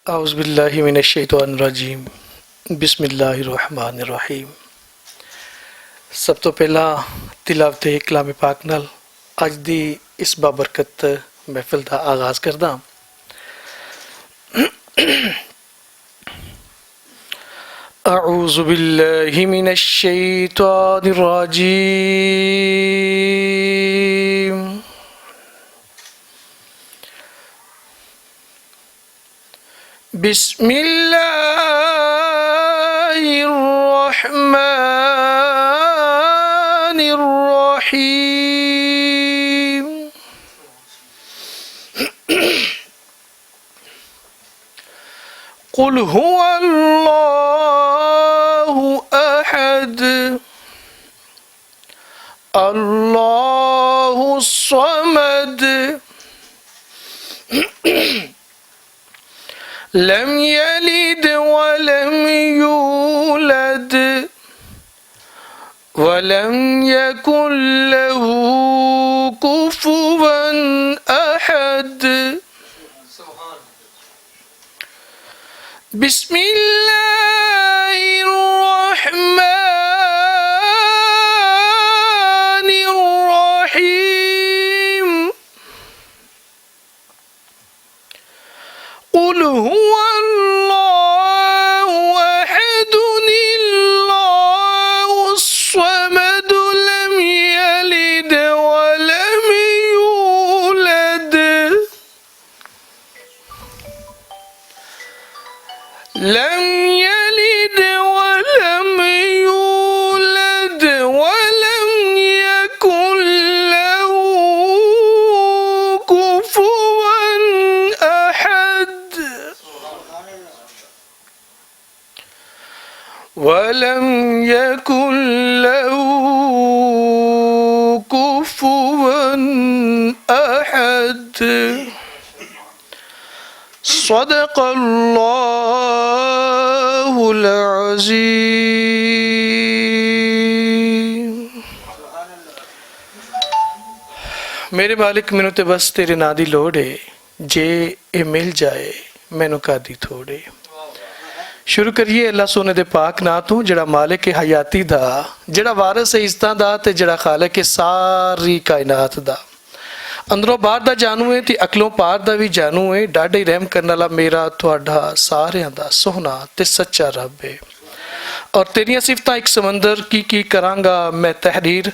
اعوذ باللہ من الشیطان الرجیم بسم اللہ الرحمن الرحیم سب تو پہلا تلاوت کلام پاک نال اج دی اس بابرکت محفل دا آغاز کردا اعوذ باللہ من الشیطان الرجیم بسم اللہ الرحمن الرحیم قل هو اللہ احد اللہ الصمد لم يلد ولم يولد ولم يكن له كفوا أحد بسم الله الرحمن الرحيم قل هو الله أحد الله الصمد لم يلد ولم يولد لم يلد ولم يولد ولم يكن له كفوا أحد ولم يكن له كفوا أحد صدق اللہ العظیم۔ میرے مالک مینوں تے بس تیرے نا دی لوڑ ہے، جے اے مل جائے مینوں کادی تھوڑے۔ شروع کریے اللہ سونے دے پاک نا تو جڑا مالک حیاتی دا، جڑا وارث عزتاں دا تے جڑا خالق ساری کائنات دا، اندروں باہر دا جانو ہے تے اکلوں پار دا بھی جانو ہے، ڈاڈے رحم کرنے والا میرا تہاڈا ساریاں دا سوہنا تے سچا رب ہے۔ اور تیریاں صفتاں ایک سمندر کی کرانگا میں تحریر،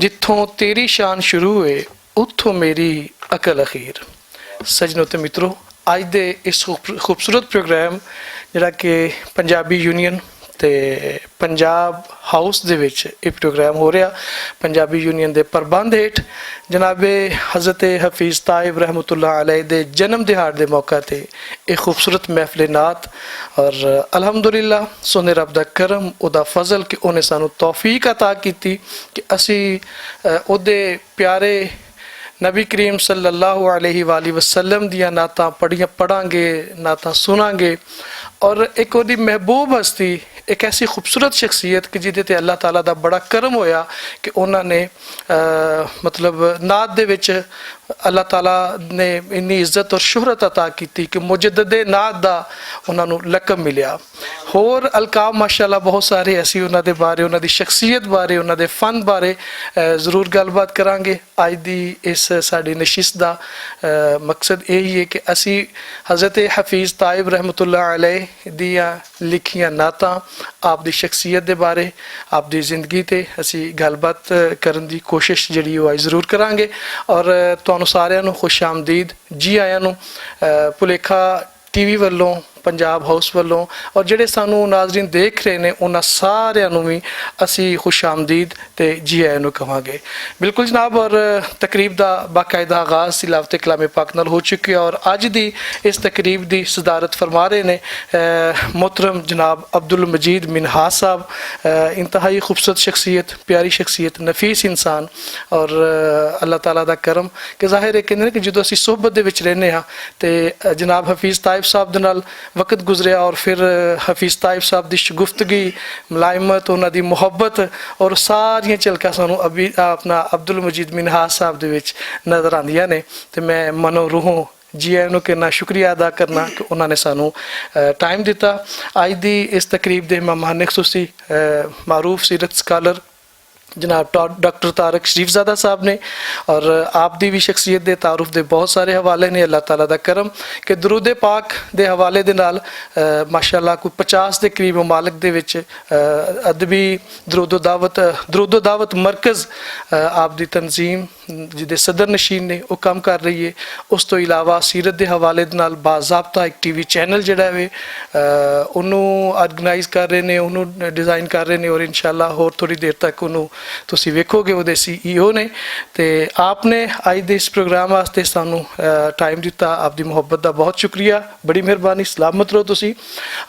جتھوں تیری شان شروع ہے اتھوں میری عقل اخیر۔ سجنوں تے مترو، اج دے اس خوبصورت پروگرام جڑا کہ پنجابی یونین تے پنجاب ہاؤس دے وچ یہ پروگرام ہو رہا، پنجابی یونین دے پربند ہیٹھ جناب حضرت حفیظ طائب رحمۃ اللہ علیہ دے جنم دہاڑ دے موقع تے ایک خوبصورت محفل نعت، اور الحمدللہ سونے رب دا کرم او دا فضل کہ انہیں سانو توفیق عطا کیتی کہ اسی او دے پیارے نبی کریم صلی اللہ علیہ وآلہ وسلم دیا نعتاں پڑھاں گے، نعتاں سناں گے، اور ایک وہ دی محبوب ہستی، ایک ایسی خوبصورت شخصیت کہ جدے تے اللہ تعالیٰ دا بڑا کرم ہویا کہ انہوں نے مطلب نعت دے وچ اللہ تعالیٰ نے انی عزت اور شہرت عطا کیتی کہ مجدد نعت دا انہوں نے لقب ملیا۔ اور القاب ماشاءاللہ بہت سارے ایسی انہوں دے بارے، انہوں دی شخصیت بارے، انہوں دے فن بارے ضرور گل بات کران گے۔ آج دی اس ساڑی نشست دا مقصد یہی ہے کہ اسی حضرت حفیظ طائب رحمۃ اللہ علیہ دیا لکھیاں نعتاں، آپ دی شخصیت دے بارے، آپ دی زندگی تے اسی گل بات کرن دی کوشش جڑی وہ ضرور کران گے۔ اور تانوں ساریاں نوں خوش آمدید، جی آیاں نوں پلیکھا ٹی وی والوں، پنجاب ہاؤس والوں، اور جڑے سانو ناظرین دیکھ رہے ہیں انہاں سارے نوں بھی اسی خوش آمدید تے جی آیاں نوں کہاں گے۔ بالکل جناب، اور تقریب دا باقاعدہ آغاز تلاوت کلام پاک نال ہو چکی ہے، اور اج دی اس تقریب دی صدارت فرما رہے نے محترم جناب عبدالمجید منہاس صاحب، انتہائی خوبصورت شخصیت، پیاری شخصیت، نفیس انسان، اور اللہ تعالیٰ دا کرم کہ ظاہر ہے کہ جدو اسی صحبت دے وچ رہنے ہاں تے جناب حفیظ طائب صاحب دے نال وقت گزریا، اور پھر حفیظ طائب صاحب دی گفتگی، ملائمت، انہاں دی محبت اور ساریاں چلکا سانو ابھی اپنا عبدالمجید منہاس صاحب دے وچ نظر آندیاں نے، تے میں منو روحوں ਜੀ ਆਇਆਂ ਨੂੰ ਕਹਿਣਾ, ਸ਼ੁਕਰੀਆ ਅਦਾ ਕਰਨਾ ਕਿ ਉਹਨਾਂ ਨੇ ਸਾਨੂੰ ਟਾਈਮ ਦਿੱਤਾ। ਅੱਜ ਦੀ ਇਸ ਤਕਰੀਬ ਦੇ ਮਹਿਮਾਨ ਖਸੂਸੀ ਮਾਰੂਫ ਸੀਰਤ ਸਕਾਲਰ जनाब डॉक्टर तारक शरीफजादा साहब ने, और आप दी भी शख्सियत दे तारुफ दे बहुत सारे हवाले ने। अल्लाह ताला दा करम कि दरूद पाक दे हवाले दे नाल माशाअल्लाह कोई 50 के करीब ममालिक दे विच अदबी दरूदो दावत मरकज़ आप दी तंजीम जिहदे सदर नशीन ने वो काम कर रही है। उस तो इलावा सीरत के हवाले दे नाल बाज़ाब्ता एक TV चैनल जिहड़ा वे उन्होंने ऑर्गेनाइज़ कर रहे हैं, उन्होंने डिज़ाइन कर रहे हैं, और इंशाअल्लाह होर थोड़ी देर तक उन्होंने तुसी वेखोगे ਉਹਦੇ CEO ने। ਤੇ आपने ਅੱਜ ਦੇ ਇਸ ਪ੍ਰੋਗਰਾਮ ਵਾਸਤੇ ਸਾਨੂੰ ਟਾਈਮ ਦਿੱਤਾ, ਆਪਦੀ ਮੁਹੱਬਤ ਦਾ ਬਹੁਤ ਸ਼ੁਕਰੀਆ, ਬੜੀ ਮਿਹਰਬਾਨੀ। ਸਲਾਮਤ ਰਹੋ ਤੁਸੀਂ।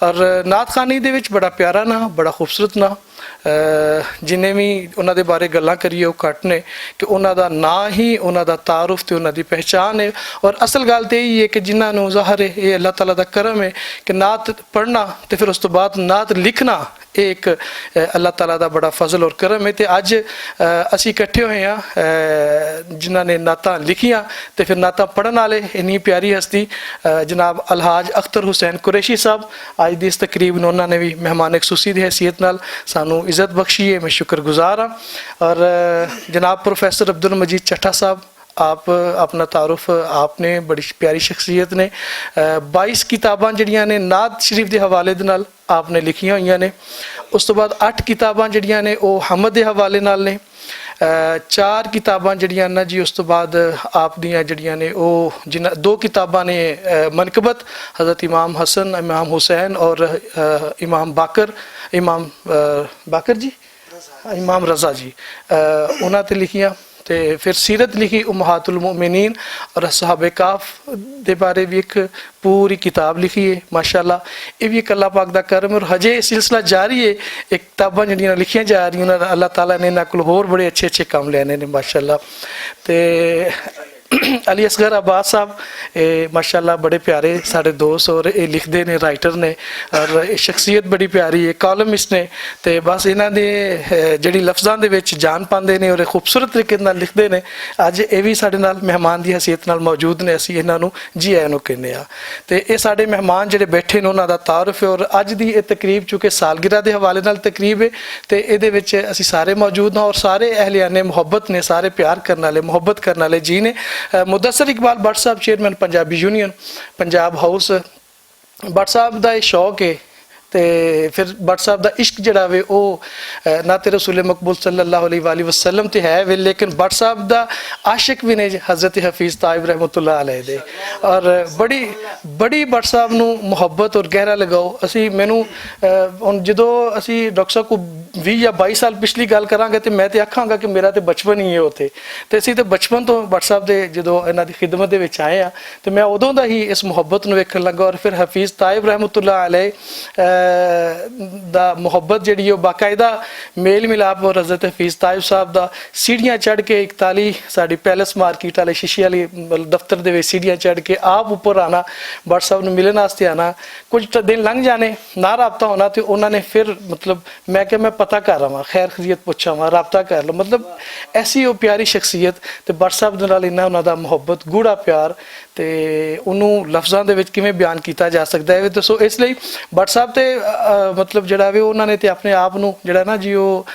ਔਰ ਨਾਤ ਖਾਨੀ ਦੇ ਵਿੱਚ ਬੜਾ ਪਿਆਰਾ ਨਾ, ਬੜਾ ਖੂਬਸੂਰਤ ਨਾ, ਜਿੰਨੇ ਵੀ ਉਹਨਾਂ ਦੇ ਬਾਰੇ ਗੱਲਾਂ ਕਰੀਏ ਉਹ ਘੱਟ ਨੇ ਕਿ ਉਹਨਾਂ ਦਾ ਨਾਂ ਹੀ ਉਹਨਾਂ ਦਾ ਤਾਰੁਫ ਤੇ ਉਹਨਾਂ ਦੀ ਪਹਿਚਾਨ ਹੈ। ਔਰ ਅਸਲ ਗੱਲ ਤੇ ਇਹ ਹੈ ਕਿ ਜਿਨ੍ਹਾਂ ਨੂੰ ਜ਼ਾਹਰ ਹੈ ਇਹ ਅੱਲਾਹ ਤਾਲਾ ਦਾ ਕਰਮ ਹੈ ਕਿ ਨਾਤ ਪੜ੍ਹਨਾ ਤੇ ਫਿਰ ਉਸ ਤੋਂ ਬਾਅਦ ਨਾਤ ਲਿਖਣਾ ਇਹ ਇੱਕ ਅੱਲਾਹ ਤਾਲਾ ਦਾ ਬੜਾ ਫਜ਼ਲ ਔਰ ਕਰਮ ਹੈ। ਤੇ ਅੱਜ ਅਸੀਂ ਇਕੱਠੇ ਹੋਏ ਹਾਂ ਜਿਨ੍ਹਾਂ ਨੇ ਨਾਤਾਂ ਲਿਖੀਆਂ ਤੇ ਫਿਰ ਨਾਤਾਂ ਪੜ੍ਹਨ ਵਾਲੇ ਇੰਨੀ ਪਿਆਰੀ ਹਸਤੀ ਜਨਾਬ ਅਲਹਾਜ ਅਖਤਰ ਹੁਸੈਨ ਕੁਰੈਸ਼ੀ ਸਾਹਿਬ। ਅੱਜ ਦੀ ਇਸ ਤਕਰੀਬ ਨੂੰ ਉਹਨਾਂ ਨੇ ਵੀ ਮਹਿਮਾਨ ਖਸੂਸੀ ਦੀ ਹੈਸੀਅਤ ਨਾਲ ਸਾਨੂੰ इज़्ज़त बख्शी है, मैं शुक्रगुजार हाँ। और जनाब प्रोफेसर अब्दुल मजीद चट्ठा साहब, आप अपना तारुफ आपने बड़ी प्यारी शख्सियत ने 22 किताबां जड़ियाँ ने नात शरीफ के हवाले दे नाल आपने लिखियां हुई ने। उस तो बाद 8 किताबां जड़ियाँ ने वो हमद के हवाले नाल ने, 4 किताबां जड़ियाँ ना जी। उस तो बाद आप दियाँ जड़ियाँ ने वो जिन्हें 2 किताबां ने मनकबत हज़रत इमाम हसन, इमाम हुसैन और इमाम बाकर जी, इमाम रज़ा जी, उन्होंने ते लिखियाँ। तो फिर सीरत लिखी उम्महातुल मुमिनीन और सहाबे काफ दे बारे भी एक पूरी किताब लिखी है माशाअल्लाह। ये भी एक अल्लाह पाक दा करम और हजे सिलसिला जारी है। एक किताबां जड़ियां लिखियां जा रही हैं, अल्लाह ताला ने इन्हां कोल होर बड़े अच्छे काम लैने ने माशाअल्लाह। तो अली असगर अब्बास साहब माशाअल्लाह बड़े प्यारे साढ़े दोस्त और ये लिखते ने, राइटर ने, और शख्सियत बड़ी प्यारी है, कॉलमिस्ट ने। तो बस इन्हों ने जी लफ्ज़ों के जान पाते हैं और खूबसूरत तरीके लिखते हैं। अज ये भी साढ़े नाल मेहमान की हैसीयत नाल मौजूद ने, असी इन्हों जी आया कहने। तो ये साढ़े मेहमान जोड़े बैठे ने उन्हों का तारुफ है। और अज की ये तकरीब चूँकि सालगिरह के हवाले नाल तकरीब है तो ये असी सारे मौजूद हाँ और सारे अहलियाने मुहब्बत ने, सारे प्यार करने वाले मुहब्बत करने वाले जी ने। मुदस्सर इकबाल भट्ट साहब chairman Punjabi union Punjab house, Bhatt साहब का यह शौक है। तो फिर भट्ट साहब का इश्क जड़ा वे वो ना तो रसूल मकबूल सल्लल्लाहु अलैहि वसल्लम ते है वे, लेकिन भट्ट साहब का आशिक भी ने हज़रत हफीज़ ताइब रहमतुल्लाह अलैह दे। और बड़ी भट्ट साहब नू मुहब्बत और गहरा लगाओ। असी मैनू हुण जदों असी डॉक्टर साहब को 20 या 22 साल पिछली गल करांगे तो मैं तो आखांगा कि मेरा तो बचपन ही है उत्थे। तो असी तो बचपन तो भट्ट साहब के जदों इन्हां दी खिदमत दे विच आए तो मैं उदों दा ही इस मुहब्बत नू वेखण लगा। और फिर हफीज़ ताइब रहमतुल्लाह अलैह दा मुहब्बत जी बाकायदा मेल मिलाप और हज़रत हफीज़ ताइब साहब का सीढ़ियाँ चढ़ के 41 साड़ी पैलेस मार्केट वाले शीशे वाली दफ्तर के सीढ़ियाँ चढ़ के आप उपर आना, भट्ट साहब ने मिलने वास्ते आना, कुछ दिन लंघ जाने ना रबता होना तो उन्होंने फिर मतलब मैं क्या मैं पता कर रहा खैर खजीयत पूछा वा रबता कर लो, मतलब ऐसी वो प्यारी शख्सियत। तो भट्ट साहब के नाल इन्ना उन्हों का मुहब्बत गूढ़ा प्यार तो उन्होंने लफ्ज़ों के विच किवें बयान किया जा सकता है। तो सो इसलिए भट्ट साहब तो मतलब जड़ा वे उन्होंने तो अपने आप नू जड़ा ना जी वो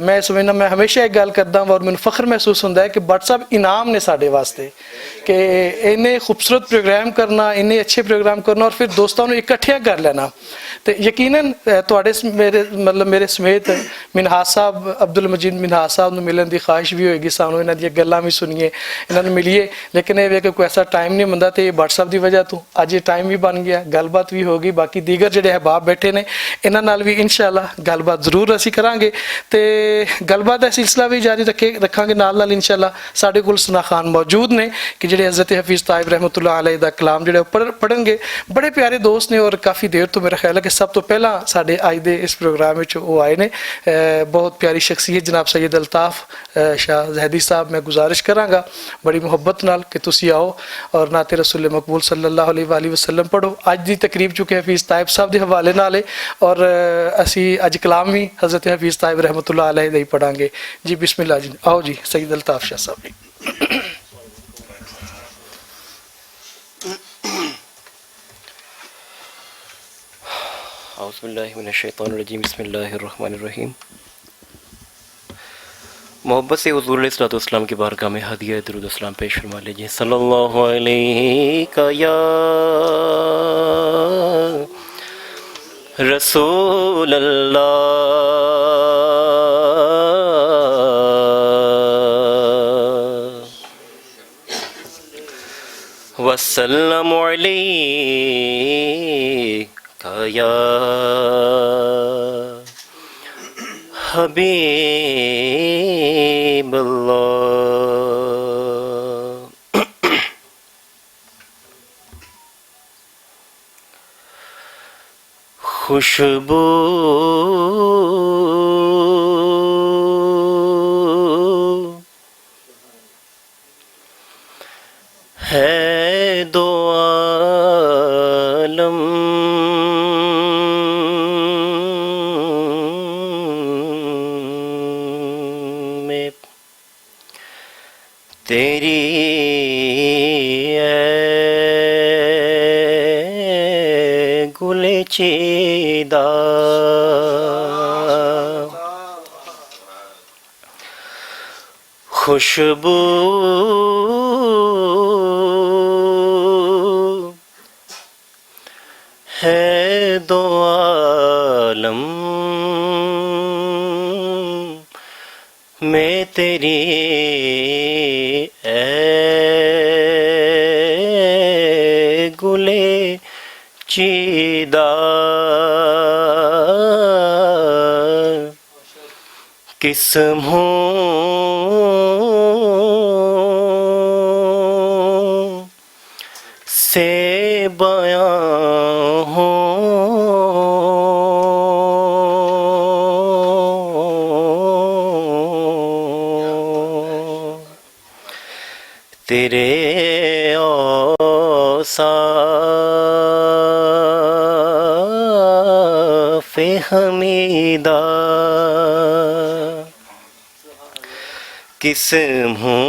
मैं समझना मैं हमेशा एक गल करदा और मैनूं फख्र महसूस होंदा है कि भट्ट साहब इनाम ने साडे वास्ते कि इन्ने खूबसूरत प्रोग्राम करना, इन्ने अच्छे प्रोग्राम करना और फिर दोस्तों नूं इकट्ठिया कर लेना। तो यकीनन तुहाडे मेरे मतलब मेरे समेत मिनहाज साहब अब्दुल मजीद मिनहाज साहब नूं मिलण दी ख्वाहिश भी होएगी, सानूं इन्हां दी गल्लां भी सुनिए, इन्हां नूं मिलिए, लेकिन ये कि कोई ऐसा टाइम नहीं मिलता। तो भट्ट साहब की वजह तो अज ये टाइम भी बन गया, गलबात भी होगी। बाकी दीगर जिहड़े अहबाब बैठे ने इन्हां नाल भी इंशाअल्लाह गलबात जरूर असीं करांगे। तो गलबात का सिलसिला भी जारी रखांगे। नाल इंशाअल्लाह साडे कोल सना खान मौजूद ने कि जिहड़े हज़रत हफीज़ ताइब रहमतुल्लाह अलैह दा कलाम जिहड़े पढ़नगे। बड़े प्यारे दोस्त ने और काफ़ी देर तो मेरा ख्याल है कि सब तो पहला साडे अज दे इस प्रोग्राम में वो आए ने। बहुत प्यारी शख्सियत जनाब सैयद अल्ताफ शाह जहदी साहब, मैं गुजारिश करांगा बड़ी मुहब्बत नाल कि तुसी आओ और नाते रसूल मकबूल सल्लल्लाहु अलैहि वसल्लम पढ़ो। अज दी तकरीब चुके हफीज़ ताइब साहब के हवाले नाल है और असी अज कलाम भी हज़रत हफीज़ ताइब रहमतुल्लाह अलैह दा ही पढ़ांगे। जी बिस्मिल्लाह जी, आओ जी सैयद अल्ताफ शाह साहब जी। اعوذ باللہ من الشیطان الرجیم بسم اللہ الرحمن الرحیم. محبت سے حضور علیہ الصلوۃ والسلام کی بارگاہ میں ہدیہ درود السلام پیش فرما لیجیے. صلی اللہ علیہ یا رسول اللہ وسلم علیک یا حبیب اللہ. خوشبو ہے دو عالم میں تیری گل چیدہ خوشبو ہے دو عالم میں تیری گلے چیدہ قسموں سے بیاں تیرے اوصاف حمیدہ قسموں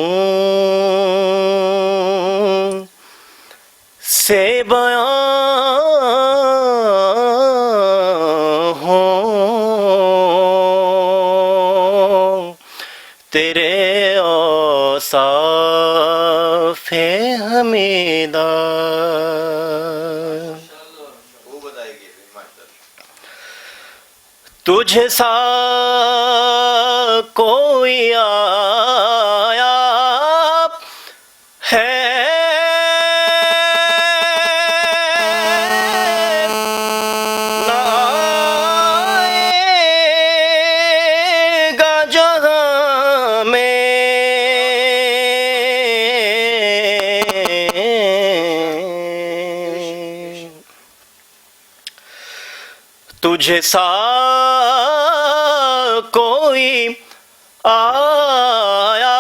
سے بیاں ہوں تیرے اوصاف حمیدہ. تجھ سا کوئی آیا ہے نہ آئے گا جہاں میں تجھ سا کوئی آیا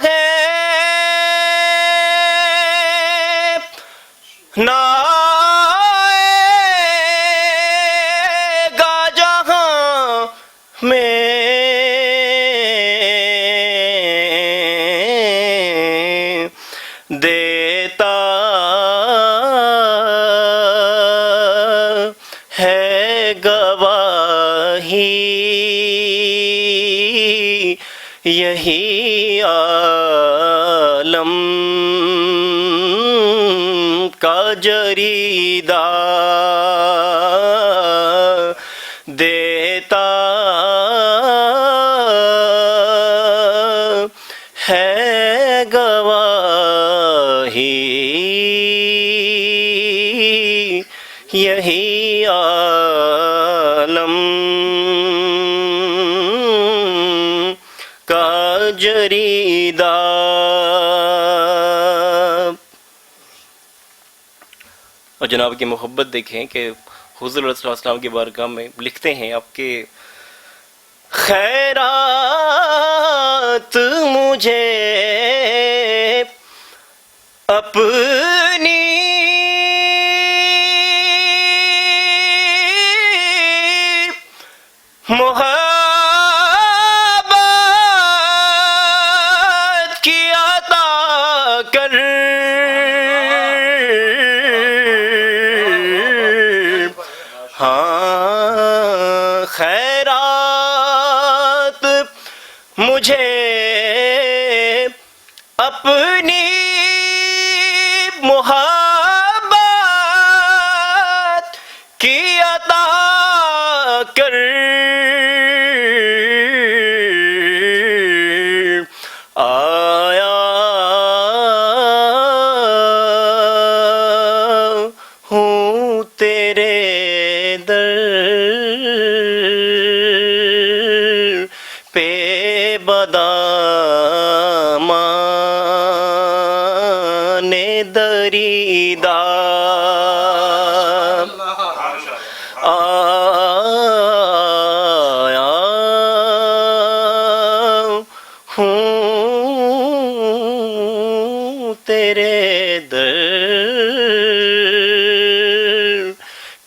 ہے نہ آئے گا جہاں میں دیتا ہے گواہی یہی عالم کا جریدہ دیتا ہے گواہی یہی عالم کا جریدہ. اور جناب کی محبت دیکھیں کہ حضور علیہ السلام کی بارگاہ میں لکھتے ہیں آپ کے خیرات مجھے اپنی محبت کی عطا کر ہاں مجھے اپنی محبت کی عطا کر، آیا ہوں تیرے در پہ بدامان دریدہ، آیا ہوں تیرے در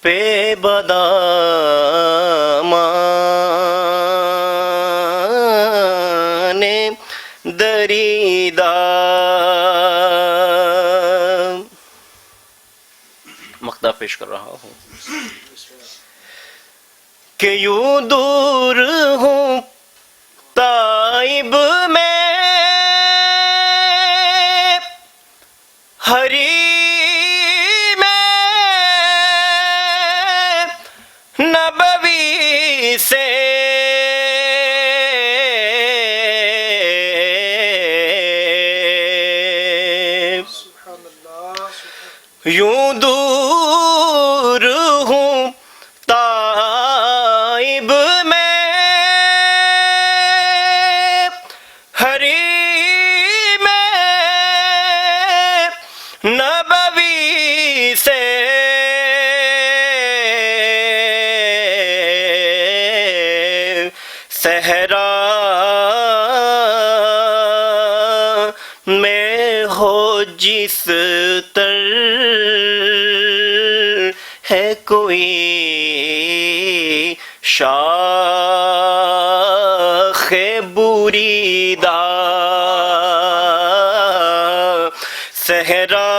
پہ بدامان دریدہ۔ مقطع پیش کر رہا ہوں کہ یوں دور ہوں طائب میں حریم نبوی سے، یوں دور ہوں طائب میں حریم نبوی سے، صحرا میں ہو جس تر ہے کوئی شاخ بریدہ، صحرا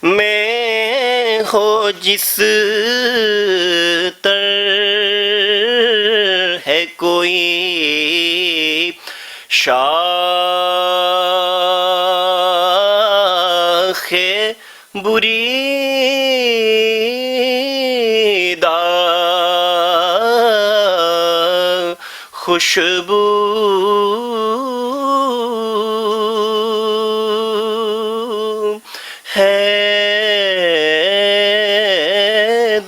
میں ہو جس تر ہے کوئی شاخ بریدہ، خوشبو ہے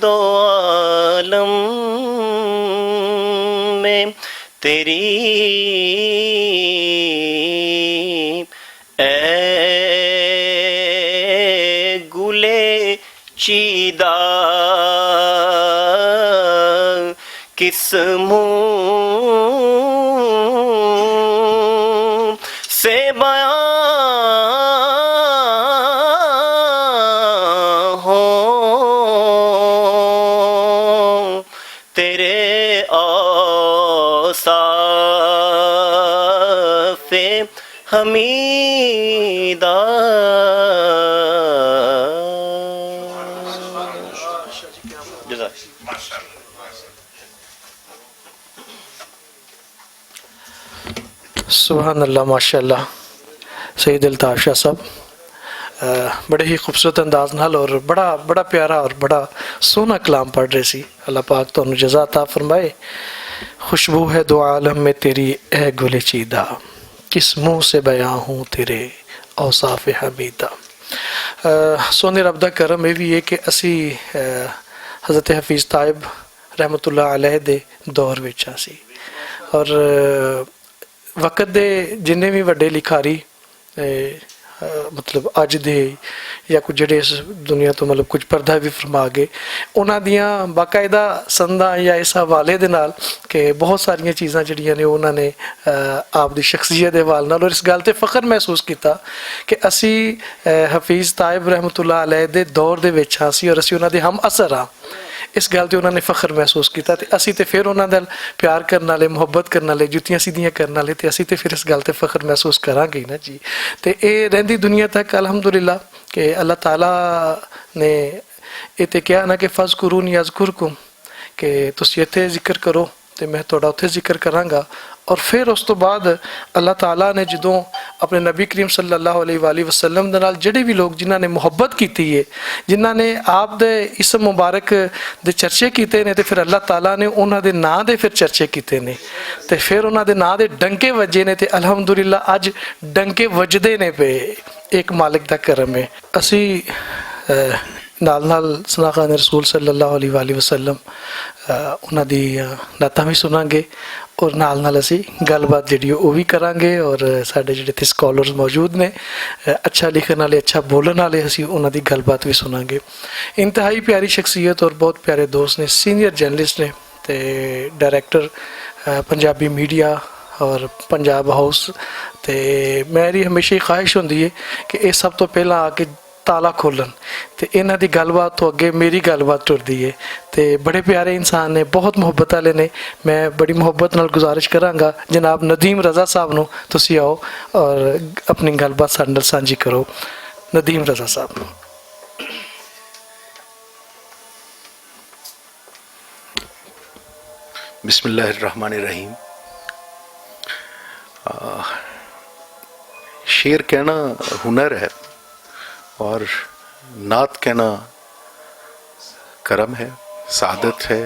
دو عالم میں تیری، اے گلے چیدہ کس منہ سے بیان ہو تیرے اوصاف حمیدہ۔ سبحان اللہ، ماشاء اللہ سید الطاف شاہ صاحب بڑے ہی خوبصورت انداز نال اور بڑا پیارا اور بڑا سونا کلام پڑھ رہے سی۔ اللہ پاک تو جزا عطا فرمائے۔ خوشبو ہے دو عالم میں تیری اے گل چیدہ، کس منہ سے بیاں ہوں تیرے اوصاف حمیدہ۔ سونے رب دا کرم یہ بھی ہے کہ اسی حضرت حفیظ طائب رحمت اللہ علیہ دے دور وچ سی، اور وقت دے جننے بھی وڈے لکھاری مطلب اج دے یا کچھ جڑے اس دنیا تو مطلب کچھ پردہ بھی فرما گئے، انہاں دیاں باقاعدہ سنداں یا اس حوالے دے نال کہ بہت ساریاں چیزاں جڑیاں نے انہاں نے آپ دی شخصیت دے حوالے نال، اور اس گل تے فخر محسوس کیتا کہ اسی حفیظ طائب رحمت اللہ علیہ دے دور دے وچ ہاں سی اور اسی انہاں دے ہم اثر ہاں۔ اس گل تے انہوں نے فخر محسوس کیتا تے اسی تے پھر انہاں دل پیار کرن والے، محبت کرن والے، جتیاں سیدھیاں کرن والے تے اسی تے پھر اس گل تے فخر محسوس کراں گے نا جی۔ تے اے رہندی دنیا تک الحمدللہ کہ اللہ تعالیٰ نے یہ تے کہا نا کہ فذکرونی اذکرکم، کہ تسی ایتھے ذکر کرو ਤੇ ਮੈਂ ਤੁਹਾਡਾ ਉੱਥੇ ਜ਼ਿਕਰ ਕਰਾਂਗਾ। ਔਰ ਫਿਰ ਉਸ ਤੋਂ ਬਾਅਦ ਅੱਲਾਹ ਤਾਲਾ ਨੇ ਜਦੋਂ ਆਪਣੇ ਨਬੀ ਕਰੀਮ ਸੱਲੱਲਾਹੁ ਅਲੈਹਿ ਵਸੱਲਮ ਦੇ ਨਾਲ ਜਿਹੜੇ ਵੀ ਲੋਕ ਜਿਨ੍ਹਾਂ ਨੇ ਮੁਹੱਬਤ ਕੀਤੀ ਹੈ, ਜਿਨ੍ਹਾਂ ਨੇ ਆਪ ਦੇ ਇਸਮ ਮੁਬਾਰਕ ਦੇ ਚਰਚੇ ਕੀਤੇ ਨੇ, ਤੇ ਫਿਰ ਅੱਲਾਹ ਤਾਲਾ ਨੇ ਉਹਨਾਂ ਦੇ ਨਾਂ ਦੇ ਫਿਰ ਚਰਚੇ ਕੀਤੇ ਨੇ, ਤੇ ਫਿਰ ਉਹਨਾਂ ਦੇ ਨਾਂ ਦੇ ਡੰਕੇ ਵੱਜੇ ਨੇ, ਤੇ ਅਲਹਮਦੁਲਿਲਾ ਅੱਜ ਡੰਕੇ ਵੱਜਦੇ ਨੇ ਪਏ। ਇੱਕ ਮਾਲਿਕ ਦਾ ਕਰਮ ਹੈ। ਅਸੀਂ ਨਾਲ ਨਾਲ ਸਨਾਖਾਨ ਰਸੂਲ ਸੱਲੱਲਾਹੁ ਅਲੈਹਿ ਵਸੱਲਮ ਉਹਨਾਂ ਦੀ ਨਾਤਾਂ ਵੀ ਸੁਣਾਂਗੇ, ਔਰ ਨਾਲ ਅਸੀਂ ਗੱਲਬਾਤ ਜਿਹੜੀ ਉਹ ਵੀ ਕਰਾਂਗੇ। ਔਰ ਸਾਡੇ ਜਿਹੜੇ ਇੱਥੇ ਸਕਾਲਰਸ ਮੌਜੂਦ ਨੇ, ਅੱਛਾ ਲਿਖਣ ਵਾਲੇ, ਅੱਛਾ ਬੋਲਣ ਵਾਲੇ, ਅਸੀਂ ਉਹਨਾਂ ਦੀ ਗੱਲਬਾਤ ਵੀ ਸੁਣਾਂਗੇ। ਇੰਤਹਾਈ ਪਿਆਰੀ ਸ਼ਖਸੀਅਤ ਔਰ ਬਹੁਤ ਪਿਆਰੇ ਦੋਸਤ ਨੇ, ਸੀਨੀਅਰ ਜਰਨਲਿਸਟ ਨੇ ਤੇ ਡਾਇਰੈਕਟਰ ਪੰਜਾਬੀ ਮੀਡੀਆ ਔਰ ਪੰਜਾਬ ਹਾਊਸ। ਤੇ ਮੇਰੀ ਹਮੇਸ਼ਾ ਹੀ ਖਾਹਿਸ਼ ਹੁੰਦੀ ਹੈ ਕਿ ਇਹ ਸਭ ਤੋਂ ਪਹਿਲਾਂ ਆ ਕੇ ਤਾਲਾ ਖੋਲਣ, ਤੇ ਇਹਨਾਂ ਦੀ ਗੱਲਬਾਤ ਤੋਂ ਅੱਗੇ ਮੇਰੀ ਗੱਲਬਾਤ ਟੁਰਦੀ ਹੈ। ਤੇ ਬੜੇ ਪਿਆਰੇ ਇਨਸਾਨ ਨੇ, ਬਹੁਤ ਮੁਹੱਬਤ ਵਾਲੇ ਨੇ। ਮੈਂ ਬੜੀ ਮੁਹੱਬਤ ਨਾਲ ਗੁਜ਼ਾਰਿਸ਼ ਕਰਾਂਗਾ ਜਨਾਬ ਨਦੀਮ ਰਜ਼ਾ ਸਾਹਿਬ ਨੂੰ, ਤੁਸੀਂ ਆਓ ਔਰ ਆਪਣੀ ਗੱਲਬਾਤ ਸਾਡੇ ਨਾਲ ਸਾਂਝੀ ਕਰੋ। ਨਦੀਮ ਰਜ਼ਾ ਸਾਹਿਬ। बिस्मिल्लाहिर्रहमानिर्रहीम। शेर कहना हुनर है और नात कहना करम है, सादत है।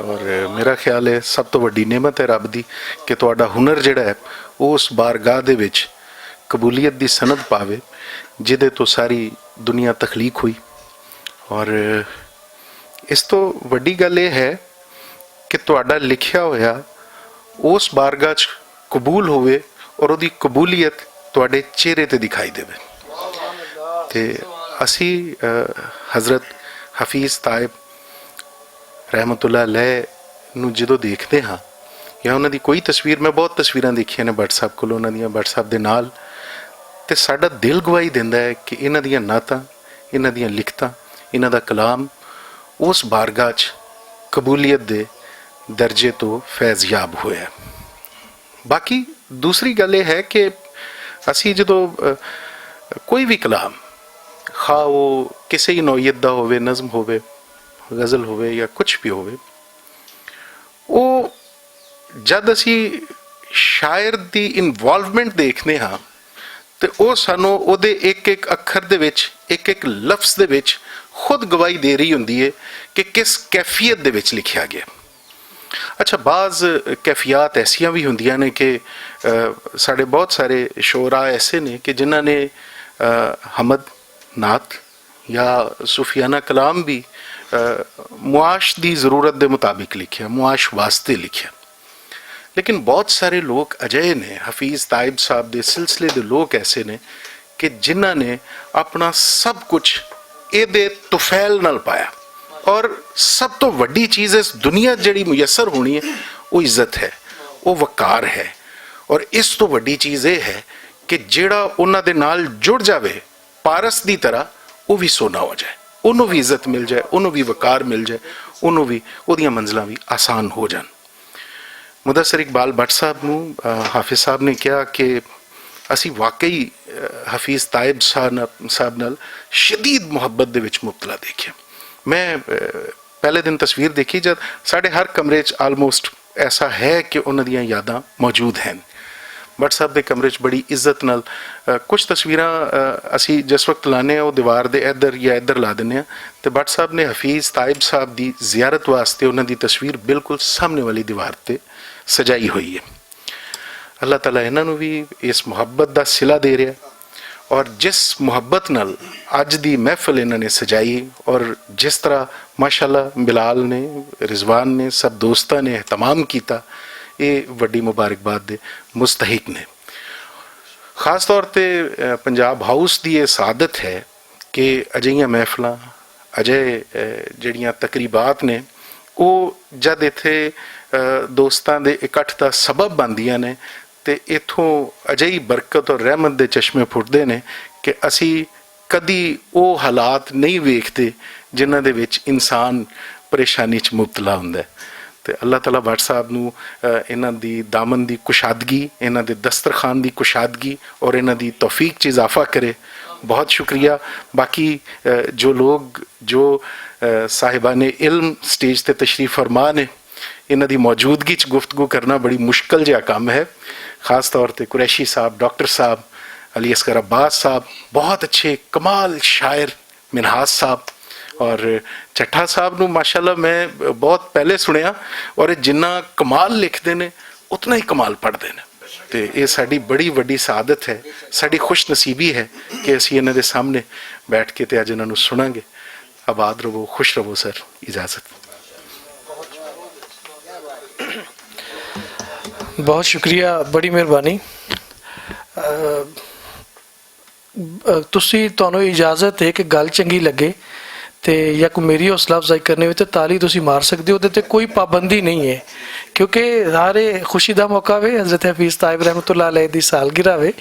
और मेरा ख्याल है सब तो वड्डी नेमत है रब दी कि तुहाडा हुनर जिहड़ा है वो उस बारगाह दे विच कबूलियत दी सनद पावे जिहदे तो सारी दुनिया तखलीक हुई। और इस तो वड्डी गल ये है कि तुहाडा लिखिया होया उस बारगाह च कबूल होवे और उहदी कबूलियत तुहाडे चेहरे ते दिखाई देवे। ते असी हज़रत हफीज़ ताइब रहमतुल्लाह अलैह नूं जदों देखते हाँ या उन्हां दी कोई तस्वीर, मैं बहुत तस्वीरां देखियां ने WhatsApp कोलों, उन्हां दीयां WhatsApp दे नाल, ते साडा दिल गवाही दिंदा है कि इन्हां दीयां नातां, इन्हां दीयां लिखतां, इन्हां दा कलाम उस बारगाह च कबूलियत दे दर्जे तो फैज़याब होया। बाकी दूसरी गल ये है कि असी जदों कोई भी कलाम, खा वो किसी ही नौईयत दा होवे, नज़म होवे, गज़ल होवे या कुछ भी होवे, वो जद असी शायर दी इनवॉल्वमेंट देखने हाँ तो वो सानू उहदे एक एक अखर दे विच, एक एक लफ्ज़ दे विच खुद गवाही दे रही हुंदी है कि किस कैफियत दे विच लिखिया गया। अच्छा, बाज़ कैफियत ऐसियां भी होंदियां ने कि साढ़े बहुत सारे शोरा ऐसे ने कि जिन्हां ने हमद, नात या सूफियाना कलाम भी मुआश दी ज़रूरत दे मुताबिक लिखिया, मुआश वास्ते लिखिया। लेकिन बहुत सारे लोग अजय ने, हफीज़ ताइब साहब दे सिलसिले दे लोग ऐसे ने कि जिन्हां ने अपना सब कुछ इहदे तुफैल नाल पाया। और सब तो वड्डी चीज़ इस दुनिया जिहड़ी मुयसर होनी है वो इज्जत है, वो वकार है। और इस तो वड्डी चीज़ ये है कि जिहड़ा उन्हां दे नाल जुड़ जावे पारस दी तरह, वो भी सोना हो जाए, उन्होंने भी इज्जत मिल जाए, उन्होंने भी वकार मिल जाए, उन्होंने भी उहदियां मंजिलां भी आसान हो जान। मुदस्सिर इकबाल भट्ट साहब नूं हाफिज़ साहब ने कहा कि असी वाकई हफीज़ ताइब साहब नाल शदीद मुहब्बत दे विच मुबतला देखिया। मैं पहले दिन तस्वीर देखी जब साढ़े हर कमरे च आलमोस्ट ऐसा है कि उन्हां दियां यादां मौजूद हैं। भट्ट साहब के कमरे च बड़ी इज्जत नाल कुछ तस्वीरां असी जिस वक्त लाने वो दीवार दे इधर या इधर ला दिंदे तो भट्ट साहब ने हफीज़ ताइब साहब की जियारत वास्ते उन्हां दी तस्वीर बिल्कुल सामने वाली दीवार ते सजाई हुई है। अल्लाह ताला इन्हां नूं भी इस मुहब्बत दा सिला दे रहा। और जिस मुहब्बत नाल अज दी महफिल इन्हां ने सजाई और जिस तरह माशाअल्लाह बिलाल ने, रिजवान ने, सब दोस्तां ने एहतमाम किया, ये वड्डी मुबारकबाद दे मुस्तहिक ने। खास तौर पर पंजाब हाउस की यह सादत है कि अजिहियां महफिलां, अजय जिहड़ियां तकरीबात ने वो जद इत्थे दोस्तां दे इकट्ठ दा सबब बनदियां ने तो इत्थों अजही बरकत और रहमत दे चश्मे फुटदे ने कि असी कदी वो हालात नहीं वेखते जिन्हां दे विच इंसान परेशानी च मुबतला हुंदा है। तो अल्लाह ताला भट्ट साहब नूं इन्हां दी दामन दी कुशादगी, इन्हां दे दस्तरखान दी कुशादगी और इन्हां दी तौफीक च इजाफा करे। बहुत शुक्रिया। बाकी जो लोग जो साहिबान इल्म स्टेज ते तशरीफ़ फरमा ने, ਇਹਨਾਂ ਦੀ ਮੌਜੂਦਗੀ 'ਚ ਗੁਫ਼ਤਗੂ ਕਰਨਾ ਬੜੀ ਮੁਸ਼ਕਲ ਜਿਹਾ ਕੰਮ ਹੈ। ਖਾਸ ਤੌਰ 'ਤੇ ਕੁਰੈਸ਼ੀ ਸਾਹਿਬ, ਡਾਕਟਰ ਸਾਹਿਬ, अली असगर अब्बास साहब, बहुत अच्छे कमाल शायर मिनहास साहब और ਚੱਠਾ ਸਾਹਿਬ ਨੂੰ ਮਾਸ਼ਾਅੱਲਾ ਮੈਂ ਬਹੁਤ ਪਹਿਲੇ ਸੁਣਿਆ ਔਰ ਇਹ ਜਿੰਨਾ ਕਮਾਲ ਲਿਖਦੇ ਨੇ ਉਤਨਾ ਹੀ ਕਮਾਲ ਪੜ੍ਹਦੇ ਨੇ ਤੇ ਇਹ ਸਾਡੀ ਬੜੀ ਵੱਡੀ ਸਾਦਤ ਹੈ, ਸਾਡੀ ਖੁਸ਼ ਨਸੀਬੀ ਹੈ ਕਿ ਅਸੀਂ ਇਹਨਾਂ ਦੇ ਸਾਹਮਣੇ ਬੈਠ ਕੇ ਤੇ ਅੱਜ ਇਹਨਾਂ ਨੂੰ ਸੁਣਾਂਗੇ। ਆਬਾਦ ਰਹੋ, ਖੁਸ਼ ਰਹੋ ਸਰ। ਇਜਾਜ਼ਤ। बहुत शुक्रिया, बड़ी मेहरबानी। ਤੁਸੀਂ ਤੁਹਾਨੂੰ ਇਜਾਜ਼ਤ ਹੈ ਕਿ ਗੱਲ ਚੰਗੀ ਲੱਗੇ ਤੇ ਜਾਂ ਕੋਈ ਮੇਰੀ ਹੌਸਲਾ ਅਫਜ਼ਾਈ ਕਰਨੀ ਹੋਵੇ ਤੇ ਤਾਲੀ ਤੁਸੀਂ ਮਾਰ ਸਕਦੇ ਹੋ, ਉਹਦੇ ਤੇ ਕੋਈ ਪਾਬੰਦੀ ਨਹੀਂ ਹੈ ਕਿਉਂਕਿ ਸਾਰੇ ਖੁਸ਼ੀ ਦਾ ਮੌਕਾ ਵੇ, ਹਜ਼ਰਤ ਹਫੀਜ਼ ਤਾਇਬ ਰਹਿਮਤੁल्लाह अलैह ਦੀ ਸਾਲਗਿਰਾ ਵੇ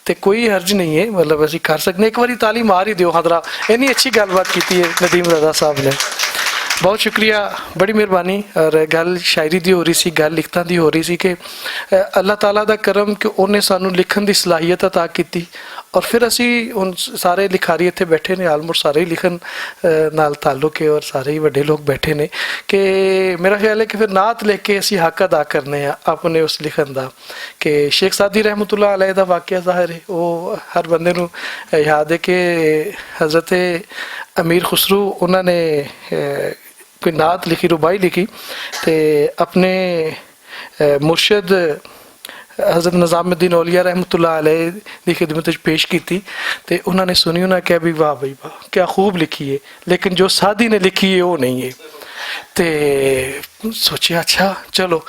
ਤੇ ਕੋਈ ਹਰਜ ਨਹੀਂ ਹੈ, ਮਤਲਬ ਅਸੀਂ ਕਰ ਸਕਦੇ ਇੱਕ ਵਾਰੀ ਤਾਲੀ ਮਾਰ ਹੀ ਦਿਓ ਹਜ਼ਰਾ। ਇੰਨੀ ਅੱਛੀ ਗੱਲਬਾਤ ਕੀਤੀ ਹੈ ਨਦੀਮ ਰਜ਼ਾ ਸਾਹਿਬ ਨੇ, ਬਹੁਤ ਸ਼ੁਕਰੀਆ, ਬੜੀ ਮਿਹਰਬਾਨੀ। ਔਰ ਗੱਲ ਸ਼ਾਇਰੀ ਦੀ ਹੋ ਰਹੀ ਸੀ, ਗੱਲ ਲਿਖਤਾਂ ਦੀ ਹੋ ਰਹੀ ਸੀ ਕਿ ਅੱਲਾਹ ਤਾਲਾ ਦਾ ਕਰਮ ਕਿ ਉਹਨੇ ਸਾਨੂੰ ਲਿਖਣ ਦੀ ਸਲਾਹੀਅਤ ਅਤਾ ਕੀਤੀ ਔਰ ਫਿਰ ਅਸੀਂ ਹੁਣ ਸਾਰੇ ਲਿਖਾਰੀ ਇੱਥੇ ਬੈਠੇ ਨੇ, ਆਲਮੋਸਟ ਸਾਰੇ ਹੀ ਲਿਖਣ ਨਾਲ ਤਾਲੁਕ ਹੈ ਔਰ ਸਾਰੇ ਹੀ ਵੱਡੇ ਲੋਕ ਬੈਠੇ ਨੇ ਕਿ ਮੇਰਾ ਖਿਆਲ ਹੈ ਕਿ ਫਿਰ ਨਾਤ ਲਿਖ ਕੇ ਅਸੀਂ ਹੱਕ ਅਦਾ ਕਰਨੇ ਆ ਆਪਣੇ ਉਸ ਲਿਖਣ ਦਾ। ਕਿ ਸ਼ੇਖ ਸਾਦੀ ਰਹਿਮਤੁल्लाह अलैह ਦਾ ਵਾਕਿਆ ਜ਼ਾਹਿਰ ਹੈ, ਉਹ ਹਰ ਬੰਦੇ ਨੂੰ ਯਾਦ ਹੈ ਕਿ ਹਜ਼ਰਤ ਅਮੀਰ ਖੁਸਰੂ ਉਹਨਾਂ ਨੇ कोई नात लिखी, रुबाई लिखी तो अपने मुर्शद हज़रत निज़ामुद्दीन औलिया रहमतुल्लाह अलैह की खिदमत पेश की थी तो उन्होंने सुनी, उन्होंने कहा भी वाह भाई वाह क्या खूब लिखी है, लेकिन जो सादी ने लिखी है वो नहीं है। तो सोचा अच्छा चलो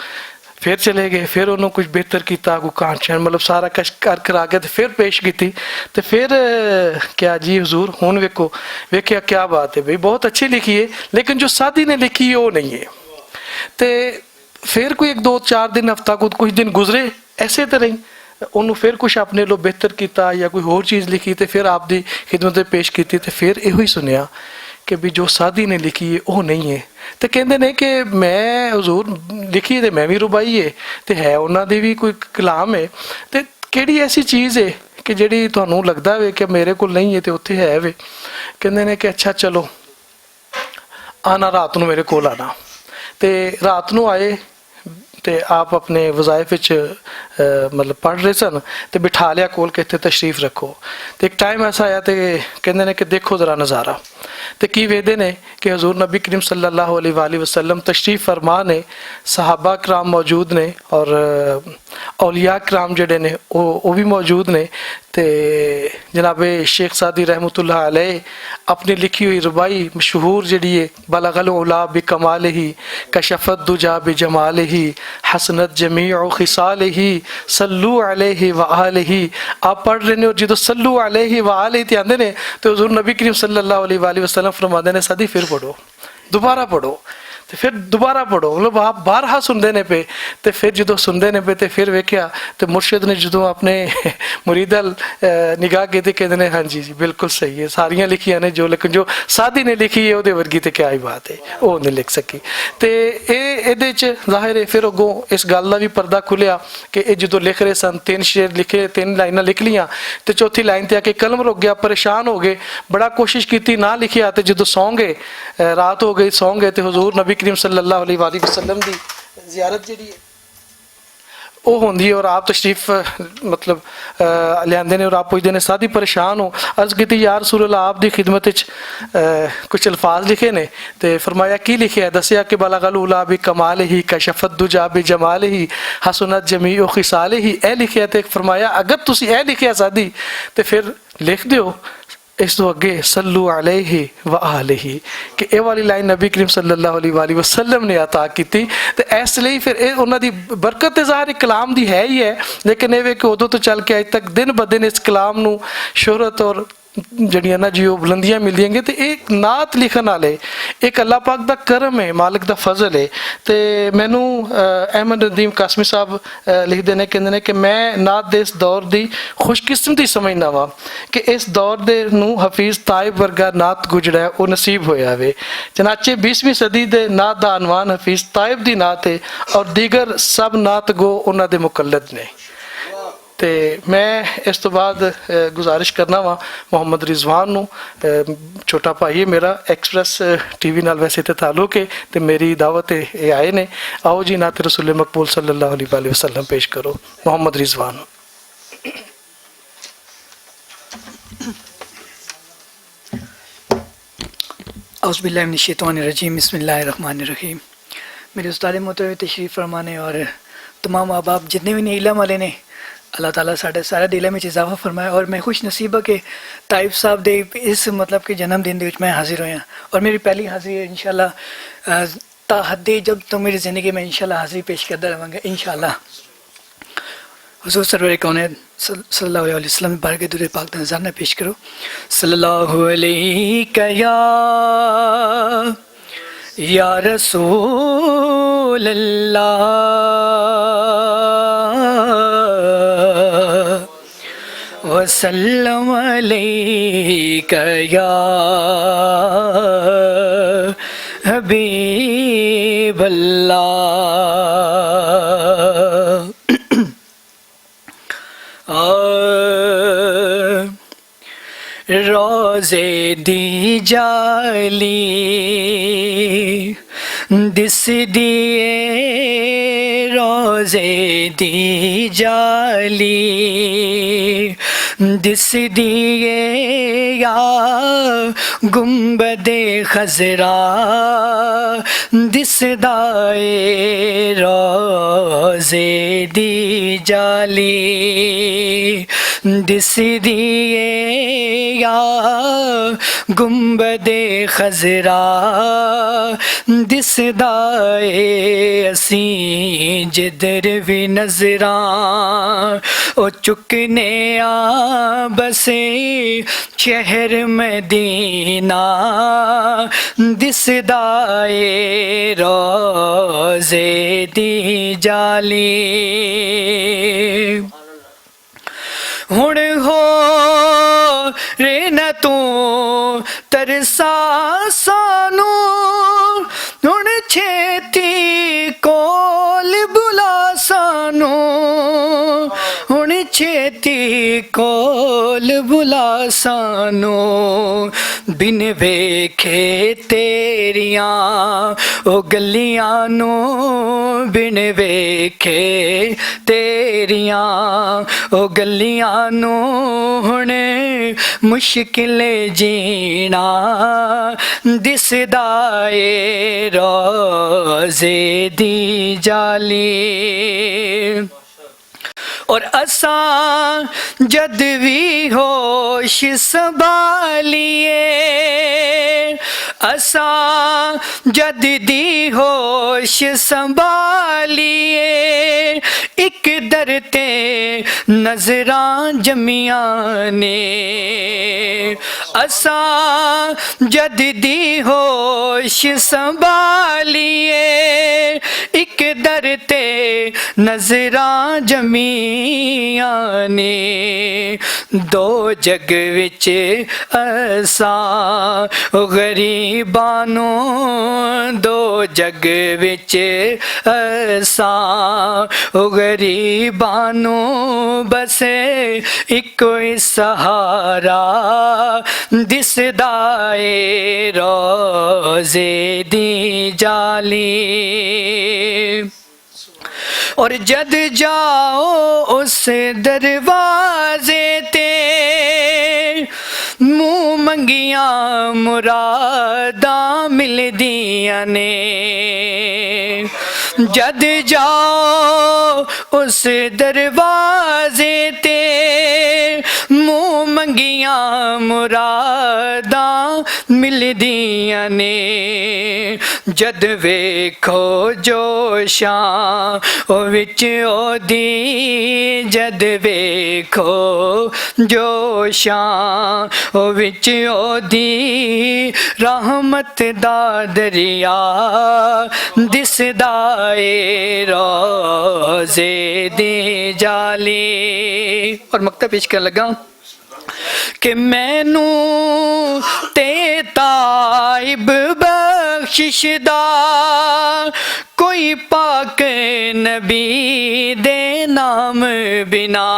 फिर चले गए, फिर उन्होंने कुछ बेहतर किया, कोई कांचन मतलब सारा कश कर करा के तो फिर पेश की थी तो फिर क्या जी हुजूर हुन वेखो वेख्या क्या बात है भाई बहुत अच्छी लिखी है लेकिन जो सादी ने लिखी है वो नहीं है। तो फिर कोई 1-2-4 दिन हफ्ता कुछ दिन गुजरे ऐसे तरह ही उन्होंने फिर कुछ अपने लो बेहतर किया या कोई होर चीज़ लिखी तो फिर आपकी खिदमत पेश की तो फिर यो ही सुनिया कि भी जो सादी ने लिखी है वो नहीं है। तो कहते हैं कि मैं हजूर लिखी है तो मैं भी रुबाई है उन्होंने भी कोई कलाम है तो किहड़ी ऐसी चीज़ है कि जिहड़ी तुहानूं लगदा वे कि मेरे को नहीं है तो उत्थे है वे। कहते हैं कि अच्छा चलो आना रात नूं मेरे कोल आना। तो रात नूं आए तो आप अपने वज़ाइफ मतलब पढ़ रहे सन तो बिठा लिया कोल के इत्थे तशरीफ़ रखो। तो एक टाइम ऐसा आया तो कहते हैं कि देखो ज़रा नज़ारा तो की वेदे ने कि हजूर नबी करीम सल्लल्लाहु अलैहि वसल्लम तशरीफ़ फरमा ने, सहाबा कराम मौजूद ने और औलिया कराम जड़े ने वो भी मौजूद ने। तो जनाब शेख सादी रहमतुल्लाह अलैह अपनी लिखी हुई रुबाई मशहूर जड़ी है बलगल उला बि कमाल ही कशफत दुजा बि जमाल ही हसनत जमीउ खिसाल ही सल्लू अलैहि व आलिही आप पढ़ रहे ने और जो सल्लू अलैहि व आलिही आंदे ने तो हुजूर नबी करीम सल्लल्लाहु अलैहि वसल्लम फरमाते ने सादी फिर पढ़ो, दोबारा पढ़ो तो फिर दोबारा पढ़ो। मतलब आप बारहा सुनते ने पे तो फिर जो सुनते ने पे तो फिर वेख्या तो मुर्शिद ने जो अपने मुरीदल निगाह की थी कहते हैं हाँ जी जी बिल्कुल सही है सारियाँ लिखियाँ ने जो, लेकिन जो सादी ने लिखी है वो वर्गी तो क्या ही बात है वो नहीं लिख सकी। तो ये जाहिर है फिर अगों इस गल का भी पर्दा खुलिया कि ये जो लिख रहे सन 3 शेर लिखे 3 लाइना लिख लियाँ तो चौथी लाइन ते आके कलम रुक गया, परेशान हो गए, बड़ा कोशिश की ना लिखिया तो जो सौ गए रात हो गई सौ गए तो हुजूर नबी करीम सल्लल्लाहु अलैहि वसल्लम दी ज़ियारत जी वो होंदी है और आप तशरीफ मतलब लियाते ने और आप पुछते हैं सादी परेशान हो। अर्ज की यार रसूल अल्लाह आप दी खिदमत कुछ अल्फाज लिखे ने तो फरमाया की लिखे है, दसिया कि बलगल उला बि कमाल ही कशफत दुजा बि जमाल ही हसनत जमीउ खिसाल ही ए लिखे तो फरमाया अगर तुसी ए लिखे सादी तो फिर लिख दियो इस तो अगे सल्लू अलैहि व आलिही कि ये वाली लाइन नबी करीम सल्लल्लाहु अलैहि वसल्लम ने अता की थी। तो इसलिए फिर ये उन्होंने बरकत ज़ाहिर कलाम दी है ही है, लेकिन ये कि उदों तो चल के अज तक दिन ब दिन इस कलाम नूं शोहरत और जड़ियाँ ना जी बुलंदियाँ मिलदियाँ तो एक नात लिखन वाले एक अल्लाह पाक दा करम है, मालिक दा फजल है। तो मैनू अहमद नदीम कासमी साहब लिखते हैं कहते हैं कि मैं नात दे इस दौर की खुशकिस्मती समझना वा कि इस दौर दे नू हफीज़ ताइब वर्गा नात गुजरा है वो नसीब होया वे। चनाचे 20वीं सदी दे नात दा अनवान हफीज़ ताइब दी नात है और दीगर सब नात गो उन्हां दे मुकल्लद ने। ਤੇ ਮੈਂ ਇਸ ਤੋਂ ਬਾਅਦ ਗੁਜ਼ਾਰਿਸ਼ ਕਰਨਾ ਵਾ ਮੁਹੰਮਦ ਰਿਜ਼ਵਾਨ ਨੂੰ, ਛੋਟਾ ਭਾਈ ਹੈ ਮੇਰਾ, ਐਕਸਪ੍ਰੈਸ ਟੀਵੀ ਨਾਲ ਵੈਸੇ ਤੇ ਤਾਲੁਕ ਹੈ ਤੇ ਮੇਰੀ ਦਾਵਤ ਤੇ ਇਹ ਆਏ ਨੇ। ਆਓ ਜੀ ਨਾਤ ਰਸੂਲ ਮਕਬੂਲ ਸੱਲੱਲਾਹੁ अलैहि वसल्लम पेश करो मोहम्मद रिजवान। اعوذ باللہ من الشیطان الرجیم، بسم اللہ الرحمن الرحیم۔ میرے استاد محترم تشریف فرمانے اور تمام احباب باپ جتنے بھی علم والے نے، اللہ تعالیٰ سارے دلوں میں اضافہ فرمایا، اور میں خوش نصیب ہوں کہ طائف صاحب دے اس مطلب کہ جنم دن دے وچ میں حاضر ہویا، اور میری پہلی حاضری ہے انشاءاللہ تا حد جب تو میری زندگی میں انشاءاللہ حاضری پیش کرتا رہوں گا انشاءاللہ۔ حضور سرور کونین صلی اللہ علیہ وسلم بارگاہ درود پاک کا نذرانہ پیش کرو۔ صلی اللہ علیہ یا رسول اللہ وسلم علیک یا حبیب اللہ۔ روزے دی جالی دس دیے، روزے دی جالی دس دیے، یا گنبد خضرا دس دائے، روزے دی جالی دس دیے، یا گنبد خضرا دس دائے، اسی جدر بھی نظراں او چکنے آ بسے شہر مدینہ دس دائے، روزے دی جالی ہن ہو رے نہ تو ترسا سانو، ہن چھیتی کول بلا سانو، ہن چھیتی کول بلا سانو، بن ویکھے تیریاں او گلیاں نو، بن ویکھے تیریاں او گلیاں نو، ہن مشکل جینا دسدا اے، روزے دی جالی۔ اور اساں جد بھی ہوش سنبھالیے، اساں جد دی ہوش سنبھالیے، ایک در تے نظراں جمیاں نے، اساں جد دی ہوش سنبھالیے، ایک در تے نظراں جمیاں نے، دو جگ وچ اساں غریبانو، دو جگ وچ اساں غریبانو، بس اکو سہارا دسدا اے، روزے دی جالی۔ اور جد جاؤ اس دروازے تے، منہ منگیاں مراداں ملدیاں نے، جد جاؤ اس دروازے تے، منہ منگیاں مراداں ملدیاں نے، جد ویکھو جوشاں او وچ او دی، جد ویکھو جوشاں او وچ او دی، رحمت دا دریا دسدا اے، روزے دی جالی۔ اور مقطع پیش کرن لگا کہ مینوں تے تائب बख्शिश दा कोई पाक नबी दे नाम बिना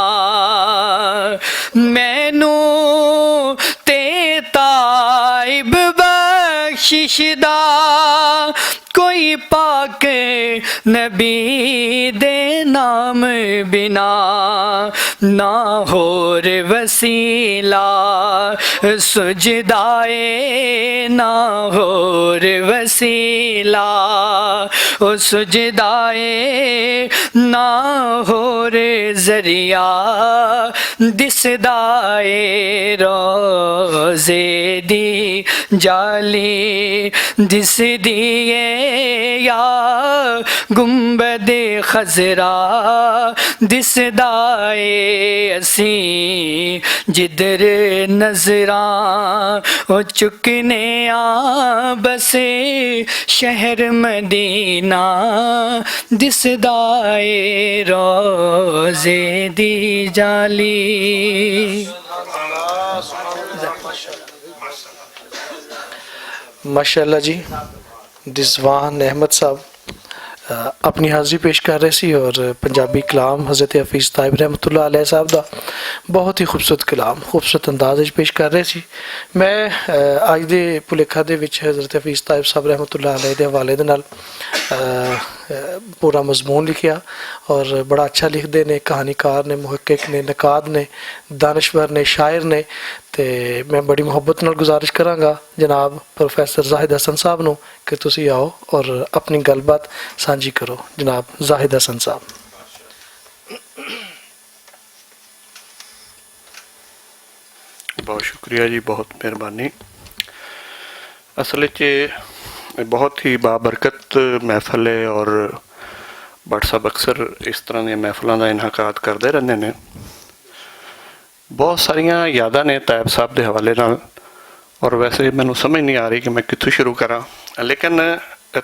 मैनू ते ताइब बख्शिश दा कोई पाक नबी दे नाम बिना ना होर वसीला सुजदाए ना होर वसीला ओ सुजदाए ना होर जरिया दिसदाए रोज़े दी जाली दिसदी या गुंबद खजरा दिसदाए असी जिधर नजरां ओ चुकने आ बसे शहर मदीना दिसदाए रोज़े दी जाली। माशाअल्लाह जी, रिजवान अहमद साहब अपनी हाज़री पेश कर रहे सी और पंजाबी कलाम हज़रत हफीज़ ताइब रहमतुल्लाह अलैह साहब का बहुत ही खूबसूरत कलाम खूबसूरत अंदाज़ ਵਿੱਚ पेश कर रहे सी। मैं ਅੱਜ ਦੇ ਭੁਲੇਖਾ ਦੇ ਵਿੱਚ हज़रत हफीज़ ताइब साहब रहमतुल्लाह अलैह ਦੇ ਹਵਾਲੇ ਦੇ ਨਾਲ पूरा मजमून लिखिया और बड़ा अच्छा लिखते ने, कहानीकार ने, मुहक्किक ने, नकाद ने, दानश्वर ने, शायर ने। तो मैं बड़ी मुहब्बत नाल गुजारिश करांगा जनाब प्रोफैसर जाहिद हसन साहब नूं कि तुसी आओ और अपनी गलबात साझी करो। जनाब जाहिद हसन साहब। बहुत शुक्रिया जी, बहुत मेहरबानी। असल बहुत ही बाबरकत महफल है और भट्ट साहब अक्सर इस तरह दी महफलों का इनकाद करते रहते हैं। बहुत सारिया यादां ने तायब साहब के हवाले नाल और वैसे मैनू समझ नहीं आ रही कि मैं कित्थों शुरू करा, लेकिन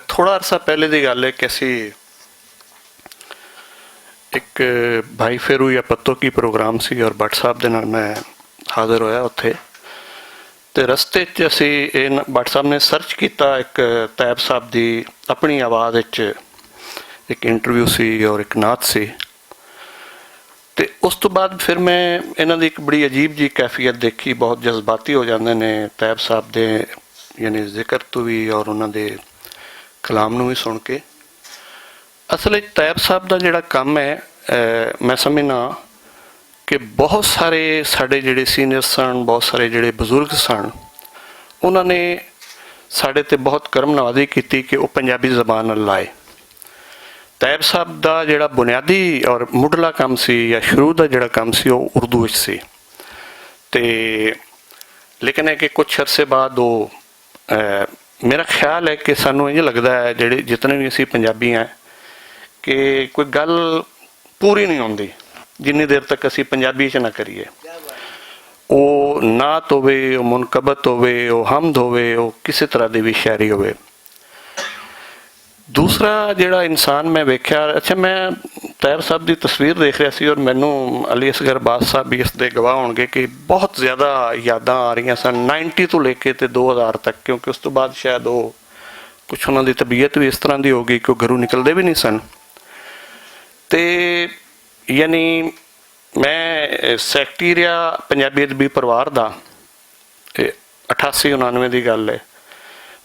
थोड़ा अरसा पहले की गल है कि असी एक भाई फेरू या पत्तो की प्रोग्राम सी और भट्ट साहब के नाल मैं हाज़र होया उत्थे। तो रस्ते असी भट्ट साहब ने सर्च किया एक तायब साहब की अपनी आवाज़ एक इंटरव्यू सी और एक नात सी। तो उस तो बाद फिर मैं इन्हों की एक बड़ी अजीब जी कैफियत देखी, बहुत जज्बाती हो जाते हैं तायब साहब के यानी जिक्र तो भी और उन्होंने कलाम नूं भी सुन के। असल तायब साहब का जिहड़ा काम है मैं समझना कि बहुत सारे साढ़े जिहड़े सीनियर सन, बहुत सारे जिहड़े बजुर्ग सन, उन्होंने साढ़े ते बहुत करम नवाजी की कि वह पंजाबी ज़बान नाल लाए। तायब साहब का जिहड़ा बुनियादी और मुढ़ला काम सी या शुरू का जिहड़ा काम सी वो उर्दू विच सी। ते लेकिन है कि कुछ अरसे बाद वो मेरा ख्याल है कि सानू इंज लगता है जिहड़े जितने भी असी पंजाबी हैं कि कोई गल पूरी नहीं आउंदी जिन्नी देर तक असी पंजाबी च ना करिए। वो नात होवे, वो मुनकबत होवे, वो हमद होवे, वो किसी तरह की भी शायरी होवे। दूसरा जिहड़ा इंसान मैं वेख्या, अच्छा मैं तायब साहब की तस्वीर देख रहा सी और मैनू अली असगर बास साहब भी इसके गवाह होंगे कि बहुत ज़्यादा यादां आ रही सन 90 तो लेके तो 2000 तक, क्योंकि उस तो बाद शायद वो कुछ उन्होंने तबीयत भी इस तरह की हो गई कि घरों निकलते भी नहीं सन। तो यानी मैं सैकटरीया पंजाबी अदबी परिवार का 88-89 की गल है।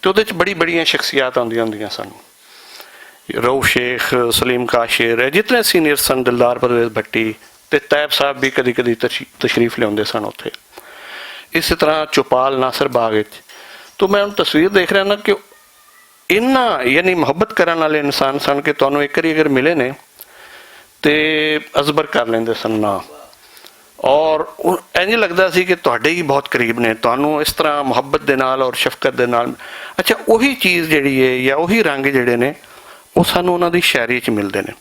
तो वो बड़ी बड़िया शख्सियात आउंदियां हुंदियां सन, रऊफ शेख, सलीम काशिर, जितने सीनियर सन, दिलदार परवेज़ भट्टी, तो तायब साहब भी कदी कदी तशरीफ लियाउंदे सन उत्थे। इस तरह चौपाल नासर बाग। तो मैं उन तस्वीर देख रहा ना कि इन्ना यानी मुहब्बत करने वाले इंसान सन कि तुहानूं एक बारी अगर मिले ने तो अजबर कर लेंदे सन ना, और इंज लगता सी कि तुहाडे ही बहुत करीब ने, तुहानूं इस तरह मुहब्बत दे नाल और शफकत दे नाल। अच्छा वही चीज़ जिहड़ी है या वही रंग जिहड़े ने वो सानूं उन्हां दी शायरी च मिलदे ने।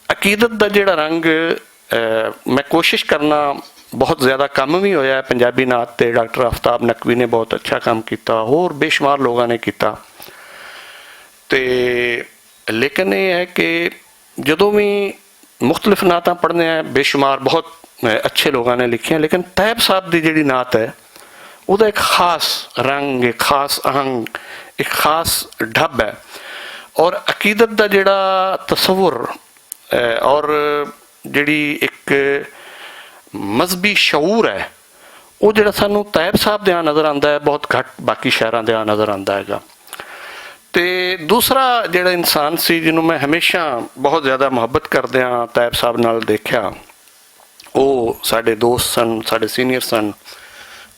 अकीदत दा जिहड़ा रंग मैं कोशिश करना बहुत ज़्यादा कम भी होया है पंजाबी नात ते। डॉक्टर आफ्ताब नकवी ने बहुत अच्छा काम किया, होर बेशुमार लोगों ने किया। तो लेकिन ये है कि जदों भी मुख्तलिफ नातां पढ़ने हैं, बेशुमार बहुत अच्छे लोगों ने लिखियां, लेकिन तायब साहब की जिहड़ी नात है उसका एक खास रंग, एक खास आहंग, ਇੱਕ ਖਾਸ ਢੱਬ ਹੈ। ਔਰ ਅਕੀਦਤ ਦਾ ਜਿਹੜਾ ਤਸਵੁਰ ਔਰ ਜਿਹੜੀ ਇੱਕ ਮਜ਼ਹਬੀ ਸ਼ਊਰ ਹੈ ਉਹ ਜਿਹੜਾ ਸਾਨੂੰ ਤਾਇਬ ਸਾਹਿਬ ਦੇ ਨਜ਼ਰ ਆਉਂਦਾ ਹੈ, ਬਹੁਤ ਘੱਟ ਬਾਕੀ ਸ਼ਹਿਰਾਂ ਦੇ ਨਜ਼ਰ ਆਉਂਦਾ ਹੈਗਾ। ਤੇ ਦੂਸਰਾ ਜਿਹੜਾ ਇਨਸਾਨ ਸੀ ਜਿਹਨੂੰ ਮੈਂ ਹਮੇਸ਼ਾ ਬਹੁਤ ਜ਼ਿਆਦਾ ਮੁਹੱਬਤ ਕਰਦਿਆਂ ਤਾਇਬ ਸਾਹਿਬ ਨਾਲ ਦੇਖਿਆ, ਉਹ ਸਾਡੇ ਦੋਸਤ ਸਨ, ਸਾਡੇ ਸੀਨੀਅਰ ਸਨ,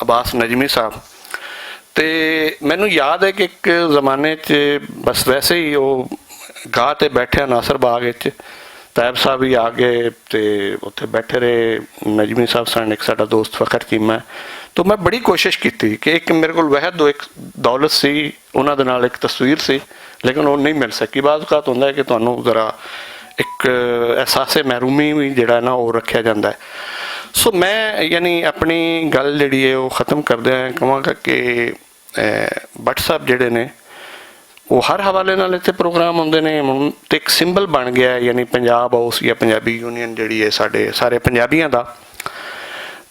ਅਬਾਸ ਨਜਮੀ ਸਾਹਿਬ। ਤੇ ਮੈਨੂੰ ਯਾਦ ਹੈ ਕਿ ਇੱਕ ਜ਼ਮਾਨੇ 'ਚ ਬਸ ਵੈਸੇ ਹੀ ਉਹ ਗਾਹ 'ਤੇ ਬੈਠਿਆ ਨਾਸਰ ਬਾਗ ਵਿੱਚ, ਤਾਇਬ ਸਾਹਿਬ ਵੀ ਆ ਗਏ ਤੇ ਉੱਥੇ ਬੈਠੇ ਰਹੇ। ਨਜਮੀ ਸਾਹਿਬ ਸਨ, ਇੱਕ ਸਾਡਾ ਦੋਸਤ ਫਖਰ ਚੀਮਾ। ਤਾਂ ਮੈਂ ਬੜੀ ਕੋਸ਼ਿਸ਼ ਕੀਤੀ ਕਿ ਇੱਕ ਮੇਰੇ ਕੋਲ ਵਹਿਦ ਇੱਕ ਦੌਲਤ ਸੀ, ਉਹਨਾਂ ਦੇ ਨਾਲ ਇੱਕ ਤਸਵੀਰ ਸੀ, ਲੇਕਿਨ ਉਹ ਨਹੀਂ ਮਿਲ ਸਕੀ। ਬਾਅਦ ਔਕਾਤ ਹੁੰਦਾ ਹੈ ਕਿ ਤੁਹਾਨੂੰ ਜ਼ਰਾ ਇੱਕ ਅਹਿਸਾਸੇ ਮਹਿਰੂਮੀ ਵੀ ਜਿਹੜਾ ਨਾ ਉਹ ਰੱਖਿਆ ਜਾਂਦਾ ਹੈ। ਸੋ ਮੈਂ ਯਾਨੀ ਆਪਣੀ ਗੱਲ ਜਿਹੜੀ ਹੈ ਉਹ ਖ਼ਤਮ ਕਰਦਿਆਂ ਕਹਾਂਗਾ ਕਿ ਭੱਟ ਸਾਹਿਬ ਜਿਹੜੇ ਨੇ ਉਹ ਹਰ ਹਵਾਲੇ ਨਾਲ ਇੱਥੇ ਪ੍ਰੋਗਰਾਮ ਹੁੰਦੇ ਨੇ। ਹੁਣ ਤੇ ਇੱਕ ਸਿੰਬਲ ਬਣ ਗਿਆ ਯਾਨੀ ਪੰਜਾਬ ਹਾਊਸ ਜਾਂ ਪੰਜਾਬੀ ਯੂਨੀਅਨ ਜਿਹੜੀ ਹੈ ਸਾਡੇ ਸਾਰੇ ਪੰਜਾਬੀਆਂ ਦਾ।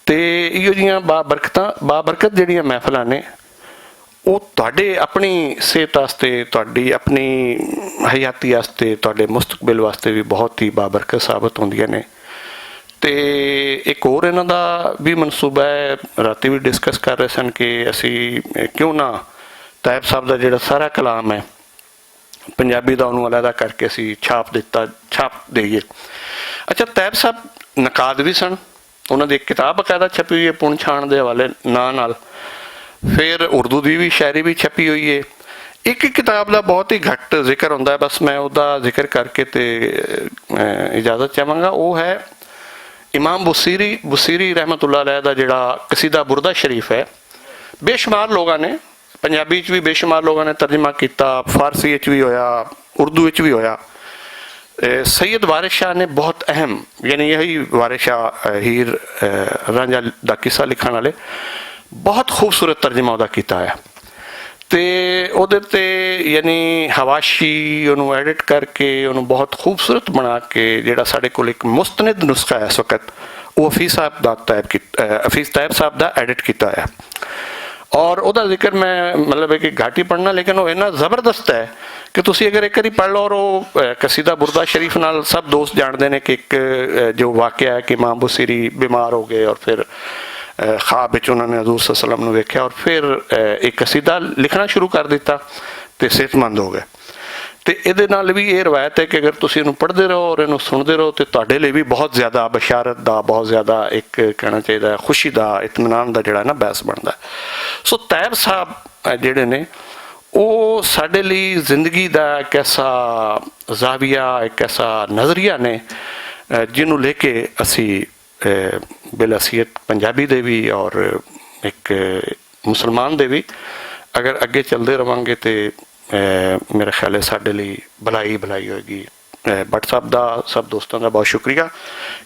ਤੇ ਇਹੋ ਜਿਹੀਆਂ ਬਾਬਰਕਤ ਜਿਹੜੀਆਂ ਮਹਿਫਲਾਂ ਨੇ ਉਹ ਤੁਹਾਡੇ ਆਪਣੀ ਸਿਹਤ ਵਾਸਤੇ, ਤੁਹਾਡੀ ਆਪਣੀ ਹਯਾਤੀ ਵਾਸਤੇ, ਤੁਹਾਡੇ ਮੁਸਤਕਬਲ ਵਾਸਤੇ ਵੀ ਬਹੁਤ ਹੀ ਬਾਬਰਕਤ ਸਾਬਤ ਹੁੰਦੀਆਂ ਨੇ। ਤੇ ਇੱਕ ਹੋਰ ਇਹਨਾਂ ਦਾ ਵੀ ਮਨਸੂਬਾ ਹੈ, ਰਾਤੀ ਵੀ ਡਿਸਕਸ ਕਰ ਰਹੇ ਸਨ ਕਿ ਅਸੀਂ ਕਿਉਂ ਨਾ ਤਾਇਬ ਸਾਹਿਬ ਦਾ ਜਿਹੜਾ ਸਾਰਾ ਕਲਾਮ ਹੈ ਪੰਜਾਬੀ ਦਾ ਉਹਨੂੰ ਅਲੱਗਾ ਕਰਕੇ ਅਸੀਂ ਛਾਪ ਦੇਈਏ। ਅੱਛਾ, ਤਾਇਬ ਸਾਹਿਬ ਨਕਾਦ ਵੀ ਸਨ, ਉਹਨਾਂ ਦੀ ਇੱਕ ਕਿਤਾਬ ਬਕਾਇਦਾ ਛਪੀ ਹੋਈ ਹੈ ਪੁਣ ਛਾਣ ਦੇ ਹਵਾਲੇ ਨਾਂ ਨਾਲ। ਫਿਰ ਉਰਦੂ ਦੀ ਵੀ ਸ਼ਾਇਰੀ ਵੀ ਛਪੀ ਹੋਈ ਹੈ। ਇੱਕ ਕਿਤਾਬ ਦਾ ਬਹੁਤ ਹੀ ਘੱਟ ਜ਼ਿਕਰ ਹੁੰਦਾ ਹੈ, ਬਸ ਮੈਂ ਉਹਦਾ ਜ਼ਿਕਰ ਕਰਕੇ ਤੇ ਇਜਾਜ਼ਤ ਚਾਹਾਂਗਾ। ਉਹ ਹੈ ਇਮਾਮ ਬੁਸੀਰੀ ਰਹਿਮਤੁल्लाह अलैह ਦਾ ਜਿਹੜਾ ਕਸੀਦਾ ਬੁਰਦਾ ਸ਼ਰੀਫ ਹੈ। ਬੇਸ਼ੁਮਾਰ ਲੋਕਾਂ ਨੇ, ਪੰਜਾਬੀ 'ਚ ਵੀ ਬੇਸ਼ੁਮਾਰ ਲੋਕਾਂ ਨੇ ਤਰਜਮਾ ਕੀਤਾ, ਫਾਰਸੀ 'ਚ ਵੀ ਹੋਇਆ, ਉਰਦੂ 'ਚ ਵੀ ਹੋਇਆ। ਸੈयद ਵਾਰਿਸ ਸ਼ਾਹ ਨੇ ਬਹੁਤ ਅਹਿਮ, ਯਾਨੀ ਇਹੀ ਵਾਰਿਸ ਸ਼ਾਹ ਹੀਰ ਰਾਂਝਾ ਦਾ ਕਿੱਸਾ ਲਿਖਣ ਵਾਲੇ, ਬਹੁਤ ਖੂਬਸੂਰਤ ਤਰਜਮਾ ਉਹਦਾ ਕੀਤਾ ਹੈ। ਤੇ ਉਹਦੇ 'ਤੇ ਯਾਨੀ ਹਵਾਸ਼ੀ ਉਹਨੂੰ ਐਡਿਟ ਕਰਕੇ ਉਹਨੂੰ ਬਹੁਤ ਖੂਬਸੂਰਤ ਬਣਾ ਕੇ ਜਿਹੜਾ ਸਾਡੇ ਕੋਲ ਇੱਕ ਮੁਸਤਨਦ ਨੁਸਖਾ ਹੈ ਇਸ ਵਕਤ, ਉਹ ਹਫੀਜ਼ ਤਾਇਬ ਸਾਹਿਬ ਦਾ ਐਡਿਟ ਕੀਤਾ ਹੈ। ਔਰ ਉਹਦਾ ਜ਼ਿਕਰ ਮੈਂ ਮਤਲਬ ਹੈ ਕਿ ਘੱਟ ਹੀ ਪੜ੍ਹਨਾ, ਲੇਕਿਨ ਉਹ ਇੰਨਾ ਜ਼ਬਰਦਸਤ ਹੈ ਕਿ ਤੁਸੀਂ ਅਗਰ ਇੱਕ ਵਾਰੀ ਪੜ੍ਹ ਲਓ। ਔਰ ਉਹ ਕਸੀਦਾ ਬੁਰਦਾ ਸ਼ਰੀਫ ਨਾਲ ਸਭ ਦੋਸਤ ਜਾਣਦੇ ਨੇ ਕਿ ਇੱਕ ਜੋ ਵਾਕਿਆ ਹੈ ਕਿ ਇਮਾਮ ਬੁਸੀਰੀ ਬਿਮਾਰ ਹੋ ਗਏ ਔਰ ਫਿਰ ख्वाब ਵਿੱਚ ਉਹਨਾਂ ਨੇ ਹਜ਼ੂਰ ਸੱਲੱਲਾਹੁ ਅਲੈਹਿ ਵਸੱਲਮ ਨੂੰ ਵੇਖਿਆ ਔਰ ਫਿਰ ਇੱਕ ਕਸੀਦਾ ਲਿਖਣਾ ਸ਼ੁਰੂ ਕਰ ਦਿੱਤਾ ਤੇ ਸਿਹਤਮੰਦ ਹੋ ਗਏ। ਤੇ ਇਹਦੇ ਨਾਲ ਵੀ ਇਹ ਰਵਾਇਤ ਹੈ ਕਿ ਅਗਰ ਤੁਸੀਂ ਇਹਨੂੰ ਪੜ੍ਹਦੇ ਰਹੋ ਔਰ ਇਹਨੂੰ ਸੁਣਦੇ ਰਹੋ ਤੇ ਤੁਹਾਡੇ ਲਈ ਵੀ ਬਹੁਤ ਜ਼ਿਆਦਾ ਬਸ਼ਾਰਤ ਦਾ, ਬਹੁਤ ਜ਼ਿਆਦਾ ਇੱਕ ਕਹਿਣਾ ਚਾਹੀਦਾ ਖੁਸ਼ੀ ਦਾ, ਇਤਮਾਨਾਨ ਦਾ ਜਿਹੜਾ ਨਾ ਬੈਸ ਬਣਦਾ। ਸੋ ਤਾਇਬ ਸਾਹਿਬ ਜਿਹੜੇ ਨੇ ਉਹ ਸਾਡੇ ਲਈ ਜ਼ਿੰਦਗੀ ਦਾ ਇੱਕ ਐਸਾ ਜ਼ਾਵੀਆ, ਇੱਕ ਐਸਾ ਨਜ਼ਰੀਆ ਨੇ ਜਿਹਨੂੰ ਲੈ ਕੇ ਅਸੀਂ ਬਿਲਹਸੀਅਤ ਪੰਜਾਬੀ ਦੇ ਵੀ ਔਰ ਇੱਕ ਮੁਸਲਮਾਨ ਦੇ ਵੀ ਅਗਰ ਅੱਗੇ ਚੱਲਦੇ ਰਵਾਂਗੇ ਤੇ ਮੇਰੇ ਖਿਆਲ ਹੈ ਸਾਡੇ ਲਈ ਭਲਾਈ ਹੋਏਗੀ। ਭੱਟ ਸਾਹਿਬ ਦਾ, ਸਭ ਦੋਸਤਾਂ ਦਾ ਬਹੁਤ ਸ਼ੁਕਰੀਆ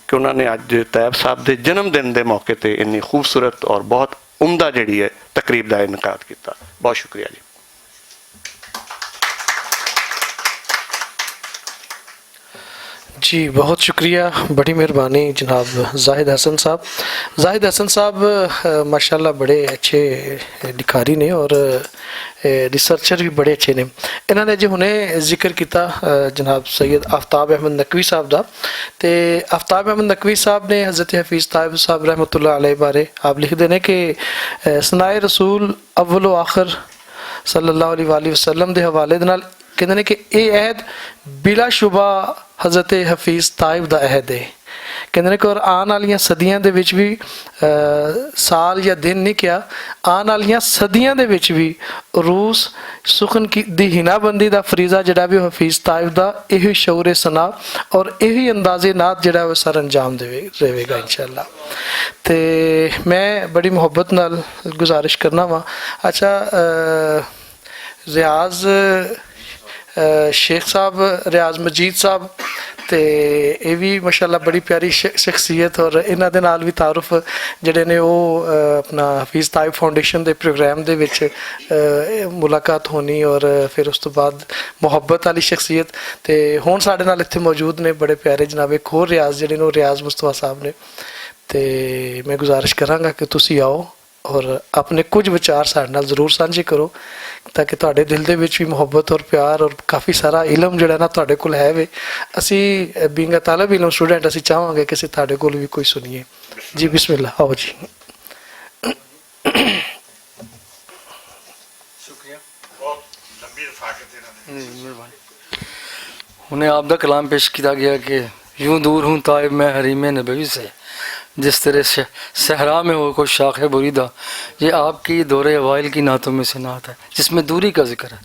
ਕਿ ਉਹਨਾਂ ਨੇ ਅੱਜ ਤਾਇਬ ਸਾਹਿਬ ਦੇ ਜਨਮ ਦਿਨ ਦੇ ਮੌਕੇ ਤੇ ਇੰਨੀ ਖੂਬਸੂਰਤ ਔਰ ਬਹੁਤ ਉਮਦਾ ਜਿਹੜੀ ਹੈ ਤਕਰੀਬ ਦਾ ਇਨਕਾਦ ਕੀਤਾ। ਬਹੁਤ ਸ਼ੁਕਰੀਆ ਜੀ। जी बहुत शुक्रिया, बड़ी मेहरबानी जनाब जाहिद हसन साहब माशाल्लाह बड़े अच्छे लिखारी ने और रिसर्चर भी बड़े अच्छे ने। इन्होंने जो हुणे जिक्र किया जनाब सैयद आफ्ताब अहमद नकवी साहब का, तो आफ्ताब अहमद नकवी साहब ने हज़रत हफीज़ ताइब साहब रहमतुल्लाह अलैह बारे आप लिखते हैं कि सनाए रसूल अव्वल व आखिर सल्लल्लाहु अलैहि वसल्लम के हवाले दे नाल कहते हैं कि यह अहद बिला शुबा हज़रत हफीज़ ताइब का अहद है। कहते हैं कि और आने वाली सदियों के विच भी साल या दिन नहीं किया, आने वाली सदियों के विच भी रूस सुखन की हिनाबंदी का फरीज़ा जोड़ा भी हफीज़ ताइब का यही शौर सना और यही अंदाजे नात जोड़ा वो सर अंजाम देगा इंशाअल्लाह। तो मैं बड़ी मुहब्बत नाल गुजारिश करना वा। अच्छा, रियाज शेख साहब, रियाज मजीद साहब, तो ये भी माशाल्लाह बड़ी प्यारी शख्सियत और इन्हां दे नाल भी तारुफ जिहड़े ने वो अपना हफीज़ ताइब फाउंडेशन के प्रोग्राम दे विच मुलाकात होनी और फिर उस तो बाद मुहब्बत वाली शख्सियत। तो हुण साडे नाल इत्थे मौजूद ने बड़े प्यारे जनाब एक होर रियाज जिहड़े ने रियाज मुस्तफा साहब ने। तो मैं गुजारिश करांगा कि तुसीं आओ ਔਰ ਆਪਣੇ ਕੁਝ ਵਿਚਾਰ ਸਾਡੇ ਨਾਲ ਜ਼ਰੂਰ ਸਾਂਝੇ ਕਰੋ ਤਾਂ ਕਿ ਤੁਹਾਡੇ ਦਿਲ ਦੇ ਵਿੱਚ ਵੀ ਮੁਹੱਬਤ ਔਰ ਪਿਆਰ ਔਰ ਕਾਫੀ ਸਾਰਾ ਇਲਮ ਜਿਹੜਾ ਨਾ ਤੁਹਾਡੇ ਕੋਲ ਹੈ ਵੇ। ਅਸੀਂ ਬੀਇੰਗ ਅ ਤਾਲਬ ਇਲਮ ਸਟੂਡੈਂਟ ਅਸੀਂ ਚਾਹਾਂਗੇ ਕਿ ਅਸੀਂ ਤੁਹਾਡੇ ਕੋਲ ਵੀ ਕੋਈ ਸੁਣੀਏ। ਜੀ ਬਿਸਮਿਲ੍ਲਾ, ਆਓ ਜੀ। उन्हें आप दा कलाम पेश किया गया कि यूं दूर हूँ ताइब मैं हरीम नबी से, जिस तरह से सहरा में हो कोई शाख बुरीदा। ये आपकी दौरे अवाइल की नातों में से नात है जिसमें दूरी का जिक्र है,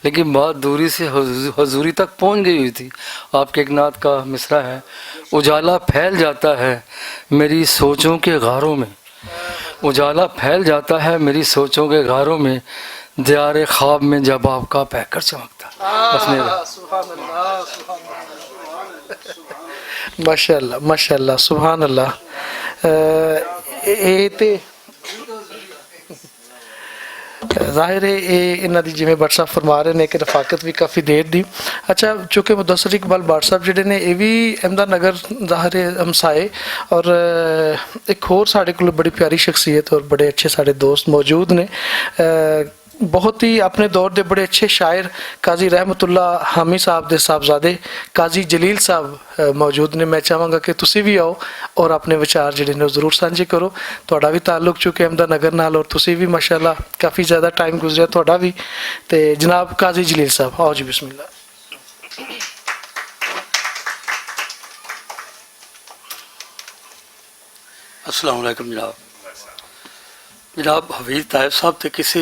लेकिन बात दूरी से हजूरी तक पहुँच गई हुई थी। आपके एक नात का मिसरा है, उजाला फैल जाता है मेरी सोचों के गारों में, उजाला फैल जाता है मेरी सोचों के गारों में, दियारे ख्वाब में जब आपका पैकर चमकता। बस मेरा ਮਾਸ਼ਾਅੱਲਾ ਮਾਸ਼ਾਅੱਲਾ ਸੁਭਾਨ ਅੱਲਾ। ਇਹ ਤੇ ਜ਼ਾਹਿਰ ਹੈ ਇਹ ਇਹਨਾਂ ਦੀ ਜਿਵੇਂ ਭੱਟ ਸਾਹਿਬ ਫਰਮਾ ਰਹੇ ਨੇ ਕਿ ਰਫਾਕਤ ਵੀ ਕਾਫੀ ਦੇਰ ਦੀ। ਅੱਛਾ, ਚੂँकि ਮੁਦੱਸਰ ਇਕਬਾਲ ਭੱਟ ਸਾਹਿਬ ਜਿਹੜੇ ਨੇ ਇਹ ਵੀ ਅਹਿਮਦਾ ਨਗਰ ਜ਼ਾਹਿਰ ਹੈ ਹਮਸਾਏ, ਔਰ ਇੱਕ ਹੋਰ ਸਾਡੇ ਕੋਲ ਬੜੀ ਪਿਆਰੀ ਸ਼ਖਸੀਅਤ ਔਰ ਬੜੇ ਅੱਛੇ ਸਾਡੇ ਦੋਸਤ ਮੌਜੂਦ ਨੇ। ਬਹੁਤ ਹੀ ਆਪਣੇ ਦੌਰ ਦੇ ਬੜੇ ਅੱਛੇ ਸ਼ਾਇਰ ਕਾਜ਼ੀ ਰਹਿਮਤੁल्ला ਹਾਮੀ ਸਾਹਿਬ ਦੇ ਸਾਹਿਬਜ਼ਾਦੇ ਕਾਜ਼ੀ ਜਲੀਲ ਸਾਹਿਬ ਮੌਜੂਦ ਨੇ। ਮੈਂ ਚਾਹਾਂਗਾ ਕਿ ਤੁਸੀਂ ਵੀ ਆਓ ਔਰ ਆਪਣੇ ਵਿਚਾਰ ਜਿਹੜੇ ਨੇ ਉਹ ਜ਼ਰੂਰ ਸਾਂਝੇ ਕਰੋ। ਤੁਹਾਡਾ ਵੀ ਤਾਲੁਕ ਚੁੱਕੇ ਅਹਿਮਦਾ ਨਗਰ ਨਾਲ ਔਰ ਤੁਸੀਂ ਵੀ ਮਾਸ਼ਾਅੱਲਾ ਕਾਫੀ ਜ਼ਿਆਦਾ ਟਾਈਮ ਗੁਜ਼ਰਿਆ ਤੁਹਾਡਾ ਵੀ। ਤੇ ਜਨਾਬ ਕਾਜ਼ੀ ਜਲੀਲ ਸਾਹਿਬ, ਆਓ ਜੀ ਬਿਸਮਿਲ੍ਲਾ। अस्सलाम वालेकुम जनाब हफीज़ ताहिब साहब तो किसी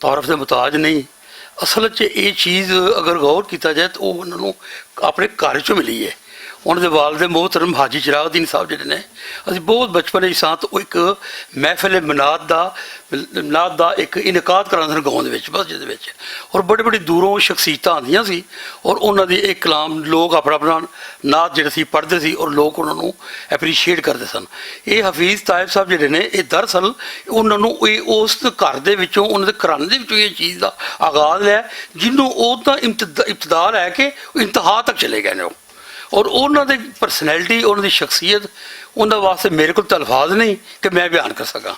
तारफ के मुताज नहीं। असल ये चीज़ अगर गौर किया जाए तो उन्होंने अपने घर चो मिली है। उन्होंने वालदे मोहतरम हाजी चिरागुद्दीन साहब जिहड़े ने, असीं बहुत बचपन सां तो एक महफिल मिलाद दा एक इनकाद करांदे सन गाँव दे मस्जिद दे विच, और बड़े बड़ी दूरों शख्सियतां आंदियां सी और उन्हां दी एक कलाम लोग अपना अपना नात जिहड़े सी पढ़दे सी और लोग उन्हां नूं एप्रीशिएट करदे सन। ये हफीज़ ताहिब साहब जिहड़े ने ये दरअसल उन्हां नूं उस घर दे विचों उन्हां दे घराने दे विचों ये चीज़ दा आगाज़ है जिन्हों उहदा इब्तदा है कि इंतहा तक चले गए ने। और उन्होंने परसनैलिटी उन्होंने शख्सियत उन्होंने वास्ते मेरे को अल्फाज नहीं कि मैं बयान कर सका।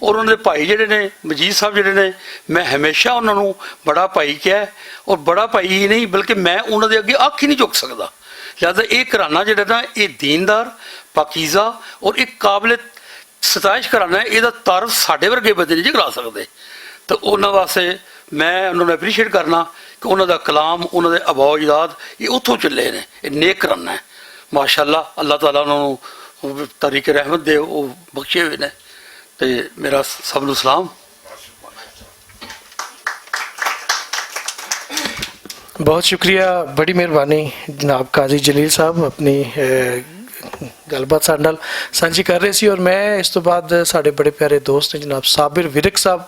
और उन्होंने भाई जिहड़े ने मजीद साहब जिहड़े ने, मैं हमेशा उन्होंने बड़ा भाई किया है, और बड़ा भाई ही नहीं बल्कि मैं उन्होंने अगे अख ही नहीं चुक सकता। लिहाजा ये घराना जिहड़ा ना ये दीनदार पाकीज़ा और एक काबिल सताइश घराना है। यदा तारफ साढ़े वर्गे बंदे नहीं करा सकते। तो उन्होंने वास्ते मैं उन्होंने एप्रीशिएट करना कि उन्होंने कलाम उन्होंने अबाओ इजाद ये उतों चले ने। ये नेक करना है माशाअल्लाह। अल्लाह ताला उन्होंने तारीक रहमत दे वो बख्शे हुए ने। तो मेरा सब नूं सलाम। बहुत शुक्रिया, बड़ी मेहरबानी जनाब काजी जलील साहब अपनी गलबात साडे नाल सांझी कर रहे सी। और मैं इस तो बाद साडे बड़े प्यारे दोस्त ने जनाब साबिर विरक साहब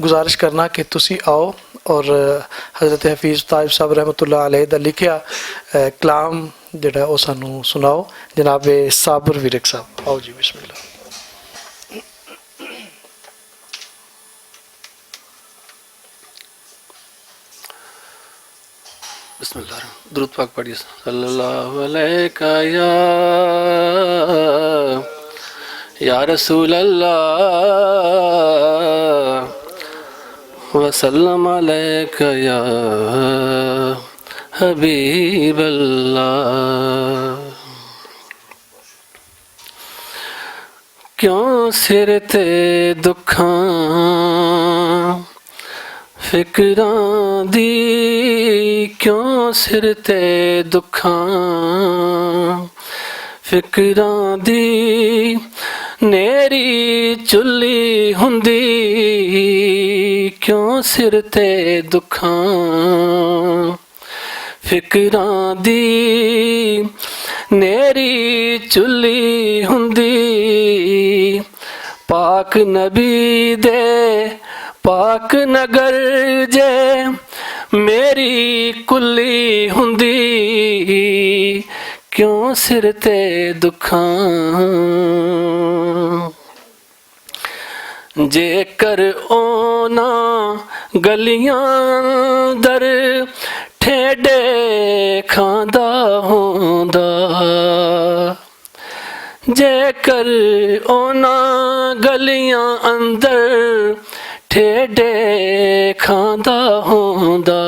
गुजारिश करना कि तुसी आओ और हज़रत हफीज़ ताहिब साहब रहमतुल्लाह अलैह दा लिखिया कलाम जिहड़ा वो सानू सुनाओ। जनाब साबिर विरक साहब, आओ जी बिस्मिल्लाह। बिस्मिल्लाह दुरूद पाक पढ़िए। सल्लल्लाहु अलैका या रसूल अल्लाह वसल्लम अलैका या हबीब अल्लाह। क्यों सिर ते दुखां फिकरां दी, क्यों सिर ते दुखां फिकरां दी, नेरी चुल्ली हुंदी, क्यों सिर ते दुखां फिकरां दी, नेरी चुल्ली हुंदी, पाक नबी दे पाक नगर जे मेरी कुल्ली हुंदी, क्यों सिर ते दुखां। जेकर ओना गलियां दर ठेडे खांदा होंदा, ਜੇਕਰ ਉਹਨਾਂ ਗਲੀਆਂ ਅੰਦਰ ਠੇਡੇ ਖਾਂਦਾ ਹੁੰਦਾ,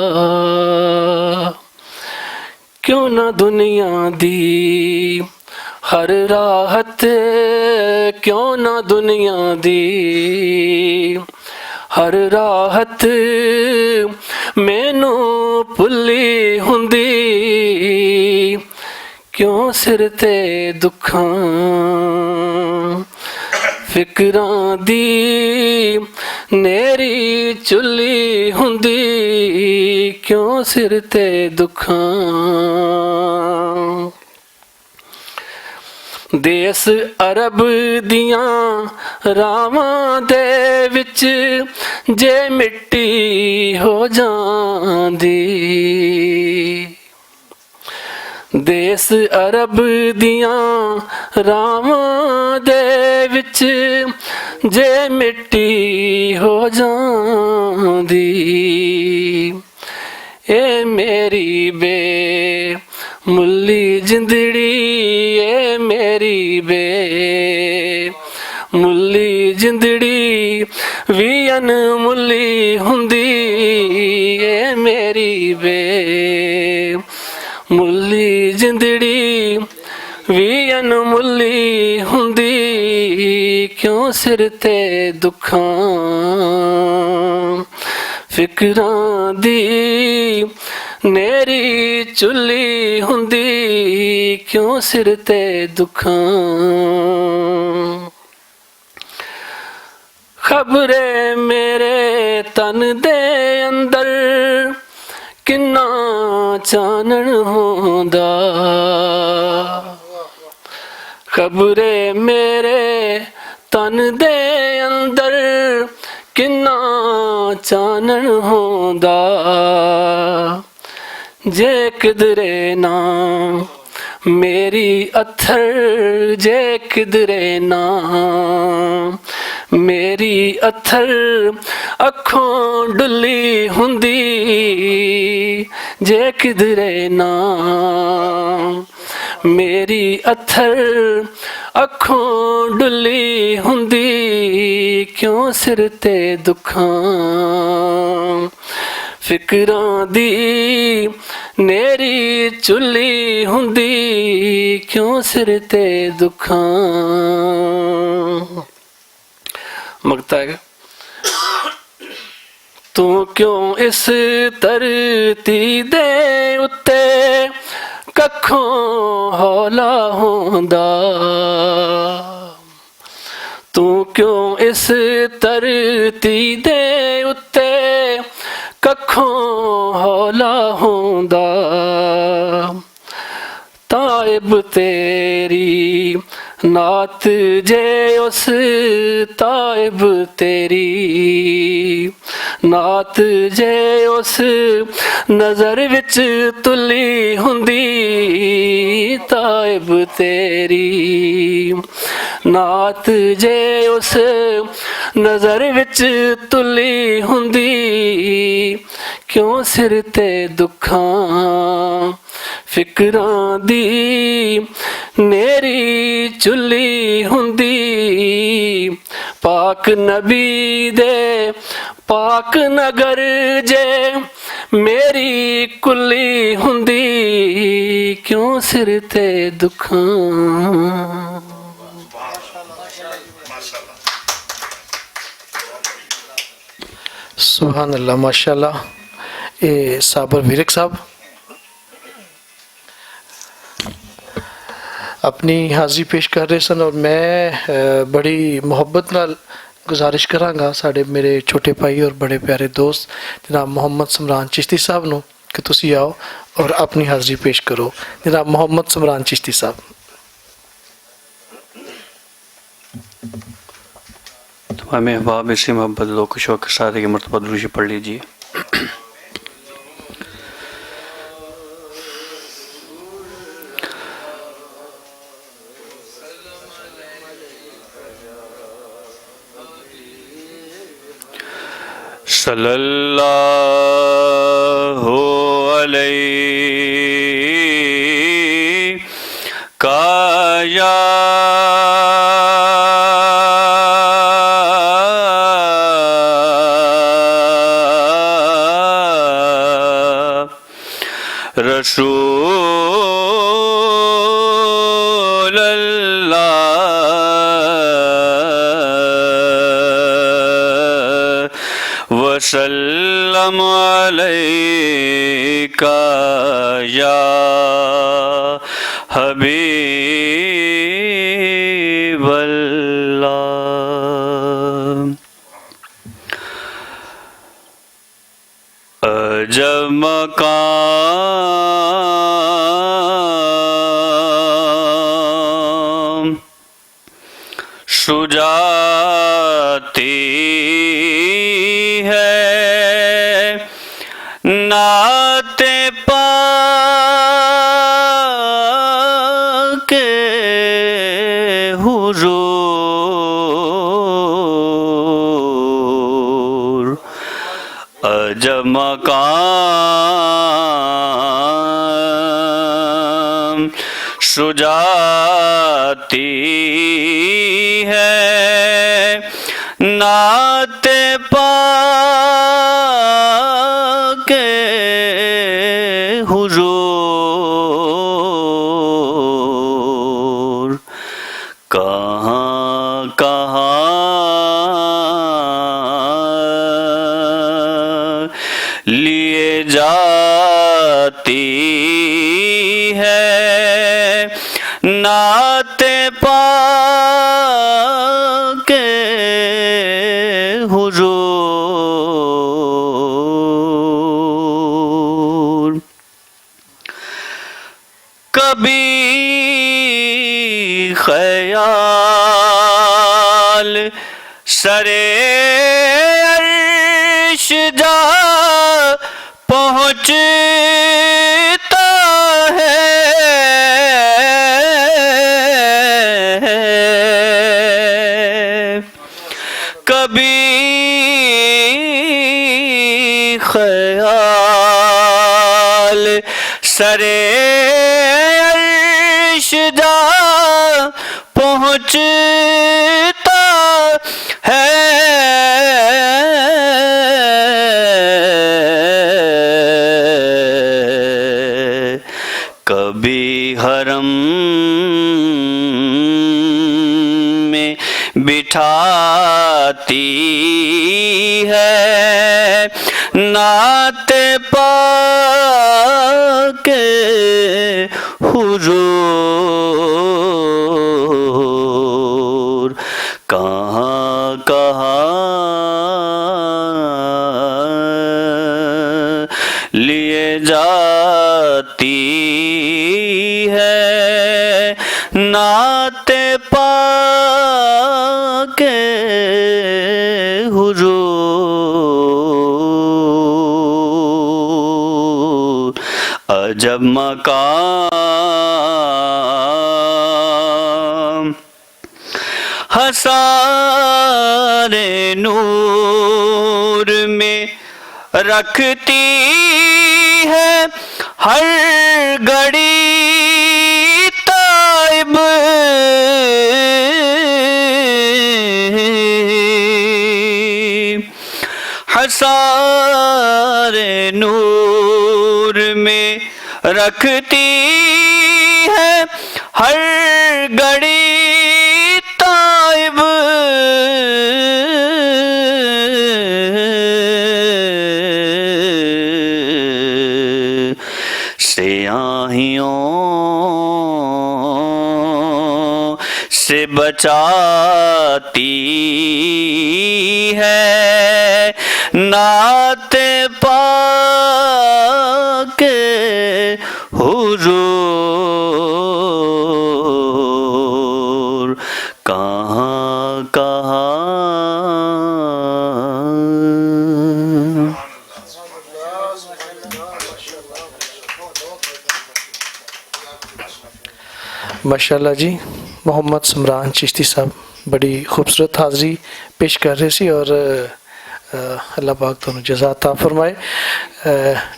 ਕਿਉਂ ਨਾ ਦੁਨੀਆ ਦੀ ਹਰ ਰਾਹਤ, ਕਿਉਂ ਨਾ ਦੁਨੀਆ ਦੀ ਹਰ ਰਾਹਤ ਮੈਨੂੰ ਭੁੱਲੀ ਹੁੰਦੀ, ਕਿਉਂ ਸਿਰ ਤੇ ਦੁੱਖਾਂ ਫਿਕਰਾਂ ਦੀ ਨੇਰੀ ਚੁੱਲੀ ਹੁੰਦੀ, ਕਿਉਂ ਸਿਰ ਤੇ ਦੁੱਖਾਂ। ਦੇਸ ਅਰਬ ਦੀਆਂ ਰਾਵਾਂ ਦੇ ਵਿੱਚ ਜੇ ਮਿੱਟੀ ਹੋ ਜਾਂਦੀ, ਦੇਸ ਅਰਬ ਦੀਆਂ ਰਾਵਾਂ ਦੇ ਵਿੱਚ ਜੇ ਮਿੱਟੀ ਹੋ ਜਾਂਦੀ, ਇਹ ਮੇਰੀ ਬੇਮੁੱਲੀ ਜ਼ਿੰਦੜੀ, ਇਹ ਮੇਰੀ ਬੇਮੁੱਲੀ ਜ਼ਿੰਦੜੀ ਵੀ ਅਨਮੁੱਲੀ ਹੁੰਦੀ, ਇਹ ਮੇਰੀ ਬੇਮੁੱਲੀ ਜ਼ਿੰਦੜੀ ਵੀ ਅਨਮੁੱਲੀ ਹੁੰਦੀ, ਕਿਉਂ ਸਿਰ ਤੇ ਦੁੱਖਾਂ ਫਿਕਰਾਂ ਦੀ ਨੇਰੀ ਚੁੱਲੀ ਹੁੰਦੀ, ਕਿਉਂ ਸਿਰ ਤੇ ਦੁੱਖਾਂ। ਖਬਰੇ ਮੇਰੇ ਤਨ ਦੇ ਅੰਦਰ ਕਿੰਨਾ ਚਾਨਣ ਹੁੰਦਾ, ਖਬਰੇ ਮੇਰੇ ਤਨ ਦੇ ਅੰਦਰ ਕਿੰਨਾ ਚਾਨਣ ਹੁੰਦਾ, ਜੇ ਕਿਧਰੇ ਨਾ ਮੇਰੀ ਅੱਥਰ, ਜੇ ਕਿਧਰੇ ਨਾ ਮੇਰੀ ਅੱਥਰ ਅੱਖੋਂ ਡੁੱਲੀ ਹੁੰਦੀ, ਜੇ ਕਿਧਰੇ ਨਾ ਮੇਰੀ ਅੱਥਰ ਅੱਖੋਂ ਡੁੱਲੀ ਹੁੰਦੀ, ਕਿਉਂ ਸਿਰ ਤੇ ਦੁੱਖਾਂ ਫਿਕਰਾਂ ਦੀ ਨੇਰੀ ਚੁੱਲੀ ਹੁੰਦੀ, ਕਿਉਂ ਸਿਰ ਤੇ ਦੁੱਖਾਂ। ਮਗਤਾ ਹੈ ਤੂੰ ਕਿਉਂ ਇਸ ਧਰਤੀ ਦੇ ਉੱਤੇ ਕੱਖੋਂ ਹੌਲਾ ਹੁੰਦਾ, ਤੂੰ ਕਿਉਂ ਇਸ ਧਰਤੀ ਦੇ ਉੱਤੇ ਕੱਖੋਂ ਹੌਲਾ ਹੁੰਦਾ, ਤਾਇਬ ਤੇਰੀ ਨਾਤ ਜੇ ਉਸ ਤਾਇਬ ਤੇਰੀ ਨਾਤ ਜੇ ਉਸ ਨਜ਼ਰ ਵਿੱਚ ਤੁਲੀ ਹੁੰਦੀ, ਤਾਇਬ ਤੇਰੀ ਨਾਤ ਜੇ ਉਸ ਨਜ਼ਰ ਵਿੱਚ ਤੁਲੀ ਹੁੰਦੀ, ਕਿਉਂ ਸਿਰ ਤੇ ਦੁੱਖਾਂ ਫਿਕਰਾਂ ਦੀ ਨੇਰੀ ਚੁੱਲੀ ਹੁੰਦੀ, ਪਾਕ ਨਬੀ ਦੇ ਪਾਕ ਨਗਰ ਜੇ ਮੇਰੀ ਕੁੱਲੀ ਹੁੰਦੀ, ਕਿਉਂ ਸਿਰ ਤੇ ਦੁੱਖਾਂ। ਸੁਭਾਨ ਅੱਲਾਹ, ਮਾਸ਼ਾਅੱਲਾ। ਇਹ ਸਾਬਰ ਵਿਰਕ ਸਾਹਿਬ ਆਪਣੀ ਹਾਜ਼ਰੀ ਪੇਸ਼ ਕਰ ਰਹੇ ਸਨ, ਔਰ ਮੈਂ ਬੜੀ ਮੁਹੱਬਤ ਨਾਲ ਗੁਜ਼ਾਰਿਸ਼ ਕਰਾਂਗਾ ਸਾਡੇ ਮੇਰੇ ਛੋਟੇ ਭਾਈ ਔਰ ਬੜੇ ਪਿਆਰੇ ਦੋਸਤ ਜਨਾਬ ਮੁਹੰਮਦ ਸਮਰਾਨ ਚਿਸ਼ਤੀ ਸਾਹਿਬ ਨੂੰ ਕਿ ਤੁਸੀਂ ਆਓ ਔਰ ਆਪਣੀ ਹਾਜ਼ਰੀ ਪੇਸ਼ ਕਰੋ। ਜਨਾਬ ਮੁਹੰਮਦ ਸਮਰਾਨ ਚਿਸ਼ਤੀ ਸਾਹਿਬ। तमाम अहबाब इसी मोहब्बत लोग शौक के साथ एक मरतबा दुरूद पढ़ लीजिए। सल्लल्लाहु अलैहि का या رسول اللہ وسلم علیک یا حبیب اللہ. عجب مقام شجاعتی ہے نعت پاک حضور. عجب مقام شجاعتی ہے نعت پاک حضور. کہاں کہاں لیے جاتی ہے نعت پاک حضور. کبھی خیال سرے عرش جا پہنچتا ہے کبھی خیال سرے عرش جا پہنچتا ہے کبھی حرم میں بٹھاتی ہے نعت پاک حضور. کہاں کہاں لیے جاتی ہے نعت پاک حضور. عجب مقام حصار نور میں رکھتی ہے ہر گھڑی طائب حصار نور میں رکھتی ہے ہر گھڑی طائب سیاہیوں سے بچاتی ہے نعت پاک حضور. کہاں کہاں ماشاءاللہ جی. محمد سمران چشتی صاحب بڑی خوبصورت حاضری پیش کر رہے سی اور اللہ پاک تو جزا عطا فرمائے.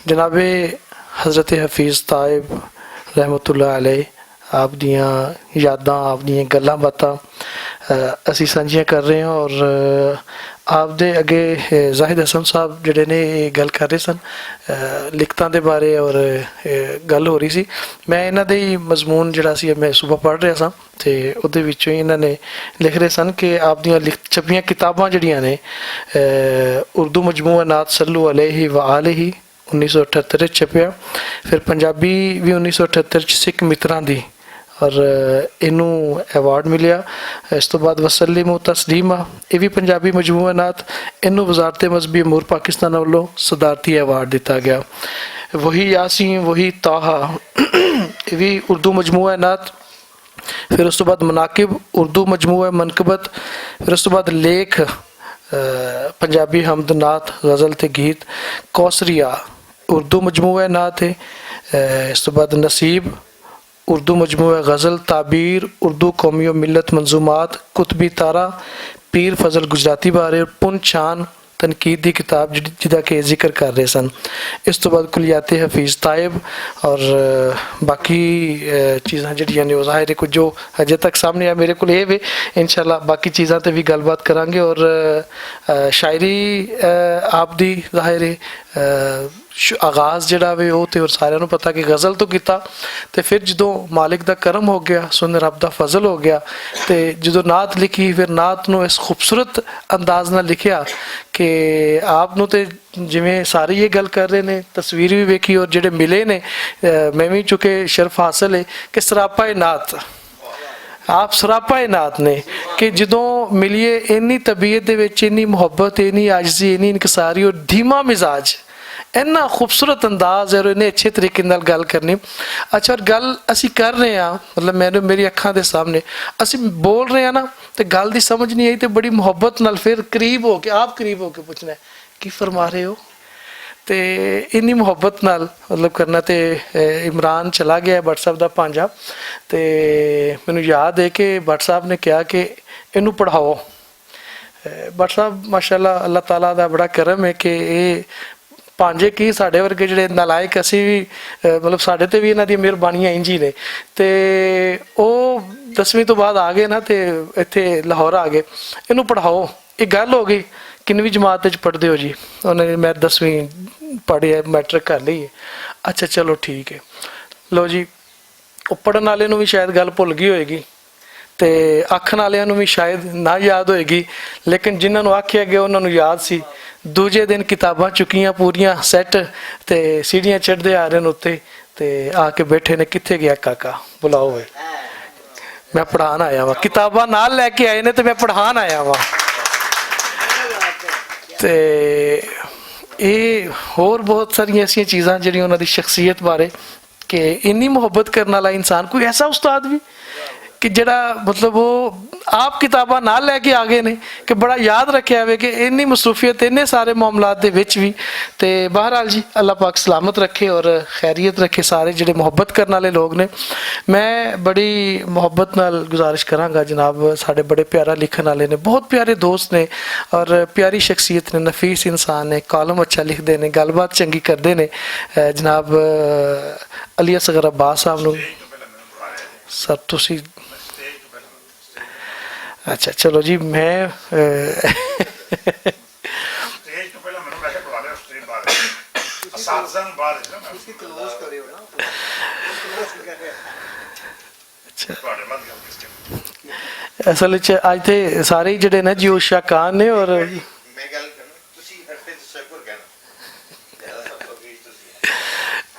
جناب حضرت حفیظ طائب رحمۃ اللہ علیہ ਆਪ ਦੀਆਂ ਯਾਦਾਂ, ਆਪ ਦੀਆਂ ਗੱਲਾਂ ਬਾਤਾਂ ਅਸੀਂ ਸਾਂਝੀਆਂ ਕਰ ਰਹੇ ਹਾਂ। ਔਰ ਆਪ ਦੇ ਅੱਗੇ ਜ਼ਾਹਿਦ ਹਸਨ ਸਾਹਿਬ ਜਿਹੜੇ ਨੇ ਇਹ ਗੱਲ ਕਰ ਰਹੇ ਸਨ ਲਿਖਤਾਂ ਦੇ ਬਾਰੇ, ਔਰ ਗੱਲ ਹੋ ਰਹੀ ਸੀ। ਮੈਂ ਇਹਨਾਂ ਦੇ ਹੀ ਮਜ਼ਮੂਨ ਜਿਹੜਾ ਸੀ ਮੈਂ ਸੁਬਹ ਪੜ੍ਹ ਰਿਹਾ ਸਾਂ, ਅਤੇ ਉਹਦੇ ਵਿੱਚੋਂ ਹੀ ਇਹਨਾਂ ਨੇ ਲਿਖ ਰਹੇ ਸਨ ਕਿ ਆਪ ਦੀਆਂ ਛਪੀਆਂ ਕਿਤਾਬਾਂ ਜਿਹੜੀਆਂ ਨੇ ਉਰਦੂ ਮਜਮੂਆ ਨਾਤ ਸੱਲੂ ਅਲੈਹਿ ਵ ਆਲਿਹੀ 1978 'ਚ ਛਪਿਆ, ਫਿਰ ਪੰਜਾਬੀ ਵੀ 1978 'ਚ ਸਿੱਖ ਮਿੱਤਰਾਂ ਦੀ, ਔਰ ਇਹਨੂੰ ਐਵਾਰਡ ਮਿਲਿਆ। ਇਸ ਤੋਂ ਬਾਅਦ ਵਸਲੀਮ ਤਸਲੀਮਾ, ਇਹ ਵੀ ਪੰਜਾਬੀ ਮਜਮੂਆ ਨਾਤ, ਇਹਨੂੰ ਵਜ਼ਾਰਤ ਮਜ਼ਹਬੀ ਅਮੂਰ ਪਾਕਿਸਤਾਨ ਵੱਲੋਂ ਸਦਾਰਤੀ ਐਵਾਰਡ ਦਿੱਤਾ ਗਿਆ। ਵਹੀ ਯਾਸੀਨ ਵਹੀ ਤਾਹਾ, ਇਹ ਵੀ ਉਰਦੂ ਮਜਮੂਆ ਨਾਤ। ਫਿਰ ਉਸ ਤੋਂ ਬਾਅਦ ਮਨਾਕਿਬ ਉਰਦੂ ਮਜਮੂਆ ਮਨਕਬਤ, ਫਿਰ ਉਸ ਤੋਂ ਬਾਅਦ ਲੇਖ ਪੰਜਾਬੀ ਹਮਦ ਨਾਤ ਗਜ਼ਲ ਤੇ ਗੀਤ। ਕੌਸਰੀਆ ਉਰਦੂ ਮਜਮੂਆ ਨਾਤ ਹੈ। ਇਸ ਤੋਂ ਬਾਅਦ ਨਸੀਬ ਉਰਦੂ ਮਜਮੂਆ ਗਜ਼ਲ ਤਾਬੀਰ ਉਰਦੂ ਕੌਮੀ و ਮਿਲਤ ਮੰਜ਼ੂਮਾਤ। ਕੁਤਬੀ ਤਾਰਾ ਪੀਰ ਫਜ਼ਲ ਗੁਜਰਾਤੀ ਬਾਰੇ। ਪੁਨ ਸ਼ਾਨ ਤਨਕੀਦ ਦੀ ਕਿਤਾਬ ਜਿਹਦਾ ਕਿ ਜ਼ਿਕਰ ਕਰ ਰਹੇ ਸਨ। ਇਸ ਤੋਂ ਬਾਅਦ ਕੁਲੀਆਤ ਹਫੀਜ਼ ਤਾਇਬ, ਔਰ ਬਾਕੀ ਚੀਜ਼ਾਂ ਜਿਹੜੀਆਂ ਨੇ ਉਹ ਜ਼ਾਹਿਰ ਹੈ ਕੁਝ ਜੋ ਅਜੇ ਤੱਕ ਸਾਹਮਣੇ ਆ ਮੇਰੇ ਕੋਲ ਇਹ ਵੇ। ਇਨਸ਼ਾਅੱਲਾ ਬਾਕੀ ਚੀਜ਼ਾਂ 'ਤੇ ਵੀ ਗੱਲਬਾਤ ਕਰਾਂਗੇ। ਔਰ ਸ਼ਾਇਰੀ ਆਪ ਦੀ ਜ਼ਾਹਿਰ ਹੈ ਆਗਾਜ਼ ਜਿਹੜਾ ਵੇ ਉਹ ਤੇ ਸਾਰਿਆਂ ਨੂੰ ਪਤਾ ਕਿ ਗਜ਼ਲ ਤੋਂ ਕੀਤਾ, ਤੇ ਫਿਰ ਜਦੋਂ ਮਾਲਿਕ ਦਾ ਕਰਮ ਹੋ ਗਿਆ, ਸੁਨ ਰੱਬ ਦਾ ਫਜ਼ਲ ਹੋ ਗਿਆ, ਤੇ ਜਦੋਂ ਨਾਤ ਲਿਖੀ ਫਿਰ ਨਾਤ ਨੂੰ ਇਸ ਖੂਬਸੂਰਤ ਅੰਦਾਜ਼ ਨਾਲ ਲਿਖਿਆ ਕਿ ਆਪ ਨੂੰ ਤੇ ਜਿਵੇਂ ਸਾਰੇ ਇਹ ਗੱਲ ਕਰ ਰਹੇ ਨੇ, ਤਸਵੀਰ ਵੀ ਵੇਖੀ ਔਰ ਜਿਹੜੇ ਮਿਲੇ ਨੇ ਮੈਂ ਵੀ ਚੁੱਕੇ ਸ਼ਰਫ ਹਾਸਲ ਹੈ ਕਿ ਸਰਾਪਾ ਨਾਤ ਆਪ ਸਰਾਪਾ ਨਾਤ ਨੇ ਕਿ ਜਦੋਂ ਮਿਲੀਏ ਇੰਨੀ ਤਬੀਅਤ ਦੇ ਵਿੱਚ ਇੰਨੀ ਮੁਹੱਬਤ, ਇੰਨੀ ਆਜਜ਼ੀ, ਇੰਨੀ ਇਨਕਿਸਾਰੀ ਔਰ ਧੀਮਾ ਮਿਜ਼ਾਜ, ਇੰਨਾ ਖੂਬਸੂਰਤ ਅੰਦਾਜ਼ ਹੈ ਔਰ ਇੰਨੇ ਅੱਛੇ ਤਰੀਕੇ ਨਾਲ ਗੱਲ ਕਰਨੀ। ਅੱਛਾ, ਔਰ ਗੱਲ ਅਸੀਂ ਕਰ ਰਹੇ ਹਾਂ, ਮਤਲਬ ਮੈਨੂੰ ਮੇਰੀ ਅੱਖਾਂ ਦੇ ਸਾਹਮਣੇ ਅਸੀਂ ਬੋਲ ਰਹੇ ਹਾਂ ਨਾ, ਤੇ ਗੱਲ ਦੀ ਸਮਝ ਨਹੀਂ ਆਈ ਤੇ ਬੜੀ ਮੁਹੱਬਤ ਨਾਲ ਫਿਰ ਕਰੀਬ ਹੋ ਕੇ ਆਪ ਕਰੀਬ ਹੋ ਕੇ ਪੁੱਛਣਾ ਕੀ ਫਰਮਾ ਰਹੇ ਹੋ, ਤੇ ਇੰਨੀ ਮੁਹੱਬਤ ਨਾਲ ਮਤਲਬ ਕਰਨਾ। ਤੇ ਇਮਰਾਨ ਚਲਾ ਗਿਆ ਭੱਟ ਸਾਹਿਬ ਦਾ ਭਾਂਜਾ, ਤੇ ਮੈਨੂੰ ਯਾਦ ਹੈ ਕਿ ਭੱਟ ਸਾਹਿਬ ਨੇ ਕਿਹਾ ਕਿ ਇਹਨੂੰ ਪੜ੍ਹਾਓ। ਭੱਟ ਸਾਹਿਬ ਮਾਸ਼ਾਅੱਲਾ ਅੱਲਾਹ ਤਾਲਾ ਦਾ ਬੜਾ ਕਰਮ ਹੈ ਕਿ ਇਹ ਭਾਂਜੇ ਕੀ ਸਾਡੇ ਵਰਗੇ ਜਿਹੜੇ ਨਾਲਾਇਕ ਅਸੀਂ ਵੀ ਮਤਲਬ ਸਾਡੇ ਤੇ ਵੀ ਇਹਨਾਂ ਦੀਆਂ ਮਿਹਰਬਾਨੀਆਂ ਇੰਝ ਹੀ ਨੇ। ਤੇ ਉਹ 10ਵੀਂ ਤੋਂ ਬਾਅਦ ਆ ਗਏ ਨਾ, ਤੇ ਇੱਥੇ ਲਾਹੌਰ ਆ ਗਏ, ਇਹਨੂੰ ਪੜ੍ਹਾਓ। ਇਹ ਗੱਲ ਹੋ ਗਈ, ਕਿੰਨਵੀਂ ਜਮਾਤ ਵਿੱਚ ਪੜ੍ਹਦੇ ਹੋ ਜੀ? ਉਹਨੇ ਮੈਂ 10ਵੀਂ ਪੜ੍ਹੀ ਹੈ, ਮੈਟ੍ਰਿਕ ਕਰ ਲਈ ਹੈ। ਅੱਛਾ ਚਲੋ ਠੀਕ ਹੈ। ਲਓ ਜੀ, ਉਹ ਪੜ੍ਹਨ ਵਾਲੇ ਨੂੰ ਵੀ ਸ਼ਾਇਦ ਗੱਲ ਭੁੱਲ ਗਈ ਹੋਏਗੀ, ਤੇ ਆਖਣ ਵਾਲਿਆਂ ਨੂੰ ਵੀ ਸ਼ਾਇਦ ਨਾ ਯਾਦ ਹੋਏਗੀ, ਲੇਕਿਨ ਜਿਨ੍ਹਾਂ ਨੂੰ ਆਖਿਆ ਗਿਆ ਉਹਨਾਂ ਨੂੰ ਯਾਦ ਸੀ। ਦੂਜੇ ਦਿਨ ਕਿਤਾਬਾਂ ਚੁੱਕੀਆਂ ਪੂਰੀਆਂ ਸੈੱਟ, ਤੇ ਸੀੜੀਆਂ ਚੜ੍ਹਦੇ ਆ ਰਹੇ ਨੇ ਉੱਤੇ, ਤੇ ਆ ਕੇ ਬੈਠੇ ਨੇ, ਕਿੱਥੇ ਗਿਆ ਕਾਕਾ, ਬੁਲਾਓ ਵੇ, ਮੈਂ ਪੜ੍ਹਾਉਣ ਆਇਆ ਵਾ। ਕਿਤਾਬਾਂ ਨਾਲ ਲੈ ਕੇ ਆਏ ਨੇ ਤੇ ਮੈਂ ਪੜ੍ਹਾਉਣ ਆਇਆ ਵਾ। ਤੇ ਇਹ ਹੋਰ ਬਹੁਤ ਸਾਰੀਆਂ ਐਸੀਆਂ ਚੀਜ਼ਾਂ ਜਿਹੜੀਆਂ ਉਹਨਾਂ ਦੀ ਸ਼ਖਸੀਅਤ ਬਾਰੇ, ਕਿ ਇੰਨੀ ਮੁਹੱਬਤ ਕਰਨ ਵਾਲਾ ਇਨਸਾਨ, ਕੋਈ ਐਸਾ ਉਸਤਾਦ ਵੀ ਕਿ ਜਿਹੜਾ ਮਤਲਬ ਉਹ ਆਪ ਕਿਤਾਬਾਂ ਨਾਲ ਲੈ ਕੇ ਆ ਗਏ ਨੇ, ਕਿ ਬੜਾ ਯਾਦ ਰੱਖਿਆ ਹੋਵੇ ਕਿ ਇੰਨੀ ਮਸਰੂਫੀਅਤ ਇੰਨੇ ਸਾਰੇ ਮਾਮਲਾਤ ਦੇ ਵਿੱਚ ਵੀ। ਤੇ ਬਹਰਹਾਲ ਜੀ ਅੱਲਾਹ ਪਾਕ ਸਲਾਮਤ ਰੱਖੇ ਔਰ ਖੈਰੀਅਤ ਰੱਖੇ ਸਾਰੇ ਜਿਹੜੇ ਮੁਹੱਬਤ ਕਰਨ ਵਾਲੇ ਲੋਕ ਨੇ। ਮੈਂ ਬੜੀ ਮੁਹੱਬਤ ਨਾਲ ਗੁਜ਼ਾਰਿਸ਼ ਕਰਾਂਗਾ ਜਨਾਬ, ਸਾਡੇ ਬੜੇ ਪਿਆਰਾ ਲਿਖਣ ਵਾਲੇ ਨੇ, ਬਹੁਤ ਪਿਆਰੇ ਦੋਸਤ ਨੇ ਔਰ ਪਿਆਰੀ ਸ਼ਖਸੀਅਤ ਨੇ, ਨਫੀਸ ਇਨਸਾਨ ਨੇ, ਕਾਲਮ ਅੱਛਾ ਲਿਖਦੇ ਨੇ, ਗੱਲਬਾਤ ਚੰਗੀ ਕਰਦੇ ਨੇ। ਜਨਾਬ ਅਲੀ ਅਸਗਰ ਅब्बास ਸਾਹਿਬ ਨੂੰ ਸਰ ਤੁਸੀਂ ਅੱਛਾ ਚਲੋ ਜੀ, ਮੈਂ ਅਸਲ ਵਿੱਚ ਅੱਜ ਤੇ ਸਾਰੇ ਜਿਹੜੇ ਨੇ ਜੀ ਉਹ ਸ਼ਾਕਾਨ ਨੇ। ਔਰ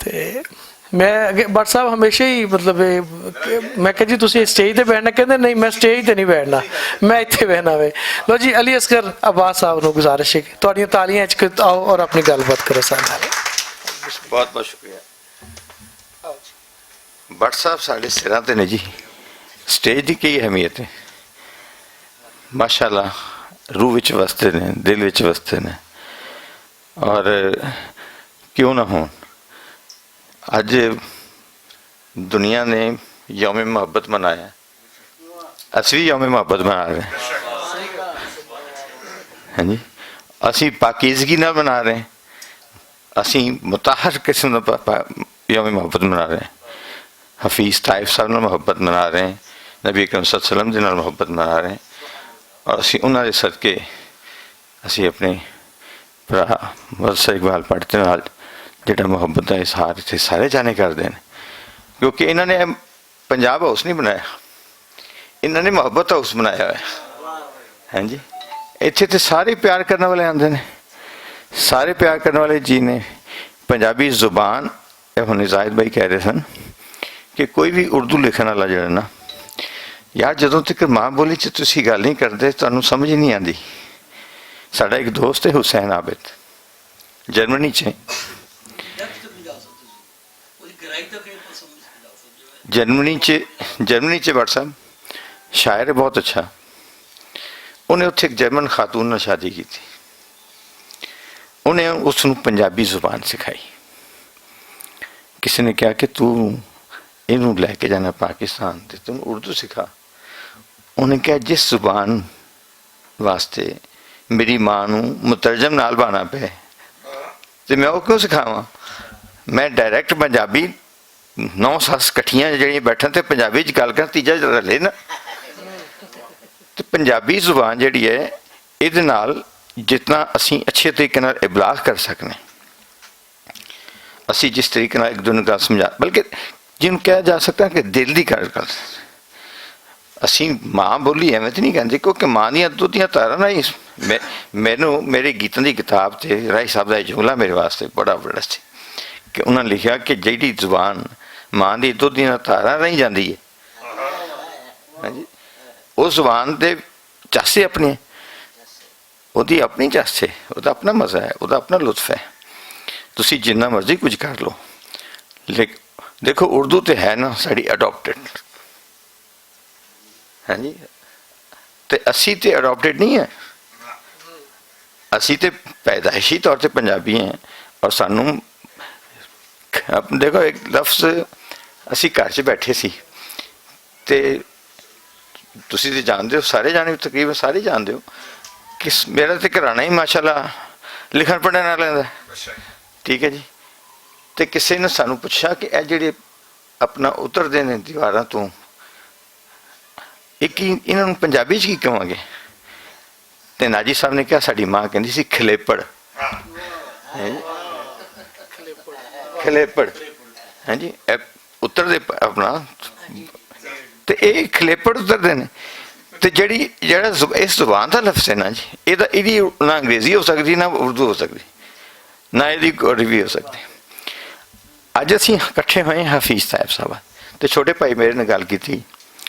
ਤੇ ਮੈਂ ਅੱਗੇ ਭੱਟ ਸਾਹਿਬ ਹਮੇਸ਼ਾ ਹੀ ਮਤਲਬ ਮੈਂ ਕਿਹਾ ਜੀ ਤੁਸੀਂ ਸਟੇਜ ਤੇ ਬੈਠਣਾ, ਕਹਿੰਦੇ ਨਹੀਂ ਮੈਂ ਸਟੇਜ ਤੇ ਨਹੀਂ ਬੈਠਣਾ, ਮੈਂ ਇੱਥੇ ਬਹਿਣਾ ਵੇ। ਲੋ ਜੀ ਅਲੀ ਅਸਗਰ ਅब्बास ਸਾਹਿਬ ਨੂੰ ਗੁਜ਼ਾਰਿਸ਼ ਹੈ ਕਿ ਤੁਹਾਡੀਆਂ ਤਾਲੀਆਂ ਚ ਆਓ ਔਰ ਆਪਣੀ ਗੱਲਬਾਤ ਕਰੋ ਸਾਡੇ ਨਾਲ। ਬਹੁਤ ਬਹੁਤ ਸ਼ੁਕਰੀਆ। ਭੱਟ ਸਾਹਿਬ ਸਾਡੇ ਸਿਰਾਂ ਤੇ ਨੇ ਜੀ, ਸਟੇਜ ਦੀ ਕੀ ਅਹਿਮੀਅਤ ਹੈ, ਮਾਸ਼ਾਅੱਲਾ ਰੂਹ ਵਿੱਚ ਵਸਦੇ ਨੇ, ਦਿਲ ਵਿੱਚ ਵਸਦੇ ਨੇ, ਔਰ ਕਿਉਂ ਨਾ ਹੋਣ। ਅੱਜ ਦੁਨੀਆ ਨੇ ਯੌਮ ਮੁਹੱਬਤ ਮਨਾਇਆ, ਅਸੀਂ ਵੀ ਯੌਮ ਮੁਹੱਬਤ ਮਨਾ ਰਹੇ ਹਾਂ ਜੀ। ਅਸੀਂ ਪਾਕੀਜ਼ਗੀ ਨਾਲ ਮਨਾ ਰਹੇ, ਅਸੀਂ ਮੁਤਾਹਰ ਕਿਸਮ ਦਾ ਯੌਮ ਮੁਹੱਬਤ ਮਨਾ ਰਹੇ। حفیظ طائف صاحب ਨਾਲ ਮੁਹੱਬਤ ਮਨਾ ਰਹੇ ਹਾਂ, ਨਬੀ ਅਕਰਮ ਸੱਲੱਲਾਹੁ ਅਲੈਹਿ ਵਸੱਲਮ ਦੇ ਨਾਲ ਮੁਹੱਬਤ ਮਨਾ ਰਹੇ ਹਾਂ, ਔਰ ਅਸੀਂ ਉਹਨਾਂ ਦੇ ਸਦਕੇ ਅਸੀਂ ਆਪਣੇ ਭਰਾ ਮਦਰਸਾ ਇਕਬਾਲ ਪੜ੍ਹ ਦੇ ਨਾਲ ਜਿਹੜਾ ਮੁਹੱਬਤ ਦਾ ਇਜ਼ਹਾਰ ਇੱਥੇ ਸਾਰੇ ਜਾਣੇ ਕਰਦੇ ਨੇ, ਕਿਉਂਕਿ ਇਹਨਾਂ ਨੇ ਪੰਜਾਬ ਹਾਊਸ ਨਹੀਂ ਬਣਾਇਆ, ਇਹਨਾਂ ਨੇ ਮੁਹੱਬਤ ਹਾਊਸ ਬਣਾਇਆ ਹੋਇਆ। ਹਾਂਜੀ, ਇੱਥੇ ਤੇ ਸਾਰੇ ਪਿਆਰ ਕਰਨ ਵਾਲੇ ਆਉਂਦੇ ਨੇ, ਸਾਰੇ ਪਿਆਰ ਕਰਨ ਵਾਲੇ ਜੀ ਨੇ। ਪੰਜਾਬੀ ਜ਼ੁਬਾਨ, ਇਹ ਹੁਣ ਜ਼ਾਹਿਦ ਭਾਈ ਕਹਿ ਰਹੇ ਸਨ ਕਿ ਕੋਈ ਵੀ ਉਰਦੂ ਲਿਖਣ ਵਾਲਾ ਜਿਹੜਾ ਨਾ, ਯਾਰ ਜਦੋਂ ਤੱਕ ਮਾਂ ਬੋਲੀ 'ਚ ਤੁਸੀਂ ਗੱਲ ਨਹੀਂ ਕਰਦੇ ਤੁਹਾਨੂੰ ਸਮਝ ਹੀ ਨਹੀਂ ਆਉਂਦੀ। ਸਾਡਾ ਇੱਕ ਦੋਸਤ ਹੈ ਹੁਸੈਨ ਆਬਿਦ, ਜਰਮਨੀ 'ਚ, ਜਰਮਨੀ 'ਚ ਬਟ ਸਾਹਿਬ ਸ਼ਾਇਰ ਹੈ ਬਹੁਤ ਅੱਛਾ। ਉਹਨੇ ਉੱਥੇ ਇੱਕ ਜਰਮਨ ਖਾਤੂਨ ਨਾਲ ਸ਼ਾਦੀ ਕੀਤੀ, ਉਹਨੇ ਉਸ ਨੂੰ ਪੰਜਾਬੀ ਜ਼ੁਬਾਨ ਸਿਖਾਈ। ਕਿਸੇ ਨੇ ਕਿਹਾ ਕਿ ਤੂੰ ਇਹਨੂੰ ਲੈ ਕੇ ਜਾਣਾ ਪਾਕਿਸਤਾਨ ਤੇ ਤੂੰ ਉਰਦੂ ਸਿਖਾ। ਉਹਨੇ ਕਿਹਾ ਜਿਸ ਜ਼ੁਬਾਨ ਵਾਸਤੇ ਮੇਰੀ ਮਾਂ ਨੂੰ ਮੁਤਰਜਮ ਨਾਲ ਬਾਣਾ ਪਏ ਤੇ ਮੈਂ ਉਹ ਕਿਉਂ ਸਿਖਾਵਾਂ, ਮੈਂ ਡਾਇਰੈਕਟ ਪੰਜਾਬੀ 9 ਸੱਸ ਇਕੱਠੀਆਂ ਜਿਹੜੀਆਂ ਬੈਠਣ ਤੇ ਪੰਜਾਬੀ 'ਚ ਗੱਲ ਕਰਨ, ਤੀਜਾ ਰਲੇ ਨਾ। ਤੇ ਪੰਜਾਬੀ ਜ਼ੁਬਾਨ ਜਿਹੜੀ ਹੈ ਇਹਦੇ ਨਾਲ ਜਿਤਨਾ ਅਸੀਂ ਅੱਛੇ ਤਰੀਕੇ ਨਾਲ ਇਬਲਾਗ ਕਰ ਸਕਨੇ, ਅਸੀਂ ਜਿਸ ਤਰੀਕੇ ਨਾਲ ਇੱਕ ਦੂਜੇ ਨੂੰ ਗੱਲ ਸਮਝਾ, ਬਲਕਿ ਜਿਹਨੂੰ ਕਿਹਾ ਜਾ ਸਕਦਾ ਕਿ ਦਿਲ ਦੀ ਗੱਲ ਕਰ, ਅਸੀਂ ਮਾਂ ਬੋਲੀ ਐਵੇਂ ਤਾਂ ਨਹੀਂ ਕਹਿੰਦੇ, ਕਿਉਂਕਿ ਮਾਂ ਦੀਆਂ ਦੁੱਧ ਦੀਆਂ ਤਾਰਾਂ ਨਾਲ ਹੀ ਮੈਨੂੰ ਮੇਰੇ ਗੀਤਾਂ ਦੀ ਕਿਤਾਬ 'ਤੇ ਰਾਏ ਸਾਹਿਬ ਦਾ ਜੁਮਲਾ ਮੇਰੇ ਵਾਸਤੇ ਬੜਾ ਬੜਾ ਸੀ ਕਿ ਉਹਨਾਂ ਨੇ ਲਿਖਿਆ ਕਿ ਜਿਹੜੀ ਜ਼ੁਬਾਨ ਮਾਂ ਦੀ ਦੁੱਧ ਦੀਆਂ ਤਾਰਾਂ ਰਾਹੀਂ ਜਾਂਦੀ ਹੈ, ਹਾਂਜੀ, ਉਹ ਜ਼ੁਬਾਨ ਦੇ ਚਾਸੇ ਆਪਣੇ, ਉਹਦੀ ਆਪਣੀ ਚਾਸੇ, ਉਹਦਾ ਆਪਣਾ ਮਜ਼ਾ ਹੈ, ਉਹਦਾ ਆਪਣਾ ਲੁਤਫ ਹੈ। ਤੁਸੀਂ ਜਿੰਨਾ ਮਰਜ਼ੀ ਕੁਝ ਕਰ ਲਓ, ਲੇਕਿਨ ਦੇਖੋ ਉਰਦੂ ਤੇ ਹੈ ਨਾ ਸਾਡੀ ਅਡੋਪਟਡ, ਹਾਂਜੀ, ਤੇ ਅਸੀਂ ਤੇ ਅਡੋਪਟਡ ਨਹੀਂ ਹੈ, ਅਸੀਂ ਤੇ ਪੈਦਾਇਸ਼ੀ ਤੌਰ ਤੇ ਪੰਜਾਬੀ ਹਾਂ। ਔਰ ਸਾਨੂੰ ਦੇਖੋ ਇੱਕ ਲਫ਼ਜ਼, ਅਸੀਂ ਘਰ 'ਚ ਬੈਠੇ ਸੀ ਤੇ ਤੁਸੀਂ ਤੇ ਜਾਣਦੇ ਹੋ, ਸਾਰੇ ਜਾਣੇ ਤਕਰੀਬਨ ਸਾਰੇ ਜਾਣਦੇ ਹੋ ਕਿ ਮੇਰਾ ਤੇ ਘਰਾਣਾ ਹੀ ਮਾਸ਼ਾਅੱਲਾ ਲਿਖਣ ਪੜ੍ਹਨ ਵਾਲਿਆਂ ਦਾ, ਠੀਕ ਹੈ ਜੀ। ਤੇ ਕਿਸੇ ਨੇ ਸਾਨੂੰ ਪੁੱਛਿਆ ਕਿ ਇਹ ਜਿਹੜੇ ਆਪਣਾ ਉਤਰਦੇ ਨੇ ਦੀਵਾਰਾਂ ਤੋਂ, ਇਹ ਕੀ, ਇਹਨਾਂ ਨੂੰ ਪੰਜਾਬੀ 'ਚ ਕੀ ਕਹਾਂਗੇ? ਤੇ ਨਾਜੀ ਸਾਹਿਬ ਨੇ ਕਿਹਾ ਸਾਡੀ ਮਾਂ ਕਹਿੰਦੀ ਸੀ ਖਲੇਪੜ, ਖਲੇਪੜ, ਹਾਂਜੀ, ਉਤਰਦੇ ਆਪਣਾ, ਤੇ ਇਹ ਖਲੇਪੜ ਉਤਰਦੇ ਨੇ। ਤੇ ਜਿਹੜਾ ਇਸ ਜ਼ੁਬਾਨ ਦਾ ਲਫ਼ਜ਼ ਹੈ ਨਾ ਜੀ, ਇਹਦੀ ਨਾ ਅੰਗਰੇਜ਼ੀ ਹੋ ਸਕਦੀ, ਨਾ ਉਰਦੂ ਹੋ ਸਕਦੀ, ਨਾ ਇਹਦੀ ਅਰਬੀ ਹੋ ਸਕਦੀ। ਅੱਜ ਅਸੀਂ ਇਕੱਠੇ ਹੋਏ ਹਫੀਜ਼ ਤਾਇਬ ਸਾਹਿਬ, ਤੇ ਛੋਟੇ ਭਾਈ ਮੇਰੇ ਨੇ ਗੱਲ ਕੀਤੀ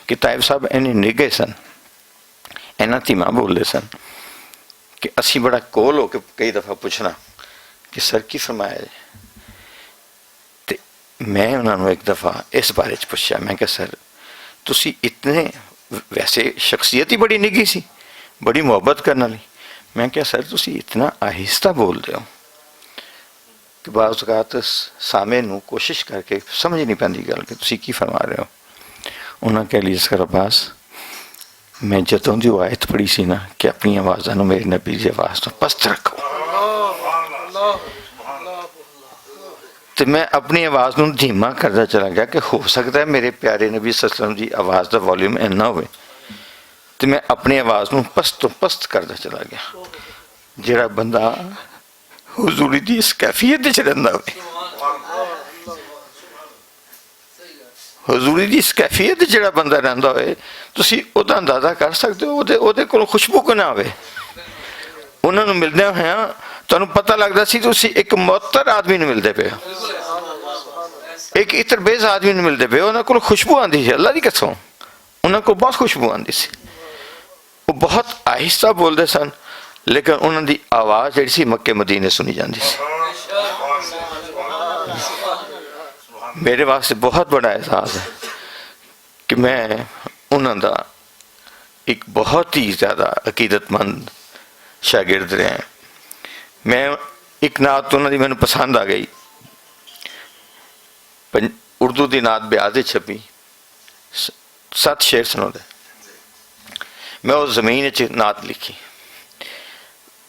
ਕਿ ਤਾਇਬ ਸਾਹਿਬ ਇੰਨੇ ਨਿੱਘੇ ਸਨ, ਇੰਨਾ ਧੀਮਾ ਬੋਲਦੇ ਸਨ ਕਿ ਅਸੀਂ ਬੜਾ ਕੋਲ ਹੋ ਕੇ ਕਈ ਦਫਾ ਪੁੱਛਣਾ ਕਿ ਸਰ ਕੀ ਫਰਮਾਇਆ ਹੈ। ਤੇ ਮੈਂ ਉਹਨਾਂ ਨੂੰ ਇੱਕ ਦਫਾ ਇਸ ਬਾਰੇ 'ਚ ਪੁੱਛਿਆ, ਮੈਂ ਕਿਹਾ ਸਰ ਤੁਸੀਂ ਇਤਨੇ, ਵੈਸੇ ਸ਼ਖਸੀਅਤ ਹੀ ਬੜੀ ਨਿੱਘੀ ਸੀ, ਬੜੀ ਮੁਹੱਬਤ ਕਰਨ ਵਾਲੀ, ਮੈਂ ਕਿਹਾ ਸਰ ਤੁਸੀਂ ਇਤਨਾ ਆਹਿਸਤਾ ਬੋਲਦੇ ਹੋ ਕਿ ਬਾਜ਼ ਔਕਾਤ ਸਾਹਮਣੇ ਨੂੰ ਕੋਸ਼ਿਸ਼ ਕਰਕੇ ਸਮਝ ਨਹੀਂ ਪੈਂਦੀ ਗੱਲ ਕਿ ਤੁਸੀਂ ਕੀ ਫਰਮਾ ਰਹੇ ਹੋ। ਉਹਨਾਂ ਕਹਿ ਲਈ ਅਸਗਰ ਅਬਾਸ, ਮੈਂ ਜਦੋਂ ਦੀ ਆਇਤ ਪੜ੍ਹੀ ਸੀ ਨਾ ਕਿ ਆਪਣੀ ਆਵਾਜ਼ਾਂ ਨੂੰ ਮੇਰੇ ਨਬੀ ਦੀ ਆਵਾਜ਼ ਤੋਂ ਪਸਤ ਰੱਖੋ, ਤੇ ਮੈਂ ਆਪਣੀ ਆਵਾਜ਼ ਨੂੰ ਧੀਮਾ ਕਰਦਾ ਚਲਾ ਗਿਆ ਕਿ ਹੋ ਸਕਦਾ ਹੈ ਮੇਰੇ ਪਿਆਰੇ ਨਬੀ ਸੱਲੱਲਾਹੁ ਅਲੈਹਿ ਵਸੱਲਮ ਦੀ ਆਵਾਜ਼ ਦਾ ਵੋਲਿਊਮ ਇੰਨਾ ਹੋਵੇ, ਤੇ ਮੈਂ ਆਪਣੀ ਆਵਾਜ਼ ਨੂੰ ਪਸਤ ਤੋਂ ਪਸਤ ਕਰਦਾ ਚਲਾ ਗਿਆ। ਜਿਹੜਾ ਬੰਦਾ ਹੁਜ਼ੂਰੀ ਦੀ ਇਸ ਕੈਫੀਅਤ ਵਿੱਚ ਰਹਿੰਦਾ ਹੋਵੇ, ਹੁਜ਼ੂਰੀ ਦੀ ਇਸ ਕੈਫੀਅਤ ਵਿੱਚ ਜਿਹੜਾ ਬੰਦਾ ਰਹਿੰਦਾ ਹੋਵੇ, ਤੁਸੀਂ ਉਹਦਾ ਅੰਦਾਜ਼ਾ ਕਰ ਸਕਦੇ ਹੋ ਉਹਦੇ ਕੋਲ ਖੁਸ਼ਬੂ ਕਿਉਂ ਨਾ ਆਵੇ। ਉਹਨਾਂ ਨੂੰ ਮਿਲਦੇ ਹੋਇਆ ਤੁਹਾਨੂੰ ਪਤਾ ਲੱਗਦਾ ਸੀ ਤੁਸੀਂ ਇੱਕ ਮੁਅੱਤਰ ਆਦਮੀ ਨੂੰ ਮਿਲਦੇ ਪਏ ਹੋ, ਇੱਕ ਇਤਰਬੇਜ਼ ਆਦਮੀ ਨੂੰ ਮਿਲਦੇ ਪਏ ਹੋ। ਉਹਨਾਂ ਕੋਲ ਖੁਸ਼ਬੂ ਆਉਂਦੀ ਸੀ, ਅੱਲਾ ਦੀ ਕਸਮ, ਉਹਨਾਂ ਕੋਲ ਬਹੁਤ ਖੁਸ਼ਬੂ ਆਉਂਦੀ ਸੀ। ਉਹ ਬਹੁਤ ਆਹਿਸਤਾ ਬੋਲਦੇ ਸਨ, ਲੇਕਿਨ ਉਹਨਾਂ ਦੀ ਆਵਾਜ਼ ਜਿਹੜੀ ਸੀ ਮੱਕੇ ਮਦੀਨੇ ਸੁਣੀ ਜਾਂਦੀ ਸੀ। ਮੇਰੇ ਵਾਸਤੇ ਬਹੁਤ ਬੜਾ ਅਹਿਸਾਸ ਹੈ ਕਿ ਮੈਂ ਉਹਨਾਂ ਦਾ ਇੱਕ ਬਹੁਤ ਹੀ ਜ਼ਿਆਦਾ ਅਕੀਦਤਮੰਦ ਸ਼ਾਗਿਰਦ ਰਿਹਾ। ਮੈਂ ਇੱਕ ਨਾਤ ਉਹਨਾਂ ਦੀ ਮੈਨੂੰ ਪਸੰਦ ਆ ਗਈ, ਉਰਦੂ ਦੀ ਨਾਤ ਬਿਆਜ਼ ਦੀ ਛਪੀ, 7 ਸ਼ੇਰ ਸੁਣਾਉਂਦੇ, ਮੈਂ ਉਸ ਜ਼ਮੀਨ 'ਚ ਨਾਤ ਲਿਖੀ।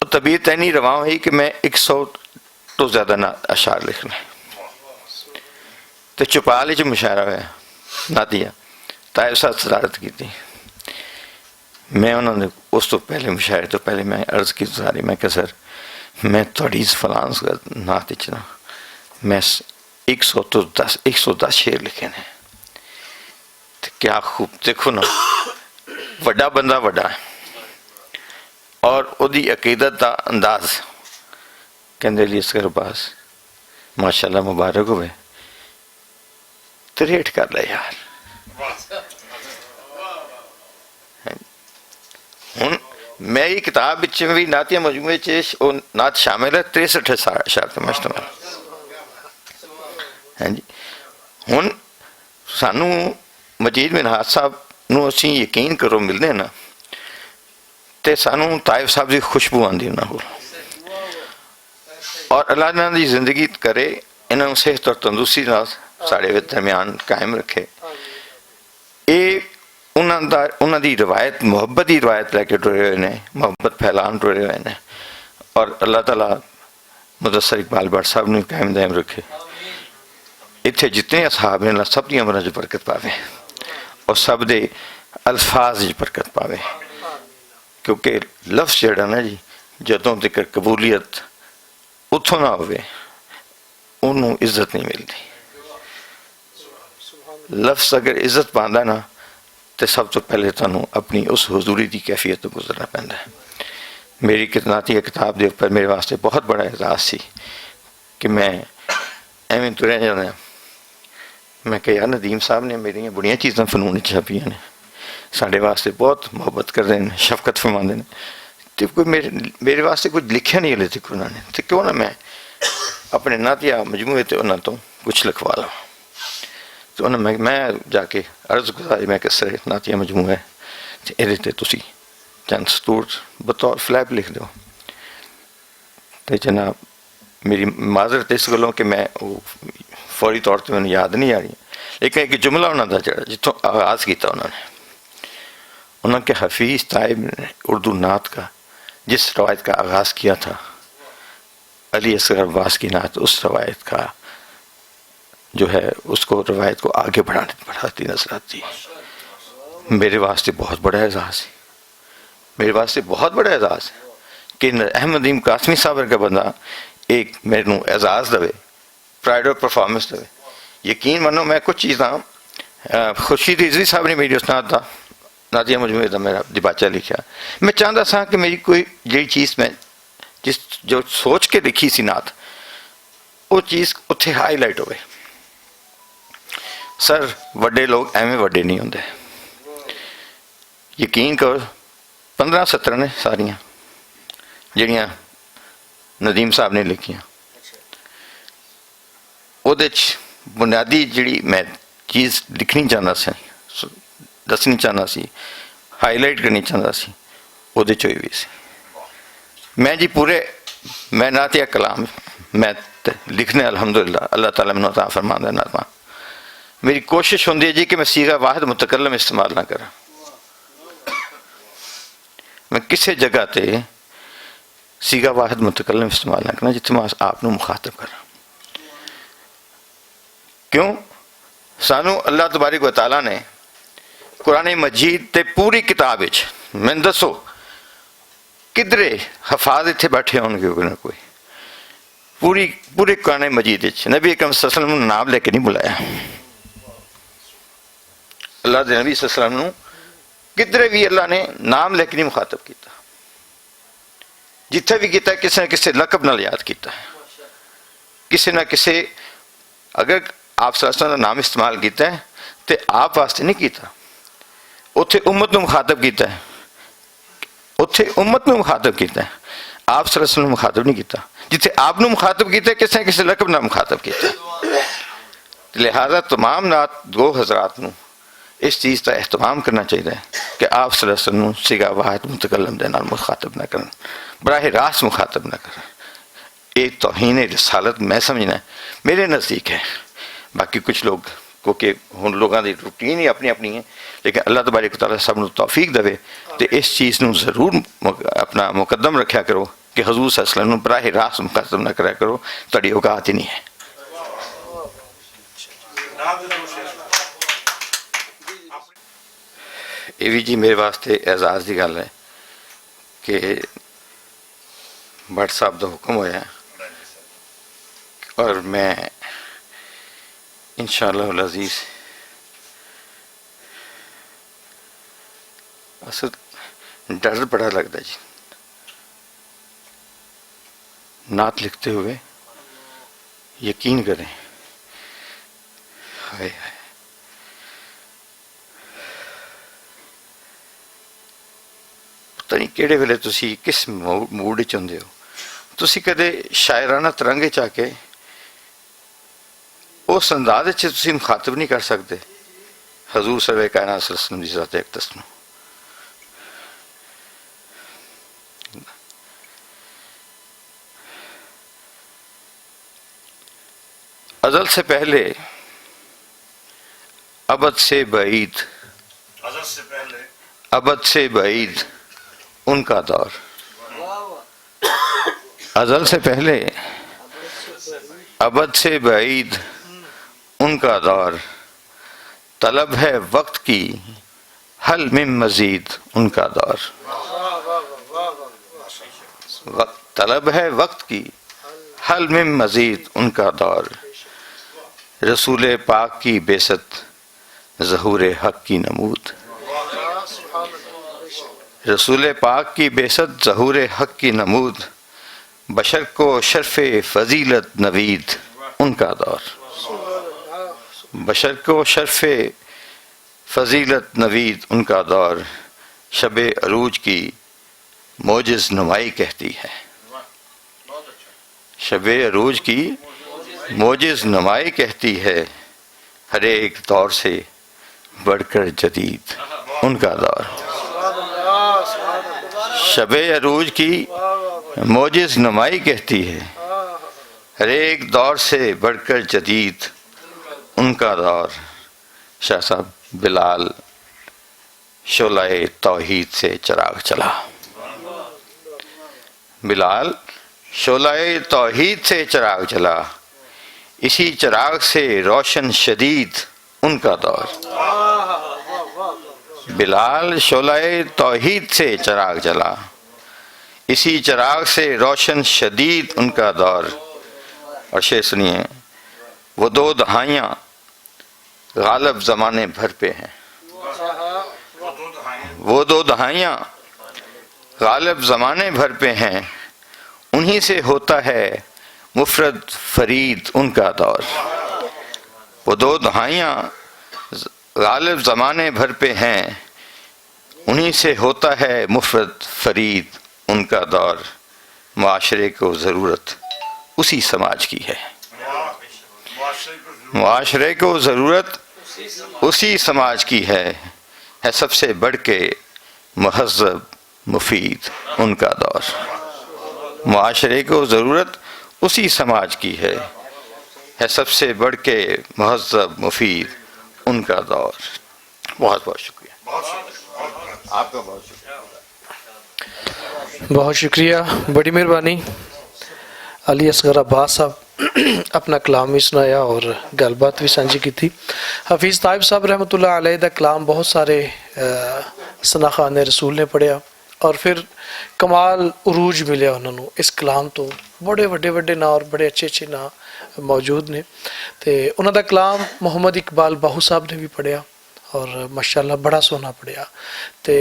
ਉਹ ਤਬੀਅਤ ਇੰਨੀ ਰਵਾਂ ਹੋਈ ਕਿ ਮੈਂ 100 ਤੋਂ ਜ਼ਿਆਦਾ ਅਸ਼ਾਰ ਲਿਖਣਾ, ਤੇ ਚੁਪਾਲ 'ਚ ਮੁਸ਼ਾਇਰਾ ਹੋਇਆ ਨਾਤੀਆ ਤਾਇਬ ਸਾਹਿਬ ਸਦਾਰਤ ਕੀਤੀ। ਮੈਂ ਉਹਨਾਂ ਦੇ ਉਸ ਤੋਂ ਪਹਿਲੇ ਮੁਸ਼ਾਇਰੇ ਤੋਂ ਪਹਿਲੇ ਮੈਂ ਅਰਜ਼ ਕੀਤੀ ਸਾਰੀ, ਮੈਂ ਕਿਹਾ ਸਰ ਮੈਂ ਤੁਹਾਡੀ ਇਸ ਫਲਾਣ ਨਾਤ ਵਿੱਚ ਨਾ ਮੈਂ 110 ਸ਼ੇਰ ਲਿਖੇ ਨੇ। ਤੇ ਕਿਆ ਖੂਬ, ਦੇਖੋ ਨਾ ਵੱਡਾ ਬੰਦਾ ਵੱਡਾ ਹੈ ਔਰ ਉਹਦੀ ਅਕੀਦਤ ਦਾ ਅੰਦਾਜ਼। ਕਹਿੰਦੇ ਲਈ ਅਸਗਰ ਅब्बास ਮਾਸ਼ਾਅੱਲਾ ਮੁਬਾਰਕ ਹੋਵੇ, 63 ਕਰ ਲੈ ਯਾਰ। ਹੁਣ ਮੈਂ ਇਹ ਕਿਤਾਬ ਵਿੱਚ ਵੀ ਨਾਤੀਆ ਮਜਮੂਏ 'ਚ ਉਹ ਨਾਤ ਸ਼ਾਮਿਲ ਹੈ 63 ਅਸ਼ਾਰ ਤੇ ਮੁਸ਼ਤਮਲ। ਹਾਂਜੀ, ਹੁਣ ਸਾਨੂੰ ਮਜੀਦ ਮਿਨਹਾਜ ਸਾਹਿਬ ਨੂੰ ਅਸੀਂ ਯਕੀਨ ਕਰੋ ਮਿਲਦੇ ਨਾ ਤੇ ਸਾਨੂੰ ਤਾਇਬ ਸਾਹਿਬ ਦੀ ਖੁਸ਼ਬੂ ਆਉਂਦੀ ਉਹਨਾਂ ਕੋਲ। ਔਰ ਅੱਲਾਹ ਇਹਨਾਂ ਦੀ ਜ਼ਿੰਦਗੀ ਕਰੇ, ਇਹਨਾਂ ਨੂੰ ਸਿਹਤ ਔਰ ਤੰਦਰੁਸਤੀ ਨਾਲ ਸਾਡੇ ਦਰਮਿਆਨ ਕਾਇਮ ਰੱਖੇ। ਇਹ ਉਹਨਾਂ ਦੀ ਰਵਾਇਤ ਮੁਹੱਬਤ ਦੀ ਰਵਾਇਤ ਲੈ ਕੇ ਟੁਰੇ ਹੋਏ ਨੇ, ਮੁਹੱਬਤ ਫੈਲਾਉਣ ਟੁਰੇ ਹੋਏ ਨੇ। ਔਰ ਅੱਲਾਹ ਤਾਲਾ ਮੁਦੱਸਰ ਇਕਬਾਲ ਭੱਟ ਸਾਹਿਬ ਨੂੰ ਕਾਇਮ ਦਾਇਮ ਰੱਖੇ। ਇੱਥੇ ਜਿਤਨੇ ਅਸਹਾਬ ਨੇ ਅੱਲਾਹ ਸਭ ਦੀਆਂ ਉਮਰਾਂ 'ਚ ਬਰਕਤ ਪਾਵੇ ਔਰ ਸਭ ਦੇ ਅਲਫਾਜ਼ 'ਚ ਬਰਕਤ ਪਾਵੇ। ਕਿਉਂਕਿ ਲਫ਼ਜ਼ ਜਿਹੜਾ ਨਾ ਜੀ, ਜਦੋਂ ਤੱਕ ਕਬੂਲੀਅਤ ਉੱਥੋਂ ਨਾ ਹੋਵੇ ਉਹਨੂੰ ਇੱਜ਼ਤ ਨਹੀਂ ਮਿਲਦੀ। ਲਫ਼ਜ਼ ਅਗਰ ਇੱਜ਼ਤ ਪਾਉਂਦਾ ਨਾ ਤੇ ਸਭ ਤੋਂ ਪਹਿਲੇ ਤੁਹਾਨੂੰ ਆਪਣੀ ਉਸ ਹਜ਼ੂਰੀ ਦੀ ਕੈਫੀਅਤ ਤੋਂ ਗੁਜ਼ਰਨਾ ਪੈਂਦਾ ਹੈ। ਮੇਰੀ ਨਾਤੀਆ ਕਿਤਾਬ ਦੇ ਉੱਪਰ ਮੇਰੇ ਵਾਸਤੇ ਬਹੁਤ ਬੜਾ ਇਜ਼ਾਜ਼ ਸੀ ਕਿ ਮੈਂ ਐਵੇਂ ਤੁਰਿਆ ਜਾਂਦਾ। ਮੈਂ ਕਿਹਾ ਯਾਰ ਨਦੀਮ ਸਾਹਿਬ ਨੇ ਮੇਰੀਆਂ ਬੜੀਆਂ ਚੀਜ਼ਾਂ ਫਨੂਨ 'ਚ ਛਾਪੀਆਂ ਨੇ, ਸਾਡੇ ਵਾਸਤੇ ਬਹੁਤ ਮੁਹੱਬਤ ਕਰਦੇ ਨੇ, ਸ਼ਫਕਤ ਫਰਮਾਉਂਦੇ ਨੇ, ਤੇ ਕੋਈ ਮੇਰੇ ਵਾਸਤੇ ਕੁਝ ਲਿਖਿਆ ਨਹੀਂ ਹਲੇ ਤੱਕ ਉਹਨਾਂ ਨੇ, ਤੇ ਕਿਉਂ ਨਾ ਮੈਂ ਆਪਣੇ ਨਾਤੀਆ ਮਜਮੂਏ ਤੇ ਉਹਨਾਂ ਤੋਂ ਕੁਛ ਲਿਖਵਾ ਲਵਾਂ। ਤੇ ਉਹਨਾਂ ਮੈਂ ਜਾ ਕੇ ਅਰਜ਼ ਗੁਜ਼ਾਰੀ, ਮੈਂ ਕਿਹਾ ਸਰ ਨਾਤੀਆ ਮਜਮੂਆ ਹੈ ਤੇ ਇਹਦੇ 'ਤੇ ਤੁਸੀਂ ਚੰਦ ਸਤੂਰ ਬਤੌਰ ਫਲੈਪ ਲਿਖ ਦਿਓ। ਤੇ ਜਨਾਬ ਮੇਰੀ ਮਾਜ਼ਰਤ ਇਸ ਗੱਲੋਂ ਕਿ ਮੈਂ ਉਹ ਫੌਰੀ ਤੌਰ 'ਤੇ ਮੈਨੂੰ ਯਾਦ ਨਹੀਂ ਆ ਰਹੀ, ਲੇਕਿਨ ਇੱਕ ਜੁਮਲਾ ਉਹਨਾਂ ਦਾ ਜਿਹੜਾ ਜਿੱਥੋਂ ਆगाज़ ਕੀਤਾ उन्होंने कि हफीज़ ताइब ने उर्दू नात का जिस रवायत का आगाज़ किया था, अली असगर अब्बास की नात उस रवायत का जो है उसको रवायत को आगे बढ़ाती नजर आती है। मेरे वास्ते बहुत बड़ा एजाज़ है, मेरे वास्ते बहुत बड़ा एजाज़ है कि अहमद नदीम कासमी साहब का बंदा एक मेरे को एजाज़ दे, प्राइड ऑफ परफॉर्मेंस दे। यकीन मानो मैं कुछ चीज़ां खुर्शीद रिजवी साहब ने मेरी उसनाद था नातिया मजमूए का मेरा दिबाचा लिखा, मैं चाहता सा कि मेरी कोई जी चीज़ मैं जो सोच के लिखी सी नात वो चीज़ उत्थे हाईलाइट हो। सर वड्डे लोग एवं वड्डे नहीं होंगे, यकीन करो 15-17 ने सारियां जिहड़ियां नदीम साहब ने लिखियां, उहदे च बुनियादी जिहड़ी मैं चीज़ लिखनी चाहता सी, दसनी चाहता सी, हाईलाइट करनी चाहता सी, उहदे चों भी सी। मैं जी पूरे मैं नातिया कलाम मैं लिखने अल्हम्दुलिल्लाह अल्लाह ताला मैनूं अता फरमांदा नाता। मेरी कोशिश होंदी है जी कि मैं सीगा वाहिद मुतकल्लम इस्तेमाल ना करा। मैं किसी जगह ते सीगा वाहिद मुतकल्लम इस्तेमाल ना करना जिथे मैं आप मुखातब करा। क्यों? सानू अल्लाह तबारक व तआला ने कुरान मजीद ते पूरी किताब विच मैं दसो किधरे हफाज इत्थे बैठे होणगे कोई ना कोई, पूरे कुरान मजीद विच नबी अकरम सल्लल्लाहु अलैहि वसल्लम नाम लेके नहीं बुलाया। अल्लाह दे नबी सल्लल्लाहु अलैहि वसल्लम किधरे भी अल्लाह ने नाम लेके नहीं मुखातब किया, जिथे भी किया किसी न किसी लकब नाल याद किया, किसी न किसी अगर आप सल्लल्लाहु अलैहि वसल्लम का नाम इस्तेमाल किया है तो आप वास्ते नहीं किया, उत्थे उम्मत नूं मुखातब किया है, उत्थे उम्मत नूं मुखातब किया है, आप सल्लल्लाहु अलैहि वसल्लम मुखातब नहीं किया। जिथे आप नूं मुखातब किया किसी न किसी लकब नाल मुखातब किया। लिहाजा तमाम नात दो हज़रात नूं इस चीज़ का एहतमाम करना चाहिए कि आप सल्लल्लाहु अलैहि वसल्लम सिगा वाहिद मुतकल्लम दे नाल मुखातब न करन, बराह रास्त मुखातब न करन। ये तौहीन रिसालत मैं समझना मेरे नज़दीक है। बाकी कुछ लोग क्योंकि हुण लोगों की रूटीन ही अपनी अपनी है, लेकिन अल्लाह तबारक व तआला सब नूं तौफीक देवे तो इस चीज़ नूं ज़रूर अपना मुकदम रखा करो कि हजूर सल्लल्लाहु अलैहि वसल्लम नूं बराह रास्त मुखातब न करा करो, तुहाडी औकात ही नहीं है। ਇਹ ਵੀ ਜੀ ਮੇਰੇ ਵਾਸਤੇ ਐਜ਼ਾਜ਼ ਦੀ ਗੱਲ ਹੈ ਕਿ ਭੱਟ ਸਾਹਿਬ ਦਾ ਹੁਕਮ ਹੋਇਆ ਔਰ ਮੈਂ इंशाअल्लाह उल अज़ीज़ असल डर बड़ा लगता जी नात लिखते हुए। यकीन करें, हाय हाय पता नहीं किहड़े वेले तुसी किस मूड च हुंदे हो। तुसी कदे शायराना तरंगे च आके उस अंदाज च तुसी मुखातब नहीं कर सकते हजूर सल्लल्लाहु अलैहि वसल्लम की ज़ात अक़दस नूं। अज़ल से पहले अबद से बईद, अबद से बईद उनका दौर। अज़ल से पहले अबद से बईद उनका दौर, तलब है वक्त की हल में मजीद उनका दौर। तलब है वक्त की हल में मजीद उनका दौर। रसूल पाक की बेसत ज़हूर हक की नमूद। रसूल पाक की बेसत ज़हूर हक की नमूद। बशर को शर्फ़ फजीलत नवीद उनका दौर। बशर को शर्फ़ फजीलत नवीद उनका दौर। शब अरूज की मोजिज़ नुमाई कहती है। शब अरूज की मोजिज़ नुमाई कहती है। हर एक दौर से बढ़कर जदीद उनका दौर। शब अरूज की मोजिज़ नुमाई कहती है। हर एक दौर से बढ़कर जदीद उनका दौर। शाह साहब, बिलाल शोलाए तौहीद से चिराग चला। बिलाल शोलाए तौहीद से चिराग चला। इसी चिराग से रोशन शदीद उनका दौर। बिलाल शोलाए तौहीद से चिराग चला। इसी चिराग से रोशन शदीद उनका दौर। और शेर सुनिए, वो दो दहाइयाँ गालिब ज़माने भर पे हैं। वो दो दहाइयाँ गालिब ज़माने भर पे हैं। उन्हीं से होता है मुफरद फरीद उनका दौर। वो दो दहाइयाँ गालिब ज़माने भर पे हैं। उन्हीं से होता है मुफरद फरीद उनका दौर। मुआशरे को ज़रूरत उसी समाज की है। मुआशरे को ज़रूरत उसी समाज की है सबसे बढ़ के महज़ब मुफीद उनका दौर। मुआशरे को ज़रूरत उसी समाज की है सबसे बढ़ के महज़ब मुफीद उनका दौर। बहुत बहुत शुक्रिया, आपका बहुत शुक्रिया। बहुत शुक्रिया, बड़ी मेहरबानी। अली असगर अब्बास साहब अपना कलाम भी सुनाया और गलबात भी साझी की थी। हफीज़ ताइब साहब रहमतुल्लाह अलैह दा कलाम बहुत सारे सनाखान रसूल ने पढ़िया और फिर कमाल उरूज मिले उन्होंने इस कलाम तो। बड़े वड्डे वड्डे ना और बड़े अच्छे अच्छे ना मौजूद ने। तो उन्होंने कलाम मोहम्मद इकबाल बाहू साहब ने भी पढ़िया और माशाअल्लाह बड़ा सोहना पढ़िया। तो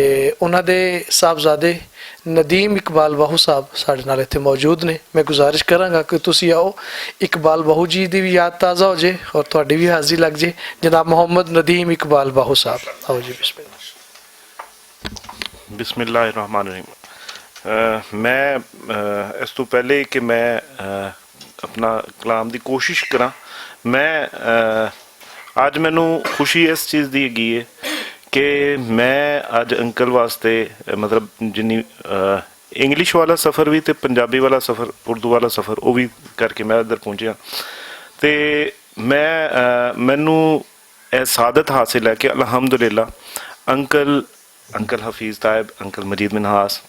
उन्होंने साहबजादे नदीम इकबाल बाहू साहब साढ़े नाल इत्थे मौजूद ने। मैं गुजारिश करांगा कि तुसी आओ, इकबाल बाहू जी की भी याद ताज़ा हो जाए और तुहाडी भी हाज़री लग जाए। जनाब मोहम्मद नदीम इकबाल बाहू साहब, आओ जी। बिस्मिल्लाह। बिस्मिल्लाहिर्रहमानिर्रहीम। मैं इस तो पहले कि मैं अपना कलाम की कोशिश करा, मैं अज मैनू खुशी इस चीज़ की हैगी है कि मैं अज अंकल वास्ते मतलब जिन्नी इंग्लिश वाला सफ़र भी तो पंजाबी वाला सफ़र, उर्दू वाला सफ़र वो भी करके मैं इधर पहुँचा। तो मैनू यह सादत हासिल है कि अल्हम्दुलिल्लाह अंकल हफीज़ ताइब, अंकल मजीद मिनहास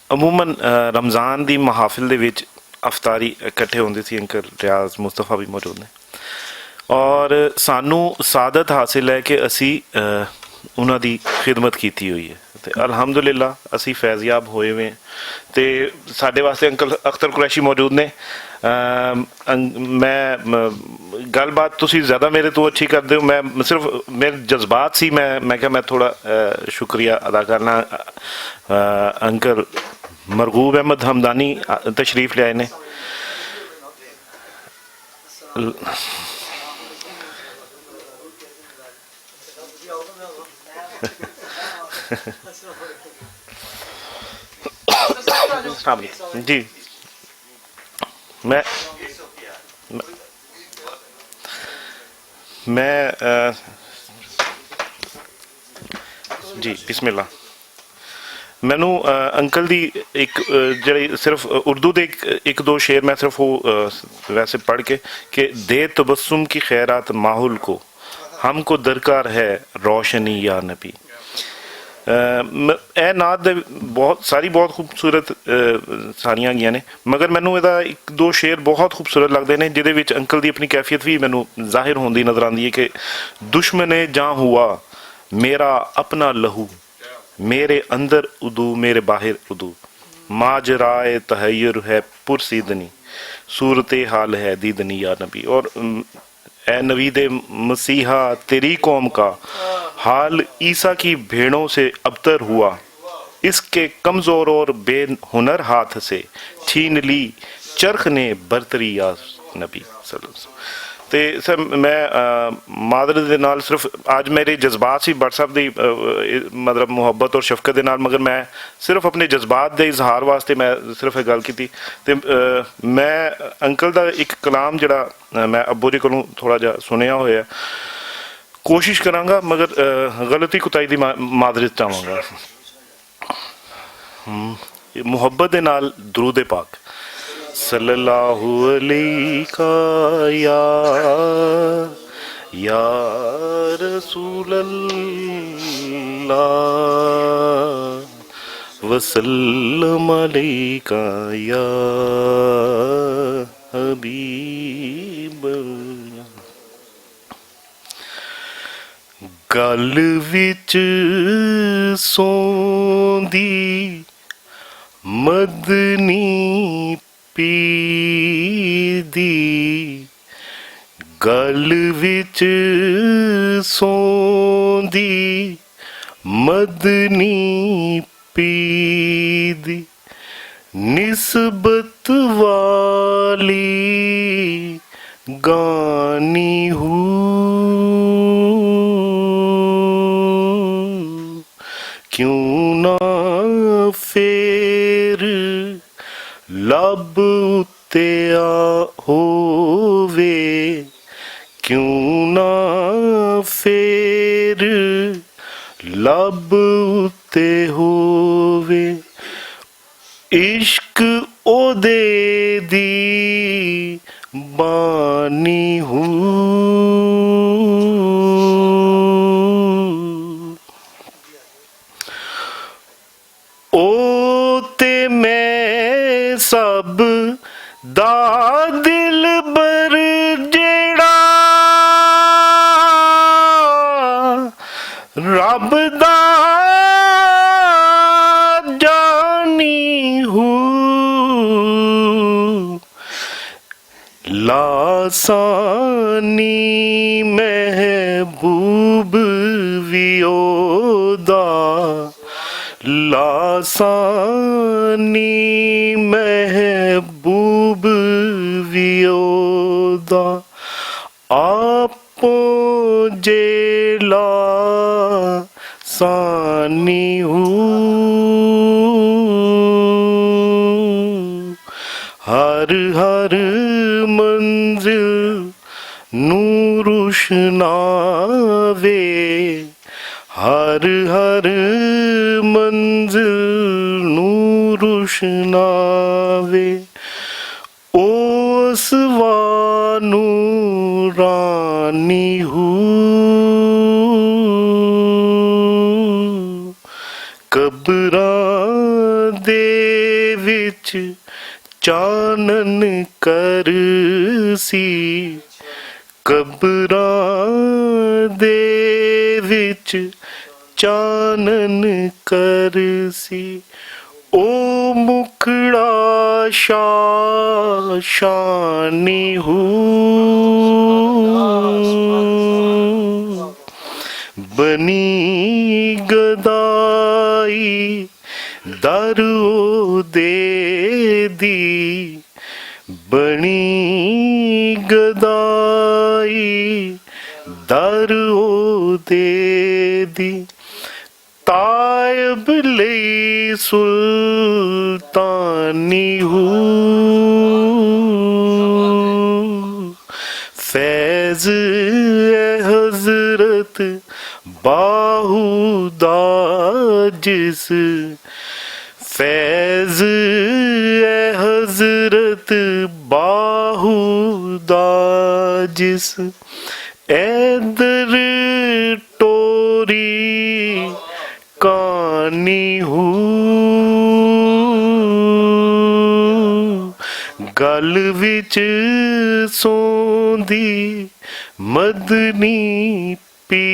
अमूमन रमज़ान की महाफिल दे विच अफतारी इकट्ठे होंदे सी। अंकल रियाज मुस्तफा भी मौजूद ने ਔਰ ਸਾਨੂੰ ਸਾਦਤ ਹਾਸਿਲ ਹੈ ਕਿ ਅਸੀਂ ਉਹਨਾਂ ਦੀ ਖਿਦਮਤ ਕੀਤੀ ਹੋਈ ਹੈ ਤੇ ਅਲਹਮਦੁਲਿਲਾ ਅਸੀਂ ਫੈਜ਼ਯਾਬ ਹੋਏ ਹੋਏ ਹਾਂ। ਤੇ ਸਾਡੇ ਵਾਸਤੇ ਅੰਕਲ ਅਖਤਰ ਕੁਰੈਸ਼ੀ ਮੌਜੂਦ ਨੇ। ਮੈਂ ਗੱਲਬਾਤ ਤੁਸੀਂ ਜ਼ਿਆਦਾ ਮੇਰੇ ਤੋਂ ਅੱਛੀ ਕਰਦੇ ਹੋ, ਮੈਂ ਸਿਰਫ ਮੇਰੇ ਜਜ਼ਬਾਤ ਸੀ, ਮੈਂ ਕਿਹਾ ਮੈਂ ਥੋੜਾ ਸ਼ੁਕਰੀਆ ਅਦਾ ਕਰਨਾ। ਅੰਕਲ ਮਰਗੂਬ ਅਹਿਮਦ ਹਮਦਾਨੀ ਤਸ਼ਰੀਫ ਲਿਆਏ ਨੇ। ਜੀ ਮੈਂ ਜੀ ਬਿਸਮਿਲ੍ਲਾ। ਮੈਨੂੰ ਅੰਕਲ ਦੀ ਇੱਕ ਜਿਹੜੀ ਸਿਰਫ ਉਰਦੂ ਦੇ ਇੱਕ ਦੋ ਸ਼ੇਰ ਮੈਂ ਸਿਰਫ ਉਹ ਵੈਸੇ ਪੜ੍ਹ ਕੇ ਕਿ ਦੇ ਤਬਸਮ ਕੀ ਖੈਰਾਤ ਮਾਹੌਲ ਕੋ ਹਮਕੋ ਦਰਕਾਰ ਹੈ ਰੋਸ਼ਨੀ ਯਾ ਨਬੀ। ਇਹ ਨਾਤ ਦੇ ਬਹੁਤ ਖੂਬਸੂਰਤ ਸਾਰੀਆਂ ਗਈਆਂ ਨੇ, ਮਗਰ ਮੈਨੂੰ ਇਹਦਾ ਇੱਕ ਦੋ ਸ਼ੇਰ ਬਹੁਤ ਖੂਬਸੂਰਤ ਲੱਗਦੇ ਨੇ ਜਿਹਦੇ ਵਿੱਚ ਅੰਕਲ ਦੀ ਆਪਣੀ ਕੈਫੀਅਤ ਵੀ ਮੈਨੂੰ ਜ਼ਾਹਿਰ ਹੁੰਦੀ ਨਜ਼ਰ ਆਉਂਦੀ ਹੈ ਕਿ ਦੁਸ਼ਮਨੇ ਜਾਂ ਹੁਆ ਮੇਰਾ ਆਪਣਾ ਲਹੂ मेरे अंदर उदू मेरे बाहर उदू माजराए तहयर है पुरसीदनी सूरत हाल है दीदनी या नबी। और ए नबी दे मसीहा तेरी कौम का हाल ईसा की भेड़ों से अबतर हुआ, इसके कमज़ोर और बेहुनर हाथ से छीन ली चरख ने बरतरी या नबी सल्लल्लाहु। ਤੇ ਸਰ ਮੈਂ ਮਾਦਰਤ ਦੇ ਨਾਲ ਸਿਰਫ ਅੱਜ ਮੇਰੇ ਜਜ਼ਬਾਤ ਸੀ ਬਟ ਸਾਹਿਬ ਦੀ ਮਤਲਬ ਮੁਹੱਬਤ ਔਰ ਸ਼ਫਕਤ ਦੇ ਨਾਲ, ਮਗਰ ਮੈਂ ਸਿਰਫ ਆਪਣੇ ਜਜ਼ਬਾਤ ਦੇ ਇਜ਼ਹਾਰ ਵਾਸਤੇ ਮੈਂ ਸਿਰਫ ਇਹ ਗੱਲ ਕੀਤੀ। ਤੇ ਮੈਂ ਅੰਕਲ ਦਾ ਇੱਕ ਕਲਾਮ ਜਿਹੜਾ ਮੈਂ ਅੱਬੂ ਜੀ ਕੋਲੋਂ ਥੋੜ੍ਹਾ ਜਿਹਾ ਸੁਣਿਆ ਹੋਇਆ, ਕੋਸ਼ਿਸ਼ ਕਰਾਂਗਾ ਮਗਰ ਗਲਤੀ ਕੁਤਾਈ ਦੀ ਮਾਦਰਤ ਚਾਹਾਂਗਾ। ਮੁਹੱਬਤ ਦੇ ਨਾਲ ਦਰੂਦ ਪਾਕ सल्लल्लाहु अलैका या रसूल अल्लाह वसल्लम अलैका या हबीब अल्लाह। गल विच सौंदी मदनी पी दी गल विच सौंदी मदनी पी दी निस्बत वाली गानी हूँ क्यों ना फेर लब उत्ते होवे क्यों ना फेर लब उत्ते होवे इश्क ओदे दी बानी हूँ ओ ते मैं सब दा दिल बर जेड़ा रब दा जानी हूँ लासानी महबूब वियोदा लासानी महबूब वियोदा आपो जेला सानी हूँ हर हर मंजिल नूरुशनावे हर हर मंजिल नूरुशनावे ओस वानू रानी हूँ कबरां दे विच चानन कर सी ਕਬਰਾਂ ਦੇ ਵਿੱਚ ਚਾਨਣ ਕਰਸੀ, ਉਹ ਮੁਖੜਾ ਸ਼ਾਨੀ ਹੂ, ਬਨੀ ਗਦਾਈ ਦਰ ਉਹਦੇ ਦੀ, ਬਣੀ ਗਦਾਈ ਦਰ ਉਹਦੇ ਦੀ, ਤਾਇਬ ਲਈ ਸੁਲਤਾਨੀ ਹੂ, ਫੈਜ਼ ਹੈ ਹਜ਼ਰਤ ਬਾਹੂ ਦਾ ਜਿਸ, ਫੈਜ਼ ਹੈ ਹਜ਼ਰਤ ਬਾਹੂ ਦਾ ਜਿਸ, ਐਦਰ ਟੋਰੀ ਕਾਨੀ ਹੂ, ਗਲ ਵਿੱਚ ਸੌਂਦੀ ਮਦਨੀ ਪੀ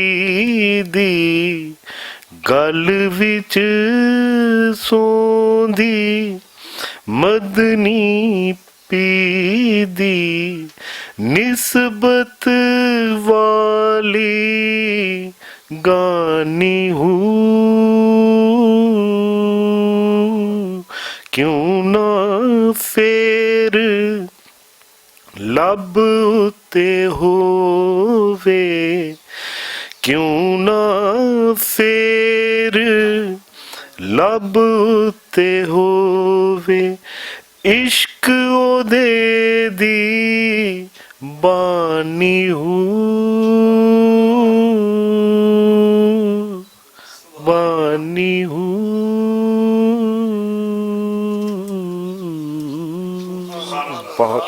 ਦੀ, ਗਲ ਵਿੱਚ ਸੌਂਦੀ ਮਦਨੀ ਪੀ ਦੀ, ਨਿਸਬਤ ਵਾਲੀ ਗਾਨੀ ਹੂ, ਕਿਉਂ ਨਾ ਫੇਰ ਲੱਭ ਉਤੇ ਹੋਵੇ, ਕਿਉਂ ਨਾ ਫੇਰ ਲੱਭ ਉਤੇ ਹੋਵੇ, ਇਸ਼ਕ ਉਹਦੇ ਦੀ ਬਾਨੀ ਹੂ, ਬਾਨੀ ਹੂ। ਬਹੁਤ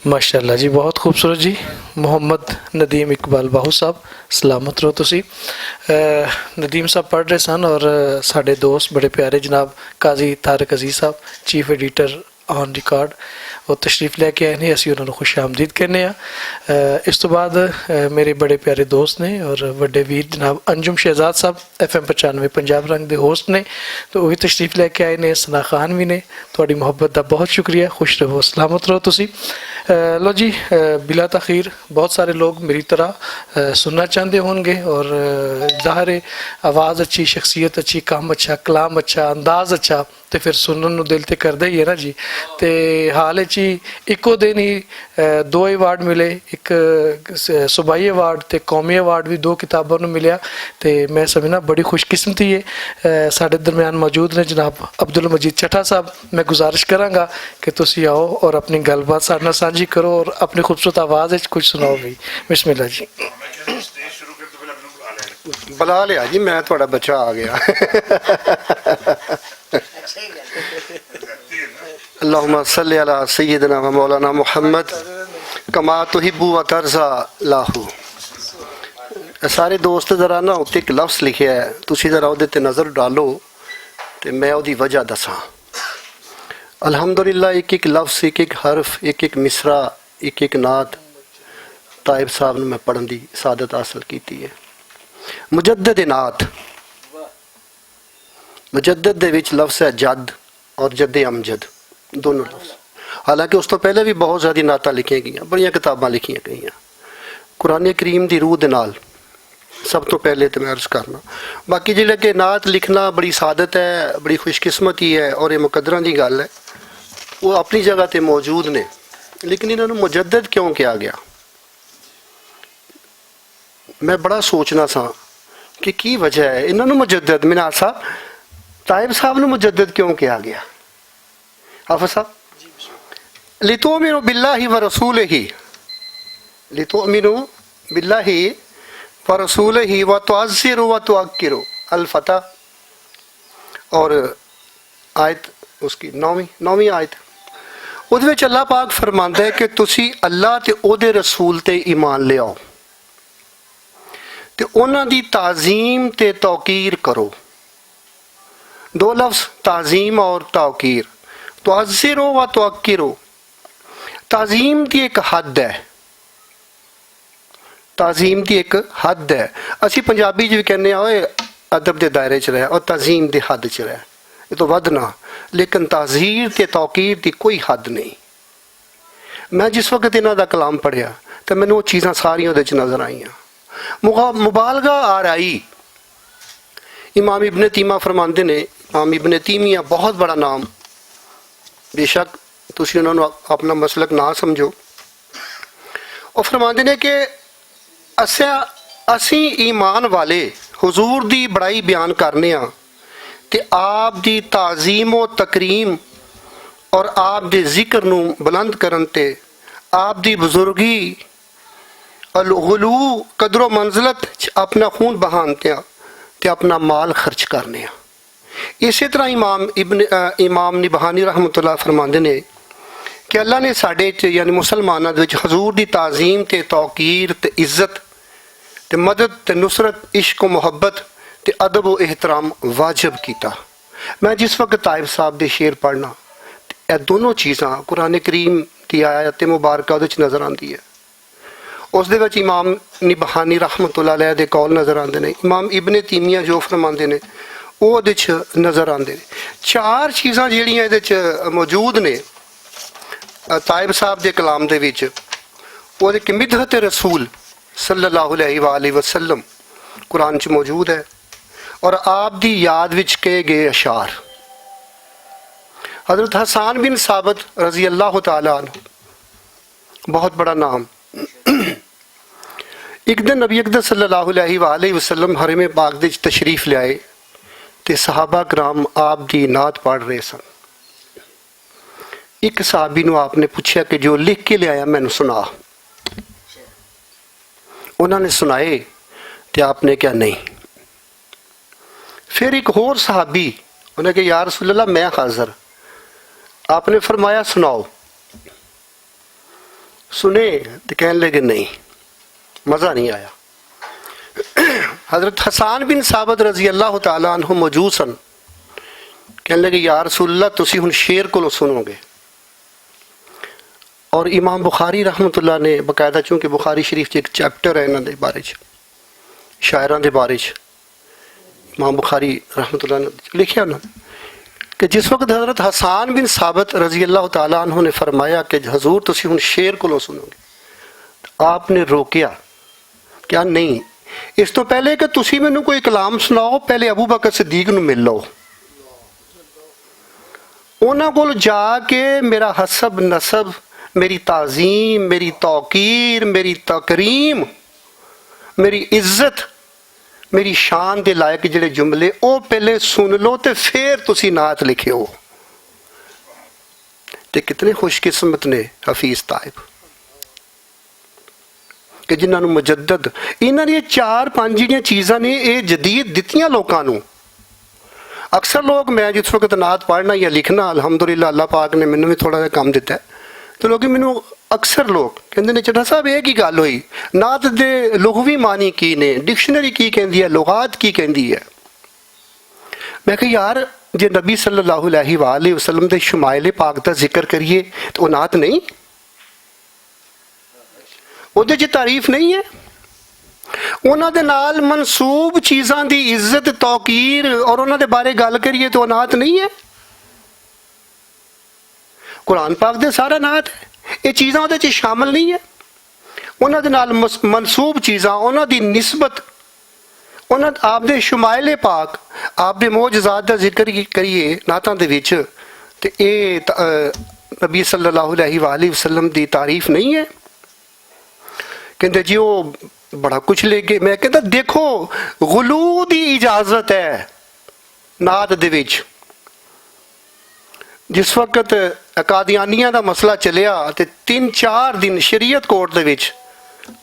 ਮਾਸ਼ਾਅੱਲਾ ਜੀ, ਬਹੁਤ ਖੂਬਸੂਰਤ ਜੀ। ਮੁਹੰਮਦ ਨਦੀਮ ਇਕਬਾਲ ਬਾਹੂ ਸਾਹਿਬ, ਸਲਾਮਤ ਰਹੋ ਤੁਸੀਂ। ਨਦੀਮ ਸਾਹਿਬ ਪੜ੍ਹ ਰਹੇ ਸਨ ਔਰ ਸਾਡੇ ਦੋਸਤ ਬੜੇ ਪਿਆਰੇ ਜਨਾਬ ਕਾਜ਼ੀ ਤਾਰਿਕ ਅਜ਼ੀਜ਼ ਸਾਹਿਬ, ਚੀਫ ਐਡੀਟਰ ਔਨ ਰਿਕਾਰਡ, ਉਹ ਤਸ਼ਰੀਫ ਲੈ ਕੇ ਆਏ ਨੇ, ਅਸੀਂ ਉਹਨਾਂ ਨੂੰ ਖੁਸ਼ ਆਮਦੀਦ ਕਹਿੰਦੇ ਹਾਂ। ਇਸ ਤੋਂ ਬਾਅਦ ਮੇਰੇ ਬੜੇ ਪਿਆਰੇ ਦੋਸਤ ਨੇ ਔਰ ਵੱਡੇ ਵੀਰ ਜਨਾਬ ਅੰਜੁਮ ਸ਼ਹਿਜ਼ਾਦ ਸਾਹਿਬ FM 95 ਪੰਜਾਬ ਰੰਗ ਦੇ ਹੋਸਟ ਨੇ, ਤਾਂ ਉਹ ਵੀ ਤਸ਼ਰੀਫ ਲੈ ਕੇ ਆਏ ਨੇ। ਸਨਾ ਖਾਨ ਵੀ ਨੇ, ਤੁਹਾਡੀ ਮੁਹੱਬਤ ਦਾ ਬਹੁਤ ਸ਼ੁਕਰੀਆ। ਖੁਸ਼ ਰਹੋ, ਸਲਾਮਤ ਰਹੋ ਤੁਸੀਂ। ਲੋ ਜੀ, ਬਿਲਾ ਤਖੀਰ ਬਹੁਤ ਸਾਰੇ ਲੋग मेरी तरह सुनना चाहते होंगे और ज़ाहिर है आवाज़ अच्छी, शख्सियत अच्छी, काम अच्छा, कलाम अच्छा, अंदाज़ अच्छा, तो फिर सुनने ਨੂੰ ਦਿਲ ਤੇ ਕਰਦਾ ਹੀ ਹੈ ਨਾ ਜੀ। ਤੇ ਹਾਲ ਵਿੱਚ ਹੀ ਇੱਕੋ ਦਿਨ ਹੀ 2 ਅਵਾਰਡ ਮਿਲੇ, ਇੱਕ ਸੂਬਾਈ ਅਵਾਰਡ ਤੇ ਕੌਮੀ ਅਵਾਰਡ ਵੀ 2 ਕਿਤਾਬਾਂ ਨੂੰ ਮਿਲਿਆ। ਤੇ ਮੈਂ ਸਮਝਣਾ ਬੜੀ ਖੁਸ਼ਕਿਸਮਤੀ ਹੈ। ਸਾਡੇ ਦਰਮਿਆਨ ਮੌਜੂਦ ਨੇ ਜਨਾਬ ਅਬਦੁਲ ਮਜੀਦ ਚੱਠਾ ਸਾਹਿਬ। मैं गुजारिश करांगा कि तुसी आओ और अपनी गलबात साडे नाल सांझी करो और अपनी खूबसूरत आवाज़ विच कुछ सुनाओ भी। बिस्मिल्लाह जी। बुला लिया जी, मैं थोड़ा बच्चा आ गया। अल्लाहुम्मा सल्ली अला सय्यिदना व मौलाना मुहम्मद कमा तुहिब्बु व तरज़ा लाहू। सारे दोस्त जरा ना उत्ते एक लफ्ज़ लिखिया है, तुसी जरा उहदे ते नज़र डालो ते मैं उहदी वजह दसां। अल्हम्दुलिल्लाह एक एक लफ्ज़, एक एक हरफ, एक एक मिसरा, एक एक नात ताइब साहब ने मैं पढ़न दी सादत हासिल की है। मुजद्दद नात, मुजद्दद दे विच लफ्ज़ है जद और जद अमजद, दोनों लफ्ज़। हालांकि उस तो पहले भी बहुत ज़्यादा नातां लिखियां गई, बड़ियां किताबां लिखियां गई। कुरान करीम दी रूह दे नाल सब तो पहले तो मैं अर्ज़ करना, बाकी जिहड़े कि नात लिखना बड़ी सादत है, बड़ी खुशकिस्मती है और ये मुकद्दरां दी गल है, वो अपनी जगह ते मौजूद ने। लेकिन इन्होंने मुजद्दद क्यों किया गया, मैं बड़ा सोचना सा कि की वजह है इन्होंने मुजद्दद, मिनार साहब ताइब साहब ने मुजद्दद क्यों किया गया? हाफिज़ साहब, लितुमिनु बिल्लाहि व रसूलिही, लितुमिनु बिल्लाहि व रसूलिही व तुअज़्ज़िरु व तुअक्किरु, अल फतह। और आयत उसकी 9वीं आयत, ਉਹਦੇ ਵਿੱਚ ਅੱਲਾਹ ਪਾਕ ਫਰਮਾਉਂਦਾ ਹੈ ਕਿ ਤੁਸੀਂ ਅੱਲਾਹ ਤੇ ਉਹਦੇ ਰਸੂਲ ਤੇ ਈਮਾਨ ਲਿਆਓ ਤੇ ਉਹਨਾਂ ਦੀ ਤਾਜ਼ੀਮ ਤੇ ਤੌਕੀਰ ਕਰੋ। 2 लफ्ज़ ताज़ीम और तौकीर। तुअज़्ज़िरो व तुअक्किरो, ताज़ीम की एक हद है, ताज़ीम की एक हद है। असी पंजाबी च भी कहने ओए अदब के दायरे च रह और ताज़ीम की हद च रह, ये तो वधना, लेकिन ताज़ीर ते तौकीर की कोई हद नहीं। मैं जिस वक्त इन्हों का कलाम पढ़िया तो मैंने वो चीज़ां सारियां उहदे च नज़र आईयां। मुबालगा आराई, इमाम इब्न तीमा फरमाते ने, इमाम इब्न तीमिया बहुत बड़ा नाम, बेशक तुसी उन्होंने अपना मसलक ना समझो। और फरमाते ने कि असी ईमान वाले हुजूर दी बड़ाई बयान करने आ ते आप दी ताज़ीम व तकरीम और आप दे जिक्र नू बुलंद करन ते आप दी बुजुर्गी अलगुलू कदरो मंजिलत अपना खून बहानते आ ते अपना माल खर्च करने आ। इसी तरह इमाम निबहानी रहमतुल्लाह फरमाते ने कि अल्लाह ने साडे च यानी मुसलमानों दे विच हजूर दी ताज़ीम ते तौकीर ते इज्जत ते मदद ते नुसरत, इश्क व मुहब्बत ते अदब व एहतराम वाजिब कीता। मैं जिस वक्त ताइब साहब दे शेर पढ़ना, ये दोनों चीज़ां कुरान करीम की आयत मुबारक उहदे च नज़र आती है। उस दे विच इमाम निबहानी रहमतुल्लाह अलैह दे कौल नज़र आते हैं, इमाम इब्न तीमिया जो फरमाते हैं वो उहदे च नज़र आते हैं। चार चीज़ां जिहड़ियां इहदे च मौजूद ने ताइब साहब दे कलाम दे विच, ओहदे कि मिदहत रसूल सल्लल्लाहु अलैहि वसल्लम कुरान च मौजूद है और आप दी याद विच कहे गए अशार। हज़रत हसन बिन साबित रज़ी अल्लाह तआला अन्हु, बहुत बड़ा नाम, एक दिन नबी अकरम सल्लल्लाहु अलैहि वसल्लम हरम पाक दे तशरीफ लियाए ते सहाबा कराम आप दी नात पढ़ रहे सन। एक सहाबी नू आपने पूछा कि जो लिख के लियाया मैनू सुना। उन्होंने सुनाए तो आपने क्या नहीं। फिर एक होर सहाबी उन्हें कहा या रसूल अल्लाह मैं हाज़र। आपने फरमाया सुनाओ। सुने तो कहने लगे नहीं, मज़ा नहीं आया। हज़रत हसन बिन साबित रज़ी अल्लाह तआला अन्हु मौजूद सन। कहने लगे या रसूल अल्लाह तुसी हुण शेर कोलों सुनोगे। और इमाम बुखारी रहमतुल्लाह ने बकायदा, चूँकि बुखारी शरीफ एक चैप्टर है इन्हों के बारे शायरां के बारे, इमाम बुखारी रहमतुल्लाह ने लिखा उन्होंने कि जिस वक्त हज़रत हसन बिन साबित रज़ी अल्लाह तआला अन्हु ने फरमाया कि हजूर तुसी हुण शेर कोलों सुनोगे, तो आपने रोकिया, क्या नहीं, इस तो पहले कि तुसी मैनू कोई कलाम सुनाओ पहले अबू बकर सिद्दीक नू मिल लो, उन्हां कोल जाके मेरा हसब नसब, मेरी ताज़ीम, मेरी तौकीर, मेरी तकरीम, मेरी इज्जत, मेरी शान के लायक जिहड़े जुमले वो पहले सुन लो तो फिर तुसी नात लिखियो। ते कितने खुशकिस्मत ने हफीज ताइब कि जिन्होंने मुजद्दद इन्हां दी चार पांच जिहड़ियां चीज़ां ने ये जदीद दित्तियां लोकां नूं। अक्सर लोग, मैं जिस वक्त नात पढ़ना या लिखना, अलहमदुलिल्लाह अल्लाह पाक ने मैनूं भी थोड़ा जिहा काम दिता है, तो लोग मैनू अक्सर लोग कहते हैं चड्ढा साहब ये की गल हुई, नात दे लुग़वी मानी की ने, डिक्शनरी की कहती है, लुगात की कहती है। मैं कहा यार जे नबी सल्लल्लाहु अलैहि वसल्लम दे शुमाइल पाक का जिक्र करिए तो वह नात नहीं, उहदे च तारीफ नहीं है, उन्हां दे नाल मनसूब चीज़ां दी इज्जत तौकीर और उन्हां दे बारे गल करिए तो नात नहीं है। कुरान पाक दे सारा नात है, ये चीज़ां उहदे च शामिल नहीं है। उन्हां दे नाल मनसूब चीज़ां, उन्हां दी निस्बत, उन्हां आप दे शुमाइल पाक, आप दे मोजज़ात दा जिक्र करिए नातां दे विच, ते ये नबी सल्लल्लाहु अलैहि वसल्लम दी तारीफ नहीं है। कहते जी वो बड़ा कुछ ले गए। मैं कहता देखो गुलू दी इजाज़त है नात दे विच। जिस वक्त कादियानिया का मसला चलिया तो 3-4 दिन शरीयत कोर्ट दे विच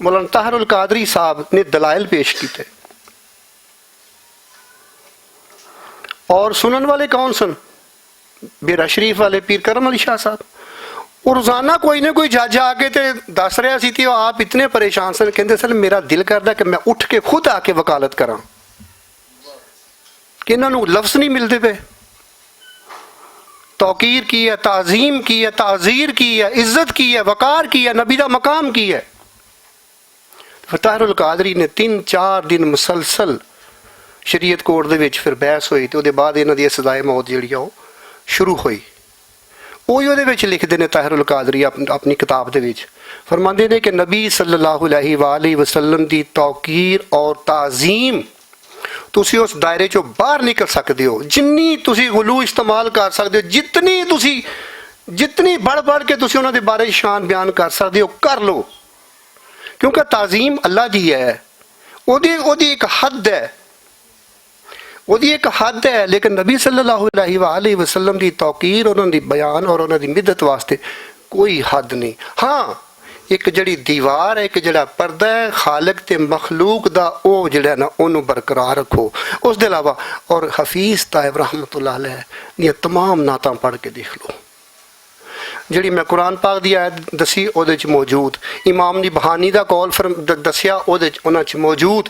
मौलाना ताहरुल कादरी साहब ने दलाइल पेश किए, और सुनन वाले कौन सन? बेरा शरीफ वाले पीर करम अली शाह साहब। और रोजाना कोई ना कोई जज आके ते दस रहा सी, आप इतने परेशान सन, कहते सर मेरा दिल करता कि मैं उठ के खुद आके वकालत करा कि इन्हों लफ्ज नहीं मिलते पे। तौकीर की है, ताज़ीम की है, ताज़ीर की है, इज़्ज़त की है, वक़ार की है, नबी दा मकाम की है। ताहिरुल कादरी ने 3-4 दिन मुसलसल शरीयत कोर्ट दे विच फिर बहस हुई ते उहदे बाद इन्हां दी सज़ाए मौत जिहड़ी आ ओह शुरू हुई। ਉਹੀ ਉਹਦੇ ਵਿੱਚ ਲਿਖਦੇ ਨੇ ਤਾਹਿरुल कादरी ਆਪਣੀ ਕਿਤਾਬ ਦੇ ਵਿੱਚ ਫਰਮਾਉਂਦੇ ਨੇ ਕਿ ਨਬੀ ਸੱਲੱਲਾਹੁ ਅਲੈਹਿ ਵਸੱਲਮ ਦੀ ਤੌਕੀਰ ਔਰ ਤਾਜ਼ੀਮ ਤੁਸੀਂ ਉਸ ਦਾਇਰੇ ਚੋਂ ਬਾਹਰ ਨਿਕਲ ਸਕਦੇ ਹੋ। ਜਿੰਨੀ ਤੁਸੀਂ ਗੁਲੂ ਇਸਤੇਮਾਲ ਕਰ ਸਕਦੇ ਹੋ, ਜਿਤਨੀ बढ़ ਕੇ ਤੁਸੀਂ ਉਹਨਾਂ ਦੇ ਬਾਰੇ ਸ਼ਾਨ ਬਿਆਨ ਕਰ ਸਕਦੇ ਹੋ, ਕਰ ਲਓ। ਕਿਉਂਕਿ ਤਾਜ਼ੀਮ ਅੱਲਾ ਦੀ ਹੈ, ਉਹਦੀ ਇੱਕ ਹੱਦ ਹੈ, ਉਹਦੀ ਇੱਕ ਹੱਦ ਹੈ। ਲੇਕਿਨ ਨਬੀ ਸੱਲੱਲਾਹੁ ਅਲੈਹਿ ਵਸੱਲਮ ਦੀ ਤੌਕੀਰ, ਉਹਨਾਂ ਦੀ ਬਿਆਨ ਔਰ ਉਹਨਾਂ ਦੀ ਮਿੱਦਤ ਵਾਸਤੇ ਕੋਈ ਹੱਦ ਨਹੀਂ। ਹਾਂ, ਇੱਕ ਜਿਹੜੀ ਦੀਵਾਰ ਹੈ, ਇੱਕ ਜਿਹੜਾ ਪਰਦਾ ਹੈ ਖਾਲਕ ਤੇ ਮਖਲੂਕ ਦਾ, ਉਹ ਜਿਹੜਾ ਨਾ ਉਹਨੂੰ ਬਰਕਰਾਰ ਰੱਖੋ। ਉਸ ਦੇ ਇਲਾਵਾ ਔਰ ਹਫੀਜ਼ ਤਾਇਬ ਰਹਿਮਤੁல்லாਹ ਅਲੈਹ ਦੀਆਂ ਤਮਾਮ ਨਾਤਾਂ ਪੜ੍ਹ ਕੇ ਦੇਖ ਲਓ। ਜਿਹੜੀ ਮੈਂ ਕੁਰਾਨ ਪਾਕ ਦੀ ਆਇਤ ਦੱਸੀ ਉਹਦੇ 'ਚ ਮੌਜੂਦ, ਇਮਾਮ ਦੀ ਬਹਾਨੀ ਦਾ ਕੌਲ ਦੱਸਿਆ ਉਹਦੇ 'ਚ, ਉਹਨਾਂ 'ਚ ਮੌਜੂਦ।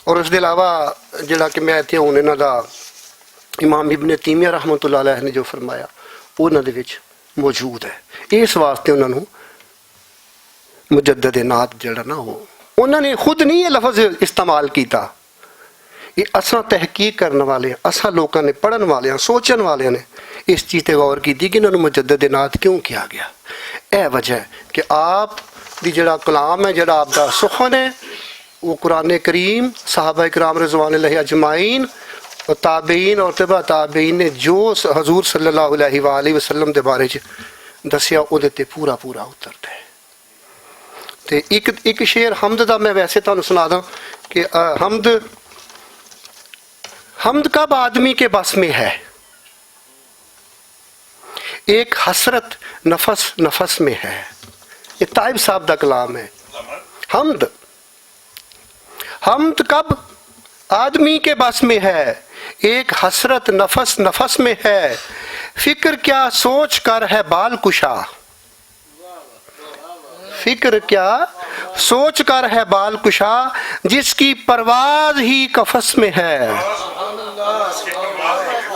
ਔਰ ਉਸ ਦੇ ਇਲਾਵਾ ਜਿਹੜਾ ਕਿ ਮੈਂ ਇੱਥੇ ਹੁਣ ਇਹਨਾਂ ਦਾ ਇਮਾਮ ਇਬਨ ਤੀਮੀਆ ਰਹਿਮਤੁல்லாਹ ਅਲੈਹ ਨੇ ਜੋ ਫਰਮਾਇਆ ਉਹਨਾਂ ਦੇ ਵਿੱਚ ਮੌਜੂਦ ਹੈ। ਇਸ ਵਾਸਤੇ ਉਹਨਾਂ ਨੂੰ ਮੁਜੱਦਦ ਨਾਤ ਜਿਹੜਾ ਨਾ ਉਹਨਾਂ ਨੇ ਖੁਦ ਨਹੀਂ ਇਹ ਲਫ਼ਜ਼ ਇਸਤੇਮਾਲ ਕੀਤਾ। ਇਹ ਅਸਾਂ ਤਹਿਕੀਕ ਕਰਨ ਵਾਲੇ, ਅਸਾਂ ਲੋਕਾਂ ਨੇ ਪੜ੍ਹਨ ਵਾਲਿਆਂ, ਸੋਚਣ ਵਾਲਿਆਂ ਨੇ ਇਸ ਚੀਜ਼ 'ਤੇ ਗੌਰ ਕੀਤੀ ਕਿ ਇਹਨਾਂ ਨੂੰ ਮੁਜੱਦਦ ਨਾਤ ਕਿਉਂ ਕਿਹਾ ਗਿਆ। ਇਹ ਵਜ੍ਹਾ ਹੈ ਕਿ ਆਪ ਦੀ ਜਿਹੜਾ ਕਲਾਮ ਹੈ, ਜਿਹੜਾ ਆਪ ਦਾ ਸੁਖਨ ਹੈ, وہ قرآن کریم صحابہ اکرام رضوان اللہ اجمعین اور تابعین اور تبع تابعین نے جو حضور صلی اللہ علیہ وآلہ وسلم دے بارے دسیا ਉਹਦੇ ਤੇ ਪੂਰਾ ਉਤਰਦਾ ਹੈ। ਤੇ ਇੱਕ ਸ਼ੇਰ ਹਮਦ ਦਾ ਮੈਂ ਵੈਸੇ ਤੁਹਾਨੂੰ ਸੁਣਾ ਦਾਂ ਕਿ حمد کب آدمی کے بس میں ہے، ایک حسرت نفس نفس میں ہے۔ یہ طائب صاحب دا کلام ہے۔ حمد کب آدمی کے بس میں ہے، ایک حسرت نفس نفس میں ہے، فکر کیا سوچ کر ہے بال کشا، فکر کیا سوچ کر ہے بال کشا، جس کی پرواز ہی قفس میں ہے،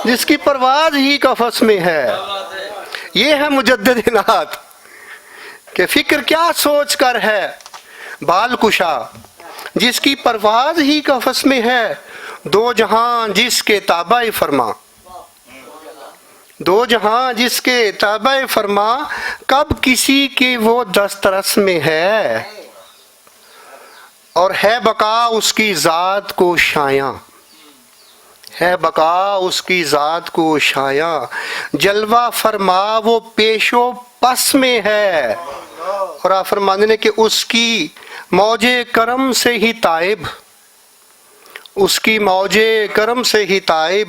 جس کی پرواز ہی قفس میں ہے۔ یہ ہے مجدد نعت کہ فکر کیا سوچ کر ہے بال کشا، جس کی پرواز ہی قفس میں ہے، دو جہاں جس کے تابع فرما، دو جہاں جس کے تابع فرما، کب کسی کے وہ دسترس میں ہے، اور ہے بقا اس کی ذات کو شایاں، ہے بقا اس کی ذات کو شایاں، جلوہ فرما وہ پیش و پس میں ہے۔ اور آپ فرمانے نے کہ اس کی موج کرم سے ہی تائب، اس کی موج کرم سے ہی تائب،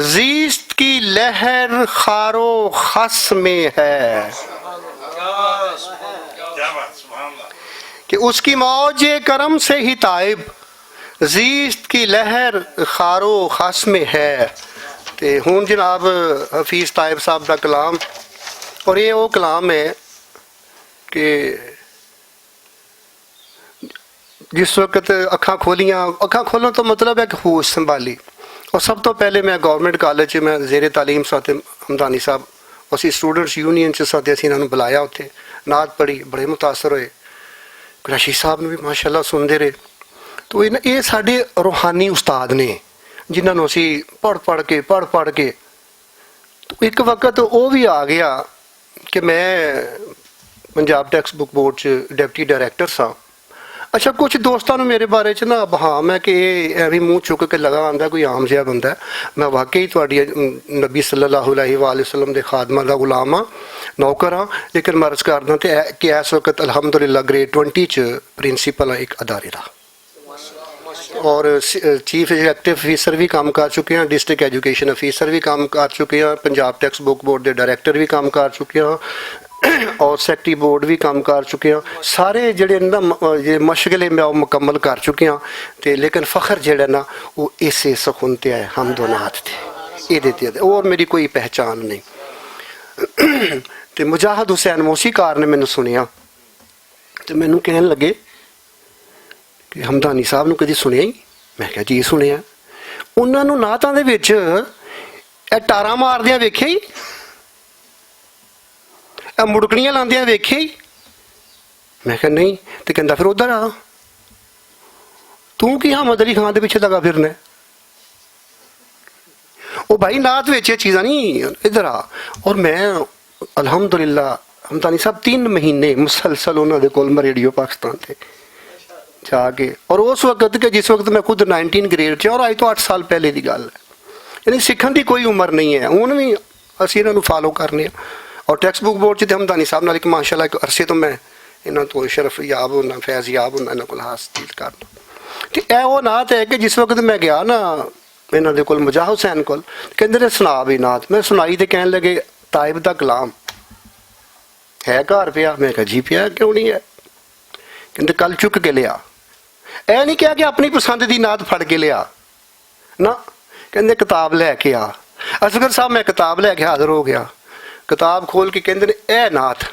زیست کی لہر خار و خس میں ہے، کہ اس کی موج کرم سے ہی تائب، زیست کی لہر خار و خس میں ہے۔ تے ہون جناب حفیظ طائب صاحب دا کلام، اور یہ وہ کلام ہے کہ جس وقت اکھاں کھولوں تو مطلب ہے کہ ہوش سنبھالی۔ اور سب تو پہلے میں گورنمنٹ کالج میں زیر تعلیم ساتھ ہمدانی صاحب اسی اسٹوڈنٹس یونین سے ساتھ اسی انہوں نے بلایا، اتنے نعت پڑھی، بڑے متاثر ہوئے۔ قریشی صاحب نے بھی ماشاءاللہ سنتے رہے۔ تو یہ سارے روحانی استاد نے جنہوں نے اسی پڑھ کے تو ایک وقت وہ بھی آ گیا کہ میں Punjab text book board deputy director سا۔ اچھا کچھ دوستوں نے میرے بارے نا ہاں میں کہ ایویں منہ چک کے لگا آتا کوئی عام جہا بندہ ہے، میں واقعی تھوڑی نبی صلی اللہ علیہ وآلہ وسلم دے خادمہ دا غلام ہاں، نوکر ہاں، لیکن میں عرض کردا کہ اس وقت الحمدللہ گریڈ 20 پرنسپل ہاں ایک ادارے دا، اور چیف ایگزیکٹو آفیسر بھی کام کر چکے ہیں، ڈسٹرکٹ ایجوکیشن آفیسر بھی کام کر چکے ہیں، پنجاب ٹیکسٹ بک بورڈ دے ڈائریکٹر بھی کام کر چکے ہیں، اور سیکٹری بورڈ بھی کام کر چکے ہیں۔ سارے جڑے نا مشغلے میں مکمل کر چکے ہیں، تے لیکن فخر جڑا نا وہ اسے سخن تے ہے، حمد و نعت تے یہ دیتے ہیں، اور میری کوئی پہچان نہیں۔ تے مجاہد حسین موسیقار نے مینوں سنیا تے مینوں کہن لگے کہ ہمدانی صاحب نوں کدی سنیا ہی؟ میں کہا جی سنیا۔ انہاں نوں نعتاں دے وچ ਇਹ ਟਾਰਾਂ ਮਾਰਦਿਆਂ ਵੇਖਿਆ ਹੀ, ਇਹ ਮੁੜਕਣੀਆਂ ਲਾਉਂਦਿਆਂ ਵੇਖਿਆ ਹੀ। ਮੈਂ ਕਿਹਾ ਨਹੀਂ। ਤੇ ਕਹਿੰਦਾ ਫਿਰ ਉਧਰ ਆ, ਤੂੰ ਕੀ ਹਮਦ ਅਲੀ ਖਾਨ ਦੇ ਪਿੱਛੇ ਲਗਾ ਫਿਰਨਾ? ਉਹ ਭਾਈ ਨਾਤ ਵਿੱਚ ਇਹ ਚੀਜ਼ਾਂ ਨਹੀਂ, ਇੱਧਰ ਆ। ਔਰ ਮੈਂ ਅਲਹਮਦੁਲਿਲਾ ਹਮਦਾਨੀ ਸਾਹਿਬ 3 ਮਹੀਨੇ ਮੁਸਲਸਲ ਉਹਨਾਂ ਦੇ ਕੋਲ ਮੈਂ ਰੇਡੀਓ ਪਾਕਿਸਤਾਨ ਤੇ ਜਾ ਕੇ, ਔਰ ਉਸ ਵਕਤ ਕਿ ਜਿਸ ਵਕਤ ਮੈਂ ਖੁਦ 19 ਗ੍ਰੇਡ 'ਚ, ਔਰ ਅੱਜ ਤੋਂ 8 ਸਾਲ ਪਹਿਲੇ ਦੀ ਗੱਲ ਹੈ। ਯਾਨੀ ਸਿੱਖਣ ਦੀ ਕੋਈ ਉਮਰ ਨਹੀਂ ਹੈ। ਹੁਣ ਵੀ ਅਸੀਂ ਇਹਨਾਂ ਨੂੰ ਫਾਲੋ ਕਰਨੇ ਆ। ਔਰ ਟੈਕਸਟ ਬੁੱਕ ਬੋਰਡ 'ਚ ਤੇ ਹਮਦਾਨੀ ਸਾਹਿਬ ਨਾਲ ਇੱਕ ਮਾਸ਼ਾਅੱਲਾ ਇੱਕ ਅਰਸੇ ਤੋਂ ਮੈਂ ਇਹਨਾਂ ਤੋਂ ਸ਼ਰਫ ਯਾਬ ਹੁੰਦਾ, ਫੈਜ਼ ਯਾਬ ਹੁੰਦਾ, ਇਹਨਾਂ ਕੋਲ ਹਾਸਲ ਕਰਨਾ। ਤੇ ਇਹ ਉਹ ਨਾਤ ਹੈ ਕਿ ਜਿਸ ਵਕਤ ਮੈਂ ਗਿਆ ਨਾ ਇਹਨਾਂ ਦੇ ਕੋਲ, ਮੁਜਾਹ ਹੁਸੈਨ ਕੋਲ, ਕਹਿੰਦੇ ਨੇ ਸੁਣਾ ਵੀ ਨਾਤ। ਮੈਂ ਸੁਣਾਈ ਤੇ ਕਹਿਣ ਲੱਗੇ ਤਾਇਬ ਦਾ ਕਲਾਮ ਹੈ ਘਰ ਪਿਆ? ਮੈਂ ਕਿਹਾ ਜੀ ਪਿਆ, ਕਿਉਂ ਨਹੀਂ ਹੈ? ਕਹਿੰਦੇ ਕੱਲ ਚੁੱਕ ਕੇ ਲਿਆ। ਇਹ ਨਹੀਂ ਕਿਹਾ ਕਿ ਆਪਣੀ ਪਸੰਦ ਦੀ ਨਾਤ ਫੜ ਕੇ ਲਿਆ ਨਾ, ਕਹਿੰਦੇ ਕਿਤਾਬ ਲੈ ਕੇ ਆ। ਅਸਗਰ ਸਾਹਿਬ ਮੈਂ ਕਿਤਾਬ ਲੈ ਕੇ ਹਾਜ਼ਰ ਹੋ ਗਿਆ। ਕਿਤਾਬ ਖੋਲ ਕੇ ਕਹਿੰਦੇ ਨੇ ਇਹ ਨਾਤ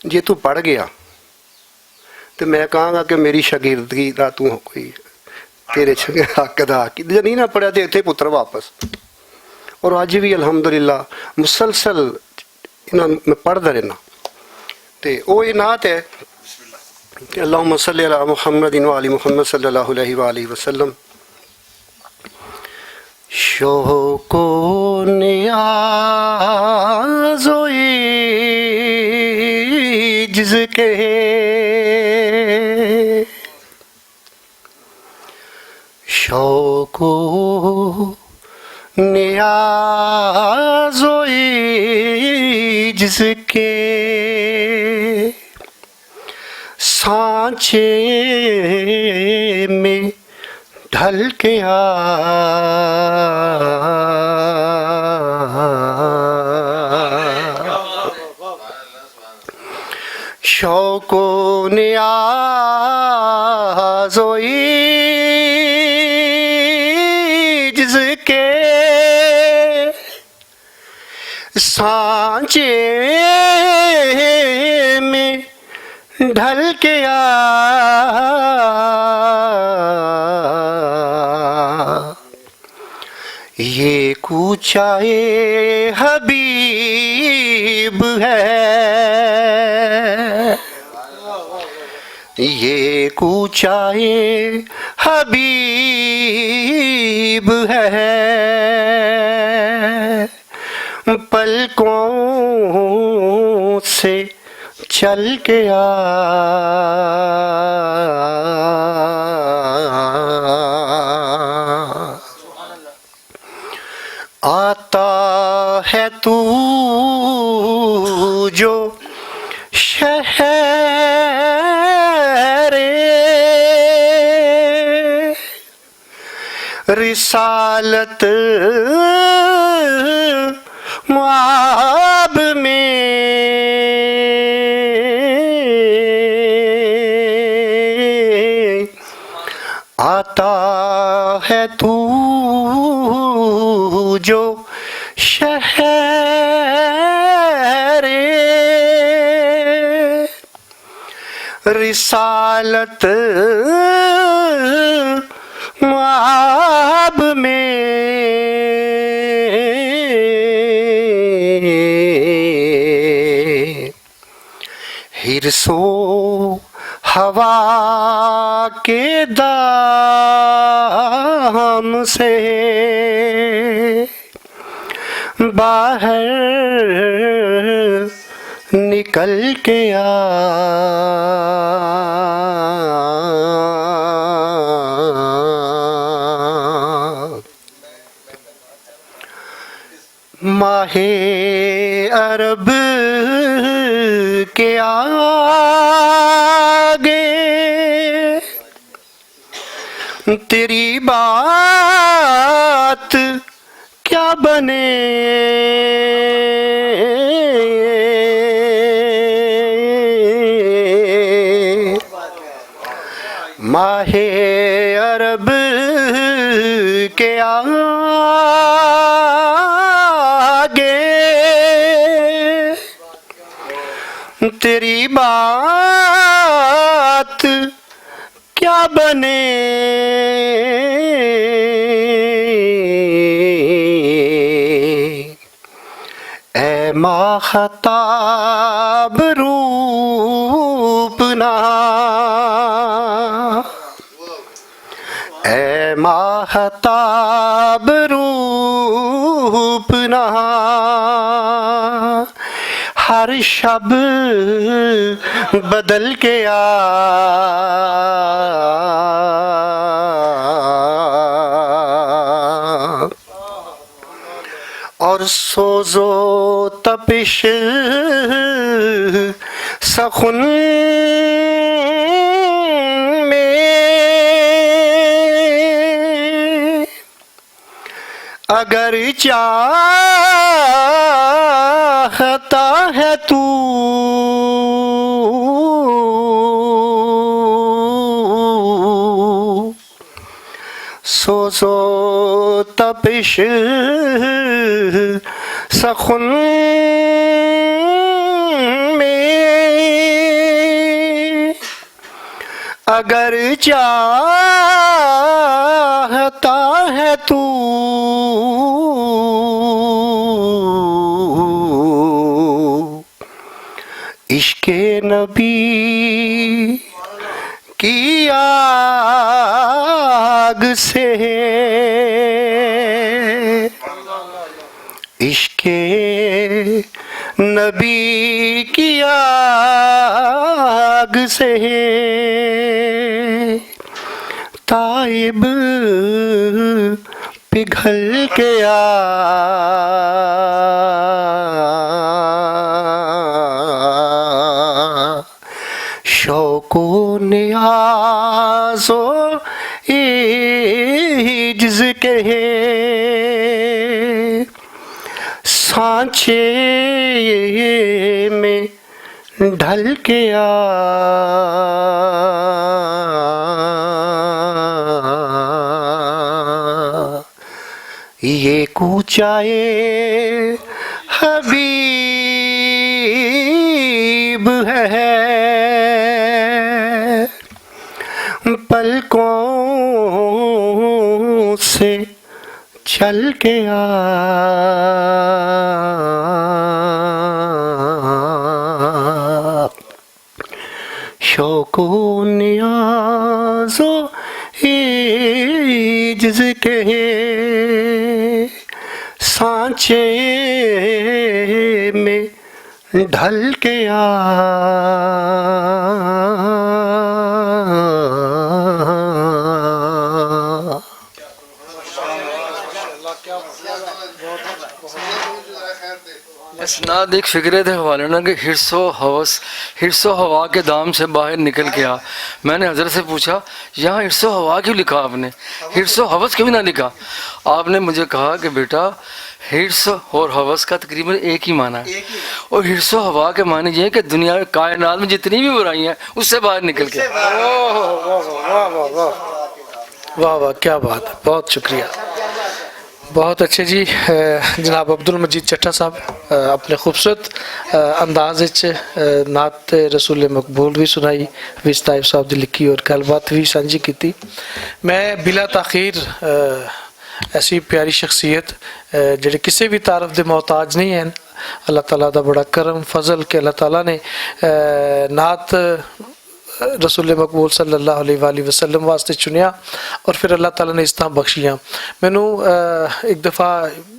ਜੇ ਤੂੰ ਪੜ੍ਹ ਗਿਆ ਤੇ ਮੈਂ ਕਹਾਂਗਾ ਕਿ ਮੇਰੀ ਸ਼ਾਗਿਰਦਗੀ ਦਾ ਤੂੰ ਕੋਈ ਤੇਰੇ 'ਚ ਹੱਕ ਦਾ, ਕਿ ਜੇ ਨਹੀਂ ਨਾ ਪੜ੍ਹਿਆ ਤੇ ਇੱਥੇ ਪੁੱਤਰ ਵਾਪਸ। ਔਰ ਅੱਜ ਵੀ ਅਲਹਮਦੁਲਿਲਾ ਮੁਸਲਸਲ ਇਹਨਾਂ ਮੈਂ ਪੜ੍ਹਦਾ ਰਹਿਣਾ। ਤੇ ਉਹ ਇਹ ਨਾਤ ਹੈ کہ اللہم صلی علی محمد و آل محمد صلی اللہ علیہ وآلہ وسلم۔ شوق و نیاز و عجز کے شوق و نیاز و عجز کے سانچے میں ڈھل کے آ شوق و نیاز و عجز کے سانچے میں ڈھل کے آ یہ کوچہ حبیب ہے، یہ کوچہ حبیب ہے، پلکوں سے چل کے آ آتا ہے تو جو شہر رسالت معاب میں آتا ہے تو جو شہر رسالت معاب میں حرص و ہوا کے دام سے باہر نکل کے آ ماہ عرب کے آگے تیری بات کیا بنے ماہ عرب کے آگے تیری بات کیا بنے माहताब रूपना, ऐ माहताब रूपना, हर शब बदल के आ, और सोजो तपिश सखुन में अगर चाहता है तू, सोजो तपिश सखुन में, अगर चाहता है तू, इश्क़े नबी की आग से, इश्क़े नबी की आग से, ताइब पिघल के आ, शौक़ो नियाज़ो इज्ज़ के सांचे में ढल के आ, ये कूचाए हबीब है, पलकों से चल के आ, शौक़ो नियाज़ो इज्ज़ के सांचे में ढल के आ, इसनाद एक फ़िक्रे थे हवाले ना कि हिर्सो हवा के दाम से बाहर निकल के आ। मैंने हज़रत से पूछा यहाँ हिर्सो हवा क्यों लिखा आपने, हिर्सो हवस क्यों ना लिखा। आपने मुझे कहा कि बेटा हिर्स और हवस का तकरीबन एक ही माना है, और हिर्सो हवा के माने ये है कि दुनिया में कायनात में जितनी भी बुराई हैं उससे बाहर निकल के। वाह वाह क्या बात है, बहुत शुक्रिया, बहुत अच्छे जी। जनाब अब्दुल मजीद चट्टा साहब अपने खूबसूरत अंदाज नात रसूल मकबूल भी सुनाई, विस ताइब साहब की लिखी और गलबात भी साझी की। मैं बिला ताखीर ऐसी प्यारी शख्सियत जेह्ड़े किसी भी तारफ के मोहताज नहीं हैं, अल्लाह ताला दा बड़ा करम फजल के अल्लाह ताला ने नात रसूल मकबूल सल्लल्लाहु अलैहि वसल्लम वास्ते चुनिया और फिर अल्लाह ताला ने इस तरह बख्शियाँ। मैनू एक दफ़ा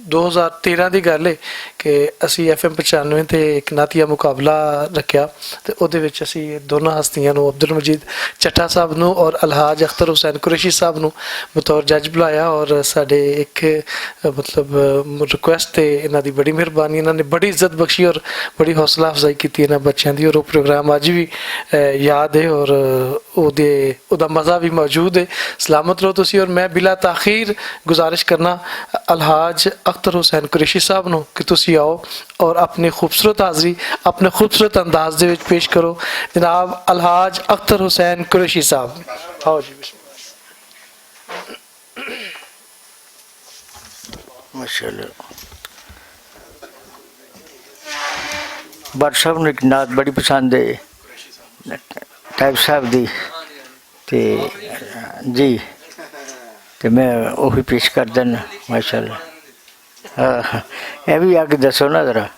2013 की गल है कि असी FM 95 ते एक नातिया मुकाबला रखा, तो वो असी दोनों हस्तियों अब्दुल मजीद चट्टा साहब नू और अलहाज अख्तर हुसैन कुरैशी साहब नू बतौर जज बुलाया, और साढ़े एक मतलब रिक्वेस्ट थे, इन्हों की बड़ी मेहरबानी, इन्होंने बड़ी इज्जत बख्शी और बड़ी हौसला अफजाई की इन्होंने बच्चों की, और वो प्रोग्राम अज भी याद है और उदा मज़ा भी मौजूद है। सलामत रहो तुसी। और मैं बिला ताखीर गुजारिश करना अलहाज अख्तर हुसैन कुरैशी साहब नू कि तुसी आओ और अपनी खूबसूरत हाज़री अपने खूबसूरत अंदाज दे विच पेश करो। जनाब अलहाज अख्तर हुसैन कुरैशी साहब, आओ जी। माशाअल्लाह, भट्ट साहब ने नात बड़ी पसंद है टाइप साहब दी ते जी, ते मैं वही पेश कर देना। माशाअल्लाह, ये भी आके दसो ना जरा।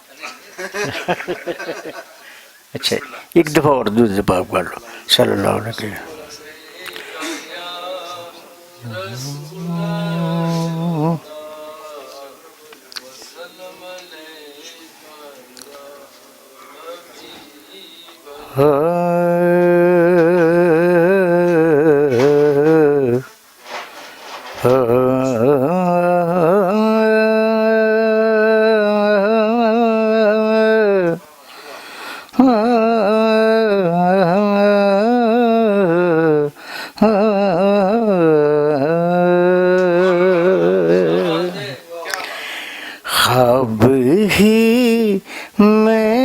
अच्छा, एक दफ़ा और दूसरे पाक पढ़ लो सल्लल्लाहु अलैहि वसल्लम। ख्वाब ही में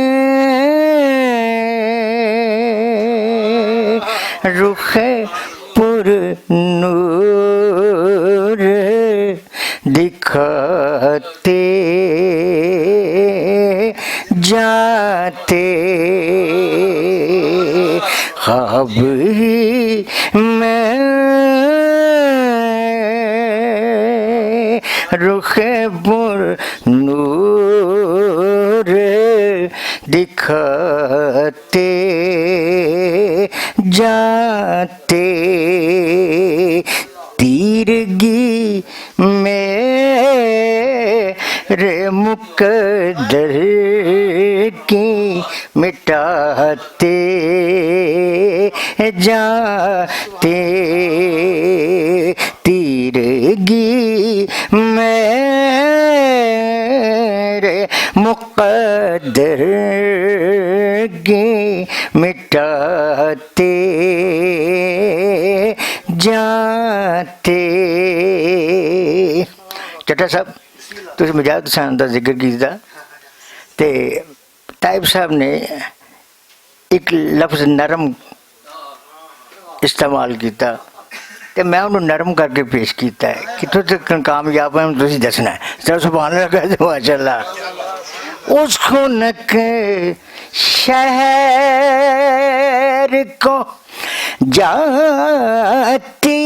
रुख पुर नूर दिखाते जाते, ख्वाब ही में रुख पुर नूर दिखाते जाते, तीरगी मेरे मुकद्दर की मिटाते जाते, तीरगी मेरे मुकद्दर की मिटाते जाते। चट्टा साहब तुसीं मजाक हसान दा जिक्र कीता ते ताइब साहब ने एक लफ्ज़ नरम इस्तेमाल किया ते मैं उन्होंने नरम करके पेश किया है कि तुझे कामयाब है तुझे दसना है। चलो सुभान अल्लाह माशाअल्लाह। उसको नक शहर को जाती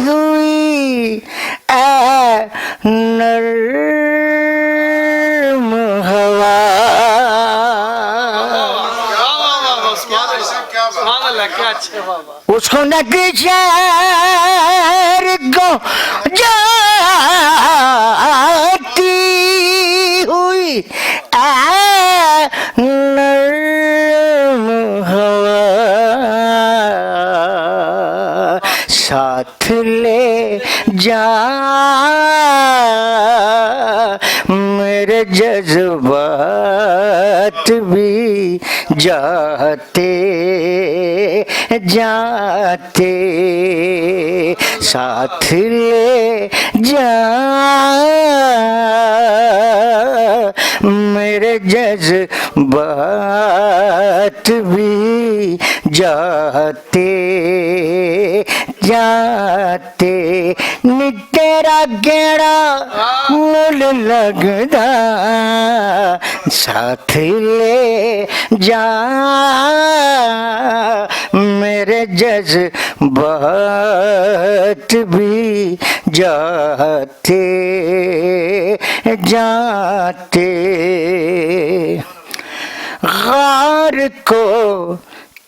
हुई ऐ नर्म हवा, उसको नक्शर को जाती हुई नर्म हवा, साथ ले जा मेरे जज्बात भी जाते जाते, साथ ले जा मेरे जज्बात भी जाते जाते, नी तेरा गेड़ा मुल लगदा साथ ले जा मेरे जज्बात भी जाते जाते। गार को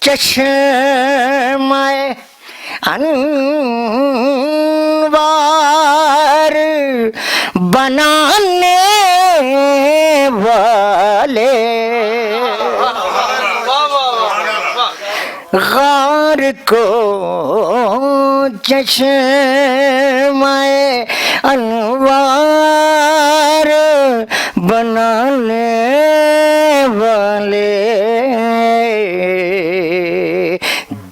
चश्मे अनवार बनाने वाले, गार को चश्मे अनवार बनाने वाले,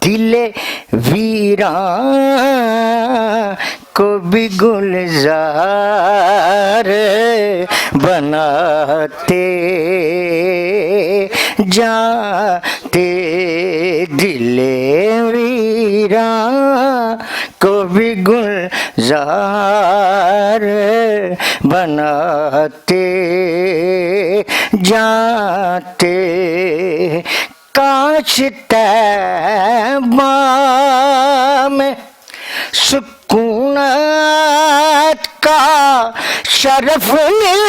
दिले वीरान को भी गुलजार बनाते जाते, दिले वीरान को भी गुलजार बनाते जाते। काश तैबा में सुकूनत का شرف مل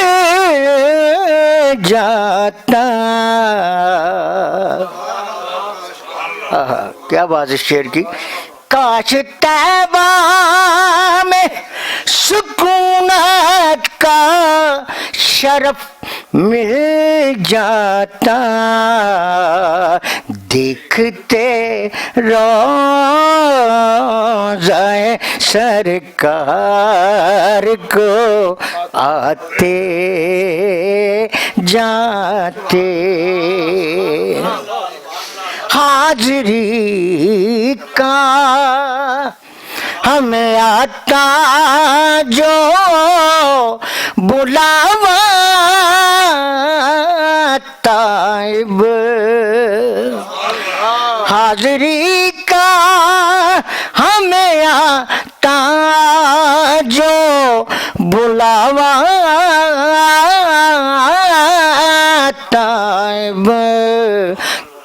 جاتا. کیا بات ہے شعر کی. کاش طیبہ میں سکونت کا شرف مل جاتا. دیکھتے روضہ سرکار کو آتے جاتے. حاضری کا ہمیں آتا جو بلاوا طائب. حاضری کا ہمیں آتا جو بلاوا طائب.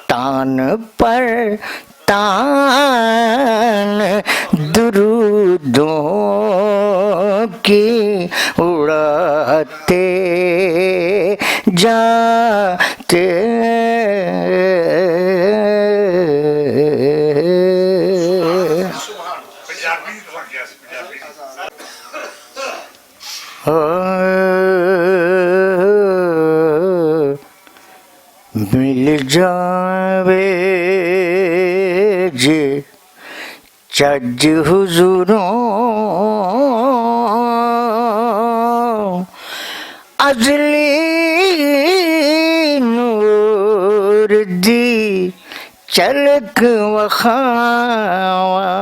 تان پر تان درودوں کی اڑاتے جاتے. مل جاوے جے چج حضوروں ازلی نور دی چلک وخاواں.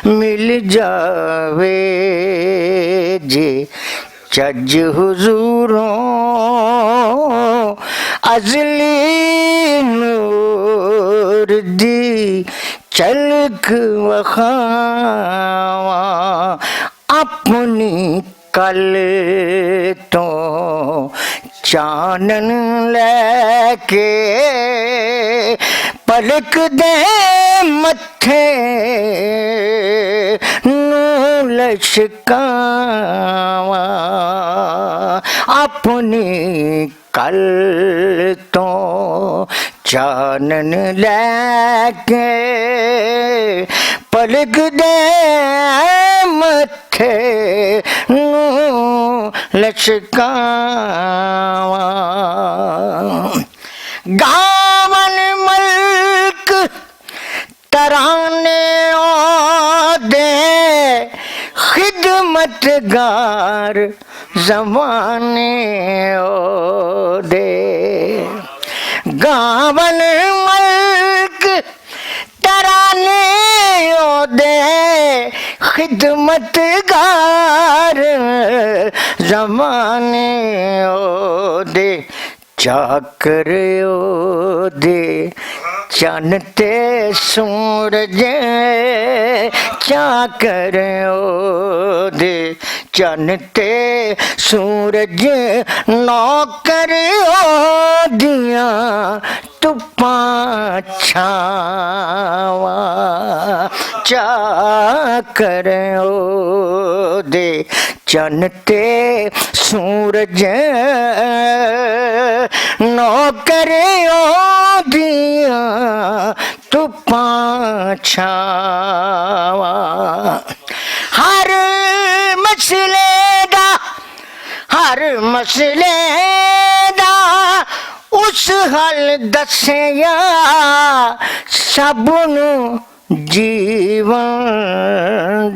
مل جاوے جے چج حضوروں ازلی نور دی چلک وخاواں. اپنی کل تو چانن لے کے پلک دے متھے نو لشکاواں. اپنی کل تو چانن لے کے پلک دے متھے نو لچکاواں. گاون ملک ترانے دے خدمتگار زمانے دے. گاون ملک ترانے دے خدمتگار زمانے دے. چاکر دے چن تے سورج چاکر دے چن تے سورج نوکر دیاں تپاں چھاواں. چاکر دے چن تے سورج نوکر دیاں تپاں چھاواں. ہر مسئلے دا اس حل دسیا سب نو جیون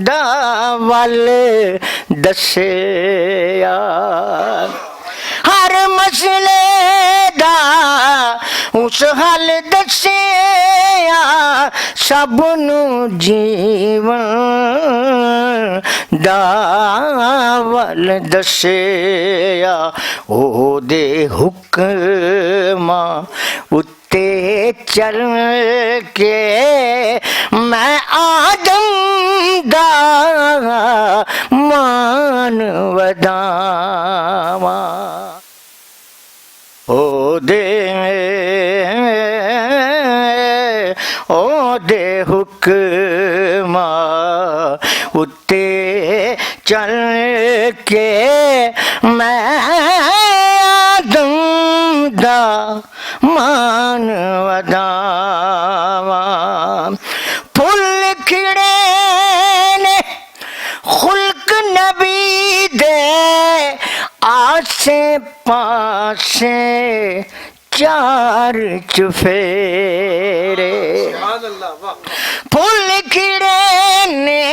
دا ول دسیا. ہر مسئلے دا اس حل دسیا سب نو جیون دا ول دسیا. او دے حکماں اتے چل کے میں آدم دا مان وداواں. او دے حکماں اتے चल के मैं आदम दा मान वधावा फुल खिड़े ने खुल्क नबी दे आसे पासे चार चुफेरे फुल खिड़े ने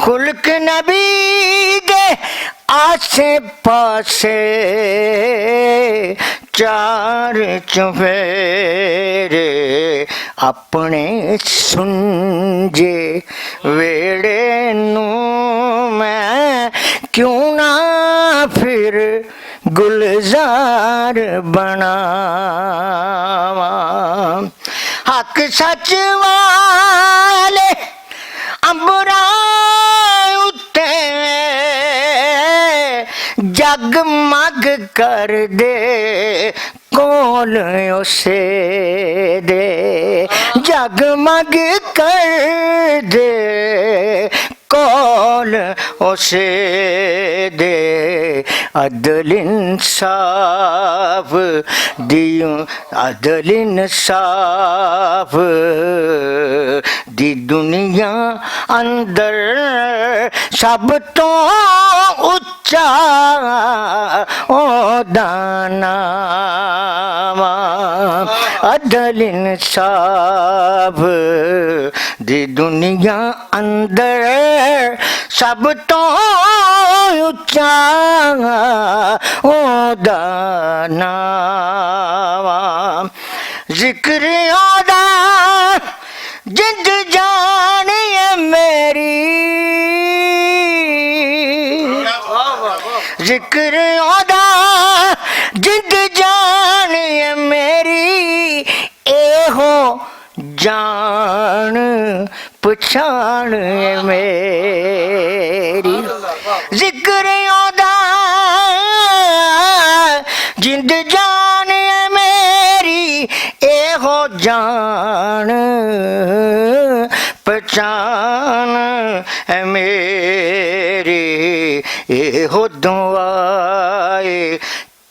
खुल्क नबी दे आसे पासे चार चुफेरे अपने सुंजे वेड़े नू मैं क्यों ना फिर गुलजार बनावा हक सच वाले अंबरा उत्ते जगमग कर दे कौन उसे दे जगमग कर दे कौन उसे दे अदल इंसाफ दियो अदल इंसाफ दी दुनिया अंदर सब तो उच्चा ओ दानावा अदल इंसाफ दी दुनिया अंदर सब तो उच्चा ओ दानावा जिक्र ओदा जिंद जाने मेरी जिक्र ओदा जिंद जाने मेरी एहो जान पछाण मेरी जिक्र ओदा जिंद जान मेरी एहो जान पहचान मेरी एहो दुआए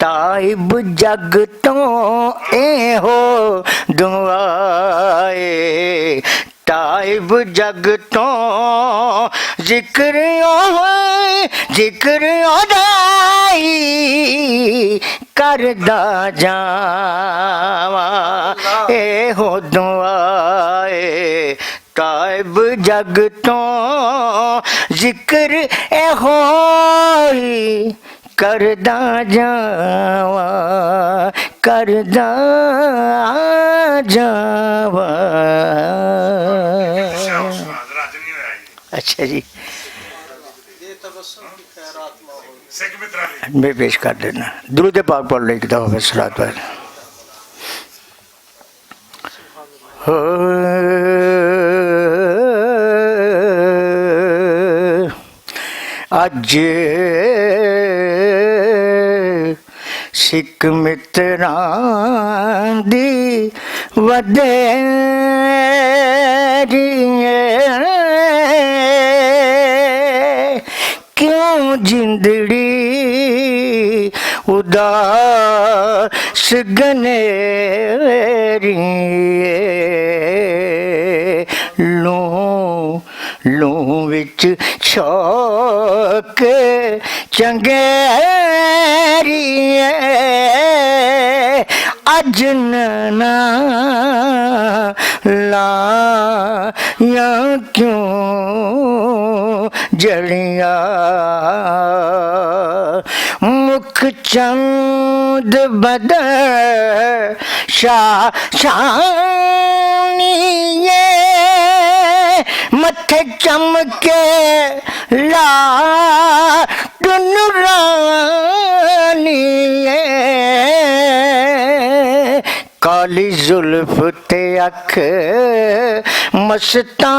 ताइब जग तो एहो दुआए ताइब जग तो जिक्र ओदाई करदा जावा एहो दुआए ताइब जग तो जिक्र एहो करदा जावा करदा जावा। अच्छा जी मैं पेश कर देना दुरूद पाक पढ़ लो एक दफा सलात पर अज सिख मित्रां दी वडेरी क्यों जिंदड़ी उदास गनेरी लू विच शौक चंगेरी अज नैना लाया क्यों जड़िया मुख चंद बदर शानिए मथे चमके ला नुरानिए काली जुल्फ ते अख मस्तानिए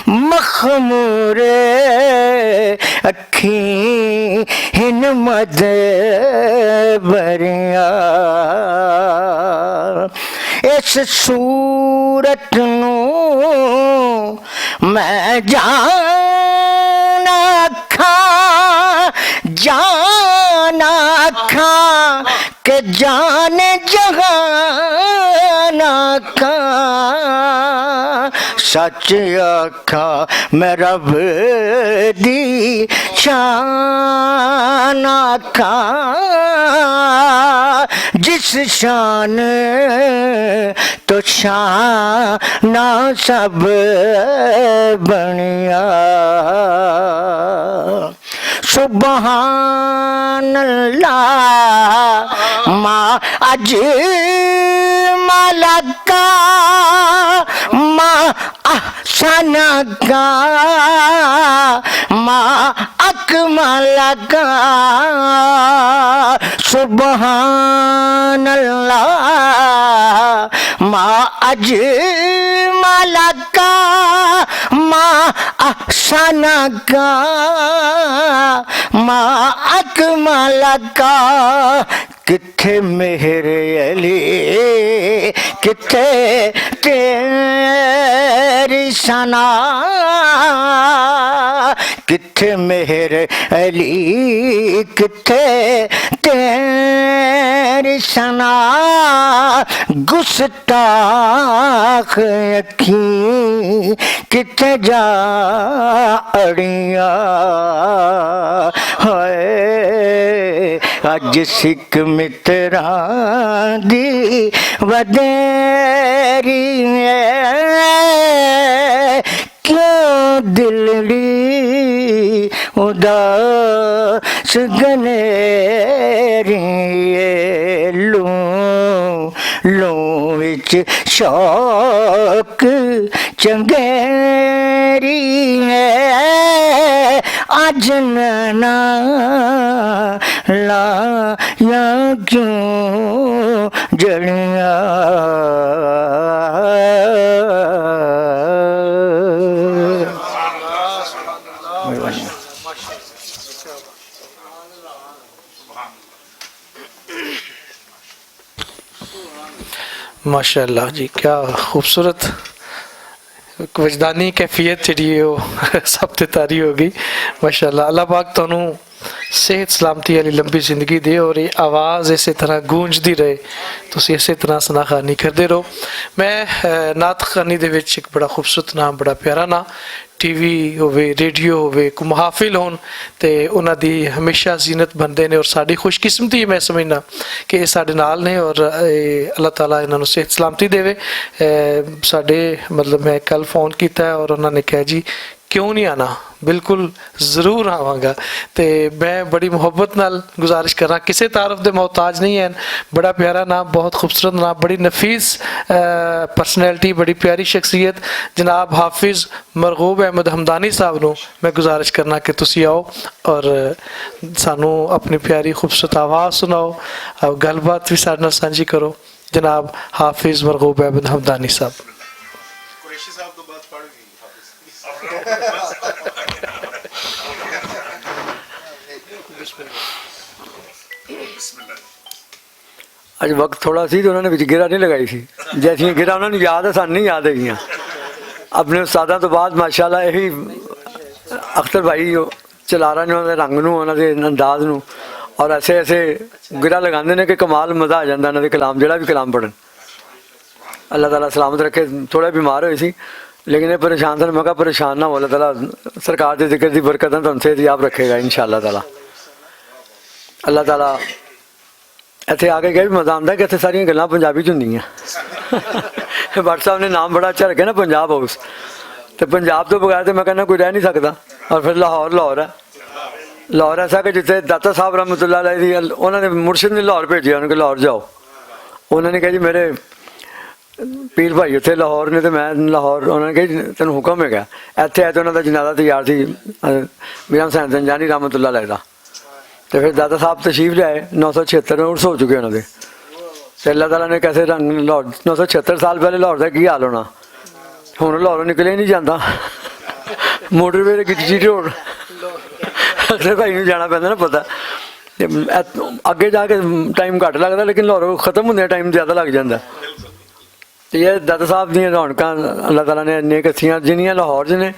मखमूरे अखी हिन मद बरिया اس صورت نو میں جان آکھاں کہ جان جہان آکھاں سچ آکھاں میں رب دی شان آکھاں جس شان تو شان سب بنیا سبحان اللہ ما اجمل کا ما احسن کا ما اکمل کا سبحان اللہ ما اجمل کا ما احسن کا ما اکمل کا کتھے مہر علی کتھے تیری ثنا کتھے مہر علی کتھے تیری ثنا گستاخ اکھیں کتھے جا اڑیاں ہائے اج سکھ متراں دی ودیری کیوں دلڑی اداس گنیری لوں وچ شوق چنگیری اج نانا لا یا کیوں جڑیاں ماشاء اللہ جی، کیا خوبصورت وجدانی کیفیت جڑی ہے وہ سب تے تاری ہو گئی ماشاء اللہ. اللہ پاک تانوں صحت سلامتی والی لمبی زندگی دے اور یہ آواز اسی طرح گونجتی رہے تسی اسی طرح ثنا خوانی کرتے رہو. میں نعت خوانی دے وچ ایک بڑا خوبصورت نام، بڑا پیارا نام، ٹی وی ہوئے ریڈیو ہوئے کو محافل ہون تے انہاں دی ہمیشہ زینت بندے نے، اور ساڈی خوش قسمتی میں سمجھنا کہ یہ ساڈے نال نے اور اللہ تعالیٰ انہاں نو صحت سلامتی دے. ساڈے مطلب میں کل فون کیتا ہے اور انہاں نے کہا جی کیوں نہیں آنا، بالکل ضرور آواں گا. تے میں بڑی محبت نال گزارش کر رہا، کسے تعارف دے محتاج نہیں ہیں. بڑا پیارا نام، بہت خوبصورت نام، بڑی نفیس پرسنالٹی، بڑی پیاری شخصیت جناب حافظ مرغوب احمد حمدانی صاحب نو میں گزارش کرنا کہ تسی آؤ اور سانو اپنی پیاری خوبصورت آواز سناؤ اور گل بات بھی سارے نال سانجھی کرو. جناب حافظ مرغوب احمد حمدانی صاحب. اج وقت تھوڑا سی تو انہوں نے وچ گرا نہیں لگائی سی، جیسے گرا انہوں نے یاد ہے، سان نہیں یاد ہے گیاں. اپنے استاداں تو بعد ماشاءاللہ یہی اختر بھائی چلا رہے ہیں انہوں نے رنگ نو، انہوں نے انداز نو، اور ایسے ایسے گرا لگاندے نے کہ کمال مزہ آ جاتا انہوں نے کلام، جڑا بھی کلام پڑھن. اللہ تعالیٰ سلامت رکھے. تھوڑے بیمار ہوئے سی لیکن یہ پریشان تھا، میں کہا پریشان نہ ہو، اللہ تعالیٰ سرکار کے ذکر کی برکت ہے تو صحت یاب رکھے گا انشاءاللہ تعالیٰ. اللہ تعالیٰ اتنے آ کے گیا بھی مزہ آتا ہے کہ اتنے ساری گلیں پنجابی چ ہوں. بٹ صاحب نے نام بڑا اچھا رکھا نا پنجاب ہاؤس، تو پنجاب تو بغیر تو میں کہنا کوئی رہ نہیں سکتا. اور پھر لاہور ہے. لاہور ایسا کہ جتنے داتا صاحب رحمۃ اللہ علیہ دی انہوں نے مرشد نے لاہور بھیجا، انہوں نے لاہور جاؤ. انہوں نے کہا جی میرے پیر بھائی اتنے لاہور نے تو میں لاہور، انہوں نے کہا جی تینوں حکم ہے کیا اتنے آئے تو انہوں کا جنازہ تیار سی میرا حسین زنجانی رحمۃ اللہ علیہ کا. تو پھر دادا صاحب تشریف لے آئے، 976 میں عرس ہو چکے انہوں نے. تو اللہ تعالیٰ نے کیسے رنگ لاہور 976 سال پہلے لاہور کا کی حال ہونا، ہوں لاہوروں نکلے نہیں جاتا، موٹر وے گچی روڈ اتنے بھائی نہیں جانا پہنتا نا پتا. اگے جا کے ٹائم گھٹ لگتا لیکن لاہوروں ختم ہونے ٹائم زیادہ لگ جاتا. یہ داتا صاحب دیا رونقاں اللہ تعالیٰ نے نیک اچھیاں جنیاں لاہور چ نے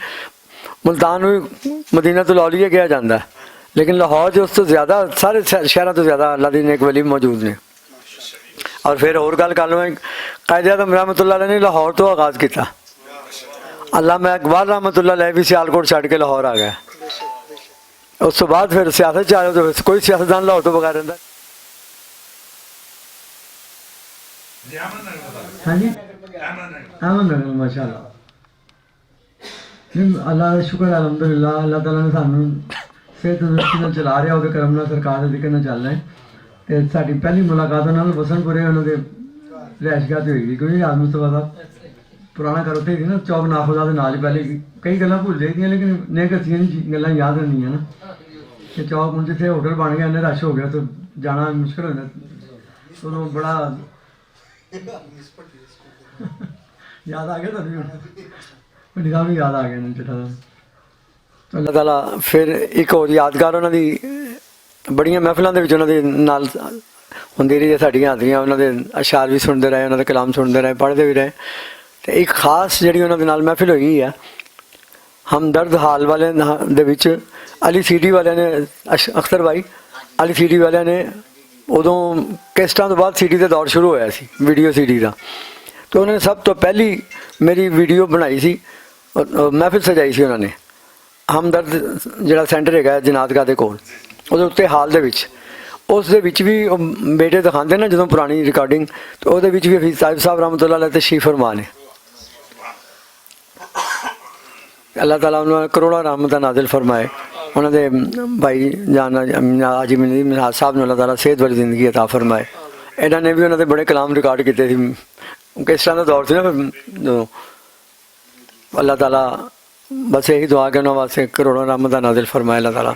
ملتان بھی مدینہ الاولیاء کہا جاتا ہے لیکن لاہور جو اس تو زیادہ سارے شہروں تو زیادہ اللہ دی نیک ولی موجود نے. اور پھر اور گل کر لوں قائد اعظم رحمۃ اللہ علیہ نے لاہور تو آغاز کیا. علامہ اقبال رحمۃ اللہ علیہ بھی سیالکوٹ چھڈ کے لاہور آ گیا. اس تو بعد پھر سیاست چ آ جاؤ تو کوئی سیاستدان لاہور تو بغیر رہتا. ہاں جی ماشاء اللہ اللہ کا شکر ہے الحمدللہ. اللہ تعالیٰ نے سانوں صحت تندرستی نال چلا رہا وہ کرم نال سرکار کے ذکر نال چل رہے ہیں. تے ساری پہلی ملاقات انہوں نے وسن پورے انہوں نے رہائش گاہ ہوئی تھی کیونکہ آج مصطفیٰ صاحب پرانا گھر اتنے تھی نا چوک نافذہ کے نال ہی پہلے کئی گلاں بھول جاتی ہیں لیکن نیک ہستیاں گلاں یاد رہنیاں نا کہ چوک ان جتنے ہوٹل بن گیا انہیں رش ہو گیا تو جانا مشکل ہو جاتا. تو بڑا یاد آ گیا تو نظام بھی یاد آ گیا چٹا. اللہ تعالیٰ پھر ایک اور یادگار انہوں دی بڑیاں محفلوں کے انہوں دے نال ہوندی رہی ہے ساڈیاں حاضریاں انہوں دے اشعار بھی سنتے رہے انہوں دے کلام سنتے رہے پڑھتے بھی رہے. تو ایک خاص جڑی انہوں دے نال محفل ہوئی ہے ہمدرد حال والے دے وچ علی سی ڈی والے نے اختر بھائی علی سی ڈی والے نے ادوں کیسٹاں تو بعد سی ڈی کا دور شروع ہویا سی ویڈیو سی ڈی کا. تو انہوں نے سب تو پہلی میری ویڈیو بنائی سی محفل سجائی سی انہوں نے ہمدرد جڑا سینٹر ہے جنات گاہ دے کول وہ اتنے حال دے وچ اس دے وچ بھی بیٹے دکھاتے نا جدوں پرانی ریکارڈنگ تو وہ بھی حفیظ طائب صاحب رحمۃ اللہ علیہ تشریف فرما نے. اللہ تعالیٰ انہوں نے کروڑا رحمت نازل فرمائے. انہوں نے بھائی جان حاجی مناز صاحب نے اللہ تعالیٰ صحت والی زندگی عطا فرمائے. انہوں نے بھی انہوں نے بڑے کلام ریکارڈ کیتے تھے کس طرح کا دور تھی نا. اللہ تعالیٰ بس یہی دعا کہ انہوں واسطے کروڑوں رحمت نازل فرمائے اللہ تعالیٰ.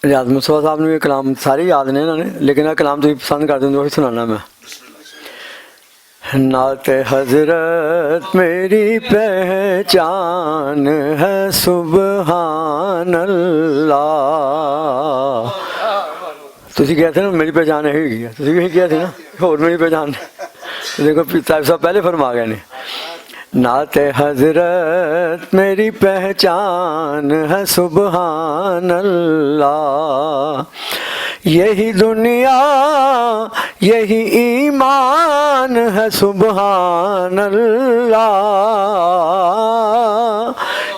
ریاض مصطفیٰ صاحب نے یہ کلام سارے یاد نے انہوں نے لیکن یہ کلام تھی پسند کر دیں وہی سنانا میں. نعت حضرت میری پہچان ہے سبحان اللہ. تسی کہتے ہیں نا میری پہچان ہے ہوئی ہے تسی بھی کہتے تھے نا اور میری پہچان دیکھو طائب صاحب پہلے فرما گئے نے. نعت حضرت میری پہچان ہے سبحان اللہ. یہی دنیا یہی ایمان ہے سبحان اللہ.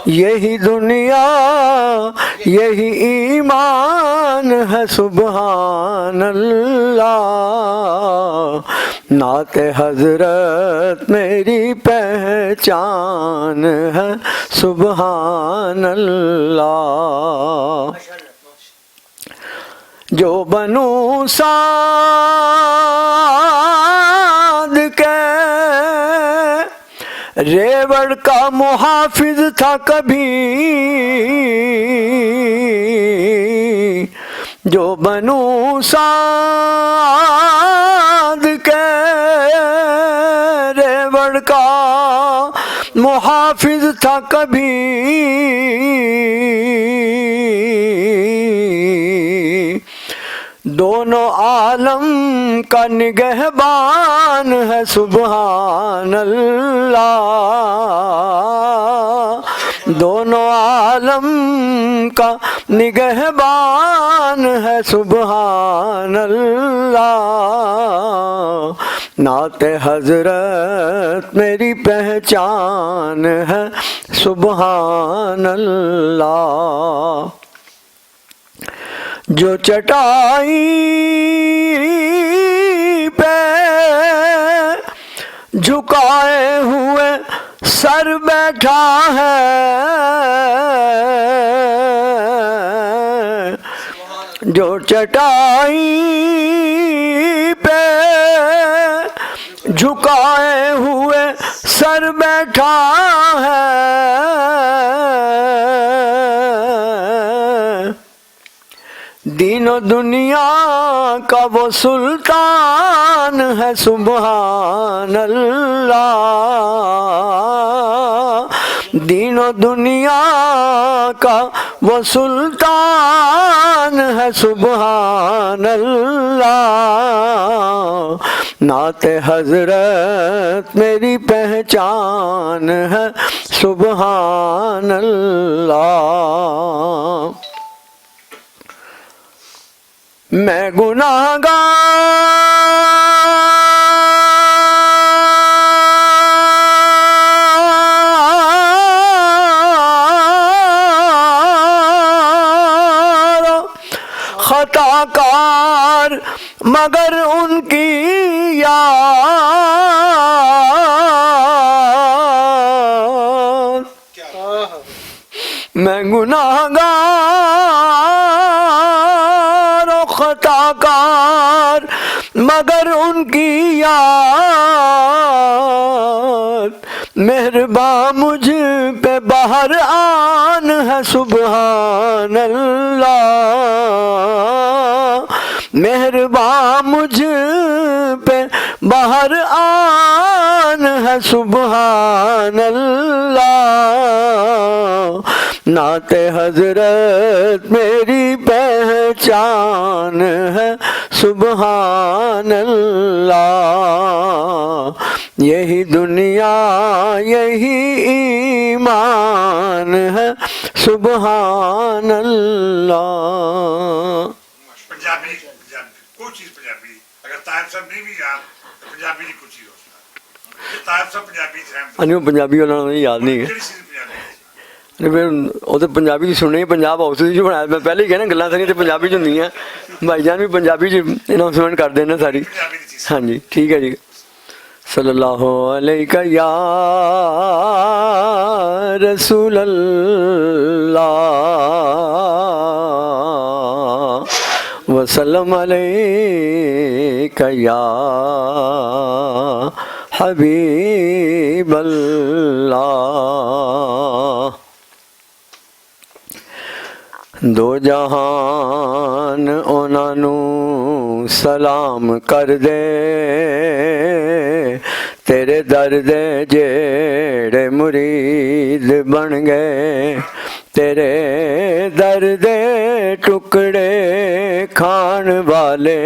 یہی دنیا یہی ایمان ہے سبحان اللہ. نعت حضرت میری پہچان ہے سبحان اللہ. جو بنو سعد کے ریوڑ کا محافظ تھا کبھی. جو بنو سعد کے ریوڑ کا محافظ تھا کبھی. دونوں عالم کا نگہبان ہے سبحان اللہ. دونوں عالم کا نگہبان ہے سبحان اللہ. نعت حضرت میری پہچان ہے سبحان اللہ. جو چٹائی پہ جھکائے ہوئے سر بیٹھا ہے. جو چٹائی پہ جھکائے ہوئے سر بیٹھا ہے. دین و دنیا کا وہ سلطان ہے سبحان اللہ. دین و دنیا کا وہ سلطان ہے سبحان اللہ. नात हजरत मेरी पहचान है सुबहान अल्लाह। मैं गुनाहगार खताकार मगर उनकी याद, मैं गुनाहगार और खताकार मगर उनकी याद, मेहरबान मुझ पे बहर आन है सुबहान अल्लाह। मेहरबान मुझ पे बहर आन है सुबहान अल्लाह। नाते हजरत मेरी पहचान है सुबहान अल्लाह। यही दुनिया यही ईमान है सुबहान अल्लाह। पंजाबी कोई चीज पंजाबी अगर तायब साहब नहीं भी याद तो पंजाबी की कुछ चीज हो सकता तायब साहब पंजाबी थे अनु पंजाबी ਉਹਨਾਂ ਨੂੰ ਯਾਦ ਨਹੀਂ ਹੈ ਫਿਰ ਉਹ ਤਾਂ ਪੰਜਾਬੀ ਦੀ ਸੁਣੀ ਪੰਜਾਬ ਹਾਊਸ ਦੀ ਜੋ ਬਣਾਇਆ ਮੈਂ ਪਹਿਲੇ ਹੀ ਕਹਿਣਾ ਗੱਲਾਂ ਸਾਰੀਆਂ ਤੇ ਪੰਜਾਬੀ ਚ ਹੁੰਦੀਆਂ ਭਾਈ ਜਾਨ ਵੀ ਪੰਜਾਬੀ ਚ ਅਨਾਉਂਸਮੈਂਟ ਕਰਦੇ ਨੇ ਸਾਰੀ ਹਾਂਜੀ ਠੀਕ ਹੈ ਜੀ सल्लल्लाहु अलैका या रसूल अल्लाह वसल्लम अलैका या हबीब अल्लाह। दो जहान ਉਹਨਾਂ ਨੂੰ सलाम कर दे तेरे दर दे जेड़े मुरीद बन गए तेरे दर दे टुकड़े खान वाले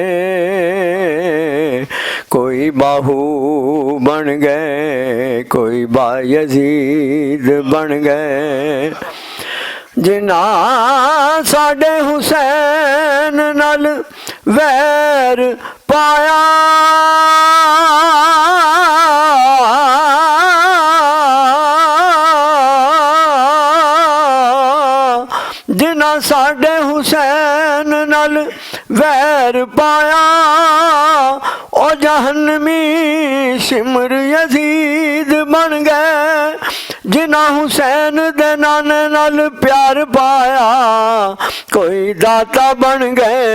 कोई बाहू बन गए कोई बायजीद बन गए जिन्ना साडे हुसैन नाल वैर पाया जिन्ना साडे हुसैन नाल वैर पाया ओ जहन्नमी सिमर यजीद बन गए जिन्ना हुसैन दे नाने नाल प्यार पाया कोई दाता बन गए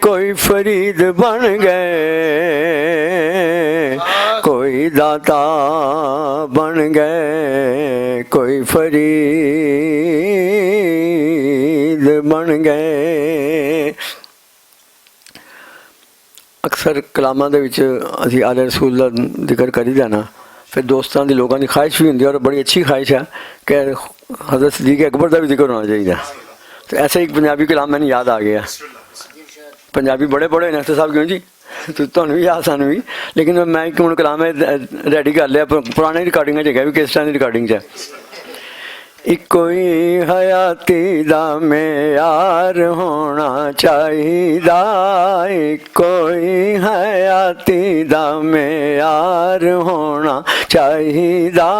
कोई फरीद बन गए कोई दाता बन गए कोई फरीद बन गए। अक्सर कलामां दे विच असीं आले रसूल दा जिक्र करीदा ना फिर दोस्तों की लोगों की ख्वाहिश भी होंगी और बड़ी अच्छी ख्वाहिश है कि हज़रत सिद्दीक़ अकबर का भी जिक्र होना चाहिए। तो ऐसे एक पंजाबी कलाम मैंने याद आ गया। पंजाबी बड़े बड़े ने साहब क्यों जी तुहानू भी याद सानू भी लेकिन मैं एक हूँ कलाम रेडी कर लिया पुरानी रिकॉर्डिंग भी किस तरह की रिकॉर्डिंग है। इको ही हयाती दा मेयार होना चाहिदा इको ही हयाती दा मेयार होना चाहिदा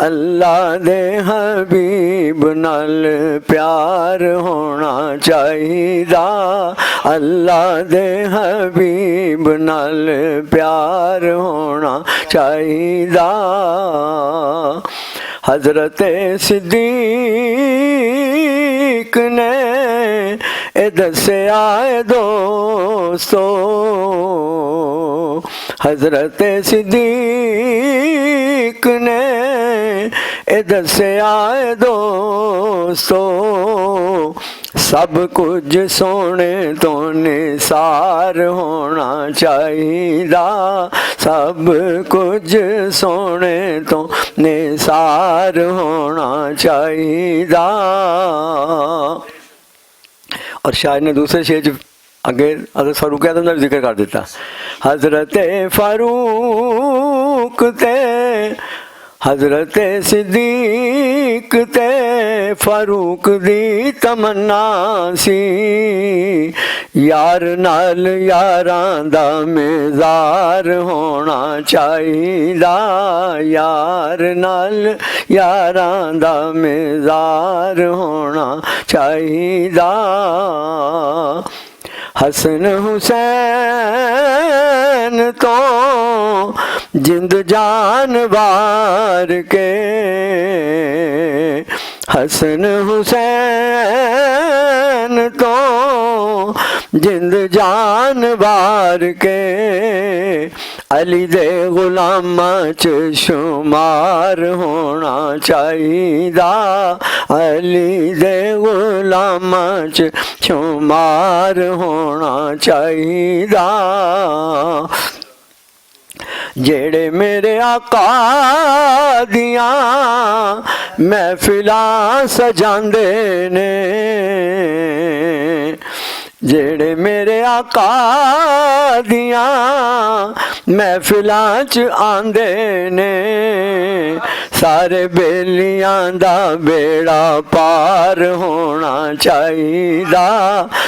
अल्लाह दे हबीब नाल प्यार होना चाहिदा अल्लाह दे हबीब नाल प्यार होना चाहिदा। हजरत सिद्दीक ने ए दस्या दोस्तों हजरत सिद्दीक ने ए दस्या दोस्तों सब कुछ सोने तो निसार होना चाहिदा सब कुछ सोने तो निसार होना चाहिदा। और शायर ने दूसरे शेर ਅੱਗੇ ਅਗਰ ਫਾਰੂਕ ਆਜ਼ਮ ਦਾ ਜ਼ਿਕਰ ਕਰ ਦਿੱਤਾ, ਹਜ਼ਰਤ ਫਾਰੂਕ ਤੇ हजरत सिद्दीक ते फारूक दी तमन्ना सी, यार नाल यारां दा मेज़ार होना चाहिदा, यार नाल यारां दा मेज़ार होना चाहिदा। हसन हुसैन तो जिंद जान वार के, हसन हुसैन तो जिंद जान वार के, अली दे गुलामां च शुमार होना चाहिदा, अली दे गुलामां च शुमार होना चाहिदा। जेड़े मेरे आका दियां महफिलां सजांदे ने, जेड़े मेरे आका दियां महफिलां च आंदे ने, सारे बेलियां दा बेड़ा पार होना चाहिदा,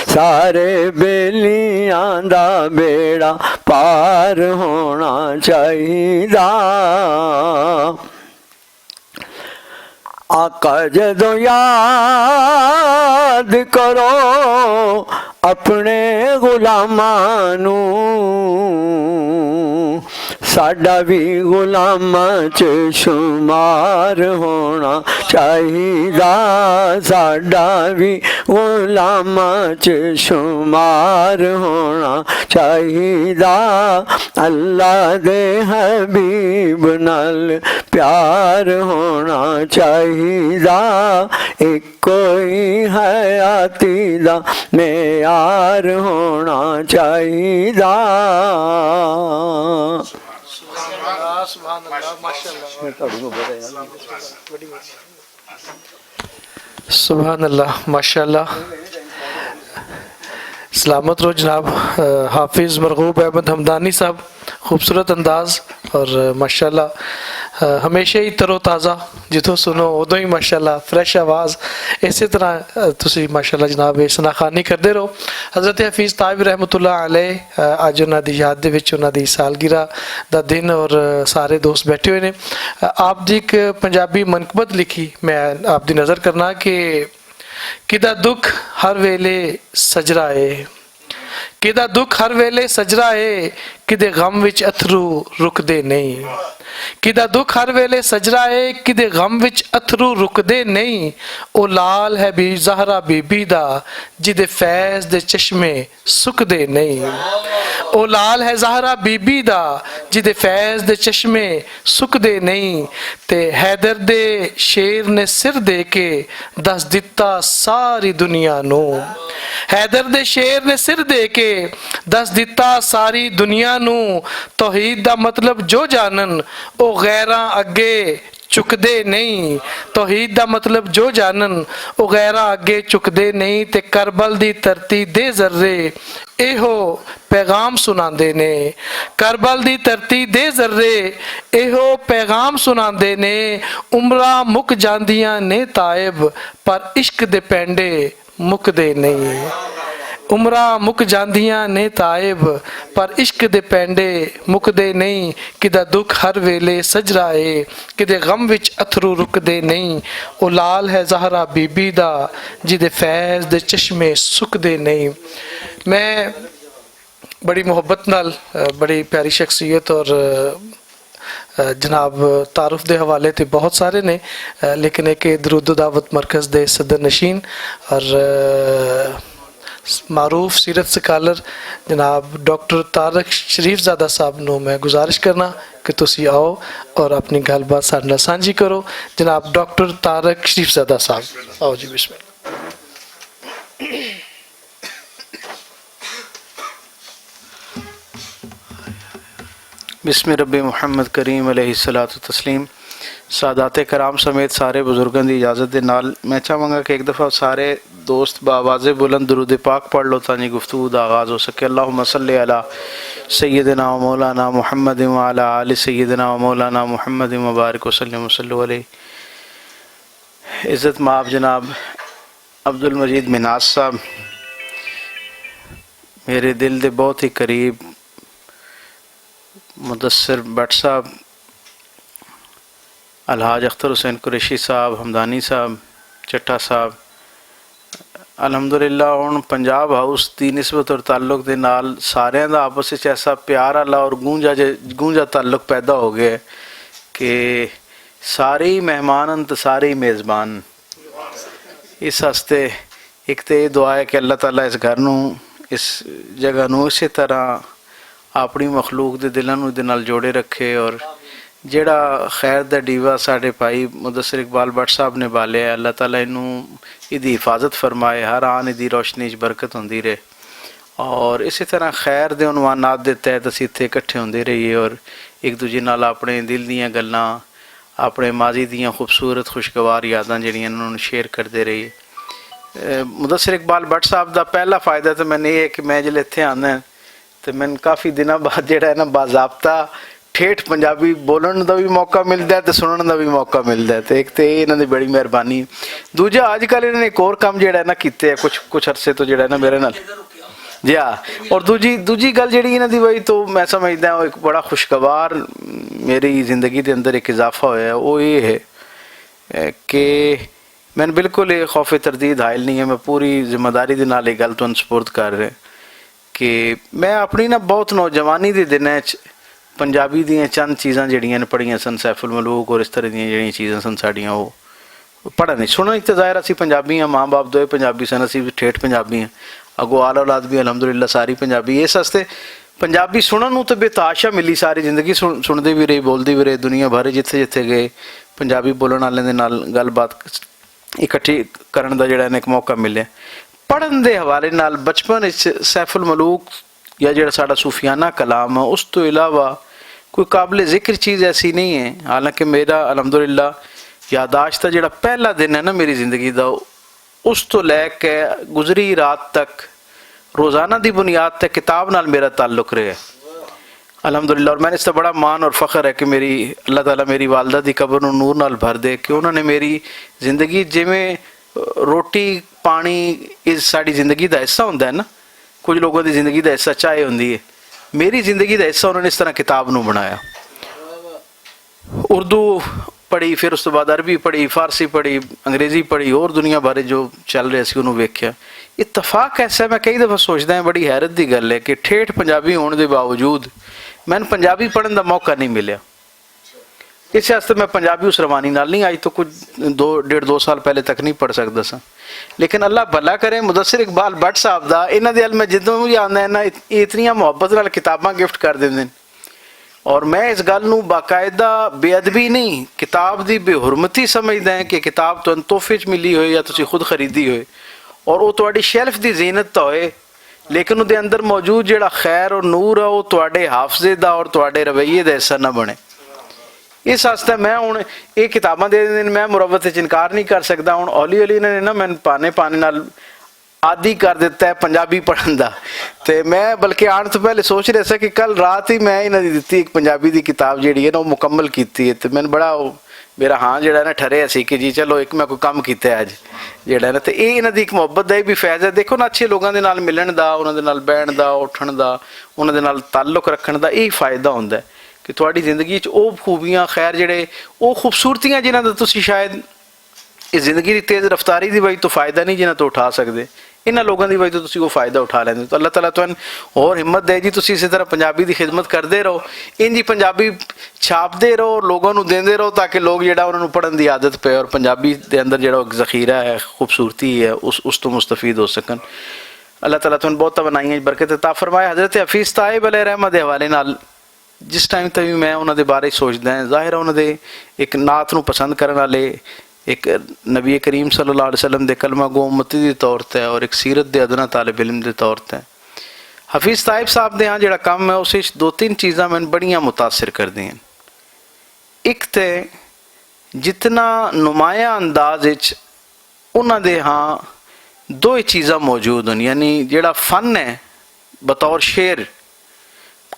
सारे बेलियां दा बेड़ा पार होना चाहिदा। आका जदों याद करो अपने गुलामां नू, साडा भी गुलामां च शुमार होना चाहिदा, साडा भी गुलामां च शुमार होना चाहिदा। अल्लाह दे हबीब नाल प्यार होना चाहिदा, इक्को ही हयाती दा मेयार होना चाहिदा। सुभान अल्लाह, माशाल्लाह। सलामत रहो जनाब हाफिज़ मरगूब अहमद हमदानी साहब, खूबसूरत अंदाज़ और माशाल्लाह हमेशा ही तरोताज़ा, जितों सुनो उदों ही माशाल्लाह फ्रैश आवाज़। इसी तरह तुसी माशाल्लाह जनाब सनाखानी करते रहो। हज़रत हफीज़ ताहिब रहमतुल्लाह अलैह अज उन्हां दी याद दे विच उन्हां दी सालगिरह दा दिन और सारे दोस्त बैठे हुए ने। आप दी एक पंजाबी मनकबत लिखी, मैं आप दी नज़र करना कि किदा दुख हर वेले सजरा है, किदा दुख हर वेले सजरा है, किदे गम विच अथरू रुकदे नहीं, किदा दुख हर वेले सजरा है, किदे गम विच अथरू रुकदे नहीं। ओ लाल है भी ज़हरा बीबी दा, जिदे फैज़ दे चश्मे सुकदे नहीं। ओ लाल है ज़हरा बीबी दा, जिदे फैज़ दे चश्मे सुकदे नहीं। ते हैदर दे शेर ने सिर दे के दस दिता सारी दुनिया नू, हैदर दे शेर ने सिर दे के दस दिता सारी दुनिया नू। तौहीद दा मतलब जो जानन ओ गैरां अगे चुकदे नहीं, तौहीद दा मतलब जो जानन ओ गैरां अगे चुकदे नहीं। ते करबल दी धरती दे जर्रे एहो पैगाम सुनांदे ने, करबल दी धरती दे जर्रे एहो पैगाम सुनांदे ने। उमरां मुक जांदियां ने तायब पर इश्क दे पैंडे मुकदे नहीं, उमरां मुक जांदियां ने तायब पर इश्क दे पैंडे मुकदे नहीं। किदा दुख हर वेले सजरा है, किदे गम विच अथरू रुकदे नहीं। ओ लाल है ज़हरा बीबी दा, जिदे फैज़ दे चश्मे सुकदे नहीं। मैं बड़ी मोहब्बत नाल बड़ी प्यारी शख्सियत और जनाब तारुफ दे हवाले तो बहुत सारे ने, लेकिन एक दरूद दावत मरकज़ दे सदर नशीन और मारूफ सीरत स्कॉलर जनाब डॉक्टर तारक शरीफजादा साहब नूं मैं गुजारिश करना कि तुसी आओ और अपनी गलबात साडे नाल सांझी करो। जनाब डॉक्टर तारक शरीफजादा साहब, आओ जी बिस्मिल्लाह। बिस्मिल्लाह रब्बि मुहम्मद करीम अलैहिस्सलातु तस्लीम। ਸਾਦਾਤੇ ਕਰਾਮ ਸਮੇਤ ਸਾਰੇ ਬਜ਼ੁਰਗਾਂ ਦੀ ਇਜਾਜ਼ਤ ਦੇ ਨਾਲ ਮੈਂ ਚਾਹਾਂਗਾ ਕਿ ਇੱਕ ਦਫਾ ਸਾਰੇ ਦੋਸਤ ਬਾਵਾਜ਼ੇ ਬੁਲੰਦ ਦਰੂਦ ਪਾਕ ਪੜ੍ਹ ਲਓ ਤਾਂ ਜੀ ਗੁਫ਼ਤਗੂ ਦਾ ਆगाज़ हो सके। अल्लाहुम्मा सल्लि अला सय्यिदना व मौलाना मुहम्मद व अला आलि सय्यिदना व मौलाना मुहम्मद व बारिक वसल्लम वसल्लु अलैहि। इज़्ज़त माब जनाब अब्दुल मजीद मिनाज साहब मेरे दिल दे बहुत ही करीब, मुदस्सिर भट्ट साहब, अलहाज अख्तर हुसैन कुरैशी साहब, हमदानी साहब, चट्टा साहब, अलहमदुलिल्लाह ਹੁਣ पंजाब हाउस की निस्बत और ताल्लुक के नाल सारिਆਂ ਦਾ आपस ਵਿੱਚ ऐसा प्यार वाला और गूंजा ताल्लुक पैदा हो गया कि सारे ही मेहमान तो सारे ही मेज़बान। इस वास्ते एक तो ये दुआ है कि अल्लाह ताला इस घर नूं इस जगह नूं इसी तरह अपनी मखलूक के दिलों नूं इहदे नाल जोड़े रखे और ਜਿਹੜਾ खैर ਦਾ ਡੀਵਾ ਸਾਡੇ ਭਾਈ ਮੁਦੱਸਿਰ ਇਕਬਾਲ ਭੱਟ ਸਾਹਿਬ ਨੇ ਬਾਲਿਆ, ਅੱਲਾਹ ਤਾਲਾ ਇਹਨੂੰ ਇਹਦੀ ਹਿਫਾਜ਼ਤ ਫਰਮਾਏ, ਹਰ ਆਨ ਇਹਦੀ ਰੋਸ਼ਨੀ 'ਚ ਬਰਕਤ ਹੁੰਦੀ ਰਹੇ ਔਰ ਇਸੇ ਤਰ੍ਹਾਂ ਖੈਰ ਦੇ ਉਨਵਾਨਾਤ ਦੇ ਤਹਿਤ ਅਸੀਂ ਇੱਥੇ ਇਕੱਠੇ ਹੁੰਦੇ ਰਹੀਏ ਔਰ ਇੱਕ ਦੂਜੇ ਨਾਲ ਆਪਣੇ ਦਿਲ ਦੀਆਂ ਗੱਲਾਂ, ਆਪਣੇ ਮਾਜ਼ੀ ਦੀਆਂ ਖੂਬਸੂਰਤ ਖੁਸ਼ਗਵਾਰ ਯਾਦਾਂ ਜਿਹੜੀਆਂ ਉਹਨਾਂ ਨੂੰ ਸ਼ੇਅਰ ਕਰਦੇ ਰਹੀਏ। ਮੁਦੱਸਿਰ ਇਕਬਾਲ ਭੱਟ ਸਾਹਿਬ ਦਾ ਪਹਿਲਾ ਫਾਇਦਾ ਤਾਂ ਮੈਨੂੰ ਇਹ ਹੈ ਕਿ ਮੈਂ ਜਦੋਂ ਇੱਥੇ ਆਉਂਦਾ ਤਾਂ ਮੈਨੂੰ ਕਾਫੀ ਦਿਨਾਂ ਬਾਅਦ ਜਿਹੜਾ ਹੈ ਨਾ ਬਾਜ਼ਾਬਤਾ ਠੇਠ ਪੰਜਾਬੀ ਬੋਲਣ ਦਾ ਵੀ ਮੌਕਾ ਮਿਲਦਾ ਤੇ ਸੁਣਨ ਦਾ ਵੀ ਮੌਕਾ ਮਿਲਦਾ ਤੇ ਇੱਕ ਤੇ ਇਹਨਾਂ ਦੀ ਬੜੀ ਮਿਹਰਬਾਨੀ। ਦੂਜਾ ਅੱਜ ਕੱਲ੍ਹ ਇਹਨਾਂ ਨੇ ਇੱਕ ਹੋਰ ਕੰਮ ਜਿਹੜਾ ਨਾ ਕੀਤੇ ਆ ਕੁਛ ਅਰਸੇ ਤੋਂ ਜਿਹੜਾ ਨਾ ਮੇਰੇ ਨਾਲ ਜੀ ਹਾਂ। ਔਰ ਦੂਜੀ ਗੱਲ ਜਿਹੜੀ ਇਹਨਾਂ ਦੀ ਵਜ੍ਹਾ ਤੋਂ ਮੈਂ ਸਮਝਦਾ ਉਹ ਇੱਕ ਬੜਾ ਖੁਸ਼ਗਵਾਰ ਮੇਰੀ ਜ਼ਿੰਦਗੀ ਦੇ ਅੰਦਰ ਇੱਕ ਇਜ਼ਾਫਾ ਹੋਇਆ ਉਹ ਇਹ ਹੈ ਕਿ ਮੈਨੂੰ ਬਿਲਕੁਲ ਇਹ ਖੌਫ ਤਰਦੀਦ ਹਾਇਲ ਨਹੀਂ ਹੈ। ਮੈਂ ਪੂਰੀ ਜ਼ਿੰਮੇਦਾਰੀ ਦੇ ਨਾਲ ਇਹ ਗੱਲ ਤੁਹਾਨੂੰ ਸਪੁਰਦ ਕਰ ਰਿਹਾ ਕਿ ਮੈਂ ਆਪਣੀ ਨਾ ਬਹੁਤ ਨੌਜਵਾਨੀ ਦੇ ਦਿਨਾਂ 'ਚ ਪੰਜਾਬੀ ਦੀਆਂ ਚੰਦ ਚੀਜ਼ਾਂ ਜਿਹੜੀਆਂ ਨੇ ਪੜ੍ਹੀਆਂ ਸਨ, ਸੈਫੁਲ ਮਲੂਕ ਔਰ ਇਸ ਤਰ੍ਹਾਂ ਦੀਆਂ ਜਿਹੜੀਆਂ ਚੀਜ਼ਾਂ ਸਨ ਸਾਡੀਆਂ ਉਹ ਪੜ੍ਹਨ ਨਹੀਂ ਸੁਣਨ ਤਾਂ ਜ਼ਾਹਿਰ ਅਸੀਂ ਪੰਜਾਬੀ ਹਾਂ, ਮਾਂ ਬਾਪ ਦੋਏ ਪੰਜਾਬੀ ਸਨ, ਅਸੀਂ ਵੀ ਠੇਠ ਪੰਜਾਬੀ ਹਾਂ, ਅੱਗੋਂ ਆਲ ਔਲਾਦ ਵੀ ਅਲਹਮਦੁਲਿਲਾ ਸਾਰੀ ਪੰਜਾਬੀ। ਇਸ ਵਾਸਤੇ ਪੰਜਾਬੀ ਸੁਣਨ ਨੂੰ ਤਾਂ ਬੇਤਾਸ਼ਾ ਮਿਲੀ, ਸਾਰੀ ਜ਼ਿੰਦਗੀ ਸੁਣਦੇ ਵੀ ਰਹੇ, ਬੋਲਦੇ ਵੀ ਰਹੇ, ਦੁਨੀਆ ਭਰ ਜਿੱਥੇ ਜਿੱਥੇ ਗਏ ਪੰਜਾਬੀ ਬੋਲਣ ਵਾਲਿਆਂ ਦੇ ਨਾਲ ਗੱਲਬਾਤ ਇਕੱਠੀ ਕਰਨ ਦਾ ਜਿਹੜਾ ਇੱਕ ਮੌਕਾ ਮਿਲਿਆ। ਪੜ੍ਹਨ ਦੇ ਹਵਾਲੇ ਨਾਲ ਬਚਪਨ ਵਿੱਚ ਸੈਫੁਲ ਮਲੂਕ ਜਾਂ ਜਿਹੜਾ ਸਾਡਾ ਸੂਫੀਆਨਾ ਕਲਾਮ ਹੈ ਉਸ ਤੋਂ ਇਲਾਵਾ ਕੋਈ ਕਾਬਿਲ ਜ਼ਿਕਰ ਚੀਜ਼ ਐਸੀ ਨਹੀਂ ਹੈ। ਹਾਲਾਂਕਿ ਮੇਰਾ ਅਲਹਮਦੁਲਿਲਾ ਯਾਦਾਸ਼ਤ ਦਾ ਜਿਹੜਾ ਪਹਿਲਾ ਦਿਨ ਹੈ ਨਾ ਮੇਰੀ ਜ਼ਿੰਦਗੀ ਦਾ ਉਸ ਤੋਂ ਲੈ ਕੇ ਗੁਜ਼ਰੀ ਰਾਤ ਤੱਕ ਰੋਜ਼ਾਨਾ ਦੀ ਬੁਨਿਆਦ ਤੇ ਕਿਤਾਬ ਨਾਲ ਮੇਰਾ ਤਾਲੁਕ ਰਿਹਾ ਅਲਹਮਦੁਲਿਲਾ। ਔਰ ਮੈਨੂੰ ਇਸ 'ਤੇ ਬੜਾ ਮਾਣ ਔਰ ਫਖਰ ਹੈ ਕਿ ਮੇਰੀ ਅੱਲਾਹ ਤਾਲਾ ਮੇਰੀ ਵਾਲਦਾ ਦੀ ਕਬਰ ਨੂੰ ਨੂਰ ਨਾਲ ਭਰ ਦੇ ਕਿ ਉਹਨਾਂ ਨੇ ਮੇਰੀ ਜ਼ਿੰਦਗੀ ਜਿਵੇਂ ਰੋਟੀ ਪਾਣੀ ਇਸ ਸਾਡੀ ਜ਼ਿੰਦਗੀ ਦਾ ਹਿੱਸਾ ਹੁੰਦਾ ਹੈ ਨਾ, ਕੁਝ ਲੋਕਾਂ ਦੀ ਜ਼ਿੰਦਗੀ ਦਾ ਹਿੱਸਾ ਚਾਹ ਹੁੰਦੀ ਹੈ, ਮੇਰੀ ਜ਼ਿੰਦਗੀ ਦਾ ਹਿੱਸਾ ਉਹਨਾਂ ਨੇ ਇਸ ਤਰ੍ਹਾਂ ਕਿਤਾਬ ਨੂੰ ਬਣਾਇਆ। ਉਰਦੂ ਪੜ੍ਹੀ, ਫਿਰ ਉਸ ਤੋਂ ਬਾਅਦ ਅਰਬੀ ਪੜ੍ਹੀ, ਫਾਰਸੀ ਪੜ੍ਹੀ, ਅੰਗਰੇਜ਼ੀ ਪੜ੍ਹੀ, ਹੋਰ ਦੁਨੀਆ ਬਾਰੇ ਜੋ ਚੱਲ ਰਿਹਾ ਸੀ ਉਹਨੂੰ ਵੇਖਿਆ। ਇਤਫਾਕ ਐਸਾ ਮੈਂ ਕਈ ਦਫਾ ਸੋਚਦਾ ਹਾਂ, ਬੜੀ ਹੈਰਤ ਦੀ ਗੱਲ ਹੈ ਕਿ ਠੇਠ ਪੰਜਾਬੀ ਹੋਣ ਦੇ ਬਾਵਜੂਦ ਮੈਨੂੰ ਪੰਜਾਬੀ ਪੜ੍ਹਨ ਦਾ ਮੌਕਾ ਨਹੀਂ ਮਿਲਿਆ। ਇਸ ਵਾਸਤੇ ਮੈਂ ਪੰਜਾਬੀ ਉਸ ਰਵਾਨੀ ਨਾਲ ਨਹੀਂ ਅੱਜ ਤੋਂ ਕੁਝ 1.5-2 ਸਾਲ ਪਹਿਲੇ ਤੱਕ ਨਹੀਂ ਪੜ੍ਹ ਸਕਦਾ ਸਾਂ। ਲੇਕਿਨ ਅੱਲਾਹ ਭਲਾ ਕਰੇ ਮੁਦੱਸਿਰ ਇਕਬਾਲ ਭੱਟ ਸਾਹਿਬ ਦਾ ਇਹਨਾਂ ਦੇ ਵੱਲ ਮੈਂ ਜਦੋਂ ਵੀ ਆਉਂਦਾ ਇਹਨਾਂ ਇਤਨੀਆਂ ਮੁਹੱਬਤ ਨਾਲ ਕਿਤਾਬਾਂ ਗਿਫਟ ਕਰ ਦਿੰਦੇ ਨੇ ਔਰ ਮੈਂ ਇਸ ਗੱਲ ਨੂੰ ਬਾਕਾਇਦਾ ਬੇਅਦਬੀ ਨਹੀਂ ਕਿਤਾਬ ਦੀ ਬੇਹੁਰਮਤੀ ਸਮਝਦਾ ਹਾਂ ਕਿ ਕਿਤਾਬ ਤੁਹਾਨੂੰ ਤੋਹਫੇ 'ਚ ਮਿਲੀ ਹੋਏ ਜਾਂ ਤੁਸੀਂ ਖੁਦ ਖਰੀਦੀ ਹੋਏ ਔਰ ਉਹ ਤੁਹਾਡੀ ਸ਼ੈਲਫ ਦੀ ਜ਼ੀਨਤ ਤਾਂ ਹੋਏ ਲੇਕਿਨ ਉਹਦੇ ਅੰਦਰ ਮੌਜੂਦ ਜਿਹੜਾ ਖੈਰ ਔਰ ਨੂਰ ਹੈ ਉਹ ਤੁਹਾਡੇ ਹਾਫਜ਼ੇ ਦਾ ਔਰ ਤੁਹਾਡੇ ਰਵੱਈਏ ਦਾ ਹਿੱਸਾ ਨਾ ਬਣੇ। ਇਸ ਵਾਸਤੇ ਮੈਂ ਹੁਣ ਇਹ ਕਿਤਾਬਾਂ ਦੇ ਦਿਨ ਮੈਂ ਮੁਰੱਵਤ 'ਚ ਇਨਕਾਰ ਨਹੀਂ ਕਰ ਸਕਦਾ। ਹੁਣ ਹੌਲੀ ਹੌਲੀ ਇਹਨਾਂ ਨੇ ਨਾ ਮੈਨੂੰ ਪਾਣੇ ਨਾਲ ਆਦੀ ਕਰ ਦਿੱਤਾ ਹੈ ਪੰਜਾਬੀ ਪੜ੍ਹਨ ਦਾ ਤੇ ਮੈਂ ਬਲਕਿ ਆਉਣ ਤੋਂ ਪਹਿਲੇ ਸੋਚ ਰਿਹਾ ਸੀ ਕਿ ਕੱਲ ਰਾਤ ਹੀ ਮੈਂ ਇਹਨਾਂ ਦੀ ਦਿੱਤੀ ਇੱਕ ਪੰਜਾਬੀ ਦੀ ਕਿਤਾਬ ਜਿਹੜੀ ਹੈ ਨਾ ਉਹ ਮੁਕੰਮਲ ਕੀਤੀ ਹੈ ਤੇ ਮੈਨੂੰ ਬੜਾ ਉਹ ਮੇਰਾ ਹਾਂ ਜਿਹੜਾ ਨਾ ਠਰਿਆ ਸੀ ਕਿ ਜੀ ਚਲੋ ਇੱਕ ਮੈਂ ਕੋਈ ਕੰਮ ਕੀਤਾ ਅੱਜ ਜਿਹੜਾ ਨਾ ਤੇ ਇਹ ਇਹਨਾਂ ਦੀ ਇੱਕ ਮੁਹੱਬਤ ਦਾ ਵੀ ਫੈਜ਼ ਹੈ। ਦੇਖੋ ਨਾ ਅੱਛੇ ਲੋਕਾਂ ਦੇ ਨਾਲ ਮਿਲਣ ਦਾ, ਉਹਨਾਂ ਦੇ ਨਾਲ ਬਹਿਣ ਦਾ, ਉੱਠਣ ਦਾ, ਉਹਨਾਂ ਦੇ ਨਾਲ ਤਾਲੁਕ ਰੱਖਣ ਦਾ ਇਹ ਫਾਇਦਾ ਹੁੰਦਾ ਹੈ ਕਿ ਤੁਹਾਡੀ ਜ਼ਿੰਦਗੀ 'ਚ ਉਹ ਖੂਬੀਆਂ ਖੈਰ ਜਿਹੜੇ ਉਹ ਖੂਬਸੂਰਤੀਆਂ ਜਿਨ੍ਹਾਂ ਦਾ ਤੁਸੀਂ ਸ਼ਾਇਦ ਇਸ ਜ਼ਿੰਦਗੀ ਦੀ ਤੇਜ਼ ਰਫ਼ਤਾਰੀ ਦੀ ਵਜ੍ਹਾ ਤੋਂ ਫਾਇਦਾ ਨਹੀਂ ਜਿਨ੍ਹਾਂ ਤੋਂ ਉਠਾ ਸਕਦੇ ਇਹਨਾਂ ਲੋਕਾਂ ਦੀ ਵਜ੍ਹਾ ਤੋਂ ਤੁਸੀਂ ਉਹ ਫਾਇਦਾ ਉਠਾ ਲੈਂਦੇ ਤਾਂ ਅੱਲਾਹ ਤਾਲਾ ਤੁਹਾਨੂੰ ਹੋਰ ਹਿੰਮਤ ਦੇ ਜੀ। ਤੁਸੀਂ ਇਸੇ ਤਰ੍ਹਾਂ ਪੰਜਾਬੀ ਦੀ ਖਿਦਮਤ ਕਰਦੇ ਰਹੋ, ਇੰਝ ਪੰਜਾਬੀ ਛਾਪਦੇ ਰਹੋ, ਲੋਕਾਂ ਨੂੰ ਦਿੰਦੇ ਰਹੋ ਤਾਂ ਕਿ ਲੋਕ ਜਿਹੜਾ ਉਹਨਾਂ ਨੂੰ ਪੜ੍ਹਨ ਦੀ ਆਦਤ ਪਏ ਔਰ ਪੰਜਾਬੀ ਦੇ ਅੰਦਰ ਜਿਹੜਾ ਇੱਕ ਜ਼ਖੀਰਾ ਹੈ ਖੂਬਸੂਰਤੀ ਹੈ ਉਸ ਤੋਂ ਮੁਸਤਫੀਦ ਹੋ ਸਕਣ। ਅੱਲਾਹ ਤਾਲਾ ਤੁਹਾਨੂੰ ਬਹੁਤ ਤਵਨਾਈਆਂ 'ਚ ਬਰਕਤ ਅਤਾ ਫਰਮਾਏ। ਹਜ਼ਰਤ ਹਫੀਜ਼ ਤਾਇਬ ਅਲੈਹ ਰਹਿਮਤ ਦੇ ਹਵਾਲੇ ਨਾਲ ਜਿਸ ਟਾਈਮ ਤੇ ਵੀ ਮੈਂ ਉਹਨਾਂ ਦੇ ਬਾਰੇ ਸੋਚਦਾ ਹਾਂ ਜ਼ਾਹਿਰ ਉਹਨਾਂ ਦੇ ਇੱਕ ਨਾਤ ਨੂੰ ਪਸੰਦ ਕਰਨ ਵਾਲੇ ਇੱਕ ਨਬੀ ਕਰੀਮ ਸੱਲੱਲਾਹੁ ਅਲੈहि ਵਸੱਲਮ ਦੇ ਕਲਮਾ ਗੋ ਉਮਤੀ ਦੇ ਤੌਰ 'ਤੇ ਔਰ ਇੱਕ ਸੀਰਤ ਦੇ ਅਦਨਾ ਤਾਲਿਬ ਇਲਮ ਦੇ ਤੌਰ 'ਤੇ ਹਫੀਜ਼ ਤਾਇਬ ਸਾਹਿਬ ਦੇ ਜਿਹੜਾ ਕੰਮ ਹੈ ਉਸ ਵਿੱਚ 2-3 ਚੀਜ਼ਾਂ ਮੈਨੂੰ ਬੜੀਆਂ ਮੁਤਾਸਿਰ ਕਰਦੀਆਂ। ਇੱਕ ਤੇ ਜਿਤਨਾ ਨੁਮਾਇਆਂ ਅੰਦਾਜ਼ ਵਿੱਚ ਉਹਨਾਂ ਦੇ ਹਾਂ ਦੋ ਹੀ ਚੀਜ਼ਾਂ ਮੌਜੂਦ ਹਨ, ਯਾਨੀ ਜਿਹੜਾ ਫਨ ਹੈ ਬਤੌਰ ਸ਼ੇਰ,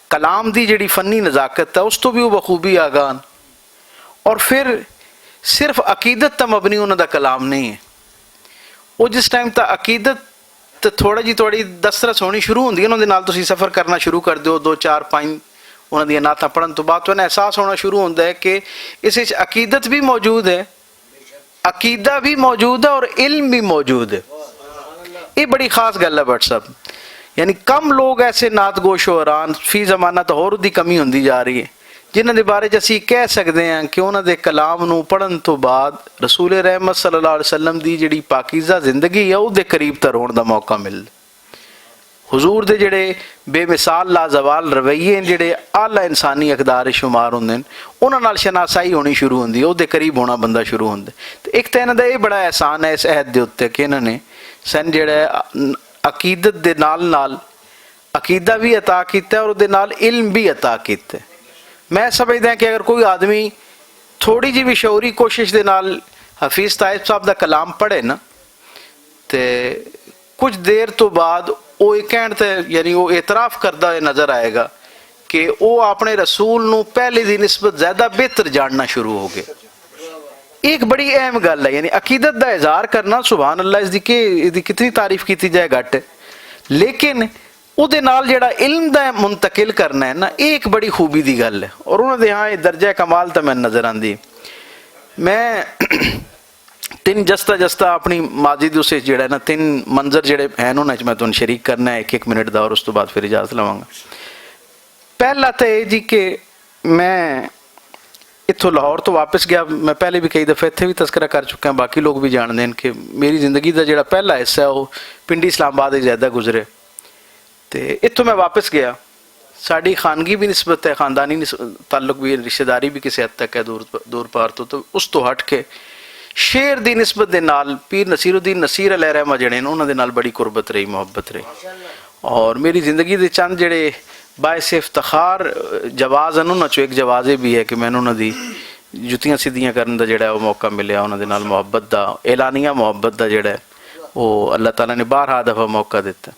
ਕਲਾਮ ਦੀ ਜਿਹੜੀ ਫਨੀ ਨਜ਼ਾਕਤ ਹੈ ਉਸ ਤੋਂ ਵੀ ਉਹ ਬਖੂਬੀ ਆਗਾਨ, ਔਰ ਫਿਰ ਸਿਰਫ ਅਕੀਦਤ ਤਾਂ ਮਬਨੀ ਉਹਨਾਂ ਦਾ ਕਲਾਮ ਨਹੀਂ ਹੈ। ਉਹ ਜਿਸ ਟਾਈਮ ਤਾਂ ਅਕੀਦਤ ਤੇ ਥੋੜਾ ਜਿਹੀ ਤੁਹਾਡੀ ਦਸਤਰਸ ਹੋਣੀ ਸ਼ੁਰੂ ਹੁੰਦੀ ਹੈ, ਉਹਨਾਂ ਦੇ ਨਾਲ ਤੁਸੀਂ ਸਫ਼ਰ ਕਰਨਾ ਸ਼ੁਰੂ ਕਰ ਦਿਓ, 2 4 5 ਉਹਨਾਂ ਦੀਆਂ ਨਾਤਾਂ ਪੜ੍ਹਨ ਤੋਂ ਬਾਅਦ ਤੁਹਾਨੂੰ ਅਹਿਸਾਸ ਹੋਣਾ ਸ਼ੁਰੂ ਹੁੰਦਾ ਹੈ ਕਿ ਇਸ ਵਿੱਚ ਅਕੀਦਤ ਵੀ ਮੌਜੂਦ ਹੈ, ਅਕੀਦਾ ਵੀ ਮੌਜੂਦ ਹੈ ਔਰ ਇਲਮ ਵੀ ਮੌਜੂਦ ਹੈ। ਇਹ ਬੜੀ ਖਾਸ ਗੱਲ ਹੈ ਭੱਟ ਸਾਹਿਬ, ਯਾਨੀ ਕਮ ਲੋਕ ਐਸੇ ਨਾਤਗੋ ਸ਼ੋਹਰਾਨ ਫੀ ਜ਼ਮਾਨਾ ਤਾਂ ਹੋਰ ਉਹਦੀ ਕਮੀ ਹੁੰਦੀ ਜਾ ਰਹੀ ਹੈ, ਜਿਨ੍ਹਾਂ ਦੇ ਬਾਰੇ 'ਚ ਅਸੀਂ ਕਹਿ ਸਕਦੇ ਹਾਂ ਕਿ ਉਹਨਾਂ ਦੇ ਕਲਾਮ ਨੂੰ ਪੜ੍ਹਨ ਤੋਂ ਬਾਅਦ ਰਸੂਲ ਰਹਿਮਤ ਸੱਲੱਲਾਹੁ ਅਲੈਹਿ ਵਸੱਲਮ ਦੀ ਜਿਹੜੀ ਪਾਕੀਜ਼ਾ ਜ਼ਿੰਦਗੀ ਹੈ ਉਹਦੇ ਕਰੀਬ ਤਰ ਹੋਣ ਦਾ ਮੌਕਾ ਮਿਲਦਾ। ਹਜ਼ੂਰ ਦੇ ਜਿਹੜੇ ਬੇਮਿਸਾਲ ਲਾਜ਼ਵਾਲ ਰਵੱਈਏ ਜਿਹੜੇ ਆਲਾ ਇਨਸਾਨੀ ਅਕਦਾਰ ਸ਼ੁਮਾਰ ਹੁੰਦੇ ਨੇ, ਉਹਨਾਂ ਨਾਲ ਸ਼ਨਾਸਾਈ ਹੋਣੀ ਸ਼ੁਰੂ ਹੁੰਦੀ ਹੈ, ਉਹਦੇ ਕਰੀਬ ਹੋਣਾ ਬੰਦਾ ਸ਼ੁਰੂ ਹੁੰਦਾ। ਅਤੇ ਇੱਕ ਤਾਂ ਇਹਨਾਂ ਦਾ ਇਹ ਬੜਾ ਅਹਿਸਾਨ ਹੈ ਇਸ ਅਹਿਦ ਦੇ ਉੱਤੇ ਕਿ ਇਹਨਾਂ ਨੇ ਸਾਨੂੰ ਜਿਹੜਾ ਅਕੀਦਤ ਦੇ ਨਾਲ ਨਾਲ ਅਕੀਦਾ ਵੀ ਅਤਾ ਕੀਤਾ ਔਰ ਉਹਦੇ ਨਾਲ ਇਲਮ ਵੀ ਅਤਾ ਕੀਤਾ। ਮੈਂ ਸਮਝਦਾ ਕਿ ਅਗਰ ਕੋਈ ਆਦਮੀ ਥੋੜੀ ਜਿਹੀ ਵੀ ਸ਼ਊਰੀ ਕੋਸ਼ਿਸ਼ ਦੇ ਨਾਲ ਹਫੀਜ਼ ਤਾਇਬ ਸਾਹਿਬ ਦਾ ਕਲਾਮ ਪੜ੍ਹੇ ਨਾ, ਤੇ ਕੁਝ ਦੇਰ ਤੋਂ ਬਾਅਦ ਉਹ ਇਹ ਕਹਿਣ ਤੇ ਯਾਨੀ ਉਹ ਇਤਰਾਫ ਕਰਦਾ ਹੋਇਆ ਨਜ਼ਰ ਆਏਗਾ ਕਿ ਉਹ ਆਪਣੇ ਰਸੂਲ ਨੂੰ ਪਹਿਲੇ ਦੀ ਨਿਸਬਤ ਜ਼ਿਆਦਾ ਬਿਹਤਰ ਜਾਣਨਾ ਸ਼ੁਰੂ ਹੋ ਗਿਆ। ਇੱਕ ਬੜੀ ਅਹਿਮ ਗੱਲ ਹੈ, ਯਾਨੀ ਅਕੀਦਤ ਦਾ ਇਜ਼ਹਾਰ ਕਰਨਾ, ਸੁਭਾਨ ਅੱਲਾਹ, ਇਹਦੀ ਕਿਤਨੀ ਤਾਰੀਫ ਕੀਤੀ ਜਾਏ ਘੱਟ, ਲੇਕਿਨ ਉਹਦੇ ਨਾਲ ਜਿਹੜਾ ਇਲਮ ਦਾ ਮੁੰਤਕਿਲ ਕਰਨਾ ਹੈ ਨਾ, ਇਹ ਇੱਕ ਬੜੀ ਖੂਬੀ ਦੀ ਗੱਲ ਹੈ ਔਰ ਉਹਨਾਂ ਦੇ ਹਾਂ ਇਹ ਦਰਜਾ ਕਮਾਲ ਤਾਂ ਮੈਨੂੰ ਨਜ਼ਰ ਆਉਂਦੀ। ਮੈਂ 3 ਜਸਤਾ ਆਪਣੀ ਮਾਜਿਦ ਉਸੇ ਜਿਹੜਾ ਨਾ 3 ਮੰਜ਼ਰ ਜਿਹੜੇ ਹਨ ਉਹਨਾਂ 'ਚ ਮੈਂ ਤੁਹਾਨੂੰ ਸ਼ਰੀਕ ਕਰਨਾ ਹੈ 1 ਮਿੰਟ ਦਾ, ਔਰ ਉਸ ਤੋਂ ਬਾਅਦ ਫਿਰ ਇਜਾਜ਼ਤ ਲਵਾਂਗਾ। ਪਹਿਲਾ ਤਾਂ ਇਹ ਜੀ ਕਿ ਮੈਂ ਇੱਥੋਂ ਲਾਹੌਰ ਤੋਂ ਵਾਪਸ ਗਿਆ, ਮੈਂ ਪਹਿਲੇ ਵੀ ਕਈ ਦਫੇ ਇੱਥੇ ਵੀ ਤਜ਼ਕਰਾ ਕਰ ਚੁੱਕਿਆ, ਬਾਕੀ ਲੋਕ ਵੀ ਜਾਣਦੇ ਹਨ ਕਿ ਮੇਰੀ ਜ਼ਿੰਦਗੀ ਦਾ ਜਿਹੜਾ ਪਹਿਲਾ ਹਿੱਸਾ ਉਹ ਪਿੰਡੀ ਇਸਲਾਮਾਬਾਦ ਵਿੱਚ ਜ਼ਿਆਦਾ ਗੁਜ਼ਰੇ। ਅਤੇ ਇੱਥੋਂ ਮੈਂ ਵਾਪਸ ਗਿਆ, ਸਾਡੀ ਖਾਨਗੀ ਵੀ ਨਿਸਬਤ ਹੈ, ਖਾਨਦਾਨੀ ਤਾਲੁਕ ਵੀ, ਰਿਸ਼ਤੇਦਾਰੀ ਵੀ ਕਿਸੇ ਹੱਦ ਤੱਕ ਹੈ ਦੂਰ ਪਾਰ ਤੋਂ ਉਸ ਤੋਂ ਹਟ ਕੇ ਸ਼ੇਰ ਦੀ ਨਿਸਬਤ ਦੇ ਨਾਲ ਪੀਰ ਨਸੀਰੁੱਦੀਨ ਨਸੀਰ ਅਲੈਹ ਰਹਿਮਾ ਜਿਹੜੇ ਨੇ ਉਹਨਾਂ ਦੇ ਨਾਲ ਬੜੀ ਕੁਰਬਤ ਰਹੀ, ਮੁਹੱਬਤ ਰਹੀ। ਔਰ ਮੇਰੀ ਜ਼ਿੰਦਗੀ ਦੇ ਚੰਦ ਜਿਹੜੇ ਬਾਇਸ ਇਫਤਖਾਰ ਜਵਾਜ਼ ਹਨ, ਉਹਨਾਂ 'ਚੋਂ ਇੱਕ ਜਵਾਜ਼ ਇਹ ਵੀ ਹੈ ਕਿ ਮੈਨੂੰ ਉਹਨਾਂ ਦੀ ਜੁੱਤੀਆਂ ਸਿੱਧੀਆਂ ਕਰਨ ਦਾ ਜਿਹੜਾ ਉਹ ਮੌਕਾ ਮਿਲਿਆ, ਉਹਨਾਂ ਦੇ ਨਾਲ ਮੁਹੱਬਤ ਦਾ, ਐਲਾਨੀਆ ਮੁਹੱਬਤ ਦਾ ਜਿਹੜਾ ਉਹ ਅੱਲਾਹ ਤਾਲਾ ਨੇ 12 ਦਫਾ ਮੌਕਾ ਦਿੱਤਾ।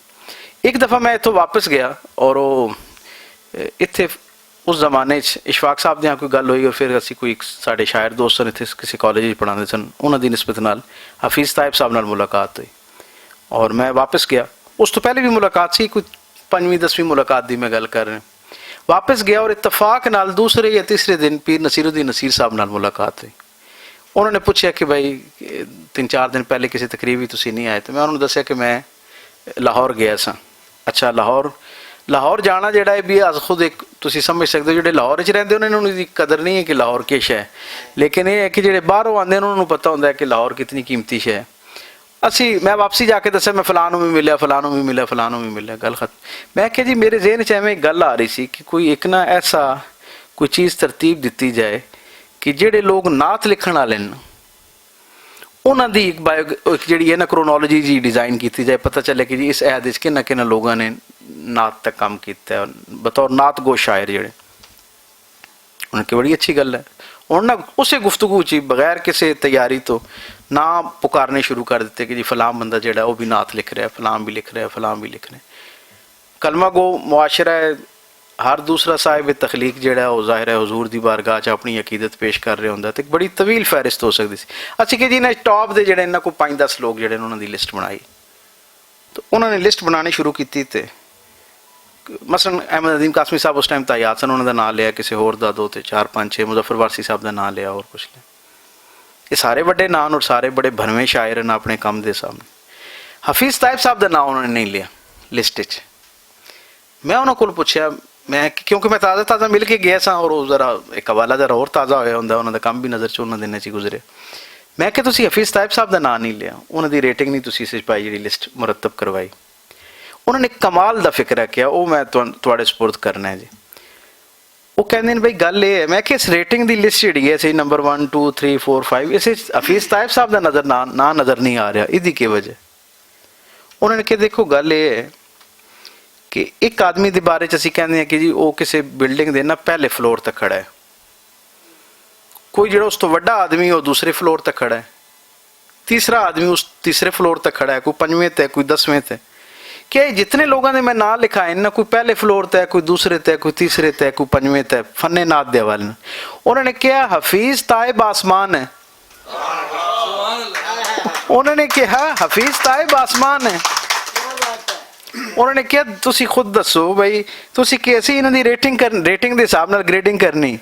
ਇੱਕ ਦਫਾ ਮੈਂ ਇੱਥੋਂ ਵਾਪਸ ਗਿਆ ਔਰ ਉਹ ਇੱਥੇ ਉਸ ਜ਼ਮਾਨੇ 'ਚ ਇਸ਼ਫਾਕ ਸਾਹਿਬ ਦੇ ਨਾਲ ਕੋਈ ਗੱਲ ਹੋਈ ਔਰ ਫਿਰ ਅਸੀਂ ਕੋਈ ਸਾਡੇ ਸ਼ਾਇਰ ਦੋਸਤ ਨੇ ਇੱਥੇ ਕਿਸੇ ਕਾਲਜ ਵਿੱਚ ਪੜ੍ਹਾਉਂਦੇ ਸਨ, ਉਹਨਾਂ ਦੀ ਨਿਸਬਤ ਨਾਲ ਹਫੀਜ਼ ਤਾਇਬ ਸਾਹਿਬ ਨਾਲ ਮੁਲਾਕਾਤ ਹੋਈ ਔਰ ਮੈਂ ਵਾਪਸ ਗਿਆ। ਉਸ ਤੋਂ ਪਹਿਲੇ ਵੀ ਮੁਲਾਕਾਤ ਸੀ, ਕੋਈ 5ਵੀਂ 10ਵੀਂ ਮੁਲਾਕਾਤ ਦੀ ਮੈਂ ਗੱਲ ਕਰ ਰਿਹਾ। ਵਾਪਸ ਗਿਆ ਔਰ ਇਤਫਾਕ ਨਾਲ ਦੂਸਰੇ ਜਾਂ ਤੀਸਰੇ ਦਿਨ ਪੀਰ ਨਸੀਰੁੱਦੀਨ ਨਸੀਰ ਸਾਹਿਬ ਨਾਲ ਮੁਲਾਕਾਤ ਹੋਈ। ਉਹਨਾਂ ਨੇ ਪੁੱਛਿਆ ਕਿ ਭਾਈ 3-4 ਦਿਨ ਪਹਿਲੇ ਕਿਸੇ ਤਕਰੀਬ ਵੀ ਤੁਸੀਂ ਨਹੀਂ ਆਏ, ਤਾਂ ਮੈਂ ਉਹਨਾਂ ਨੂੰ ਦੱਸਿਆ ਕਿ ਮੈਂ ਲਾਹੌਰ ਗਿਆ ਸਾਂ। ਅੱਛਾ, ਲਾਹੌਰ ਜਾਣਾ ਜਿਹੜਾ ਹੈ ਵੀ ਅਸ ਖੁਦ ਇੱਕ ਤੁਸੀਂ ਸਮਝ ਸਕਦੇ ਹੋ, ਜਿਹੜੇ ਲਾਹੌਰ 'ਚ ਰਹਿੰਦੇ ਉਹਨਾਂ ਨੂੰ ਇਹਦੀ ਕਦਰ ਨਹੀਂ ਹੈ ਕਿ ਲਾਹੌਰ ਕੀ ਸ਼ੈ ਹੈ, ਲੇਕਿਨ ਇਹ ਹੈ ਕਿ ਜਿਹੜੇ ਬਾਹਰੋਂ ਆਉਂਦੇ ਨੇ ਉਹਨਾਂ ਨੂੰ ਪਤਾ ਹੁੰਦਾ ਹੈ ਕਿ ਲਾਹੌਰ ਕਿਤਨੀ ਕੀਮਤੀ ਸ਼ੈ ਹੈ। ਮੈਂ ਵਾਪਸੀ ਜਾ ਕੇ ਦੱਸਿਆ ਮੈਂ ਫਲਾਣ ਨੂੰ ਵੀ ਮਿਲਿਆ, ਫਲਾਣ ਨੂੰ ਵੀ ਮਿਲਿਆ, ਫਲਾਣ ਨੂੰ ਵੀ ਮਿਲਿਆ, ਗੱਲ ਖਤਮ। ਮੈਂ ਕਿਹਾ ਜੀ ਮੇਰੇ ਜ਼ਿਹਨ 'ਚ ਐਵੇਂ ਇੱਕ ਗੱਲ ਆ ਰਹੀ ਸੀ ਕਿ ਕੋਈ ਇੱਕ ਨਾ ਐਸਾ ਕੋਈ ਚੀਜ਼ ਤਰਤੀਬ ਦਿੱਤੀ ਜਾਏ ਕਿ ਜਿਹੜੇ ਲੋਕ ਨਾਤ ਲਿਖਣ ਵਾਲੇ ਨੇ ਉਹਨਾਂ ਦੀ ਇੱਕ ਜਿਹੜੀ ਹੈ ਨਾ ਕਰੋਨੋਲੋਜੀ ਜੀ ਡਿਜ਼ਾਈਨ ਕੀਤੀ ਜਾਏ, ਪਤਾ ਚੱਲੇ ਕਿ ਜੀ ਇਸ ਅਹਿਦ ਵਿੱਚ ਕਿੰਨਾ ਲੋਕਾਂ ਨੇ ਨਾਤ ਤੱਕ ਕੰਮ ਕੀਤਾ ਬਤੌਰ ਨਾਤ ਗੋ ਸ਼ਾਇਰ ਜਿਹੜੇ, ਉਹਨਾਂ ਕਿ ਬੜੀ ਅੱਛੀ ਗੱਲ ਹੈ। ਹੁਣ ਨਾ ਉਸੇ ਗੁਫ਼ਤਗੂ 'ਚ ਬਗੈਰ ਕਿਸੇ ਤਿਆਰੀ ਤੋਂ ਨਾ ਪੁਕਾਰਨੇ ਸ਼ੁਰੂ ਕਰ ਦਿੱਤੇ ਕਿ ਜੀ ਫਲਾਂ ਬੰਦਾ ਜਿਹੜਾ ਉਹ ਵੀ ਨਾਤ ਲਿਖ ਰਿਹਾ, ਫਲਾਂ ਵੀ ਲਿਖ ਰਿਹਾ, ਫਲਾਂ ਵੀ ਲਿਖ ਰਿਹਾ। ਕਲਮਾ ਗੋ ਮੁਆਸ਼ਰਾ ਹੈ, ਹਰ ਦੂਸਰਾ ਸਾਹਿਬ ਤਖਲੀਕ ਜਿਹੜਾ ਉਹ ਜ਼ਾਹਿਰ ਹੈ ਹਜ਼ੂਰ ਦੀ ਬਾਰਗਾਹ 'ਚ ਆਪਣੀ ਅਕੀਦਤ ਪੇਸ਼ ਕਰ ਰਿਹਾ ਹੁੰਦਾ, ਤੇ ਇੱਕ ਬੜੀ ਤਵੀਲ ਫਹਿਰਿਸਤ ਹੋ ਸਕਦੀ ਸੀ। ਅਸੀਂ ਕਿ ਜੀ ਨਾ ਟੌਪ ਦੇ ਜਿਹੜੇ ਇਹਨਾਂ ਕੋਲ 5-10 ਲੋਕ ਜਿਹੜੇ ਉਹਨਾਂ ਦੀ ਲਿਸਟ ਬਣਾਈ, ਤਾਂ ਉਹਨਾਂ ਨੇ ਲਿਸਟ ਬਣਾਉਣੀ ਸ਼ੁਰੂ ਕੀਤੀ। ਤੇ ਮਸਲਨ ਅਹਿਮਦ ਨਦੀਮ ਕਾਸਮੀ ਸਾਹਿਬ ਉਸ ਟਾਈਮ ਤਾਂ ਯਾਦ ਸਨ, ਉਹਨਾਂ ਦਾ ਨਾਂ ਲਿਆ, ਕਿਸੇ ਹੋਰ ਦਾ 2 ਤੇ 4 5 6 ਮੁਜ਼ੱਫਰ ਵਾਰਸੀ ਸਾਹਿਬ ਦਾ ਨਾਂ ਲਿਆ, ਹੋਰ ਕੁਛ ਨਹੀਂ। ਇਹ ਸਾਰੇ ਵੱਡੇ ਨਾਂ ਔਰ ਸਾਰੇ ਬੜੇ ਭਰਵੇਂ ਸ਼ਾਇਰ ਹਨ ਆਪਣੇ ਕੰਮ ਦੇ ਸਾਹਮਣੇ। ਹਫੀਜ਼ ਤਾਇਬ ਸਾਹਿਬ ਦਾ ਨਾਂ ਉਹਨਾਂ ਨੇ ਨਹੀਂ ਲਿਆ ਲਿਸਟ 'ਚ। ਮੈਂ ਉਹਨਾਂ ਕੋਲ ਪੁੱਛਿਆ, ਮੈਂ ਕਿਉਂਕਿ ਮੈਂ ਤਾਜ਼ਾ ਮਿਲ ਕੇ ਗਿਆ ਸਾਂ ਔਰ ਉਹ ਜ਼ਰਾ ਇੱਕ ਹਵਾਲਾ ਜ਼ਰਾ ਹੋਰ ਤਾਜ਼ਾ ਹੋਇਆ ਹੁੰਦਾ, ਉਹਨਾਂ ਦਾ ਕੰਮ ਵੀ ਨਜ਼ਰ 'ਚ ਉਹਨਾਂ ਦਿਨਾਂ 'ਚ ਗੁਜ਼ਰੇ। ਮੈਂ ਕਿਹਾ ਤੁਸੀਂ ਹਫੀਜ਼ ਤਾਇਬ ਸਾਹਿਬ ਦਾ ਨਾਂ ਨਹੀਂ ਲਿਆ, ਉਹਨਾਂ ਦੀ ਰੇਟਿੰਗ ਨਹੀਂ ਤੁਸੀਂ ਇਸ ਪਾਈ ਜਿਹੜੀ ਲਿਸਟ ਮੁਰਤਬ ਕਰਵਾਈ। ਉਹਨਾਂ ਨੇ ਕਮਾਲ ਦਾ ਫਿਕਰ ਕਿਹਾ, ਉਹ ਮੈਂ ਤੁਹਾਡੇ ਸਪੁਰਦ ਕਰਨਾ ਹੈ ਜੀ। ਉਹ ਕਹਿੰਦੇ ਨੇ ਬਈ ਗੱਲ ਇਹ ਹੈ, ਮੈਂ ਕਿ ਇਸ ਰੇਟਿੰਗ ਦੀ ਲਿਸਟ ਜਿਹੜੀ ਹੈ ਸੀ ਨੰਬਰ 1 2 3 4 5 ਇਸ ਹਫੀਜ਼ ਤਾਇਬ ਸਾਹਿਬ ਦਾ ਨਾਂ ਨਜ਼ਰ ਨਹੀਂ ਆ ਰਿਹਾ, ਇਹਦੀ ਕੀ ਵਜ੍ਹਾ? ਉਹਨਾਂ ਨੇ ਕਿਹਾ ਦੇਖੋ ਗੱਲ ਇਹ ਹੈ ਕਿ ਇੱਕ ਆਦਮੀ ਦੇ ਬਾਰੇ 'ਚ ਅਸੀਂ ਕਹਿੰਦੇ ਹਾਂ ਕਿ ਜੀ ਉਹ ਕਿਸੇ ਬਿਲਡਿੰਗ ਦੇ ਨਾ ਪਹਿਲੇ ਫਲੋਰ ਤੱਕ ਖੜਾ ਹੈ, ਕੋਈ ਜਿਹੜਾ ਉਸ ਤੋਂ ਵੱਡਾ ਆਦਮੀ ਉਹ ਦੂਸਰੇ ਫਲੋਰ ਤੇ ਖੜਾ ਹੈ, ਤੀਸਰਾ ਆਦਮੀ ਉਸ ਤੀसरे फ्लोर तक खड़ा है, कोई 5वें ते कोई 10वें ते। क्या जितने लोगों ने मैं नाम लिखाए ना, कोई पहले फ्लोर ते, कोई दूसरे ते, कोई तीसरे ते, कोई 5वें ते, फन्ने नाथ दे हवाले। उन्होंने क्या हफीज ताइब आसमान है, उन्होंने कहा हफीज ताइब आसमान है। उन्होंने क्या तुसी खुद दसो भाई तुसी कैसी इन्हों दी रेटिंग दे हिसाब नाल ग्रेडिंग करनी।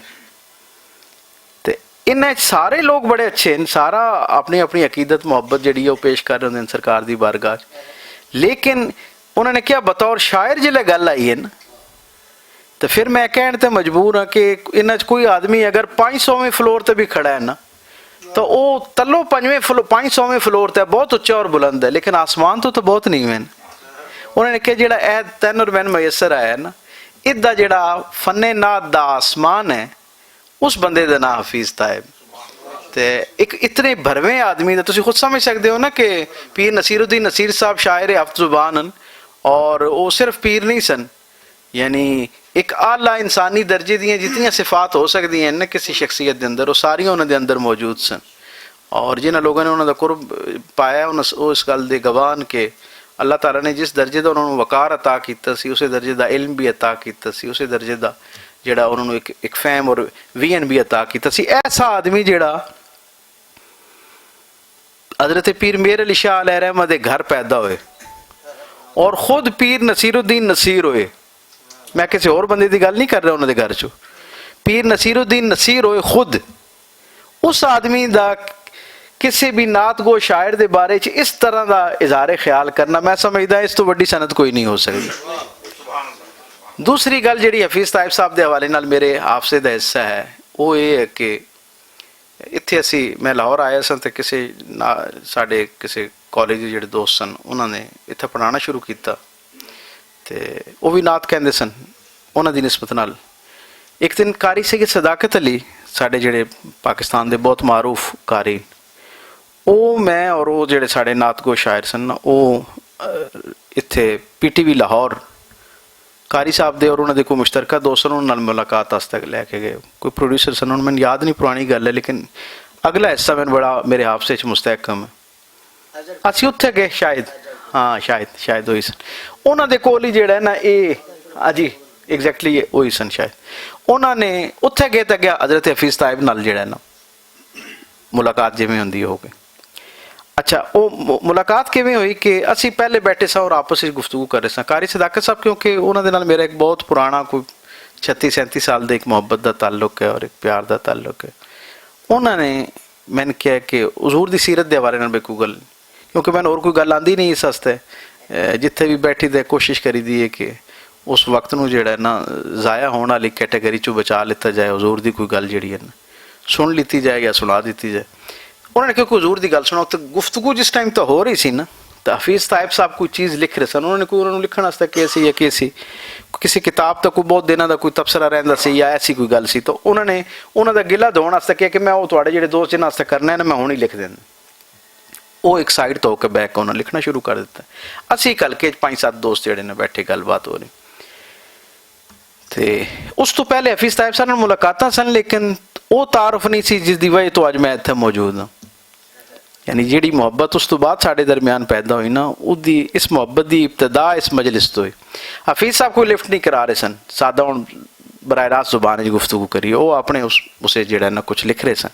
इन्हें सारे लोग बड़े अच्छे हैं, सारा अपनी अपनी अकीदत मुहब्बत जी पेश कर रहे हैं सरकार की बारगाह। लेकिन उन्होंने क्या बतौर शायर जिले गल आई है ना, तो फिर मैं कहने ते मजबूर हाँ कि इन्हें कोई आदमी अगर 500वें फ्लोर ते भी खड़ा है ना, तो वो तलो 500वें फ्लोर ते बहुत उच्चा और बुलंद है, लेकिन आसमान तो बहुत नीवें है। उन्होंने क्या जो तैन और मैन मयसर आया ना, इदा जड़ा फन्ने नाथ दा आसमान है, उस बंदे का नाम हफीज ताइब। तो एक इतने भरवें आदमी का तुम खुद समझ सकते हो ना कि पीर नसीरुद्दीन नसीर साहब शायर हफ्त जुबान हैं, और वो सिर्फ पीर नहीं सन, यानी एक आला इंसानी दर्जे दी जितनी सिफात हो सकती हैं ना किसी शख्सियत के अंदर, वो सारियां उन्होंने अंदर मौजूद सन। और जिन्होंने लोगों ने उन्होंने कुर्ब पाया उन्होंने इस गल के गवाह के अल्लाह ताला ने जिस दर्जे का उन्होंने वकार अता किया उस दर्जे का इल्म भी अता किया, उस दर्जे का ਜਿਹੜਾ ਉਹਨਾਂ ਨੂੰ ਇੱਕ ਫਹਿਮ और विजन भी अता ਕੀਤਾ ਸੀ। ऐसा आदमी ਜਿਹੜਾ हजरत पीर मेर अली शाह अलैहि रहमत दे घर पैदा होए और खुद पीर नसीरुद्दीन नसीर होए। मैं किसी और बंदे की गल नहीं कर रहा उन्होंने घर चो, पीर नसीरुद्दीन नसीर होए खुद। उस आदमी का किसी भी नात गो शायर के बारे च इस तरह का इजहार ख्याल करना, मैं समझदा इस तो वड्डी सनत कोई नहीं हो सकती। दूसरी गल जी हफीज ताइब साहब के हवाले नाल मेरे हाफसे का हिस्सा है, वो ये है कि इत्थे असी मैं लाहौर आया सन तो किसी साढ़े किसी कॉलेज के जोड़े दोस्त सन उन्होंने इत्थे पढ़ाना शुरू किया, तो वो भी नात कहते सन। उन्होंने निस्बत नाल एक दिन कारी से सदाकत अली साढ़े जोड़े पाकिस्तान के बहुत मारूफ कारी, वो मैं और वो जोड़े साढ़े नात गो शायर सन ना, वो इत्थे PTV लाहौर कारी साहब दे और उन्होंने कोई मुश्तरका दोस्त उन्होंने मुलाकात तक लैके गए। कोई प्रोड्यूसर सन, उन्होंने मैंने याद नहीं पुरानी गल है, लेकिन अगला हिस्सा मैंने बड़ा मेरे हाफसे च मुस्तहकम है। असी उत्थे गए शायद, हाँ शायद वही सन। उन्होंने कोल ही जेड़ा ना ये जी एग्जैक्टली वही सन शायद। उन्होंने उत्थे गए तो गया हजरत हफीज ताइब नाल जेड़ा ना मुलाकात जिवें हुंदी हो गई। अच्छा वो मुलाकात किवें हुई कि असी पहले बैठे सा और आपस में गुफ्तगू कर रहे सा। कारी सदाकत साहब क्योंकि उन्होंने नाल मेरा एक बहुत पुराना कोई 36-37 साल का एक मुहब्बत का ताल्लुक है और एक प्यार का ताल्लुक है। उन्होंने मैंने कहा कि हजूर की सीरत के हवाले नाल कोई गल, क्योंकि मैंने और कोई गल आती नहीं इस वास्ते, जिथे भी बैठी तो कोशिश करी दी है कि उस वक्त नूं जिहड़ा ना ज़ाया होने वाली कैटेगरी चों बचा लिता जाए, हजूर की कोई गल जिहड़ी है ना सुन लीती जाए या सुना दी जाए। उन्होंने क्योंकि हजूर की गल सुनाओ तो गुफ्तगू जिस टाइम तो हो रही सी ना, तो हफीज ताइब साहब कोई चीज़ लिख रहे सन, उन्होंने कोई उन्होंने लिखण वास्ते कैसी या कैसी किसी किताब का कोई बहुत दिनों का कोई तबसरा रहिंदा सी या ऐसी कोई गल सी, तो उन्होंने उन्होंने गिला धोण वास्ते कहा कि मैं वो तुहाडे जिहड़े दोस्त जिन्हां वास्ते करना है ना मैं हुण ही लिख देना। वो एक साइड तो होकर बैक उन्होंने लिखना शुरू कर दिता। असी हल्के 5-7 दोस्त जिहड़े ने बैठे गलबात हो रही, तो उस तो पहले हफीज ताइब साहब नाल मुलाकातां सन, लेकिन वो तारुफ नहीं सी जिसकी वजह तो अज मैं इत्थे मौजूद हाँ। यानी जी मुहब्बत उस तो बाद साढ़े दरम्यान पैदा हुई ना, उसकी इस मुहब्बत की इब्तदा इस मजलिस तो हुई। हफीज साहब कोई लिफ्ट नहीं करा रहे सन, सादा हम बराह रास्त जुबान च गुफ्तगू करिए, वो अपने उसे जोड़ा ना कुछ लिख रहे सन।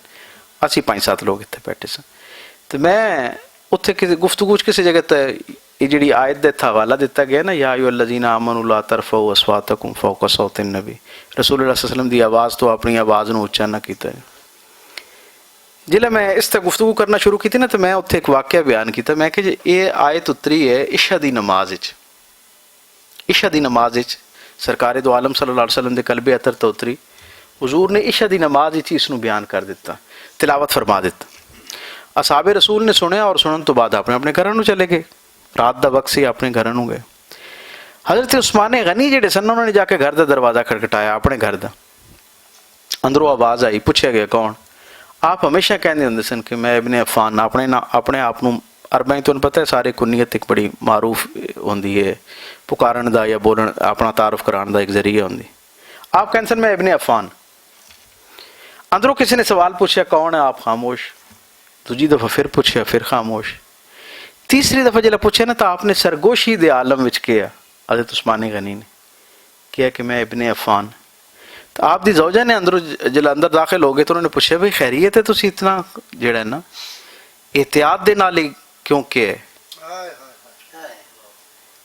असी 5-7 लोग इतने बैठे सन, तो मैं उत्थे किसी गुफ्तगू किसी जगह तक ये जी आयत का हवाला दिता गया ना, या अय्युहल्लज़ीना आमनू ला तरफ़ऊ अस्वातकुम फ़ौक़ सौतिन नबी, रसूलुल्लाह सल्लल्लाहु अलैहि वसल्लम की आवाज़ तो अपनी आवाज़ को उच्चा ना किया। जिले मैं इस तक गुफ्तगू करना शुरू की ना, तो मैं उत्थे एक वाक़या बयान किया। मैं कि ये आयत उतरी है इशा दी नमाज विच, इशा दी नमाज विच सरकार दो आलम सल्लल्लाहु अलैहि वसल्लम के कल्बे अतर तो उतरी। हुजूर ने इशा दी नमाज विच इसनूं बयान कर दिता, तिलावत फरमा दिता। असहाबे रसूल ने सुनिया और सुनने तो बाद अपने अपने घरों चले गए। रात का वक्त से अपने घरों गए। हज़रत उस्मान गनी जिहड़े सन उन्होंने जाके घर का दरवाज़ा खटखटाया, अपने घर का। अंदरों आवाज़ आई, पूछा गया कौन? आप हमेशा कहते होंगे सन कि मैं इब्ने अफ़ान, अपने आप को अरबा ही तुहानूं पता है सारे कुन्नीयत एक बड़ी मारूफ होंदी है, पुकारन का या बोलन अपना तारुफ कराने का एक जरिया होंदी। आप कहते सन मैं इब्ने अफ़ान। अंदरों किसी ने सवाल पूछा कौन है आप, खामोश। दूजी दफ़ा फिर पूछा, फिर खामोश। तीसरी दफ़ा जब पूछा ना तो आपने सरगोशी दे आलम विच किया हज़रत उस्मान गनी ने किया कि मैं इब्ने अफ़ान। तो आप दी ज़ौजा ने अंदरों जब अंदर दाखिल हो गए तो उन्होंने पूछा भाई खैरियत है, तुसी इतना जड़ा है ना एहतियात दे नाल ही क्यों किया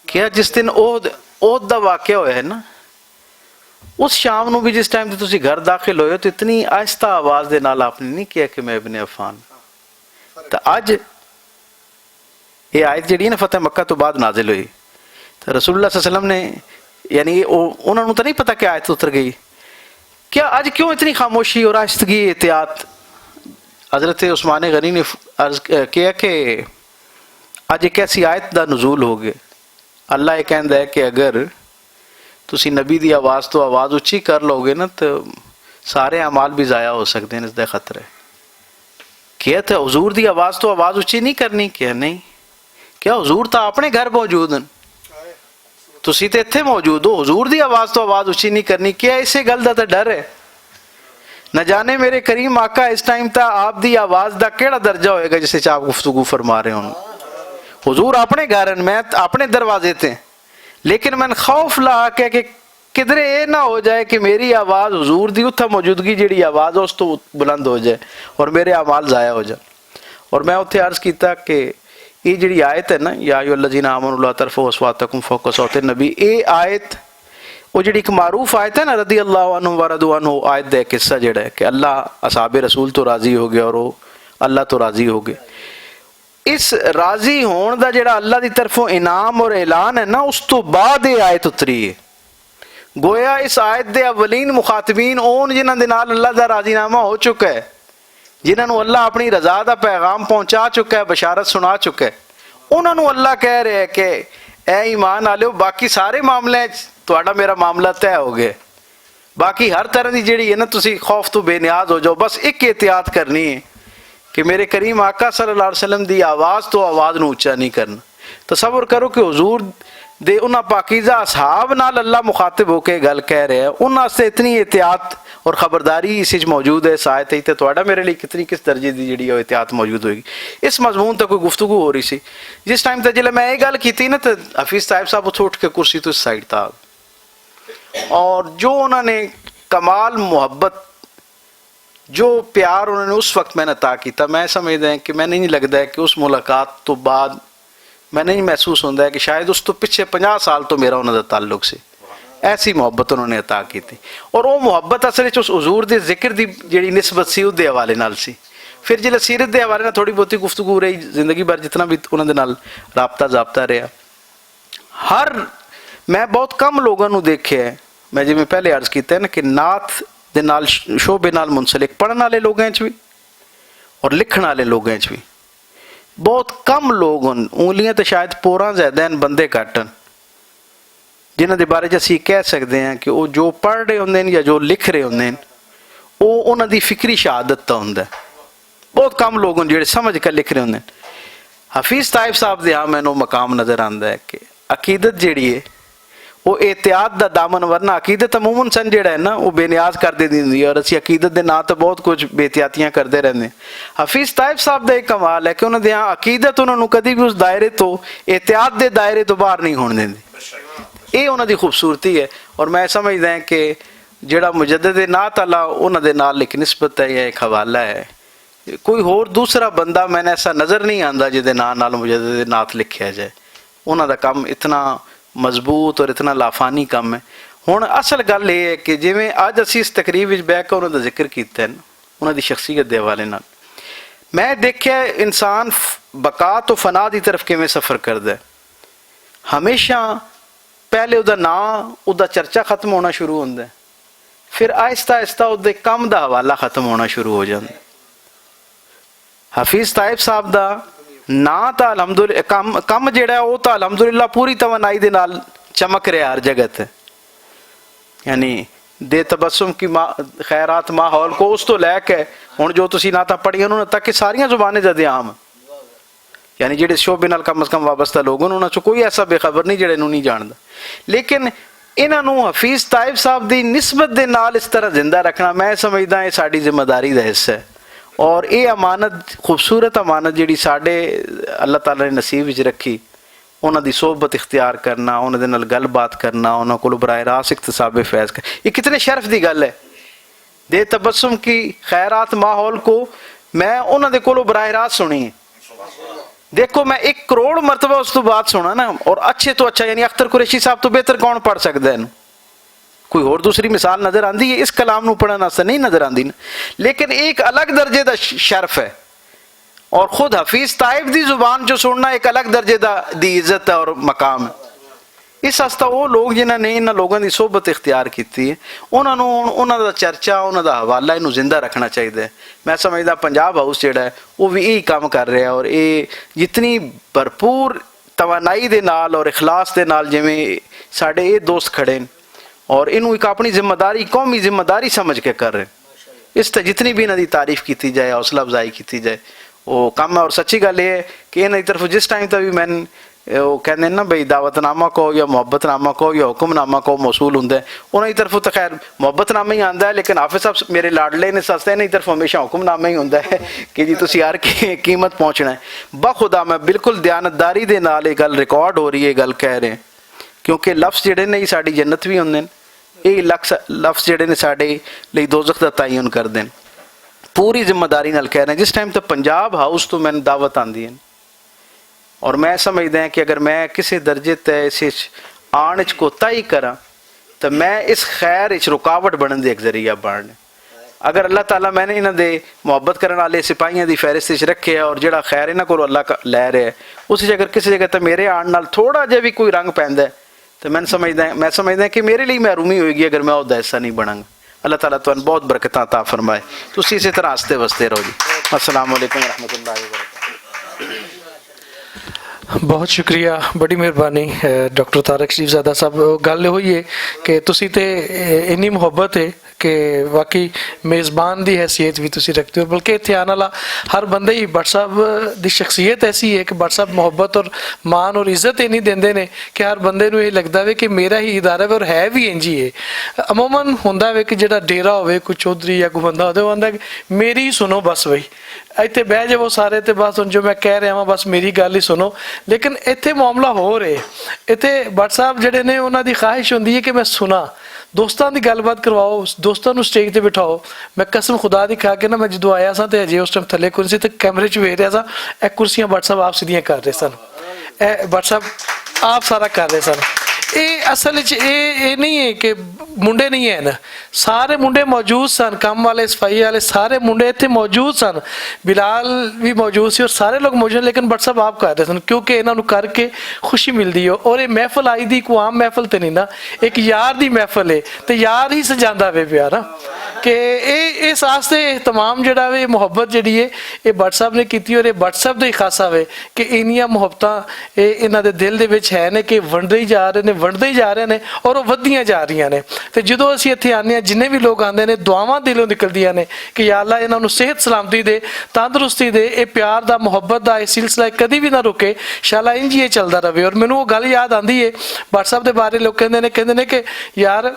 क्या जिस दिन ओहद दा वाक़या होया है ना उस शाम नू भी जिस टाइम ते तुसी घर दाखिल होए तो इतनी आहिस्ता आवाज़ दे नाल आपने नहीं किया कि मैं इब्ने अफ़ान। तो अज ये आयत जी ना फतेह मक्का तो बाद नाजिल हुई तो रसूलुल्लाह सल्लल्लाहु अलैहि वसल्लम ने यानी उन्होंने तो नहीं पता कि आयत उतर गई क्या आज क्यों इतनी खामोशी और आहिस्तगी एहतियात। हज़रत उस्मान गनी ने अर्ज किया कि अज एक ऐसी आयत का नज़ूल हो गया। अल्लाह ये कहता है कि अगर तुसी नबी की आवाज़ तो आवाज़ उच्ची कर लोगे ना तो सारे अमाल भी ज़ाया हो सकते हैं, इसका खतरा है। क्या तो हुजूर की आवाज़ तो आवाज़ उच्ची नहीं करनी क्या नहीं क्या हुजूर तो अपने घर मौजूद हैं, तुसी तो इत्थे मौजूद हो, हुजूर की आवाज़ तो आवाज़ उच्ची नहीं करनी क्या इसे गल का तो डर है। न जाने मेरे करीम आका इस टाइम तक आप दी आवाज़ का केड़ा दर्जा होएगा जिसे आप गुफ्तगू फरमा रहे हो। हुजूर अपने घर हैं, मैं अपने दरवाजे थे, लेकिन मैं खौफ ला के कि किधरे ये ना हो जाए कि मेरी आवाज़ हुजूर दी उत्थे मौजूदगी जी आवाज़ उस तो बुलंद हो जाए और मेरे अमाल ज़ाया हो जाए। और मैं उत्थे अर्ज़ किया कि ये जी आयत है ना या अय्युहल्लज़ीना आमनू ला तरफ़ऊ अस्वातकुम फ़ौक़ सौति नबी, ये आयत वो जी एक मारूफ आयत है ना रदी अल्लाह अन्हु व रदू अन्हु आयत का किस्सा जड़ा है कि अल्लाह असहाबे रसूल तो राज़ी हो गया और वो अल्लाह तो राज़ी हो गए। इस राज़ी होने का जड़ा अल्लाह की तरफों इनाम और ऐलान है ना उस तो बाद ये आयत उतरी है। गोया इस आयत के अवलीन मुखातबीन ओन जिन्हां दे नाल अल्लाह का राजीनामा हो चुका है, जिन्होंने अल्लाह अपनी रजा का पैगाम पहुँचा चुका है, बशारत सुना चुका है, उन्होंने अल्लाह कह रहे हैं कि ए ईमान आलियो बाकी सारे मामले तुहाडा मेरा मामला तय हो गया, बाकी हर तरह की जिहड़ी है ना तुसी खौफ तो बेनियाज हो जाओ, बस एक एहतियात करनी है कि मेरे करीम आका सल्लल्लाहु अलैहि वसल्लम की आवाज़ तो आवाज़ नूं उच्चा नहीं करना। तसव्वुर करो कि हुजूर दे उन्हां पाकीज़ा असहाब नाल अल्लाह मुखातिब होकर गल कह रहे हैं, उन्हां से इतनी एहतियात और ख़बरदारी इस मौजूद है इस आयत तो तुहाडा मेरे लिए कितनी किस दर्जे की जी एहतियात मौजूद होगी। इस मजमून तक कोई गुफ्तगू हो रही सी जिस टाइम तक जिले मैं ये गल की ना तो हफीज़ साहिब साहब उठ उठ के कुर्सी तो इस साइड था और जो उन्होंने कमाल मुहब्बत जो प्यार उन्होंने उस वक्त मैंने अता किया, मैं समझदा है कि मैं नहीं लगता है कि उस मुलाकात तो बाद मैं नहीं महसूस होता है कि शायद उस तो पिछे 50 साल तो मेरा उन्होंने ताल्लुक से ऐसी मुहब्बत उन्होंने अता की थी। और वो मुहब्बत असल उस हुजूर के जिक्र की जी निस्बत सी उसके हवाले नाल सी। फिर जिले सीरत के हवाले थोड़ी बहुती गुफ्तगू रही, जिंदगी भर जितना भी उन्होंने नाल राबता जाबता रहा। हर मैं बहुत कम लोगों को देखे है, मैं जिवें पहले अर्ज किया ना कि नात दे नाल शोबे नाल मुंसलिक पढ़ने वाले लोगों भी और लिखण वाले लोगों भी बहुत कम लोग हैं, उंगलियां तो शायद पोरां ज़्यादा हैं बंदे घट हैं, जिन्हों के बारे असी कह सकते हैं कि वो जो पढ़ रहे होंगे या जो लिख रहे होंगे वो उन्हों की फिक्री शहादत तो होंगे। बहुत कम लोग हैं जो समझ कर लिख रहे होंगे। हफीज़ साहिब साहब के यहाँ मैनू मकाम नज़र आता है कि अकीदत जी है वो एहतियात का दामन, वरना अकीदत अमूमन सन जो है ना वो बेनियाज कर दी होंगी और असी अकीदत के ना तो बहुत कुछ बेहतियातियाँ करते रहते। हफीज़ साहिब साहब का एक कमाल है कि उन्होंने यहाँ अकीदत उन्होंने कभी भी उस दायरे तो एहतियात के दायरे तो बाहर नहीं होने देंदी। ये उन्होंने खूबसूरती है। और मैं समझदा है कि जोड़ा मुजद्दिद नात अला उन्होंने नाल एक निस्बत है या एक हवाला है, कोई होर दूसरा बंदा मैंने ऐसा नज़र नहीं आता जिहदे नाल मुजद्दिद नात लिखा जाए। उन्हों का काम इतना मजबूत और इतना लाफानी काम है। हुण असल गल ये है कि जिवें अज असीं इस तकरीब विच बैठ के उन्होंने जिक्र किया है उन्हों की शख्सियत के हवाले नाल, मैं देखा इंसान बका तो फना की तरफ किवें सफ़र करता है। हमेशा पहले उहदा नाम उहदा चर्चा खत्म होना शुरू होता है, फिर आहिस्ता आहिस्ता उहदे काम का हवाला खत्म होना शुरू हो जाता है। हफीज़ साहिब साहब का ना तो अलहमदुलिल्लाह कम जिहड़ा वो तो अलहमदुलिल्लाह पूरी तवनाई दे नाल चमक रहा हर जगह ते, यानी दे तबस्सुम की खैरात माहौल को उस तो लैके हुण जो तुसीं नातां पढ़ियां उन्होंने तक सारियां जुबानें ज़दे आम, यानी जिहड़े शोबे नाल कम अज़ कम वाबस्ता लोग उन्होंने चो कोई ऐसा बेखबर नहीं जिहड़े नूं नहीं जानदा। लेकिन ਇਹਨਾਂ ਨੂੰ ਹਫੀਜ਼ ਤਾਇਬ ਸਾਹਿਬ ਦੀ ਨਿਸਬਤ ਦੇ ਨਾਲ ਇਸ ਤਰ੍ਹਾਂ ਜ਼ਿੰਦਾ ਰੱਖਣਾ ਮੈਂ ਸਮਝਦਾ ਇਹ ਸਾਡੀ ਜ਼ਿੰਮੇਵਾਰੀ ਦਾ ਹਿੱਸਾ ਹੈ। ਔਰ ਇਹ ਅਮਾਨਤ, ਖੂਬਸੂਰਤ ਅਮਾਨਤ ਜਿਹੜੀ ਸਾਡੇ ਅੱਲਾਹ ਤਾਲਾ ਨੇ ਨਸੀਬ ਵਿੱਚ ਰੱਖੀ, ਉਹਨਾਂ ਦੀ ਸੋਹਬਤ ਇਖਤਿਆਰ ਕਰਨਾ, ਉਹਨਾਂ ਦੇ ਨਾਲ ਗੱਲਬਾਤ ਕਰਨਾ, ਉਹਨਾਂ ਕੋਲ ਬਰਾਹ ਰਾਸਤ ਇਕਤਸਾਬ ਫੈਜ਼ ਕਰ, ਇਹ ਕਿਤਨੇ ਸ਼ਰਫ ਦੀ ਗੱਲ ਹੈ। ਦੇ ਤਬਸਮ ਕੀ ਖੈਰਾਤ ਮਾਹੌਲ को ਮੈਂ ਉਹਨਾਂ ਦੇ ਕੋਲੋਂ ਬਰਾਹ ਰਾਸਤ ਸੁਣੀ ਹੈ। ਦੇਖੋ ਮੈਂ 1 ਕਰੋੜ ਮਰਤਬਾ ਉਸ ਤੋਂ ਬਾਅਦ ਸੁਣਾ ਨਾ, ਔਰ ਅੱਛੇ ਤੋਂ ਅੱਛਾ ਯਾਨੀ ਅਖਤਰ ਕੁਰੈਸ਼ੀ ਸਾਹਿਬ ਤੋਂ ਬਿਹਤਰ ਕੌਣ ਪੜ੍ਹ ਸਕਦਾ ਇਹਨੂੰ? ਕੋਈ ਹੋਰ ਦੂਸਰੀ ਮਿਸਾਲ ਨਜ਼ਰ ਆਂਦੀ ਹੈ? ਇਸ ਕਲਾਮ ਨੂੰ ਪੜ੍ਹਨ ਵਾਸਤੇ ਨਹੀਂ ਨਜ਼ਰ ਆਂਦੀ ਨਾ, ਲੇਕਿन एक अलग दर्जे ਦਾ ਸ਼ਰਫ ਹੈ। और खुद हफीज ताइब ਦੀ ਜ਼ੁਬਾਨ ਜੋ ਸੁਣਨਾ ਇੱਕ ਅਲੱਗ ਦਰਜੇ ਦੀ ਇੱਜ਼ਤ ਹੈ ਔਰ ਮਕਾਮ ਹੈ। ਇਸ ਵਾਸਤੇ ਉਹ ਲੋਕ ਜਿਨ੍ਹਾਂ ਨੇ ਇਹਨਾਂ ਲੋਕਾਂ ਦੀ ਸੋਹਬਤ ਇਖਤਿਆਰ ਕੀਤੀ ਹੈ, ਉਹਨਾਂ ਨੂੰ ਉਹਨਾਂ ਦਾ ਚਰਚਾ, ਉਹਨਾਂ ਦਾ ਹਵਾਲਾ ਇਹਨੂੰ ਜ਼ਿੰਦਾ ਰੱਖਣਾ ਚਾਹੀਦਾ ਹੈ। ਮੈਂ ਸਮਝਦਾ ਪੰਜਾਬ ਹਾਊਸ ਜਿਹੜਾ ਹੈ ਉਹ ਵੀ ਇਹੀ ਕੰਮ ਕਰ ਰਿਹਾ, ਔਰ ਇਹ ਜਿਤਨੀ ਭਰਪੂਰ ਤਵਾਨਾਈ ਦੇ ਨਾਲ ਔਰ ਇਖਲਾਸ ਦੇ ਨਾਲ ਜਿਵੇਂ ਸਾਡੇ ਇਹ ਦੋਸਤ ਖੜੇ ਨੇ, ਔਰ ਇਹਨੂੰ ਇੱਕ ਆਪਣੀ ਜ਼ਿੰਮੇਦਾਰੀ, ਕੌਮੀ ਜ਼ਿੰਮੇਦਾਰੀ ਸਮਝ ਕੇ ਕਰ ਰਹੇ, ਇਸ ਤੇ ਜਿਤਨੀ ਵੀ ਇਹਨਾਂ ਦੀ ਤਾਰੀਫ ਕੀਤੀ ਜਾਏ, ਹੌਸਲਾ ਅਫਜ਼ਾਈ ਕੀਤੀ ਜਾਏ, ਉਹ ਕੰਮ ਹੈ। ਔਰ ਸੱਚੀ ਗੱਲ ਇਹ ਹੈ ਕਿ ਇਹਨਾਂ ਦੀ ਤਰਫੋਂ ਜਿਸ ਟਾਈਮ ਤੱਕ ਵੀ ਮੈਂ ਉਹ ਕਹਿੰਦੇ ਨਾ ਬਈ ਦਾਵਤਨਾਮਾ ਕਹੋ ਜਾਂ ਮੁਹੱਬਤਨਾਮਾ ਕਹੋ ਜਾਂ ਹੁਕਮਨਾਮਾ ਕਹੋ ਮੌਸੂਲ ਹੁੰਦਾ, ਉਹਨਾਂ ਦੀ ਤਰਫੋਂ ਤਾਂ ਖੈਰ ਮੁਹੱਬਤਨਾਮਾ ਹੀ ਆਉਂਦਾ ਹੈ, ਲੇਕਿਨ ਹਾਫਿਜ਼ ਸਾਹਿਬ ਮੇਰੇ ਲਾਡਲੇ ਨੇ ਸਸਤੇ, ਇਹਨਾਂ ਦੀ ਤਰਫੋਂ ਹਮੇਸ਼ਾ ਹੁਕਮਨਾਮਾ ਹੀ ਹੁੰਦਾ ਹੈ ਕਿ ਜੀ ਤੁਸੀਂ ਹਰ ਕੀਮਤ ਪਹੁੰਚਣਾ ਹੈ। ਬਖੁਦਾ ਮੈਂ ਬਿਲਕੁਲ ਦਿਆਨਤਦਾਰੀ ਦੇ ਨਾਲ ਇਹ ਗੱਲ ਰਿਕਾਰਡ ਹੋ ਰਹੀ ਹੈ, ਗੱਲ ਕਹਿ ਰਹੇ, ਕਿਉਂਕਿ ਲਫ਼ਜ਼ ਜਿਹੜੇ ਨੇ ਸਾਡੀ ਜੰਨਤ ਵੀ ਹੁੰਦੇ ਨੇ, ਇਹ ਲਫ਼ਜ਼ ਜਿਹੜੇ ਨੇ ਸਾਡੇ ਲਈ ਦੋਜ਼ਖ ਦਾ ਤਾਇਨ ਕਰਦੇ ਨੇ। ਪੂਰੀ ਜ਼ਿੰਮੇਦਾਰੀ ਨਾਲ ਕਹਿ ਰਹੇ, ਜਿਸ ਟਾਈਮ ਤੱਕ ਪੰਜਾਬ ਹਾਊਸ ਤੋਂ ਮੈਨੂੰ ਦਾਵਤ ਆਉਂਦੀ ਹੈ, ਔਰ ਮੈਂ ਸਮਝਦਾ ਹਾਂ ਕਿ ਅਗਰ ਮੈਂ ਕਿਸੇ ਦਰਜੇ ਤੇ ਇਸ ਆਉਣ 'ਚ ਕੋਤਾਹੀ ਕਰਾਂ ਤਾਂ ਮੈਂ ਇਸ ਖੈਰ ਵਿੱਚ ਰੁਕਾਵਟ ਬਣਨ ਦੇ ਇੱਕ ਜ਼ਰੀਆ ਬਣ। ਅਗਰ ਅੱਲਾਹ ਤਾਲਾ ਮੈंने ਇਹਨਾਂ ਦੇ ਮੁਹੱਬਤ ਕਰਨ ਵਾਲੇ ਸਿਪਾਹੀਆਂ ਦੀ ਫਹਿਰਿਸਤ ਵਿੱਚ ਰੱਖਿਆ, ਔਰ ਜਿਹੜਾ ਖੈਰ ਇਹਨਾਂ ਕੋਲ ਅੱਲਾਹ ਲੈ ਰਿਹਾ, ਉਸ ਜਗ੍ਹਾ ਕਿਸੇ ਜਗ੍ਹਾ ਤੇ ਮੇਰੇ ਆਉਣ ਨਾਲ ਥੋੜਾ ਜਿਹਾ ਵੀ ਕੋਈ ਰੰਗ ਪੈਂਦਾ तो मैं समझदा कि मेरे लिए महरूमी होगी अगर मैं उसका हिस्सा नहीं बनांगा। अल्लाह ताला तुहानू बहुत बरकत अता फरमाए, तुसीं इसी तरह हसते वसते रहो जी। अस्सलाम वालेकुम रहमतुल्लाहि व बरकातहू। बहुत शुक्रिया, बड़ी मेहरबानी डॉक्टर तारक शरीफजादा साहब। गल होई है कि तुसी ते इन्नी मुहब्बत है कि वाकई मेज़बान की हैसियत भी तुसी रखते हो, बल्कि इत्थे आने वाला हर बंदे ही भट्ट साहब की शख्सियत ऐसी है कि भट्ट साहब मुहब्बत और मान और इज्जत इन्नी देंदे ने कि हर बंदे नूं ये लगता है कि मेरा ही इदारा है, और है भी इंज ही है। अमूमन हुंदा वे कि जिहड़ा डेरा होवे कोई चौधरी या कोई बंदा होवे वो आंदा कि मेरी ही सुनो बस, बई इत्थे बह जाओ सारे ते बस जो मैं कह रहा वां बस मेरी गल ही सुनो। लेकिन इत्थे मामला हो रहे, इत्थे भट्ट साहब जिहड़े ने उन्हां दी ख्वाहिश हुंदी है कि मैं सुना, दोस्तों की गलबात करवाओ, दोस्तों को स्टेज पर बिठाओ। मैं कसम खुदा दी खा के ना, मैं जो आया सा तो अजे उस टाइम थले कुर्सी तो कैमरे च वेख रहा था, ए कुर्सियां भट्ट साहब आप सीधियां कर रहे सन, ए भट्ट साहब आप सारा कर रहे सन। ये असल ये नहीं है कि मुंडे नहीं है ना, सारे मुंडे मौजूद सन, काम वाले सफाई वाले सारे मुंडे इतने मौजूद सन, बिलाल भी मौजूद सी और सारे लोग मौजूद, लेकिन भट्ट साहब आप कर रहे सन क्योंकि इन्हों करके खुशी मिलती है। और ये महफल आई दी कोई आम महफल तो नहीं ना, एक यार की महफल है तो यार ही सजाता वे प्यार ना, कि इस वास्ते तमाम जड़ा वे मुहब्बत जी है ये भट्ट साहब ने की, और ये भट्ट साहब का ही खासा वे कि इन्नियां मुहब्बत इन्हों के दिल दे विच है ने कि वंडते ही जा रहे हैं, वंडते ही जा रहे हैं और वो वधियां जा रही ने। तो जो असीं इत्थे आने हैं, जिन्ने भी लोग आते हैं, दुआवां दिलों निकलदियां ने कि या अल्लाह इन्हां नूं सेहत सलामती दे, तंदुरुस्ती दे, ये प्यार दा मुहब्बत दा ये सिलसिला कदी भी ना रुके, इंशाअल्लाह इंज ही चलता रहे। और मैनूं वो गल याद आती है भट्ट साहब के बारे, लोग कहते हैं कि यार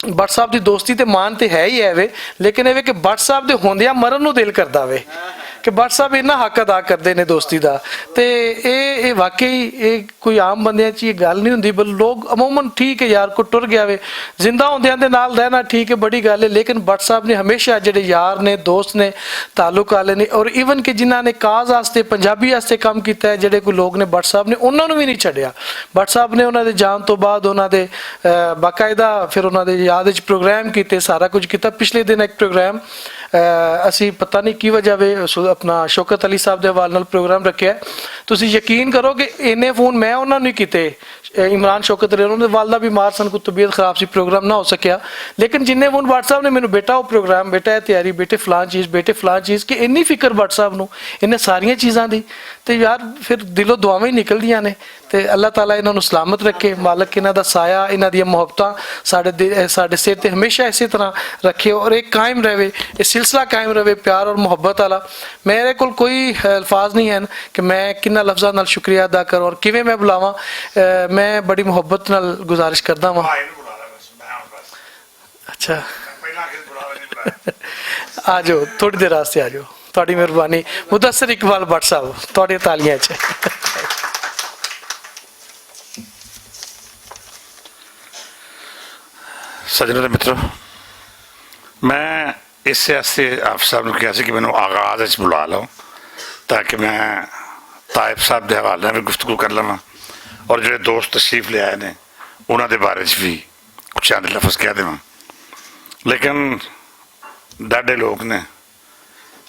भट्ट साहब की दोस्ती तो मान तो है ही है वे, लेकिन ये कि भट्ट साहब के होंदियां मरन नूं दिल करता वे कि भट्ट साहब इन्ना हक अदा करते हैं दोस्ती का। तो ये वाकई ये कोई आम बंदियां च ये गल नहीं होंदी, बल लोग अमूमन ठीक है यार को टुर गया वे, जिंदा होंदियां दे नाल रहना ठीक है, बड़ी गल है। लेकिन भट्ट साहब ने हमेशा जिहड़े यार ने, दोस्त ने, ताल्लुक वाले ने, और ईवन कि जिन्हां ने काज वास्ते, पंजाबी वास्ते काम किया है, जिहड़े कोई लोग ने भट्ट साहब ने उन्होंने भी नहीं छड्डिया। भट्ट साहब ने उन्होंने जान तो बाद उन्होंने बाकायदा फिर उन्होंने याद प्रोग्राम किए, सारा कुछ किया। पिछले दिन एक प्रोग्राम असी पता नहीं की वजह वे अपना शौकत अली साहब के हवाले नाल प्रोग्राम रखा, तुम यकीन करो कि इन्ने फोन मैं उन्होंने किए, इमरान शौकत अली उन्होंने वालदा बीमार सन, कोई तबीयत खराब सी, प्रोग्राम ना हो सकिया, लेकिन जिन्हें फोन भट्ट साहब ने मैंने बेटा वो प्रोग्राम, बेटा है तैयारी, बेटे फलां चीज़, बेटे फलां चीज़, कि इन्नी फिक्र भट्ट साहब नूं इन्हें सारिया चीज़ों की, तो यार फिर दिलों दुआवां ही निकलदियां ने। तो अल्लाह ताला इन्होंने सलामत रखे, मालक इन्हों का साया, इन्हों दी मुहब्बतां साडे सिर ते हमेशा इसी तरह रखे और एक कायम रहे, ये सिलसिला कायम रहे, प्यार और मुहब्बत वाला। मेरे को कोई अल्फाज नहीं है कि मैं किन्ना ਇਹਨਾਂ ਲਫ਼ਜ਼ਾਂ ਨਾਲ ਸ਼ੁਕਰੀਆ ਅਦਾ ਕਰਾਂ ਔਰ ਕਿਵੇਂ ਮੈਂ ਬੁਲਾਵਾਂ। ਮੈਂ ਬੜੀ ਮੁਹੱਬਤ ਨਾਲ ਗੁਜ਼ਾਰਿਸ਼ ਕਰਦਾ ਵਾਂ। ਇਹਨੂੰ ਬੁਲਾ ਲੈ ਬਸ, ਮੈਂ ਹੁਣ ਬਸ ਅੱਛਾ ਪਹਿਲਾਂ ਕਿਸ ਬੁਲਾਵਾ ਨਹੀਂ ਬੁਲਾਇਆ। ਆ ਜਾਓ, ਥੋੜੀ ਦੇਰ ਵਾਸਤੇ ਆ ਜਾਓ। ਤੁਹਾਡੀ ਮਿਹਰਬਾਨੀ। ਮੁਦੱਸਰ ਇਕਬਾਲ ਭੱਟ ਸਾਹਿਬ, ਤੁਹਾਡੀਆਂ ਤਾਲੀਆਂ 'ਚ। ਸੱਜਣੋ ਤੇ ਮਿੱਤਰੋ, ਮੈਂ ਇਸੇ ਵਾਸਤੇ ਆਪ ਸਾਹਿਬ ਨੂੰ ਕਿਹਾ ਸੀ ਕਿ ਮੈਨੂੰ ਆਗਾਜ਼ ਵਿੱਚ ਬੁਲਾ ਲਓ ਤਾਂ ਕਿ ਮੈਂ ਤਾਇਬ ਸਾਹਿਬ ਦੇ ਹਵਾਲੇ ਨਾਲ ਵੀ ਗੁਫ਼ਤਗੂ ਕਰ ਲਵਾਂ ਔਰ ਜਿਹੜੇ ਦੋਸਤ ਤਸ਼ਰੀਫ ਲਿਆਏ ਨੇ ਉਹਨਾਂ ਦੇ ਬਾਰੇ 'ਚ ਵੀ ਕੁਛ ਚੰਦ ਲਫ਼ਜ਼ ਕਹਿ ਦੇਵਾਂ। ਲੇਕਿਨ ਡਾਢੇ ਲੋਕ ਨੇ,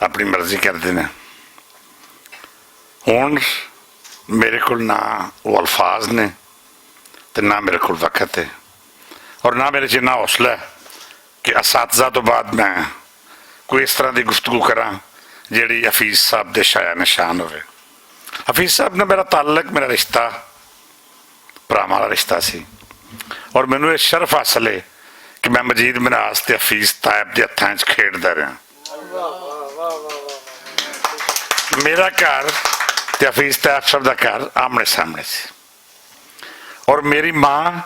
ਆਪਣੀ ਮਰਜ਼ੀ ਕਰਦੇ ਨੇ। ਹੁਣ ਮੇਰੇ ਕੋਲ ਨਾ ਉਹ ਅਲਫਾਜ਼ ਨੇ ਤੇ ਨਾ ਮੇਰੇ ਕੋਲ ਵਕਤ ਹੈ ਔਰ ਨਾ ਮੇਰੇ 'ਚ ਇੰਨਾ ਹੌਸਲਾ ਹੈ ਕਿ ਅਸਾਤਜ਼ਾ ਤੋਂ ਬਾਅਦ ਮੈਂ ਕੋਈ ਇਸ ਤਰ੍ਹਾਂ ਦੀ ਗੁਫ਼ਤਗੂ ਕਰਾਂ ਜਿਹੜੀ ਹਫੀਜ਼ ਸਾਹਿਬ ਦੇ ਸ਼ਾਇਆ ਨਿਸ਼ਾਨ ਹੋਵੇ। ਹਫੀਜ਼ ਸਾਹਿਬ ਨਾਲ ਮੇਰਾ ਤਾਲੁਕ, ਮੇਰਾ ਰਿਸ਼ਤਾ ਭਰਾਵਾਂ ਦਾ ਰਿਸ਼ਤਾ ਸੀ ਔਰ ਮੈਨੂੰ ਇਹ ਸ਼ਰਫ ਹਾਸਲ ਹੈ ਕਿ ਮੈਂ ਮਜੀਦ ਮਨਾਸ ਤੇ ਹਫੀਜ਼ ਤਾਇਬ ਦੇ ਹੱਥਾਂ 'ਚ ਖੇਡਦਾ ਰਿਹਾ। ਮੇਰਾ ਘਰ ਤੇ ਹਫੀਜ਼ ਤਾਇਬ ਸਾਹਿਬ ਦਾ ਘਰ ਆਮਣੇ ਸਾਹਮਣੇ ਸੀ ਔਰ ਮੇਰੀ ਮਾਂ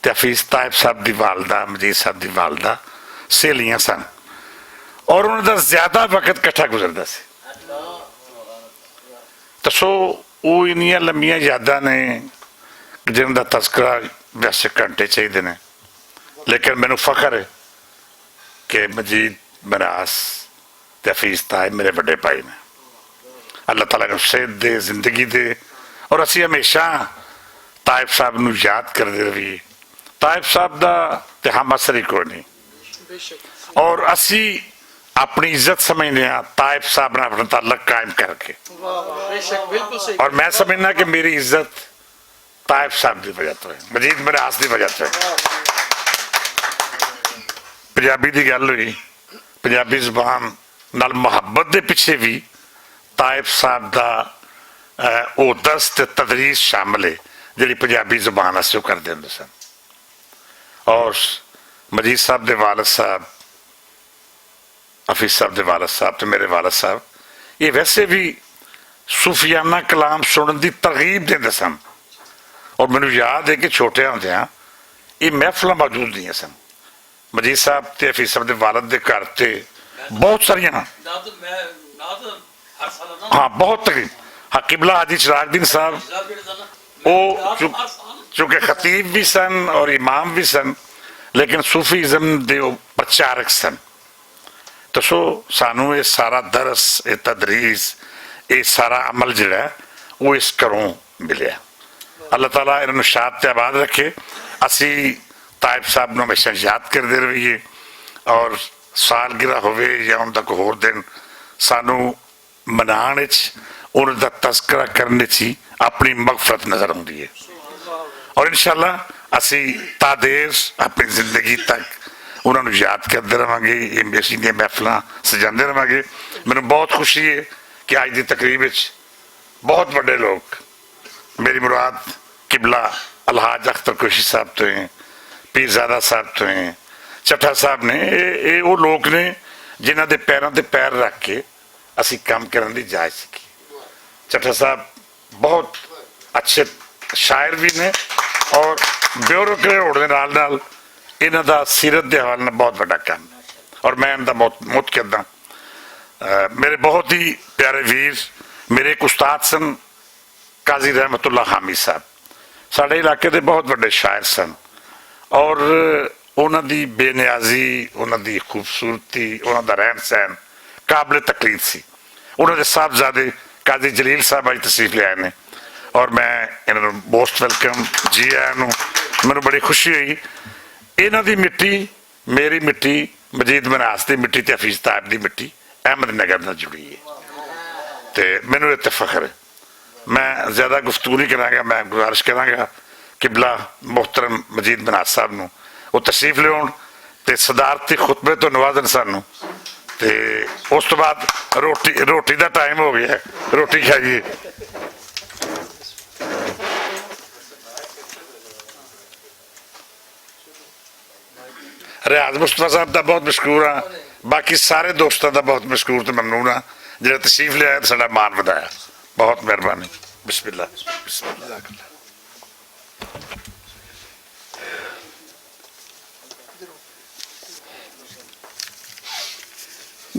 ਤੇ ਹਫੀਜ਼ ਤਾਇਬ ਸਾਹਿਬ ਦੀ ਵਾਲਦਾ, ਮਜੀਦ ਸਾਹਿਬ ਦੀ ਵਾਲਦਾ ਸਹੇਲੀਆਂ ਸਨ ਔਰ ਉਹਨਾਂ ਦਾ ਜ਼ਿਆਦਾ ਵਕਤ ਇਕੱਠਾ ਗੁਜ਼ਰਦਾ ਸੀ। ਤਾਂ ਸੋ ਉਹ ਇੰਨੀਆਂ ਲੰਮੀਆਂ ਯਾਦਾਂ ਨੇ ਜਿਹਨਾਂ ਦਾ ਤਜ਼ਕਰਾ ਵੈਸੇ ਘੰਟੇ ਚਾਹੀਦੇ ਨੇ, ਲੇਕਿਨ ਮੈਨੂੰ ਫਖਰ ਹੈ ਕਿ ਮਜੀਦ ਮਨਾਸ ਤੇ ਹਫੀਜ਼ ਤਾਇਬ ਮੇਰੇ ਵੱਡੇ ਭਾਈ ਨੇ। ਅੱਲਾਹ ਤਾਲਾ ਨੂੰ ਸਿਹਤ ਦੇ, ਜ਼ਿੰਦਗੀ ਦੇ ਔਰ ਅਸੀਂ ਹਮੇਸ਼ਾ ਤਾਇਬ ਸਾਹਿਬ ਨੂੰ ਯਾਦ ਕਰਦੇ ਰਹੀਏ। ਤਾਇਬ ਸਾਹਿਬ ਦਾ ਤੇ ਹਮ ਅਸਰ ਹੀ ਕੋਈ ਨਹੀਂ ਔਰ ਅਸੀਂ ਆਪਣੀ ਇੱਜ਼ਤ ਸਮਝਦੇ ਹਾਂ ਤਾਇਬ ਸਾਹਿਬ ਨਾਲ ਆਪਣਾ ਤਾਲੁਕ ਕਾਇਮ ਕਰਕੇ। ਔਰ ਮੈਂ ਸਮਝਦਾ ਕਿ ਮੇਰੀ ਇੱਜ਼ਤ ਤਾਇਬ ਸਾਹਿਬ ਦੀ ਵਜ੍ਹਾ ਤੋਂ ਹੈ, ਮਜੀਦ ਮਨਾਸ ਦੀ ਵਜ੍ਹਾ ਤੋਂ ਹੈ। ਪੰਜਾਬੀ ਦੀ ਗੱਲ ਹੋਈ, ਪੰਜਾਬੀ ਜ਼ੁਬਾਨ ਨਾਲ ਮੁਹੱਬਤ ਦੇ ਪਿੱਛੇ ਵੀ ਤਾਇਬ ਸਾਹਿਬ ਦਾ ਉਹ ਦਰਸ ਤੇ ਤਦਰੀਸ ਸ਼ਾਮਲ ਹੈ ਜਿਹੜੀ ਪੰਜਾਬੀ ਜ਼ੁਬਾਨ ਅਸੀਂ ਉਹ ਕਰਦੇ ਹੁੰਦੇ ਸਨ। ਔਰ ਮਜੀਦ ਸਾਹਿਬ ਦੇ ਵਾਲਦ ਸਾਹਿਬ, ਹਫੀਜ਼ ਸਾਹਿਬ ਦੇ ਵਾਲਦ ਸਾਹਿਬ ਤੇ ਮੇਰੇ ਵਾਲਦ ਸਾਹਿਬ ਇਹ ਵੈਸੇ ਵੀ ਸੂਫੀਆਨਾ ਕਲਾਮ ਸੁਣਨ ਦੀ ਤਰਗੀਬ ਦਿੰਦੇ ਸਨ ਔਰ ਮੈਨੂੰ ਯਾਦ ਹੈ ਕਿ ਛੋਟੇ ਹੁੰਦਿਆਂ ਇਹ ਮਹਿਫਲਾਂ ਮੌਜੂਦ ਨਹੀਂ ਸਨ। ਮਜੀਦ ਸਾਹਿਬ ਤੇ ਹਫੀਜ਼ ਸਾਹਿਬ ਦੇ ਵਾਲਦ ਦੇ ਘਰ ਤੇ ਬਹੁਤ ਸਾਰੀਆਂ, ਹਾਂ ਬਹੁਤ ਤਕਰੀਬ, ਹਾਂ ਕਿਬਲਾ ਹਾਜੀ ਚਿਰਾਗਦੀਨ ਸਾਹਿਬ ਉਹ ਚूंकि खतीब भी सन और इमाम भी सन लेकिन सूफीज़म दे प्रचारक सन। तो सो सानू ये सारा दरस, ये तदरीस, ये सारा अमल जिहड़ा वो इस घरों मिलिया। अल्लाह ताला इन्होंने शाद ते आबाद रखे। असी ताइब साहब नूं हमेशा याद करते रहिए और सालगिरह होवे या उनका कोई होर दिन सानू मनाने उन्हां दा तज़किरा करने च अपनी मगफरत नज़र आउंदी है और इंशाअल्लाह असी तादेर अपनी जिंदगी तक उन्होंने याद करते रहेंगे, एम्बेसी दी महफिल सजाते रहेंगे। मैनूं बहुत खुशी है कि अज की तकरीब बहुत बड़े लोग, मेरी मुराद किबला अलहाज अख्तर कुरैशी साहब तो हैं, पीरजादा साहब तो हैं, चट्ठा साहब ने, ये वो लोग ने जिन्हां दे पैरों ते पैर रख के असी काम करने की जायज़ सीखी। चट्ठा साहब बहुत अच्छे शायर भी ने और ब्यूरोक्रेट होने नाल नाल इन्हां दा सीरत दे हवाले नाल बहुत बड़ा काम और मैं इनका मुत करदा। मेरे बहुत ही प्यारे वीर, मेरे एक उस्ताद सन काजी रहमतुल्लाह हामिद साहब, साडे इलाके दे बहुत बड़े शायर सन और उन्हां दी बेनियाजी, उन्हां दी खूबसूरती, उन्हां दा रहन सहन काबिल तकलीद सी। उन्हां दे साहबजादे काजी जलील साहब अज तशरीफ ले आए ने और मैं इन्होंने मोस्ट वेलकम जी आया नूं, मैनूं बड़ी खुशी हुई। इन्हां दी मिट्टी, मेरी मिट्टी, मजीद मनास की मिट्टी ते हफीज ताइब की मिट्टी अहमद नगर नाल जुड़ी है तो मैनूं इत्ते फखर है। मैं ज़्यादा गुफ्तगू नहीं करांगा, मैं गुजारिश करांगा किबला मोहतरम मजीद मनास साहब नूं वो तशरीफ लियाउण ते सदारती खुतबे तो नवाजन सानूं ते उस तो बाद रोटी का टाइम हो गया, रोटी खाइए। रियाज मुस्तफा साहब का बहुत मशहूर हाँ, बाकी सारे दोस्तों का बहुत मशहूर तो ममनून हाँ जो तशरीफ लिया साडा मान वधाया। बहुत मेहरबानी। बिस्मिल्लाह बिस्मिल्लाह।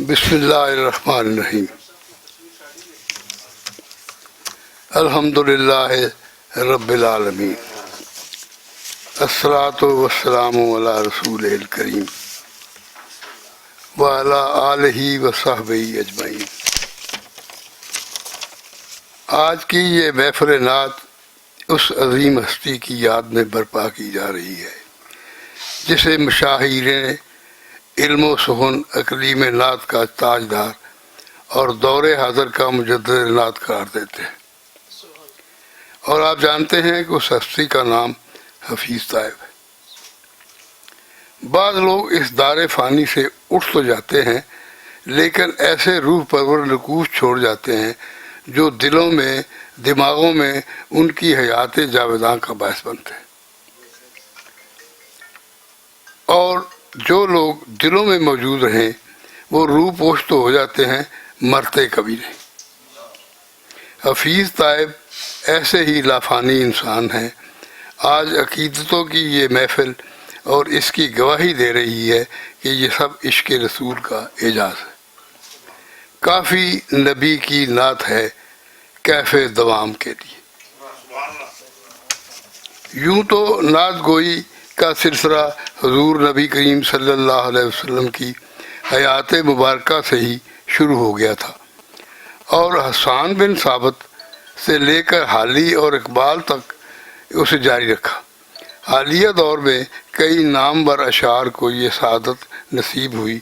बिस्मिल्लाहिर्रहमानिर्रहीम। अल्हम्दुलिल्लाह रब्बिल आलमीन। अस्सलातु वस्सलामु अला रसूलिल करीम व अला आलिहि व सहबिही अजमईन। आज की ये महफिल नात उस अजीम हस्ती की याद में बर्पा की जा रही है जिसे मशाहिरीन इल्म सुहन अकलीम नात का ताजदार और दौरे हाज़र का मुजद्दिद नात करार देते हैं। और आप जानते हैं कि उस हस्ती का नाम हफीज़ ताइब है। बाद लोग इस दारे फ़ानी से उठ तो जाते हैं, लेकिन ऐसे रूह परवर नकूश छोड़ जाते हैं जो दिलों में दिमागों में उनकी हयात जावेदां का बायस बनते हैं। और जो लोग दिलों में मौजूद रहें वो रूह पोश तो हो जाते हैं, मरते कभी नहीं। हफीज़ ताइब ऐसे ही लाफानी इंसान हैं। आज अकीदतों की ये महफिल और इसकी गवाही दे रही है कि ये सब इश्क़ रसूल का एजाज़ है। काफ़ी नबी की नात है कैफ़े दवाम के लिए। यूं तो नात गोई का सिलसिला हुजूर नबी करीम सल्लल्लाहु अलैहि वसल्लम की हयात मुबारका से ही शुरू हो गया था और हसन बिन साबित से लेकर हाली और इकबाल तक उसे जारी रखा। हालिया दौर में कई नामवर अशार को ये सआदत नसीब हुई।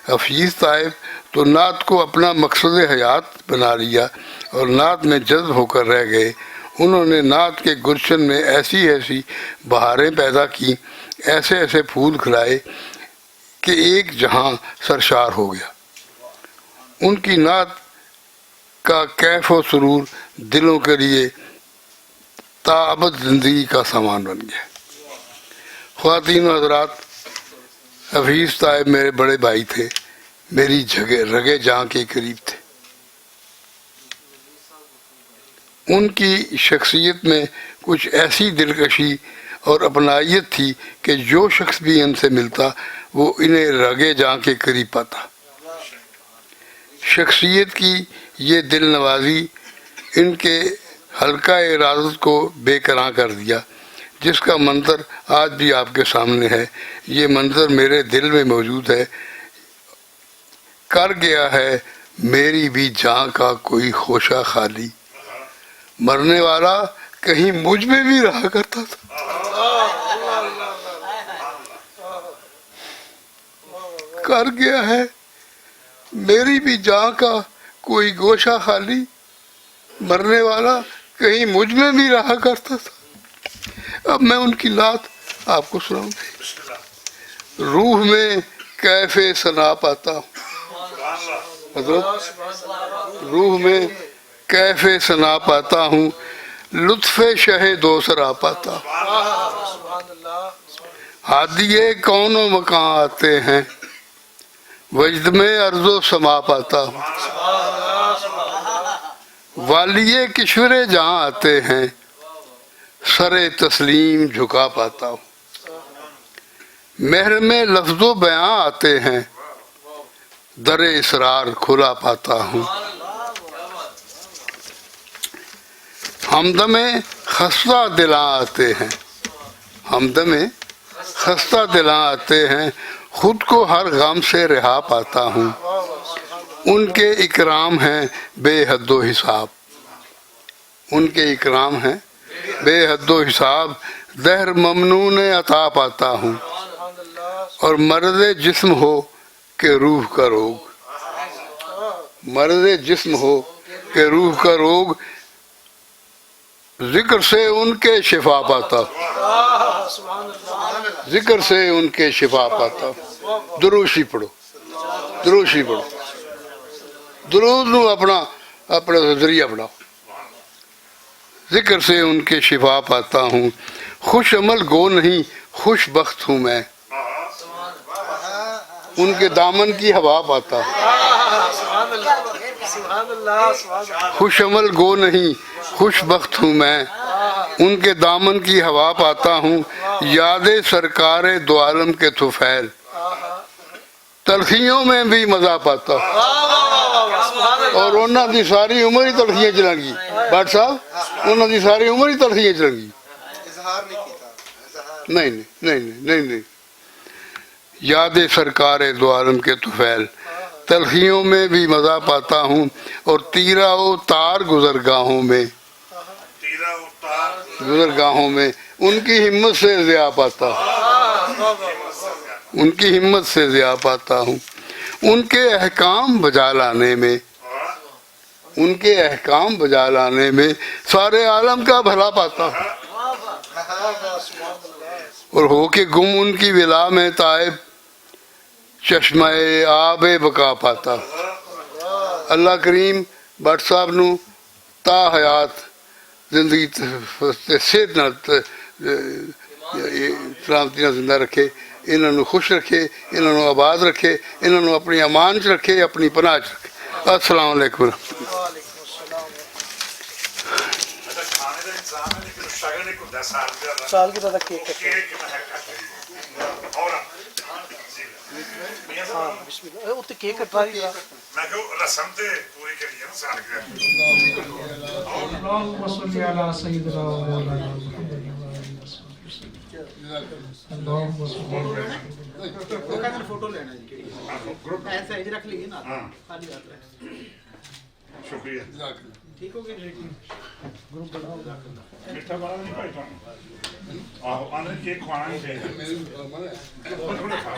हफीज़ ताइब तो नात को अपना मकसद हयात बना लिया और नात में जज्ब होकर रह गए। उन्होंने नात के गुलशन में ऐसी ऐसी बहारें पैदा की, ऐसे ऐसे फूल खिलाए कि एक जहां सरशार हो गया। उनकी नात का कैफ और सुरूर दिलों के लिए ताअबद जिंदगी का सामान बन गया। ख्वातीन हज़रात, हफीज़ ताइब मेरे बड़े भाई थे, मेरी जगह रगे जां के करीब थे। उनकी शख्सियत में कुछ ऐसी दिलकशी और अपनाइयत थी कि जो शख्स भी इनसे मिलता वो इन्हें रगे जां के करीब पाता। शख्सियत की ये दिल नवाजी इनके हल्का इरादत को बेकरां कर दिया, जिसका मंजर आज भी आपके सामने है। ये मंजर मेरे दिल में मौजूद है। कर गया है मेरी भी जान का कोई खोशा खाली, मरने वाला कहीं मुझ में भी रहा करता था। कर गया है मेरी भी जान का कोई गोशा खाली, मरने वाला कहीं मुझ में भी रहा करता था। अब मैं उनकी नात आपको सुनाऊंगा। रूह में कैफे सना पाता हूँ हज़रत, रूह में कैफे सना पाता हूँ, लुत्फ़े शहे दोसर आ पाता हूँ। हादिये कौनो मकान आते हैं, वजद में अर्ज़ो समा पाता हूँ। वालिये किश्वरे जहाँ आते हैं, सरे तस्लीम झुका पाता हूँ। महर में लफ्ज़ो बयां आते हैं, दरे इसरार खुला पाता हूँ। हमदमे खस्ता दिला आते हैं, हमदमे खस्ता दिला आते हैं, खुद को हर गम से रिहा पाता हूँ। उनके इकराम हैं बेहद्दो हिसाब, उनके इकराम हैं बेहद्दो हिसाब, दहर ममनून अता पाता हूँ। और मर्द जिस्म हो के रूह का रोग, मर्द जिस्म हो के रूह का रोग, जिक्र से उनके शिफा पाता, जिक्र से उनके शिफा पाता। दुरूशी पढ़ो, दुरूशी पढ़ो, दुरूद नू अपना अपना जरिया बनाओ। जिक्र से उनके शिफा पाता हूँ, खुश अमल गो नहीं खुश बख्त हूँ मैं, उनके दामन की हवा पाता। खुश अमल गो नहीं خوش بخت ہوں میں، ان کے دامن کی ہوا پاتا ہوں، یاد سرکار دو عالم کے طفیل، تلخیوں میں بھی مزہ پاتا ہوں۔ اور انہوں دی ساری عمر ہی تلخیاں چلنگی، بٹ صاحب انہوں دی ساری عمر ہی تلخیاں چلنگی، نہیں، یاد سرکار دو عالم کے طفیل، تلخیوں میں بھی مزہ پاتا ہوں، اور تیرا و تار گزرگاہوں میں ان کی ہمت سے ضیاء پاتا ہوں، ان کی ہمت سے ضیاء پاتا ہوں، ان کے احکام بجا لانے میں، ان کے احکام بجا لانے میں سارے عالم کا بھلا پاتا ہوں، اور ہو کے گم ان کی ولا میں طائب چشمہ آب بقا پاتا ہوں۔ اللہ کریم بٹ صاحب نو تا حیات زندگی صحت نال سلامتی نال زندہ رکھے، انہوں نے خوش رکھے، انہوں نے آباد رکھے، انہوں نے اپنی امان چ رکھے، اپنی پناہ چ رکھے۔ السلام علیکم۔ سال کی طرح کیک ہاں بسم اللہ وہ کیک کٹوا رہی ہے میں کہ رسم تے پوری کری ہے سال کی اللهم صل على سيدنا ومولانا محمد اللهم صل وہ کہتے ہیں فوٹو لینا جی، ایسا ہی رکھ لیے نا، خالی ہاتھ رکھ۔ شکریہ، ٹھیک ہو گیا، گروپ بڑا ہوگا، میٹھا بڑا نہیں پائی تو آہو آنے کیک کھوانا نہیں چاہیے، تھوڑا کھا